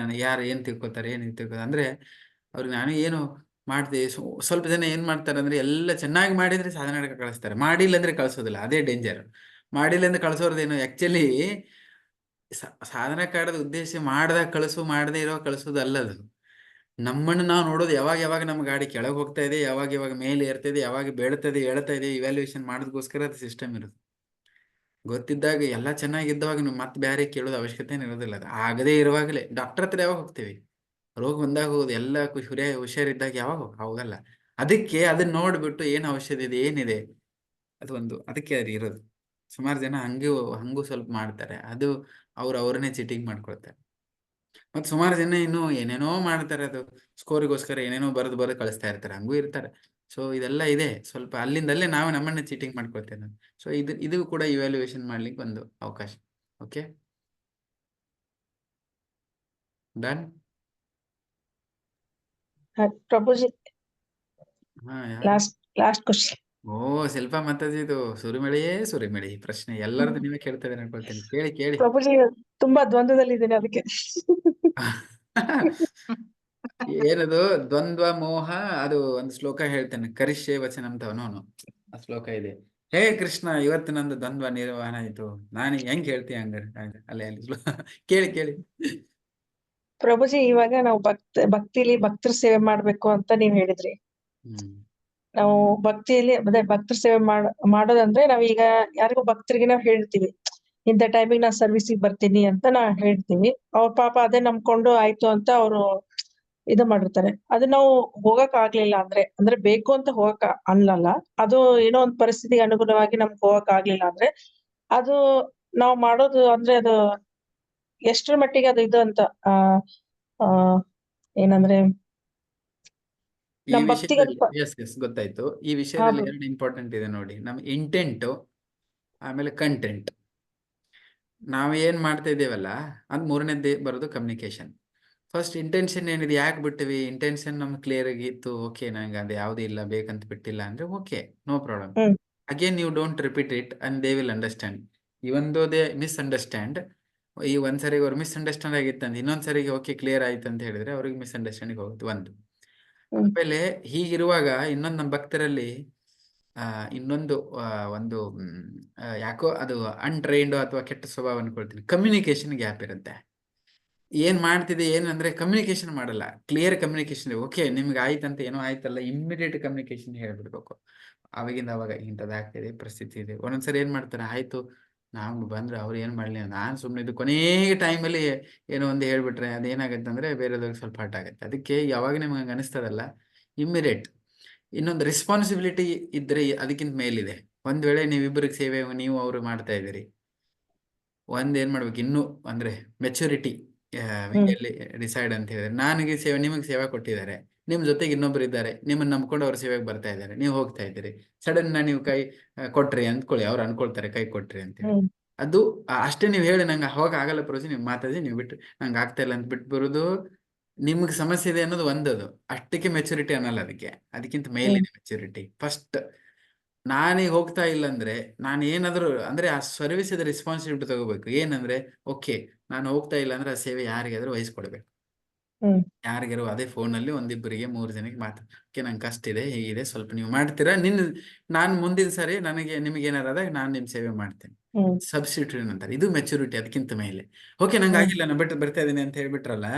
ಯಾರು ಏನ್ ತಿಳ್ಕೊತಾರೆ, ಏನ್ ತಿಳ್ಕೊತಾರೆ ಅಂದ್ರೆ ಅವ್ರಿಗೆ ನಾನು ಏನು ಮಾಡ್ತೀವಿ. ಸ್ವಲ್ಪ ಜನ ಏನ್ ಮಾಡ್ತಾರೆ ಅಂದ್ರೆ, ಎಲ್ಲ ಚೆನ್ನಾಗಿ ಮಾಡಿದ್ರೆ ಸಾಧನೆ ಕಳಿಸ್ತಾರೆ, ಮಾಡಿಲ್ಲ ಅಂದ್ರೆ ಕಳ್ಸೋದಿಲ್ಲ. ಅದೇ ಡೇಂಜರ್. ಮಾಡಿಲ್ಲ ಅಂದ್ರೆ ಕಳ್ಸೋರ್ದೇನು, ಆಕ್ಚುಲಿ ಸಾಧನೆ ಕಾಡದ ಉದ್ದೇಶ ಮಾಡ್ದಾಗ ಕಳಿಸು, ಮಾಡದೇ ಇರೋ ಕಳಿಸೋದು ಅಲ್ಲದು. ನಮ್ಮನ್ನು ನಾವು ನೋಡೋದು ಯಾವಾಗ ನಮ್ಮ ಗಾಡಿ ಕೆಳಗೆ ಹೋಗ್ತಾ ಇದೆ, ಯಾವಾಗ ಮೇಲೆ ಏರ್ತಾ ಇದೆ, ಯಾವಾಗ ಹೇಳ್ತಾ ಇದೆ, ಇವ್ಯಾಲ್ಯೂಯೇಷನ್ ಮಾಡೋದಕ್ಕೋಸ್ಕರ ಅದು ಸಿಸ್ಟಮ್ ಇರೋದು. ಗೊತ್ತಿದ್ದಾಗ ಎಲ್ಲ ಚೆನ್ನಾಗಿದ್ದವಾಗ ನೀವು ಮತ್ತೆ ಬೇರೆ ಕೇಳೋದು ಅವಶ್ಯಕತೆ ಇರೋದಿಲ್ಲ. ಅದು ಆಗದೇ ಇರುವಾಗಲೇ ಡಾಕ್ಟರ್ ಹತ್ರ ಯಾವಾಗ ಹೋಗ್ತೀವಿ, ರೋಗ ಬಂದಾಗ ಹೋಗೋದು. ಎಲ್ಲ ಹುಷಾರಿದ್ದಾಗ ಯಾವಾಗ ಹೋಗಲ್ಲ. ಅದಕ್ಕೆ ಅದನ್ನ ನೋಡ್ಬಿಟ್ಟು ಏನು ಔಷಧಿ ಇದೆ, ಏನಿದೆ, ಅದು ಒಂದು ಅದಕ್ಕೆ ಅದು ಇರೋದು. ಸುಮಾರು ಜನ ಹಂಗೂ ಸ್ವಲ್ಪ ಮಾಡ್ತಾರೆ. ಅದು ಅವ್ರನ್ನೇ ಚೀಟಿಂಗ್ ಮಾಡ್ಕೊಳ್ತಾರೆ. ಮತ್ತೆ ಸುಮಾರು ಜನ ಇನ್ನು ಏನೇನೋ ಮಾಡ್ತಾರೆ, ಅದು ಸ್ಕೋರಿಗೋಸ್ಕರ ಏನೇನೋ ಬರೆದು ಕಳಿಸ್ತಾ ಇರ್ತಾರೆ, ಹಂಗೂ ಇರ್ತಾರೆ. ಸೊ ಇದೆಲ್ಲ ಇದೆ. ಸ್ವಲ್ಪ ಅಲ್ಲಿಂದಲ್ಲೇ ನಾವು ನಮ್ಮನ್ನೇ ಚೀಟಿಂಗ್ ಮಾಡ್ಕೊಳ್ತೇವೆ. ಸೊ ಇದು ಕೂಡ ಇವ್ಯಾಲ್ಯೂಯೇಷನ್ ಮಾಡ್ಲಿಕ್ಕೆ ಒಂದು ಅವಕಾಶ. Okay, done. ಪ್ರಭುಜಿ, ಹಾ, ಲಾಸ್ಟ್ ಕ್ವಶನ್. ಶಿಲ್ಪಾ ಮಾತಾಜಿದು ಸುರಿಮಳಿ ಪ್ರಶ್ನೆ ಎಲ್ಲರದ್ದು ನೀವೇ ಕೇಳ್ತಾ ಇದ್ದೀರಿ ಅನ್ಕೊಳ್ತೇನೆ. ಕೇಳಿ. ಪ್ರಭುಜಿ ತುಂಬಾ ದ್ವಂದ್ವದಲ್ಲಿದ್ದೀನಿ ಅದಕ್ಕೆ. ಏನದು ದ್ವಂದ್ವ ಮೋಹ? ಅದು ಒಂದು ಶ್ಲೋಕ ಹೇಳ್ತೇನೆ, ಕರಿಷ್ಯೆ ವಚನ ಅಂತ ಆ ಶ್ಲೋಕ ಇದೆ. ಹೇ ಕೃಷ್ಣ, ಇವತ್ತು ನಂದು ದ್ವಂದ್ವ ನಿರ್ವಹಣೆ ಆಯ್ತು, ನಾನು ಹೆಂಗ್ ಹೇಳ್ತೀಯ ಹಂಗಾರೆ? ಅಲ್ಲಿ ಕೇಳಿ. ಪ್ರಭುಜಿ, ಇವಾಗ ನಾವು ಭಕ್ತಿಲಿ ಭಕ್ತರ ಸೇವೆ ಮಾಡ್ಬೇಕು ಅಂತ ನೀವ್ ಹೇಳಿದ್ರಿ. ನಾವು ಭಕ್ತಿಯಲ್ಲಿ ಅದೇ ಭಕ್ತರ ಸೇವೆ ಮಾಡೋದಂದ್ರೆ, ನಾವೀಗ ಯಾರಿಗೂ ಭಕ್ತರಿಗೆ ನಾವ್ ಹೇಳ್ತೀವಿ, ಇಂಥ ಟೈಮಿಗೆ ನಾ ಸರ್ವಿಸಿಗೆ ಬರ್ತೀನಿ ಅಂತ ನಾ ಹೇಳ್ತೀವಿ. ಅವ್ರ ಪಾಪ ಅದೇ ನಂಬ್ಕೊಂಡು ಆಯ್ತು ಅಂತ ಅವ್ರು ಇದು ಮಾಡಿರ್ತಾರೆ. ಅದು ನಾವು ಹೋಗಕ್ ಆಗ್ಲಿಲ್ಲ ಅಂದ್ರೆ ಬೇಕು ಅಂತ ಹೋಗಕ್ ಅಲ್ಲಲ್ಲ, ಅದು ಏನೋ ಒಂದ್ ಪರಿಸ್ಥಿತಿಗೆ ಅನುಗುಣವಾಗಿ ನಮ್ಗೆ ಹೋಗಕ್ ಆಗ್ಲಿಲ್ಲ ಅಂದ್ರೆ, ಅದು ನಾವು ಮಾಡೋದು ಅಂದ್ರೆ ಅದು ಎಷ್ಟರ ಮಟ್ಟಿಗೆ ಅದು ಇದು ಅಂತ ಏನಂದ್ರೆ ನಮ್ ಭಕ್ತಿಗೆ ಗೊತ್ತಾಯ್ತು. ಈ ವಿಷಯದಲ್ಲಿ 2 ಇಂಪಾರ್ಟೆಂಟ್ ಇದೆ ನೋಡಿ. ನಮ್ಮ ಇಂಟೆಂಟ್ ಆಮೇಲೆ ಕಂಟೆಂಟ್. ನಾವು ಏನ್ ಮಾಡ್ತಾ ಇದ್ದೇವಲ್ಲ, ಅದು 3ನೇದೇ ಬರೋದು ಕಮ್ಯುನಿಕೇಶನ್. ಫಸ್ಟ್ ಇಂಟೆನ್ಷನ್ ಏನಿದೆ, ಯಾಕೆ ಬಿಟ್ಟಿವಿ, ಇಂಟೆನ್ಷನ್ ನಮ್ಗೆ ಕ್ಲಿಯರ್ ಆಗಿತ್ತು. ಓಕೆ, ನಂಗೆ ಅದು ಯಾವುದೂ ಇಲ್ಲ, ಬೇಕಂತ ಬಿಟ್ಟಿಲ್ಲ ಅಂದ್ರೆ okay, no problem. Again you don't repeat it and they will understand. Even though they misunderstand. ಈ ಒಂದ್ಸರಿಗೆ ಅವ್ರು ಮಿಸ್ಅಂಡರ್ಸ್ಟ್ಯಾಂಡ್ ಆಗಿತ್ತಂದ್ರೆ ಇನ್ನೊಂದ್ಸರಿಗೆ ಓಕೆ ಕ್ಲಿಯರ್ ಆಯ್ತು ಅಂತ ಹೇಳಿದ್ರೆ ಅವ್ರಿಗೆ ಮಿಸ್ಅಂಡರ್ಸ್ಟ್ಯಾಂಡಿಂಗ್ ಹೋಗುತ್ತೆ ಒಂದು. ಆಮೇಲೆ ಹೀಗಿರುವಾಗ ಇನ್ನೊಂದು ನಮ್ಮ ಭಕ್ತರಲ್ಲಿ ಇನ್ನೊಂದು ಒಂದು ಯಾಕೋ ಅದು ಅನ್ಟ್ರೈನ್ಡ್ ಅಥವಾ ಕೆಟ್ಟ ಸ್ವಭಾವ ಅನ್ಕೊಳ್ತೀನಿ, ಕಮ್ಯುನಿಕೇಶನ್ ಗ್ಯಾಪ್ ಇರುತ್ತೆ. ಏನ್ ಮಾಡ್ತಿದೆ ಏನಂದ್ರೆ ಕಮ್ಯುನಿಕೇಶನ್ ಮಾಡಲ್ಲ, ಕ್ಲಿಯರ್ ಕಮ್ಯುನಿಕೇಶನ್. ಓಕೆ, ನಿಮ್ಗೆ ಆಯ್ತಂತ ಏನೋ ಆಯ್ತಲ್ಲ, ಇಮ್ಮಿಡಿಯೇಟ್ ಕಮ್ಯುನಿಕೇಶನ್ ಹೇಳ್ಬಿಡ್ಬೇಕು. ಅವಾಗಿಂದ ಅವಾಗ ಇಂಥದ್ದಾಗ್ತಿದೆ, ಪರಿಸ್ಥಿತಿ ಇದೆ. ಒಂದೊಂದ್ಸರಿ ಏನ್ ಮಾಡ್ತಾರೆ, ಆಯ್ತು ನಾವು ಬಂದ್ರೆ ಅವ್ರು ಏನ್ ಮಾಡ್ಲಿ, ನಾನು ಸುಮ್ಮನೆ ಇದು ಕೊನೆಗೆ ಟೈಮಲ್ಲಿ ಏನೋ ಒಂದು ಹೇಳ್ಬಿಟ್ರೆ ಅದೇನಾಗತ್ತೆ ಅಂದ್ರೆ ಬೇರೆದವ್ರಿಗೆ ಸ್ವಲ್ಪ ಹರ್ಟ್ ಆಗುತ್ತೆ. ಅದಕ್ಕೆ ಯಾವಾಗ ನಿಮ್ಗೆ ಹಂಗೆ ಅನಿಸ್ತದಲ್ಲ, ಇಮ್ಮಿಡಿಯೇಟ್. ಇನ್ನೊಂದು ರೆಸ್ಪಾನ್ಸಿಬಿಲಿಟಿ ಇದ್ರೆ ಅದಕ್ಕಿಂತ ಮೇಲಿದೆ. ಒಂದ್ ವೇಳೆ ನೀವಿಬ್ಬರಿಗೆ ಸೇವೆ ನೀವು ಅವರು ಮಾಡ್ತಾ ಇದ್ದೀರಿ, ಏನ್ ಮಾಡ್ಬೇಕು, ಇನ್ನು ಅಂದ್ರೆ ಮೆಚುರಿಟಿ ಡಿಸೈಡ್ ಅಂತ ಹೇಳಿದ್ರೆ, ನನಗೆ ಸೇವೆ ನಿಮಗೆ ಸೇವೆ ಕೊಟ್ಟಿದ್ದಾರೆ, ನಿಮ್ ಜೊತೆಗೆ ಇನ್ನೊಬ್ರು ಇದ್ದಾರೆ, ನಿಮ್ಮನ್ನ ನಂಬ್ಕೊಂಡು ಅವ್ರ ಸೇವೆಗೆ ಬರ್ತಾ ಇದ್ದಾರೆ, ನೀವು ಹೋಗ್ತಾ ಇದ್ದೀರಿ, ಸಡನ್ ನೀವು ಕೈ ಕೊಟ್ರಿ ಅಂದ್ಕೊಳ್ಳಿ, ಅವ್ರು ಅನ್ಕೊಳ್ತಾರೆ ಕೈ ಕೊಟ್ರಿ ಅಂತೇಳಿ. ಅದು ಅಷ್ಟೇ ನೀವು ಹೇಳಿ ನಂಗೆ ಹೋಗ ಆಗಲ್ಲ ಪ್ರೊಸಿ, ನೀವು ಮಾತಾಡಿ ನೀವು ಬಿಟ್ಟು ನಂಗೆ ಆಗ್ತಾ ಇಲ್ಲ ಅಂತ ಬಿಟ್ಟು ಬರೋದು, ನಿಮ್ಗೆ ಸಮಸ್ಯೆ ಇದೆ ಅನ್ನೋದು ಒಂದದು. ಅಷ್ಟಕ್ಕೆ ಮೆಚುರಿಟಿ ಅನ್ನಲ್ಲ, ಅದಕ್ಕಿಂತ ಮೇಲಿದೆ ಮೆಚುರಿಟಿ. ಫಸ್ಟ್ ನಾನೀಗ ಹೋಗ್ತಾ ಇಲ್ಲ ಅಂದ್ರೆ ನಾನು ಏನಾದ್ರು ಅಂದ್ರೆ ಆ ಸರ್ವಿಸ್ ರೆಸ್ಪಾನ್ಸಿಬಿಲಿಟಿ ತಗೋಬೇಕು. ಏನಂದ್ರೆ ಓಕೆ, ನಾನು ಹೋಗ್ತಾ ಇಲ್ಲ ಅಂದ್ರೆ ಆ ಸೇವೆ ಯಾರಿಗಾದ್ರೂ ವಹಿಸ್ಕೊಡ್ಬೇಕು. ಯಾರಿಗಾರು ಅದೇ ಫೋನಲ್ಲಿ 1-2 3 ಜನಕ್ಕೆ ಓಕೆ, ನಂಗೆ ಕಷ್ಟ ಇದೆ, ಹೀಗಿದೆ, ಸ್ವಲ್ಪ ನೀವು ಮಾಡ್ತೀರಾ, ನಾನು ಮುಂದಿನ ಸರಿ ನಿಮಗೆ ಏನಾರಾದಾಗ ನಾನು ನಿಮ್ ಸೇವೆ ಮಾಡ್ತೇನೆ. ಸಬ್ಸ್ಟಿಟ್ಯೂಷನ್ ಅಂತಾರೆ, ಇದು ಮೆಚುರಿಟಿ. ಅದಕ್ಕಿಂತ ಮೇಲೆ ಓಕೆ ನಂಗೆ ಆಗಿಲ್ಲ, ನಾನು ಬರ್ತಾ ಇದ್ದೀನಿ ಅಂತ ಹೇಳ್ಬಿಟ್ರಲ್ಲ,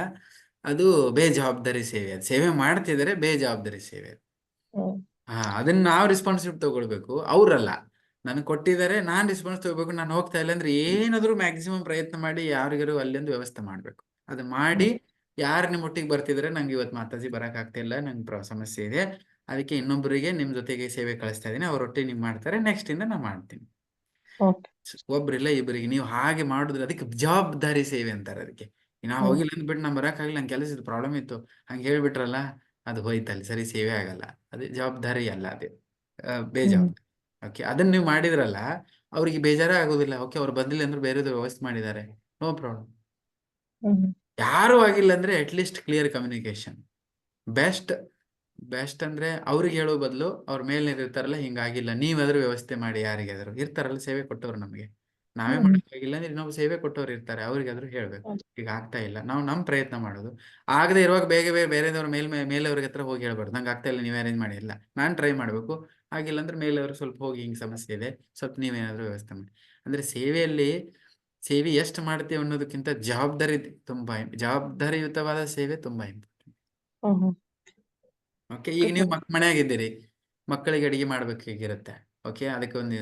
ಅದು ಬೇಜವಾಬ್ದಾರಿ ಸೇವೆ. ಅದು ಸೇವೆ ಮಾಡ್ತಿದ್ದಾರೆ, ಬೇಜವಾಬ್ದಾರಿ ಸೇವೆ. ಅದನ್ನ ನಾವು ರೆಸ್ಪಾನ್ಸಿಬಿಲಿಟಿ ತಗೊಳ್ಬೇಕು, ಅವ್ರಲ್ಲ. ನನಗೆ ಕೊಟ್ಟಿದ್ದಾರೆ, ನಾನ್ ರೆಸ್ಪಾನ್ಸ್ ತಗೋಬೇಕು. ನಾನು ಹೋಗ್ತಾ ಇಲ್ಲ ಅಂದ್ರೆ ಏನಾದ್ರೂ ಮ್ಯಾಕ್ಸಿಮಮ್ ಪ್ರಯತ್ನ ಮಾಡಿ ಯಾರಿಗಾರು ಅಲ್ಲಿಂದ ವ್ಯವಸ್ಥೆ ಮಾಡ್ಬೇಕು. ಅದು ಮಾಡಿ ಯಾರು ನಿಮ್ಮ ಒಟ್ಟಿಗೆ ಬರ್ತಿದ್ರೆ, ನಂಗೆ ಇವತ್ತು ಮಾತಾಜಿ ಬರಕ್ ಆಗ್ತಾ ಇಲ್ಲ, ನಂಗೆ ಸಮಸ್ಯೆ ಇದೆ, ಅದಕ್ಕೆ ಇನ್ನೊಬ್ಬರಿಗೆ ನಿಮ್ ಜೊತೆಗೆ ಸೇವೆ ಕಳಿಸ್ತಾ ಇದೀನಿ, ಅವ್ರೊಟ್ಟಿಗೆ ನೀವು ಮಾಡ್ತಾರೆ, ನೆಕ್ಸ್ಟ್ ಇಂದ ನಾ ಮಾಡ್ತೀನಿ. ಒಬ್ರಿಲ್ಲ ಇಬ್ಬರಿಗೆ ನೀವು ಹಾಗೆ ಮಾಡುದ್ರೆ ಅದಕ್ಕೆ ಜವಾಬ್ದಾರಿ ಸೇವೆ ಅಂತಾರೆ. ಅದಕ್ಕೆ ನಾವು ಹೋಗಿಲ್ಲ ಅಂದ್ಬಿಟ್ಟು ನಾ ಬರಕ್ಕಾಗಿಲ್ಲ, ನಂಗೆ ಕೆಲಸದ ಪ್ರಾಬ್ಲಮ್ ಇತ್ತು ಹಂಗೆ ಹೇಳ್ಬಿಟ್ರಲ್ಲ, ಅದು ಹೋಯ್ತಲ್ಲಿ, ಸರಿ ಸೇವೆ ಆಗಲ್ಲ. ಅದು ಜವಾಬ್ದಾರಿ ಅಲ್ಲ, ಅದೇ ಬೇಜವಾಬ್ದಾರಿ. ಓಕೆ, ಅದನ್ನ ನೀವು ಮಾಡಿದ್ರಲ್ಲ, ಅವ್ರಿಗೆ ಬೇಜಾರೇ ಆಗೋದಿಲ್ಲ. ಓಕೆ, ಅವ್ರು ಬಂದಿಲ್ಲ ಅಂದ್ರೆ ಬೇರೆದು ವ್ಯವಸ್ಥೆ ಮಾಡಿದ್ದಾರೆ, ನೋ ಪ್ರಾಬ್ಲಮ್. ಯಾರು ಆಗಿಲ್ಲ ಅಂದ್ರೆ ಅಟ್ಲೀಸ್ಟ್ ಕ್ಲಿಯರ್ ಕಮ್ಯುನಿಕೇಶನ್ ಬೆಸ್ಟ್ ಅಂದ್ರೆ ಅವ್ರಿಗೆ ಹೇಳೋ ಬದಲು ಅವ್ರ ಮೇಲೆ ಇರ್ತಾರಲ್ಲ, ಹಿಂಗಾಗಿಲ್ಲ, ನೀವಾದ್ರೂ ವ್ಯವಸ್ಥೆ ಮಾಡಿ. ಯಾರಿಗಾದ್ರು ಇರ್ತಾರಲ್ಲ ಸೇವೆ ಕೊಟ್ಟವ್ರು, ನಮಗೆ ನಾವೇ ಮಾಡೋಕ್ಕಾಗಿಲ್ಲ ಅಂದ್ರೆ ಇನ್ನೊಬ್ಬ ಸೇವೆ ಕೊಟ್ಟವ್ರು ಇರ್ತಾರೆ, ಅವ್ರಿಗಾದ್ರೂ ಹೇಳ್ಬೇಕು, ಈಗ ಆಗ್ತಾ ಇಲ್ಲ, ನಾವು ನಮ್ ಪ್ರಯತ್ನ ಮಾಡೋದು. ಆಗದೆ ಇರುವಾಗ ಬೇಗ ಬೇರೆದವ್ರ ಮೇಲೆಯವ್ರಿಗೆ ಹತ್ರ ಹೋಗಿ ಹೇಳ್ಬಾರ್ದು, ನಂಗೆ ಆಗ್ತಾ ಇಲ್ಲ, ನೀವೇ ಅರೇಂಜ್ ಮಾಡಿ. ಇಲ್ಲ, ನಾನ್ ಟ್ರೈ ಮಾಡ್ಬೇಕು, ಆಗಿಲ್ಲ ಅಂದ್ರೆ ಮೇಲೆಯವ್ರು ಸ್ವಲ್ಪ ಹೋಗಿ ಹಿಂಗ್ ಸಮಸ್ಯೆ ಇದೆ, ಸ್ವಲ್ಪ ನೀವೇನಾದ್ರೂ ವ್ಯವಸ್ಥೆ ಮಾಡಿ. ಅಂದ್ರೆ ಸೇವೆ ಎಷ್ಟು ಮಾಡ್ತೀವಿ ಅನ್ನೋದಕ್ಕಿಂತ ಜವಾಬ್ದಾರಿ ತುಂಬಾ ಜವಾಬ್ದಾರಿಯುತವಾದ ಸೇವೆ ತುಂಬಾ ಇಂಪಾರ್ಟೆಂಟ್. ಓಕೆ, ಈಗ ನೀವು ಮನೆಯಾಗಿದ್ದೀರಿ, ಮಕ್ಕಳಿಗೆ ಅಡಿಗೆ ಮಾಡ್ಬೇಕಾಗಿರುತ್ತೆ. ಓಕೆ, ಅದಕ್ಕೆ ಒಂದು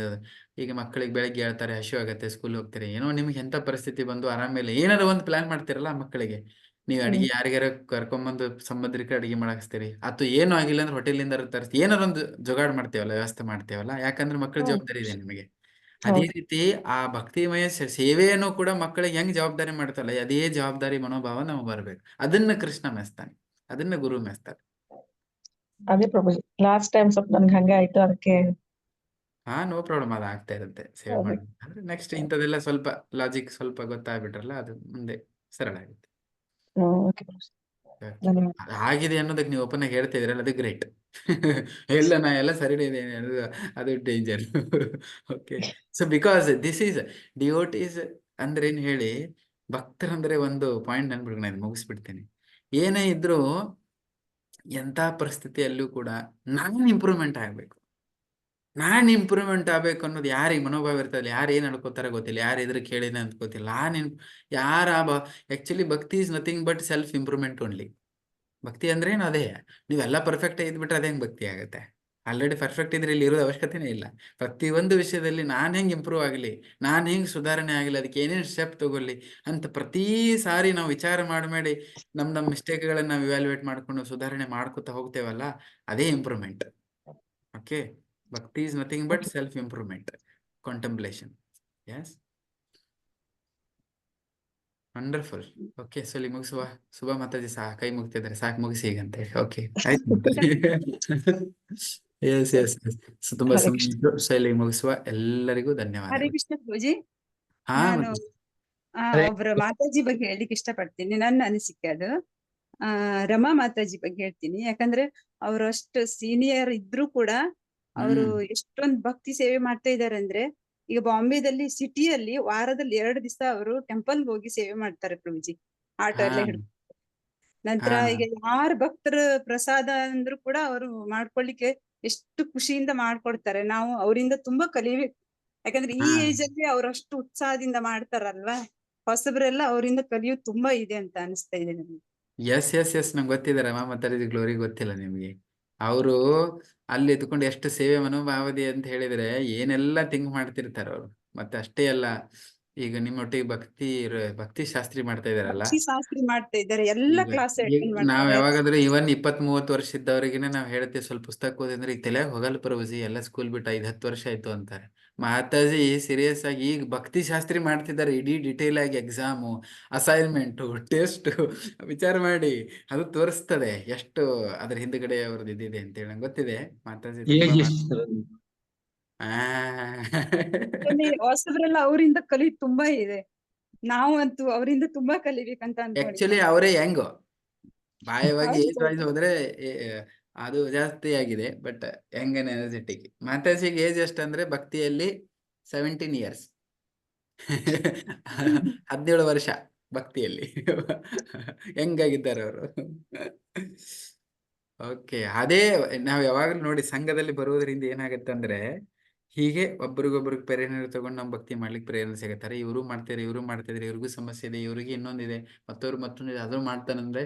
ಈಗ ಮಕ್ಕಳಿಗೆ ಬೆಳಗ್ಗೆ ಹೇಳ್ತಾರೆ, ಹಸಿವು ಆಗತ್ತೆ, ಸ್ಕೂಲ್ ಹೋಗ್ತಾರೆ, ಏನೋ ನಿಮ್ಗೆ ಎಂತ ಪರಿಸ್ಥಿತಿ ಬಂದು ಆರಾಮೇಲೆ ಏನಾದ್ರು ಒಂದು ಪ್ಲಾನ್ ಮಾಡ್ತಿರಲ್ಲ ಮಕ್ಕಳಿಗೆ. ನೀವು ಅಡಿಗೆ ಯಾರಿಗಾರ ಕರ್ಕೊಂಡ್ಬಂದು ಸಂಬಂಧಿಕರಿಗೆ ಅಡಿಗೆ ಮಾಡಾಕ್ಸ್ತೀರಿ, ಅಥವಾ ಏನೂ ಆಗಿಲ್ಲ ಅಂದ್ರೆ ಹೋಟೆಲಿಂದ ತರಿಸ್ತೀವಿ, ಏನಾರು ಒಂದು ಜೋಗಾಡ್ ಮಾಡ್ತೇವಲ್ಲ, ವ್ಯವಸ್ಥೆ ಮಾಡ್ತೇವಲ್ಲ, ಯಾಕಂದ್ರೆ ಮಕ್ಕಳ ಜವಾಬ್ದಾರಿ ಇದೆ ನಿಮಗೆ. ಅದೇ ರೀತಿ ಆ ಭಕ್ತಿಮಯ ಸೇವೆಯನ್ನು ಕೂಡ ಮಕ್ಕಳಿಗೆ ಹೆಂಗ್ ಜವಾಬ್ದಾರಿ ಮಾಡ್ತಲ್ಲ, ಅದೇ ಜವಾಬ್ದಾರಿ ಮನೋಭಾವ ನಮಗೆ ಬರ್ಬೇಕು. ಅದನ್ನ ಕೃಷ್ಣ ಮೆಚ್ತಾನೆ, ಅದನ್ನ ಗುರು ಮೆಚ್ತಾನೆ. ಅದೇ ಪ್ರಭುಜಿ, ಲಾಸ್ಟ್ ಟೈಮ್ ಸ್ವಲ್ಪ ನನ್ಗೆ ಹಂಗೆ ಆಯ್ತು, ಅದಕ್ಕೆ ನೋ ಪ್ರಾಬ್ಲಮ್, ಅದು ಆಗ್ತಾ ಇರುತ್ತೆ ಸೇವ್ ಮಾಡಿ. ಅಂದ್ರೆ ನೆಕ್ಸ್ಟ್ ಇಂಥದೆಲ್ಲ ಸ್ವಲ್ಪ ಲಾಜಿಕ್ ಸ್ವಲ್ಪ ಗೊತ್ತಾಗ್ಬಿಟ್ರಲ್ಲ, ಅದು ಮುಂದೆ ಸರಳ ಆಗುತ್ತೆ. ಅದು ಆಗಿದೆ ಅನ್ನೋದಕ್ಕೆ ನೀವು ಓಪನ್ ಆಗಿ ಹೇಳ್ತಿದ್ರಲ್ಲ, ಅದು ಗ್ರೇಟ್. ಇಲ್ಲ, ನಾ ಎಲ್ಲ ಸರಿ ಇದೆ ಅನ್ನೋದು ಅದು danger. Okay, so because this is devotees ಅಂದ್ರೆ ಏನ್ ಹೇಳಿ, ಭಕ್ತರಂದ್ರೆ ಒಂದು ಪಾಯಿಂಟ್ ನೆನ್ಬಿಡ್ಕೊಂಡು ನಾನು ಮುಗಿಸ್ಬಿಡ್ತೀನಿ. ಏನೇ ಇದ್ರೂ ಎಂತ ಪರಿಸ್ಥಿತಿಯಲ್ಲೂ ಕೂಡ ನಾನ್ ಇಂಪ್ರೂವ್ಮೆಂಟ್ ಆಗ್ಬೇಕು ಅನ್ನೋದು ಯಾರಿಗೆ ಮನೋಭಾವ ಇರ್ತದೆ, ಯಾರು ಏನ್ ಅನ್ಕೋತಾರ ಗೊತ್ತಿಲ್ಲ, ಯಾರು ಎದುರು ಕೇಳಿನ ಅಂತ ಗೊತ್ತಿಲ್ಲ. ಯಾರ ಆಕ್ಚುಲಿ ಭಕ್ತಿ is nothing but self improvement only. ಭಕ್ತಿ ಅಂದ್ರೆ ಏನು, ಅದೇ. ನೀವೆಲ್ಲ ಪರ್ಫೆಕ್ಟ್ ಇದ್ಬಿಟ್ರೆ ಅದೇ ಹೆಂಗ್ ಭಕ್ತಿ ಆಗುತ್ತೆ? ಆಲ್ರೆಡಿ ಪರ್ಫೆಕ್ಟ್ ಇದ್ರೆ ಇಲ್ಲಿ ಇರೋದು ಅವಶ್ಯಕತೆನೇ ಇಲ್ಲ. ಪ್ರತಿಯೊಂದು ವಿಷಯದಲ್ಲಿ ನಾನ್ ಹೆಂಗ್ ಇಂಪ್ರೂವ್ ಆಗಲಿ, ನಾನ್ ಹೆಂಗ್ ಸುಧಾರಣೆ ಆಗಲಿ, ಅದಕ್ಕೆ ಏನೇನು ಸ್ಟೆಪ್ ತಗೊಳ್ಳಿ ಅಂತ ಪ್ರತಿ ಸಾರಿ ನಾವು ವಿಚಾರ ಮಾಡಿ ನಮ್ಮ ಮಿಸ್ಟೇಕ್ಗಳನ್ನ ನಾವು ಇವ್ಯಾಲ್ಯೂಯೇಟ್ ಮಾಡ್ಕೊಂಡು ಸುಧಾರಣೆ ಮಾಡ್ಕೊತಾ ಹೋಗ್ತೇವಲ್ಲ, ಅದೇ improvement. Okay, bhakti is nothing but self improvement, contemplation. Yes, wonderful. Okay, so ಇಲ್ಲಿ ಮುಗಿಸುವ. ಶುಭ ಮಾತಾಜಿ ಕೈ ಮುಗ್ತಿದ್ದಾರೆ, ಸಾಕು ಮುಗಿಸಿ ಈಗಂತ ಹೇಳಿ. ಓಕೆ, ಆಯ್ತು. ಎಸ್ ಎಸ್ ಎಸ್, ತುಂಬಾ ಸುಮ್ಮನೆ ಶೈಲಿ ಮುಗಿಸುವ. ಎಲ್ಲರಿಗೂ ಧನ್ಯವಾದ. ಹರೇ ಕೃಷ್ಣ ಪ್ರಭುಜಿ, ನಾನು ಒಬ್ರು ಮಾತಾಜಿ ಬಗ್ಗೆ ಹೇಳ್ಲಿಕ್ಕೆ ಇಷ್ಟಪಡ್ತೀನಿ. ನನ್ನ ಅನಿಸಿಕೆ ಅದು. ರಮಾ ಮಾತಾಜಿ ಬಗ್ಗೆ ಹೇಳ್ತೀನಿ. ಯಾಕಂದ್ರೆ ಅವ್ರು ಅಷ್ಟು ಸೀನಿಯರ್ ಇದ್ರು ಕೂಡ ಅವರು ಎಷ್ಟೊಂದು ಭಕ್ತಿ ಸೇವೆ ಮಾಡ್ತಾ ಇದಾರೆ ಅಂದ್ರೆ, ಈಗ ಬಾಂಬೆದಲ್ಲಿ ಸಿಟಿಯಲ್ಲಿ ವಾರದಲ್ಲಿ 2 ದಿವಸ ಅವರು ಟೆಂಪಲ್ ಹೋಗಿ ಸೇವೆ ಮಾಡ್ತಾರೆ ಪ್ರಭುಜಿ, ಆಟೋ ಎಲ್ಲ ಹಿಡ್ಕೊಂಡು. ನಂತರ ಈಗ ಯಾರ ಭಕ್ತರ ಪ್ರಸಾದ ಅಂದ್ರೂ ಕೂಡ ಅವರು ಮಾಡ್ಕೊಳ್ಳಿಕ್ಕೆ ಎಷ್ಟು ಖುಷಿಯಿಂದ ಮಾಡ್ಕೊಡ್ತಾರೆ. ನಾವು ಅವರಿಂದ ತುಂಬಾ ಕಲಿಬೇಕು. ಯಾಕಂದ್ರೆ ಈ ಏಜ್ ಅಲ್ಲಿ ಅವ್ರು ಅಷ್ಟು ಉತ್ಸಾಹದಿಂದ ಮಾಡ್ತಾರಲ್ವಾ, ಹೊಸಬ್ರೆಲ್ಲ ಅವರಿಂದ ಕಲಿಯೋದು ತುಂಬಾ ಇದೆ ಅಂತ ಅನಿಸ್ತಾ ಇದೆ ನಮ್ಗೆ. ಎಸ್ ಎಸ್ ಎಸ್, ನಂಗೆ ಗೊತ್ತಿದೆ ರಮಾ ಮಾತಾಡಿದ ಗ್ಲೋರಿ, ಗೊತ್ತಿಲ್ಲ ನಿಮ್ಗೆ. ಅವರು ಅಲ್ಲಿ ಎತ್ಕೊಂಡು ಎಷ್ಟು ಸೇವೆ ಮನೋಭಾವದಿ ಅಂತ ಹೇಳಿದ್ರೆ ಏನೆಲ್ಲ ಥಿಂಕ್ ಮಾಡ್ತಿರ್ತಾರ ಅವ್ರು. ಮತ್ತೆ ಅಷ್ಟೇ ಅಲ್ಲ, ಈಗ ನಿಮ್ಮೊಟ್ಟಿಗೆ ಭಕ್ತಿ ಶಾಸ್ತ್ರಿ ಮಾಡ್ತಾ ಇದಾರಲ್ಲ, ಶಾಸ್ತ್ರಿ ಮಾಡ್ತಾ ಇದ್ದಾರೆ, ಎಲ್ಲ ಕ್ಲಾಸ್ ನಾವ್ ಯಾವಾಗಾದ್ರೂ ಇವನ್ 20-30 ವರ್ಷ ಇದ್ದವ್ರಿಗಿನ ನಾವ್ ಹೇಳ್ತೀವಿ, ಸ್ವಲ್ಪ ಪುಸ್ತಕ ಓದಿದ್ರೆ ಈಗ ತಲೆಯಾಗ ಹೋಗಲ್ಲ ಪ್ರಭುಜಿ, ಎಲ್ಲ ಸ್ಕೂಲ್ ಬಿಟ್ಟು 5-10 ವರ್ಷ ಆಯ್ತು ಅಂತಾರೆ. ಮಾತಾಜಿ ಸೀರಿಯಸ್ ಆಗಿ ಈಗ ಭಕ್ತಿ ಶಾಸ್ತ್ರಿ ಮಾಡ್ತಿದ್ದಾರೆ, ಇಡೀ ಡಿಟೇಲ್ ಆಗಿ ಎಕ್ಸಾಮು, ಅಸೈನ್ಮೆಂಟು, ಟೆಸ್ಟ್ ವಿಚಾರ ಮಾಡಿ ಅದು ತೋರಿಸ್ತದೆ ಎಷ್ಟು ಅದ್ರ ಹಿಂದ್ಗಡೆ ಅವ್ರದ್ದು ಇದಿದೆ ಅಂತ ಹೇಳಿ. ನಂಗೆ ಗೊತ್ತಿದೆ ಮಾತಾಜಿ ಹೊಸಬ್ರೆಲ್ಲ ಅವರಿಂದ ಕಲಿಯೋದು ತುಂಬಾ ಇದೆ. ನಾವಂತೂ ಅವರಿಂದ ತುಂಬಾ ಕಲಿಬೇಕಂತ ಆಕ್ಚುಲಿ ಅವರೇ ಹೆಂಗೋ ಬಾಯವಾಗಿ ಏಜ್ ವೈಸ್ ಹೋದ್ರೆ ಅದು ಜಾಸ್ತಿ ಆಗಿದೆ, ಬಟ್ ಯಂಗ್ ಅಂಡ್ ಎನರ್ಜೆಟಿಕ್. ಮಾತಾಜಿಗೆ ಏಜ್ ಎಷ್ಟಂದ್ರೆ ಭಕ್ತಿಯಲ್ಲಿ 17 years, 17 ವರ್ಷ ಭಕ್ತಿಯಲ್ಲಿ ಹೆಂಗಾಗಿದ್ದಾರೆ ಅವರು. ಓಕೆ, ಅದೇ ನಾವ್ ಯಾವಾಗ್ಲೂ ನೋಡಿ ಸಂಘದಲ್ಲಿ ಬರುವುದರಿಂದ ಏನಾಗತ್ತೆ ಅಂದ್ರೆ, ಹೀಗೆ ಒಬ್ರಿಗೊಬ್ರಿಗೆ ಪ್ರೇರಣೆ ತಗೊಂಡು ನಾವು ಭಕ್ತಿ ಮಾಡ್ಲಿಕ್ಕೆ ಪ್ರೇರಣೆ ಸಿಗತ್ತಾರೆ. ಇವರು ಮಾಡ್ತಾರೆ, ಇವರು ಮಾಡ್ತಿದ್ರೆ, ಇವ್ರಿಗೂ ಸಮಸ್ಯೆ ಇದೆ, ಇವ್ರಿಗೆ ಇನ್ನೊಂದಿದೆ, ಮತ್ತವ್ರು ಮತ್ತೊಂದಿದೆ, ಅದು ಮಾಡ್ತಾನಂದ್ರೆ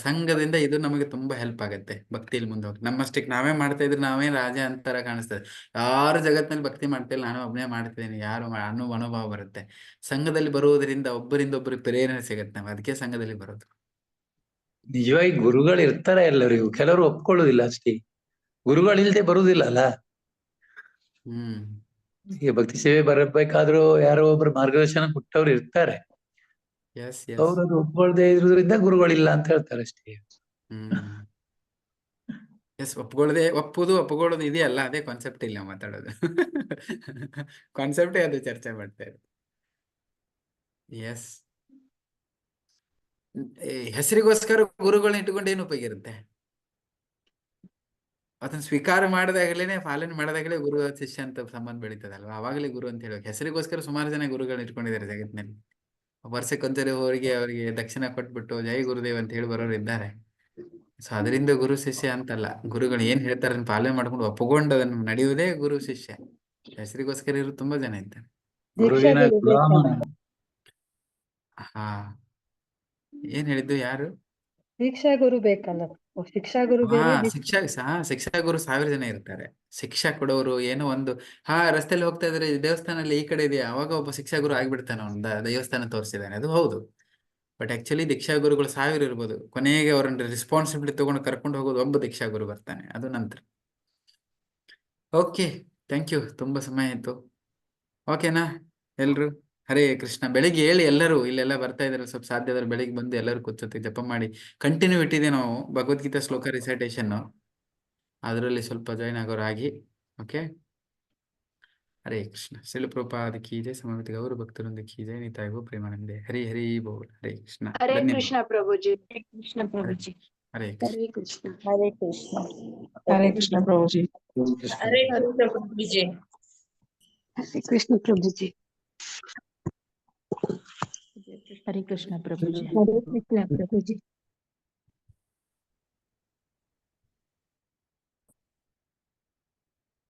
ಸಂಘದಿಂದ ಇದು ನಮಗೆ ತುಂಬಾ ಹೆಲ್ಪ್ ಆಗುತ್ತೆ ಭಕ್ತಿಯಲ್ಲಿ ಮುಂದೆ ಹೋಗಿ. ನಮ್ಮಷ್ಟಕ್ಕೆ ನಾವೇ ಮಾಡ್ತಾ ಇದ್ರೆ ನಾವೇ ರಾಜ ಅಂತರ ಕಾಣಿಸ್ತದೆ. ಯಾರು ಜಗತ್ತಿನಲ್ಲಿ ಭಕ್ತಿ ಮಾಡ್ತಾ ಇಲ್ಲ, ನಾನು ಒಬ್ಬನೇ ಮಾಡ್ತಿದ್ದೀನಿ, ಯಾರು ಅನುಭವ ಬರುತ್ತೆ. ಸಂಘದಲ್ಲಿ ಬರುವುದರಿಂದ ಒಬ್ಬರಿಂದ ಒಬ್ಬರಿಗೆ ಪ್ರೇರಣೆ ಸಿಗತ್ತೆ. ನಾವು ಅದಕ್ಕೆ ಸಂಘದಲ್ಲಿ ಬರೋದು. ನಿಜವಾಗಿ ಗುರುಗಳು ಇರ್ತಾರೆ ಎಲ್ಲರಿಗೂ, ಕೆಲವರು ಒಪ್ಕೊಳ್ಳುದಿಲ್ಲ ಅಷ್ಟೇ. ಗುರುಗಳಿಲ್ದೆ ಬರುವುದಿಲ್ಲ ಅಲ್ಲ. ಈಗ ಭಕ್ತಿ ಸೇವೆ ಬರಬೇಕಾದ್ರೂ ಯಾರೋ ಒಬ್ರು ಮಾರ್ಗದರ್ಶನ ಕೊಟ್ಟವ್ರು ಇರ್ತಾರೆ. ಅವ್ರು ಅದು ಒಪ್ಕೊಳ್ದೆ ಇರುವುದರಿಂದ ಗುರುಗಳಿಲ್ಲ ಅಂತ ಹೇಳ್ತಾರೆ ಅಷ್ಟೇ. ಒಪ್ಪುಗೊಳ್ಳೋದು ಇದೆಯಲ್ಲ, ಅದೇ ಕಾನ್ಸೆಪ್ಟ್ ಇಲ್ಲ ಮಾತಾಡೋದು. ಕಾನ್ಸೆಪ್ಟೇ ಅದು ಚರ್ಚೆ ಮಾಡ್ತಾ ಇರೋದು. ಎಸ್, ಹೆಸರಿಗೋಸ್ಕರ ಗುರುಗಳನ್ನ ಇಟ್ಕೊಂಡು ಏನು ಉಪಯೋಗ ಇರುತ್ತೆ? ಅದನ್ನ ಸ್ವೀಕಾರ ಮಾಡಿದಾಗಲೇ, ಪಾಲನೆ ಮಾಡಿದಾಗಲೇ ಗುರು ಶಿಷ್ಯ ಅಂತ ಸಂಬಂಧ ಬೆಳೀತದಲ್ವಾ, ಅವಾಗಲೇ ಗುರು ಅಂತ ಹೇಳುವ. ಹೆಸರಿಗೋಸ್ಕರ ಸುಮಾರು ಜನ ಗುರುಗಳನ್ನ ಇಟ್ಕೊಂಡಿದ್ದಾರೆ ಜಗತ್ತಿನಲ್ಲಿ. ವರ್ಷಕ್ಕೊಂದ್ಸರಿ ಅವರಿಗೆ ದಕ್ಷಿಣ ಕೊಟ್ಬಿಟ್ಟು ಜೈ ಗುರುದೇವ್ ಅಂತ ಹೇಳಿ ಬರೋರು ಇದ್ದಾರೆ. ಸೊ ಅದರಿಂದ ಗುರು ಶಿಷ್ಯ ಅಂತಲ್ಲ, ಗುರುಗಳು ಏನ್ ಹೇಳ್ತಾರೆ ಅದನ್ನ ಪಾಲನೆ ಮಾಡ್ಕೊಂಡು ಒಪ್ಪಕೊಂಡು ಅದನ್ನು ನಡೆಯುವುದೇ ಗುರು ಶಿಷ್ಯ. ಹೆಸರಿಗೋಸ್ಕರ ಇರೋ ತುಂಬಾ ಜನ ಇದ್ದಾರೆ. ಗುರುವಿನ ಗುಲಾಮ. ಹಾ, ಏನ್ ಹೇಳಿದ್ದು ಯಾರು? ದೀಕ್ಷಾ ಗುರು ಬೇಕಲ್ಲ, ಶಿಕ್ಷಾ ಗುರು ಬೇರೆ. ಶಿಕ್ಷಾ ಗುರು 1000 ಜನ ಇರ್ತಾರೆ. ಶಿಕ್ಷಾ ಕೊಡೋರು ಏನೋ ಒಂದು ರಸ್ತೆಯಲ್ಲಿ ಹೋಗ್ತಾ ಇದ್ರೆ ದೇವಸ್ಥಾನಲ್ಲಿ ಈ ಕಡೆ ಇದೆಯಾ, ಅವಾಗ ಒಬ್ಬ ಶಿಕ್ಷಾ ಗುರು ಆಗ್ಬಿಡ್ತಾನೆ, ಒಂದು ದೇವಸ್ಥಾನ ತೋರಿಸಿದಾನೆ, ಅದು ಹೌದು. ಬಟ್ ಆಕ್ಚುಲಿ ದೀಕ್ಷಾ ಗುರುಗಳು 1000 ಇರ್ಬೋದು. ಕೊನೆಗೆ ಅವರನ್ನ ರೆಸ್ಪಾನ್ಸಿಬಿಲಿಟಿ ತಗೊಂಡು ಕರ್ಕೊಂಡು ಹೋಗೋದು ಒಬ್ಬ ದೀಕ್ಷಾ ಗುರು ಬರ್ತಾನೆ, ಅದು ನಂತರ. Okay, thank you. ತುಂಬಾ ಸಮಯ ಆಯ್ತು. ಓಕೆನಾ ಎಲ್ರು? ಹರೇ ಕೃಷ್ಣ. ಬೆಳಿಗ್ಗೆ ಹೇಳಿ ಎಲ್ಲರೂ, ಇಲ್ಲೆಲ್ಲ ಬರ್ತಾ ಇದಾರೆ, ಸ್ವಲ್ಪ ಸಾಧ್ಯ ಆದ್ರೆ ಬೆಳಿಗ್ಗೆ ಬಂದು ಎಲ್ಲರೂ ಕೂತ್ಸೊತ್ತಿ ಜಪ ಮಾಡಿ. ಕಂಟಿನ್ಯೂ ಇಟ್ಟಿದೆ ನಾವು ಭಗವದ್ಗೀತಾ ಶ್ಲೋಕ ರಿಸೈಟೇಷನ್, ಅದರಲ್ಲಿ ಸ್ವಲ್ಪ join ಆಗೋರಾಗಿ. Okay, Hare Krishna. Srila Prabhupada key ಜೈ, ಸಮವೇತ ಗೌರ ಭಕ್ತರೊಂದಿಗೆ ಕೀ ಜೈ, ನಿತಾಯ್ ಗೋ ಪ್ರೇಮಾನಂದೇ. ಹರಿ ಹರಿ ಬೋಲ್. ಹರೇ ಕೃಷ್ಣ. ಹರೇ ಧನ್ಯವಾದ. ಕೃಷ್ಣ ಪ್ರಭುಜಿ. ಹರೇ ಕೃಷ್ಣ ಪ್ರಭುಜಿ. ಹರೇ ಹರೇ ಕೃಷ್ಣ. ಹರೇ ಕೃಷ್ಣ. ಹರೇ ಕೃಷ್ಣ ಪ್ರಭುಜಿ. ಹರೇ ಕೃಷ್ಣ ಪ್ರಭುಜಿ. ಹರೇ ಕೃಷ್ಣ ಪ್ರಭುಜಿ. ಹರೇ ಕೃಷ್ಣ ಪ್ರಭುಜಿ. ಹರೇ ಕೃಷ್ಣ ಪ್ರಭುಜಿ.